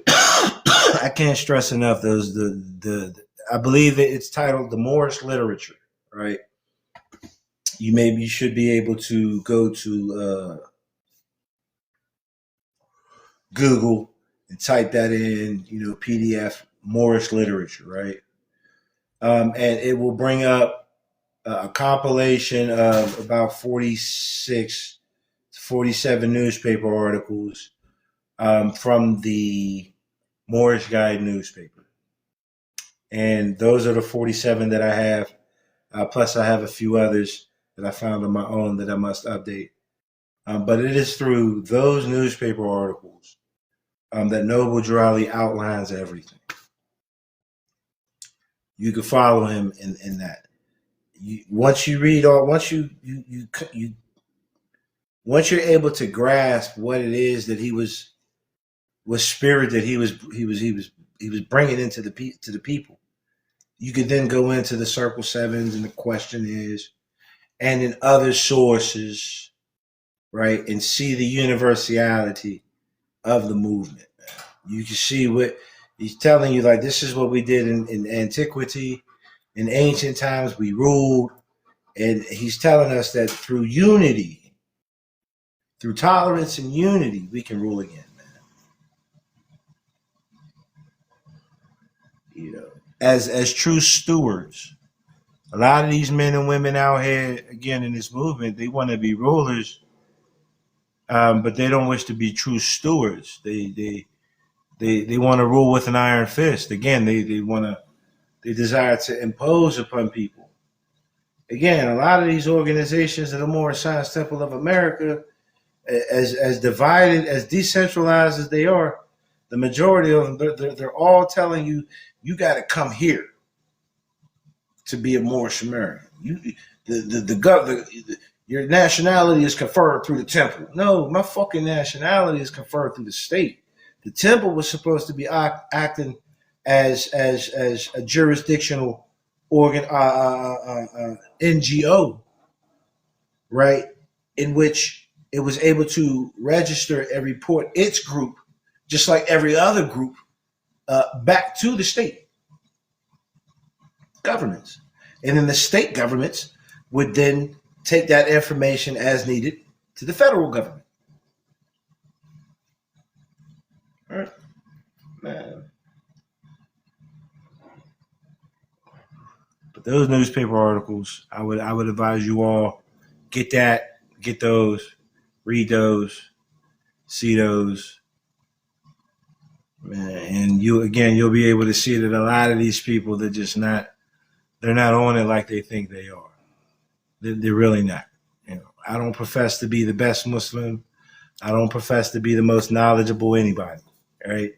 I can't stress enough those the I believe it's titled the Moorish literature, right? You should be able to go to Google and type that in, PDF Moorish literature, right? And it will bring up a compilation of about 46 to 47 newspaper articles from the Moorish Guide newspaper. And those are the 47 that I have. Plus, I have a few others that I found on my own that I must update. But it is through those newspaper articles that Noble Drali outlines everything. You can follow him in that. Once you read all, once you're able to grasp what it is that he was spirit that he was bringing into the people, you could then go into the Circle Sevens and the Question Is, and in other sources, right, and see the universality of the movement. You can see what he's telling you, like, this is what we did in antiquity. In ancient times, we ruled. And he's telling us that through unity, through tolerance and unity, we can rule again, man. As true stewards. A lot of these men and women out here, again, in this movement, they want to be rulers, but they don't wish to be true stewards. They want to rule with an iron fist. Again, they desire to impose upon people. Again, a lot of these organizations of the Moorish Science Temple of America, as divided, as decentralized as they are, the majority of them, they're all telling you, you got to come here to be a Moorish American. Your nationality is conferred through the temple. No, my fucking nationality is conferred through the state. The temple was supposed to be acting as a jurisdictional organ, NGO, right, in which it was able to register and report its group, just like every other group, back to the state governments. And then the state governments would then take that information as needed to the federal government. All right, man. But those newspaper articles, I would advise you all get those, read those, see those, man, and you'll be able to see that a lot of these people, they're not on it like they think they are. They're really not. I don't profess to be the best Muslim. I don't profess to be the most knowledgeable anybody, right?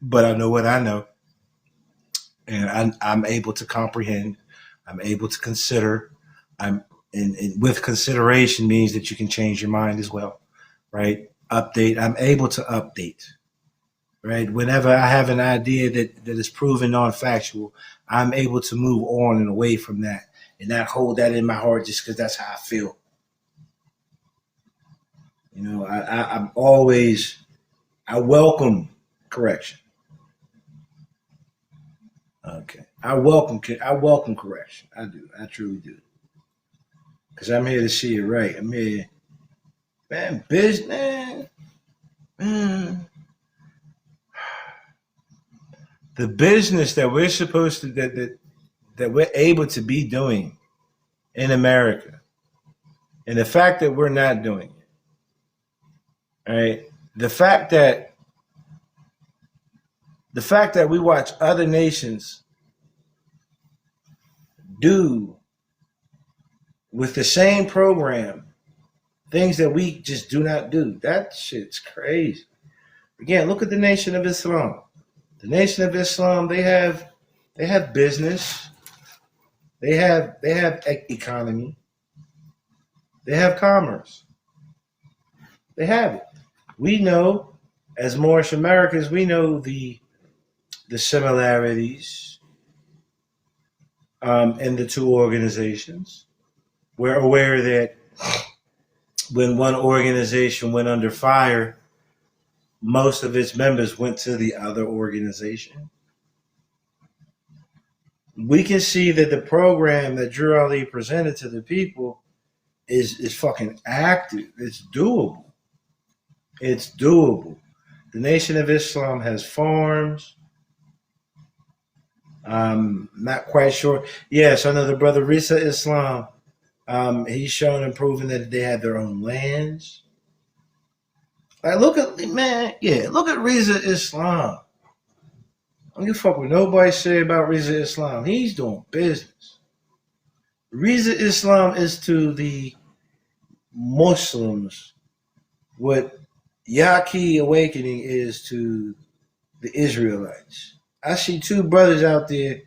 But I know what I know. And I'm able to comprehend. I'm able to consider. And with consideration means that you can change your mind as well, right? Update. I'm able to update, right? Whenever I have an idea that is proven non-factual, I'm able to move on and away from that and not hold that in my heart just because that's how I feel. I welcome correction. Okay. I welcome correction. I do. I truly do. Because I'm here to see it right. I'm here, man, business, man. The business that we're supposed to, that we're able to be doing in America, and the fact that we're not doing it, right? The fact that we watch other nations do with the same program things that we just do not do. That shit's crazy. Again, look at the Nation of Islam. The Nation of Islam, they have business, they have economy, they have commerce. They have it. We know, as Moorish Americans, we know the similarities in the two organizations. We're aware that when one organization went under fire, most of its members went to the other organization. We can see that the program that Drew Ali presented to the people is fucking active. It's doable. It's doable. The Nation of Islam has farms. Not quite sure. Yes, I know the brother Risa Islam. He's shown and proven that they have their own lands. Like, look at Risa Islam. I don't give a fuck what nobody say about Reza Islam. He's doing business. Reza Islam is to the Muslims what Yaqui Awakening is to the Israelites. I see two brothers out there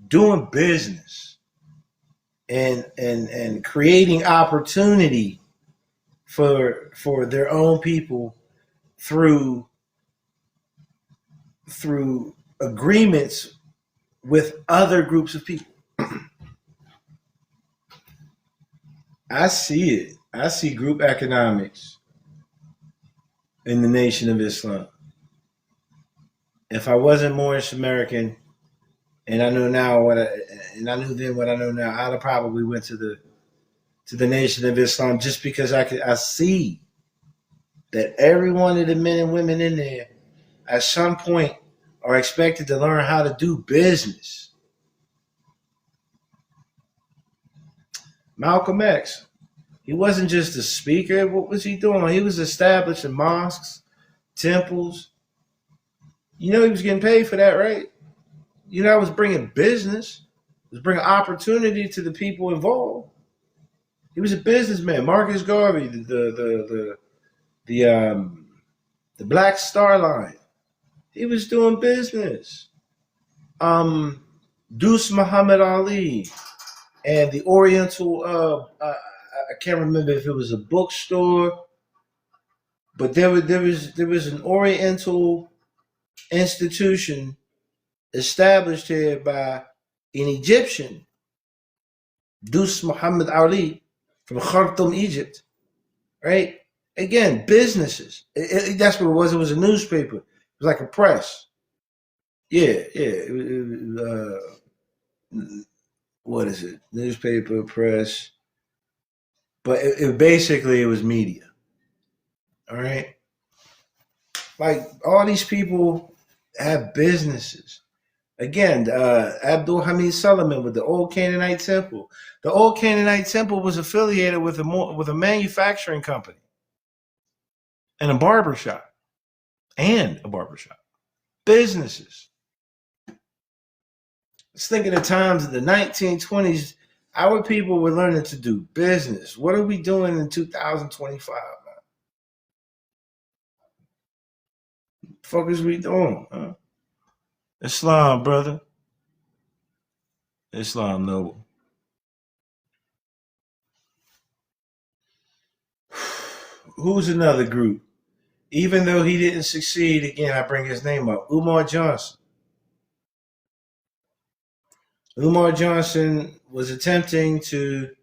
doing business and creating opportunity for their own people through agreements with other groups of people. I see it. I see group economics in the Nation of Islam. If I wasn't Moorish American, and I knew now and I knew then what I know now, I'd have probably went to the Nation of Islam just because I see that every one of the men and women in there at some point are expected to learn how to do business. Malcolm X, he wasn't just a speaker. What was he doing? He was establishing mosques, temples. You know he was getting paid for that, right? You know, I was bringing business. It was bringing opportunity to the people involved. He was a businessman. Marcus Garvey, the Black Star Line. He was doing business. Deuce Muhammad Ali and the Oriental. I can't remember if it was a bookstore, but there was an Oriental institution established here by an Egyptian, Deuce Muhammad Ali from Khartoum, Egypt. Right? Again, businesses. That's what it was. It was a newspaper. It was like a press. Yeah. What is it? Newspaper, press. But it was media. All right? Like, all these people have businesses. Again, Abdul Hamid Solomon with the Old Canaanite Temple. The Old Canaanite Temple was affiliated with a manufacturing company and a barbershop. Businesses. Let's think of the times in the 1920s, our people were learning to do business. What are we doing in 2025, man? What the fuck is we doing, huh? Islam, brother. Islam, noble. Who's another group? Even though he didn't succeed, again, I bring his name up. Umar Johnson. Umar Johnson was attempting to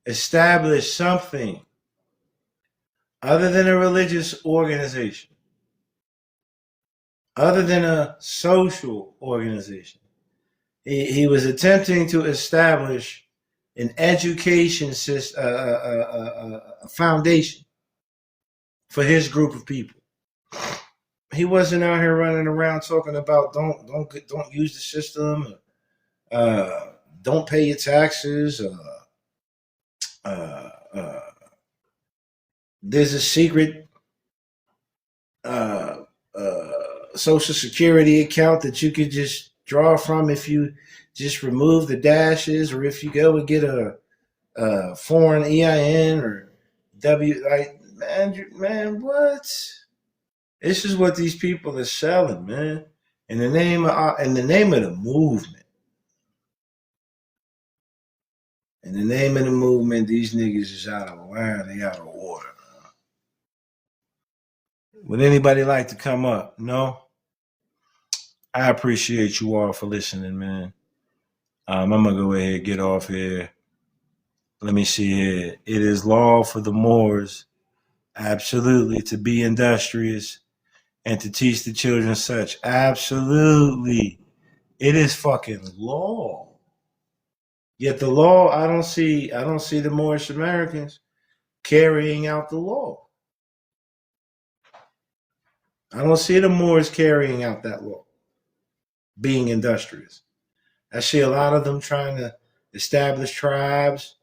establish something other than a religious organization, other than a social organization. He was attempting to establish an education system, a foundation for his group of people. He wasn't out here running around talking about don't use the system, don't pay your taxes. There's a secret Social Security account that you could just draw from if you just remove the dashes, or if you go and get a foreign EIN or like, man, what? This is what these people are selling, man. In the name of the movement. In the name of the movement, these niggas is out of line. They out of order. Would anybody like to come up? No? I appreciate you all for listening, man. I'm gonna go ahead and get off here. Let me see here. It is law for the Moors, absolutely, to be industrious and to teach the children such. Absolutely. It is fucking law. Yet the law, I don't see the Moorish Americans carrying out the law. I don't see the Moors carrying out that law, being industrious. I see a lot of them trying to establish tribes.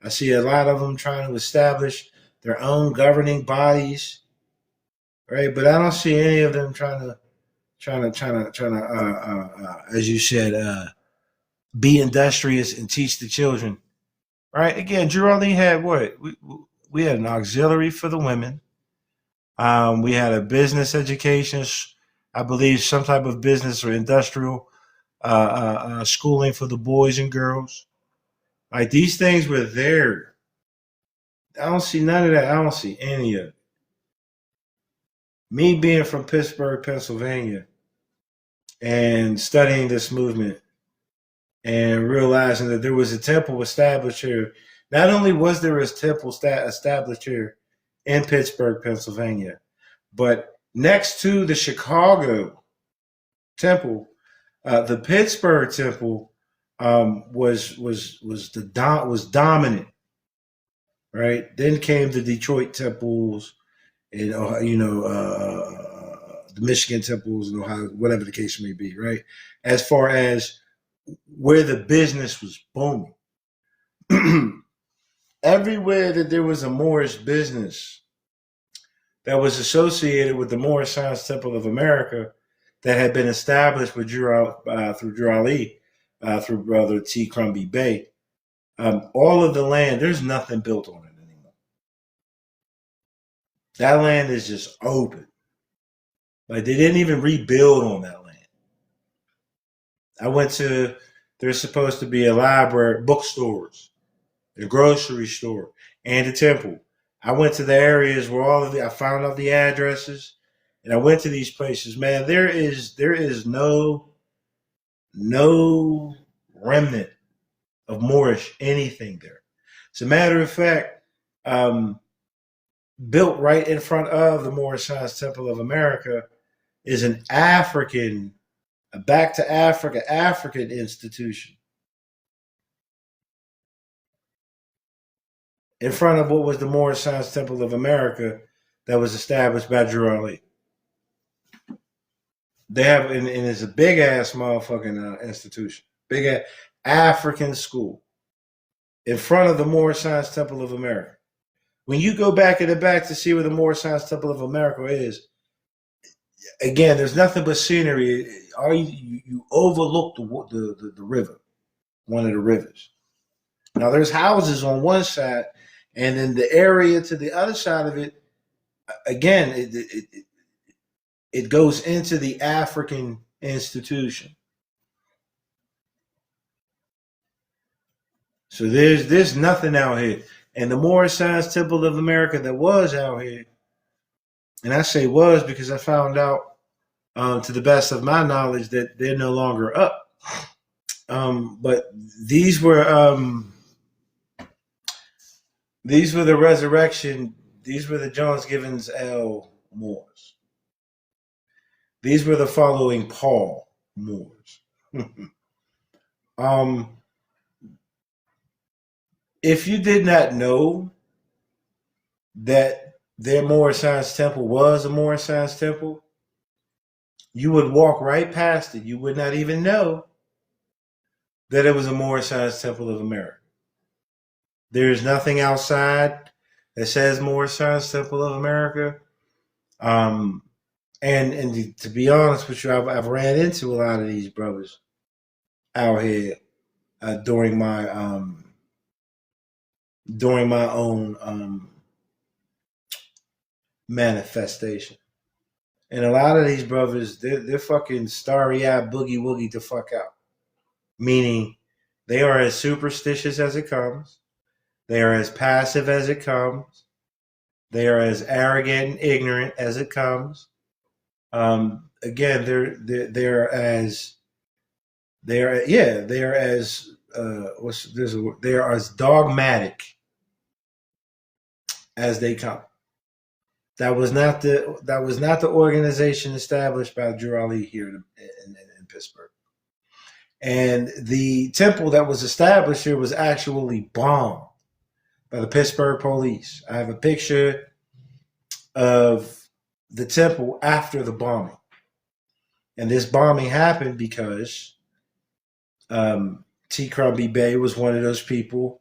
I see a lot of them trying to establish their own governing bodies, right? But I don't see any of them trying to, as you said, be industrious and teach the children, right? Again, Drew Ali had what? We had an auxiliary for the women. We had a business education, I believe, some type of business or industrial schooling for the boys and girls. Like these things were there. I don't see none of that. I don't see any of it. Me being from Pittsburgh, Pennsylvania, and studying this movement and realizing that there was a temple established here. Not only was there a temple established here in Pittsburgh, Pennsylvania, but next to the Chicago temple, the Pittsburgh temple was dominant, right? Then came the Detroit temples, and the Michigan temples and Ohio, whatever the case may be, right? As far as where the business was booming, everywhere that there was a Moorish business that was associated with the Moorish Science Temple of America that had been established with through Drew Ali, through Brother T. Crumbie Bay, all of the land, there's nothing built on it anymore. That land is just open. Like they didn't even rebuild on that land. There's supposed to be a library, bookstores, a grocery store, and a temple. I went to the areas where I found out the addresses, and I went to these places. Man, there is no remnant of Moorish anything there. As a matter of fact, built right in front of the Moorish Science Temple of America is an African, a back to Africa African institution in front of what was the Moorish Science Temple of America that was established by Drew Ali. They have, and it's a big ass motherfucking institution, big ass African school in front of the Moorish Science Temple of America. When you go back in the back to see where the Moorish Science Temple of America is, again, there's nothing but scenery. You overlook the river, one of the rivers. Now there's houses on one side, and then the area to the other side of it, again, it goes into the African institution. So there's nothing out here. And the Moorish Science Temple of America that was out here, and I say was because I found out, to the best of my knowledge, that they're no longer up. But these were the resurrection. These were the Jones Givens L. Moors. These were the following Paul Moors. If you did not know that their Moorish Science Temple was a Moorish Science Temple, you would walk right past it. You would not even know that it was a Moorish Science Temple of America. There is nothing outside that says Moorish Science Temple of America. And to be honest with you, I've ran into a lot of these brothers out here during my own manifestation. And a lot of these brothers, they're fucking starry-eyed boogie woogie to fuck out. Meaning they are as superstitious as it comes. They are as passive as it comes. They are as arrogant and ignorant as it comes. Again, they're as They are, yeah, they are as they are as dogmatic as they come. That was not the organization established by Drew Ali here in Pittsburgh. And the temple that was established here was actually bombed by the Pittsburgh police. I have a picture of the temple after the bombing. And this bombing happened because T. Crumbie Bay was one of those people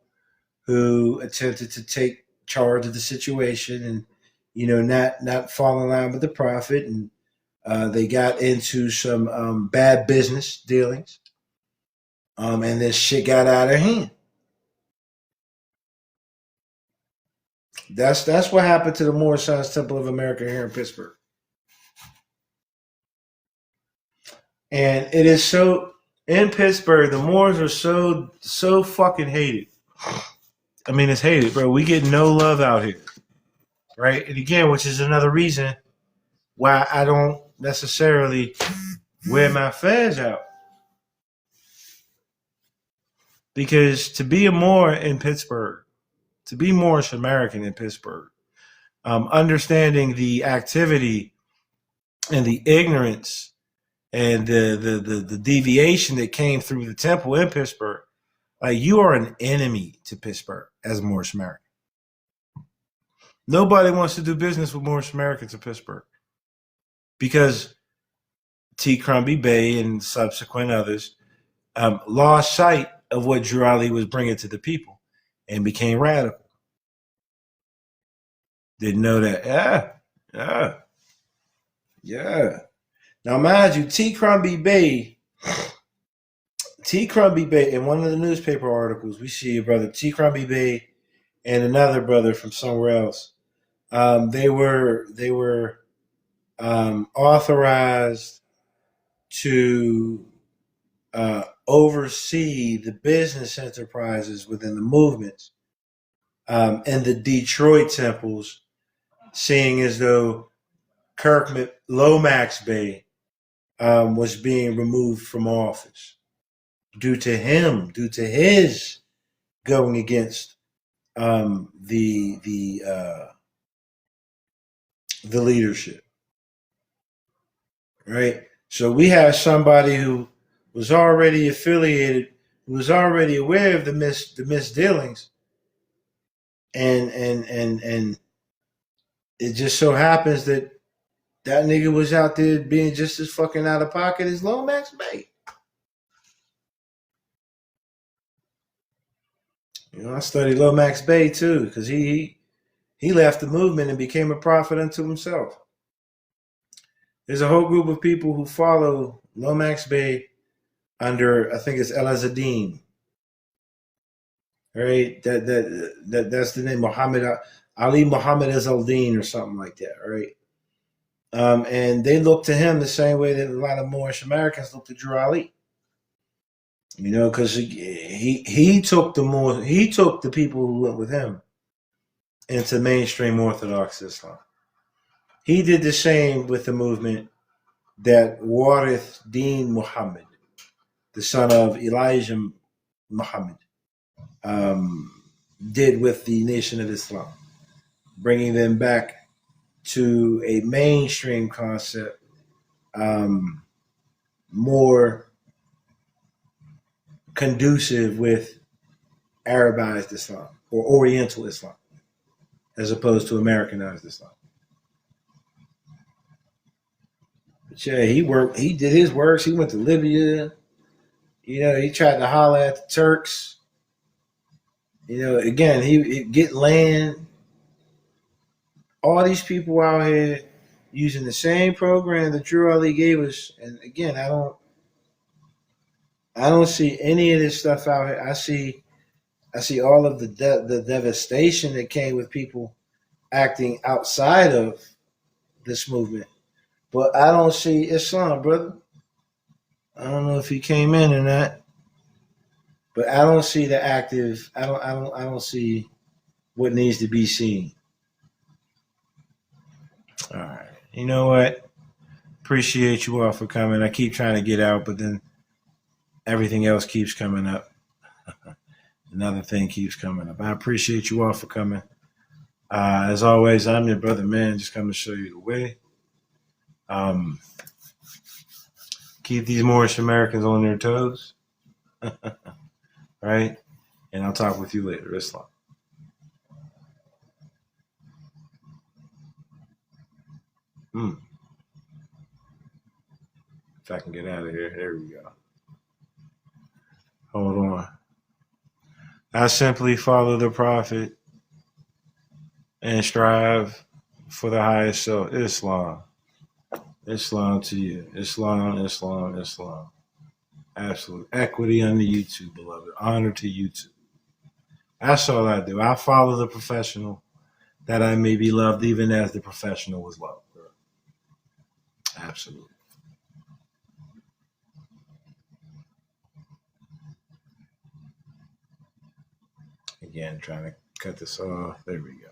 who attempted to take charge of the situation and, not fall in line with the prophet. And they got into some bad business dealings. And this shit got out of hand. That's what happened to the Moorish Temple of America here in Pittsburgh. And it is so in Pittsburgh, the Moors are so fucking hated. I mean, it's hated, bro. We get no love out here, right? And again, which is another reason why I don't necessarily wear my fez out. Because to be a Moor in Pittsburgh, to be Moorish American in Pittsburgh, understanding the activity and the ignorance and the deviation that came through the temple in Pittsburgh, like, you are an enemy to Pittsburgh as a Moorish American. Nobody wants to do business with Moorish Americans in Pittsburgh because T. Crumbie Bay and subsequent others lost sight of what Drew Ali was bringing to the people and became radical. Didn't know that. Yeah. Now, mind you, T. Crumbie Bay, in one of the newspaper articles, we see a brother, T. Crumbie Bay, and another brother from somewhere else. They were authorized to oversee the business enterprises within the movements and the Detroit temples, seeing as though Kirk Lomax Bay was being removed from office due to his going against the leadership, right? So we have somebody who was already affiliated, who was already aware of the misdealings, and it just so happens that nigga was out there being just as fucking out of pocket as Lomax Bay. I studied Lomax Bay too, because he left the movement and became a prophet unto himself. There's a whole group of people who follow Lomax Bay under, I think it's El Azadin, right? That's the name, Ali Muhammad Azaldin or something like that, right? And they look to him the same way that a lot of Moorish Americans look to Drew Ali. Because he took the people who went with him into mainstream Orthodox Islam. He did the same with the movement that Warith Deen Muhammad, the son of Elijah Muhammad, did with the Nation of Islam, bringing them back to a mainstream concept, more conducive with Arabized Islam or Oriental Islam, as opposed to Americanized Islam. But yeah, he did his works. He went to Libya. He tried to holler at the Turks. Again, he get land. All these people out here using the same program that Drew Ali gave us. And again, I don't see any of this stuff out here. I see all of the devastation that came with people acting outside of this movement. But I don't see Islam, brother. I don't know if he came in or not, but I don't see the active. I don't see what needs to be seen. All right. You know what? Appreciate you all for coming. I keep trying to get out, but then everything else keeps coming up. Another thing keeps coming up. I appreciate you all for coming. As always, I'm your brother, man. Just come to show you the way. Keep these Moorish Americans on their toes. Right? And I'll talk with you later. Islam. If I can get out of here. There we go. Hold on. I simply follow the Prophet and strive for the highest self. Islam. Islam to you. Islam, Islam, Islam. Absolute equity on the YouTube, beloved. Honor to YouTube. That's all I do. I follow the professional that I may be loved even as the professional was loved. Absolutely. Again, trying to cut this off. There we go.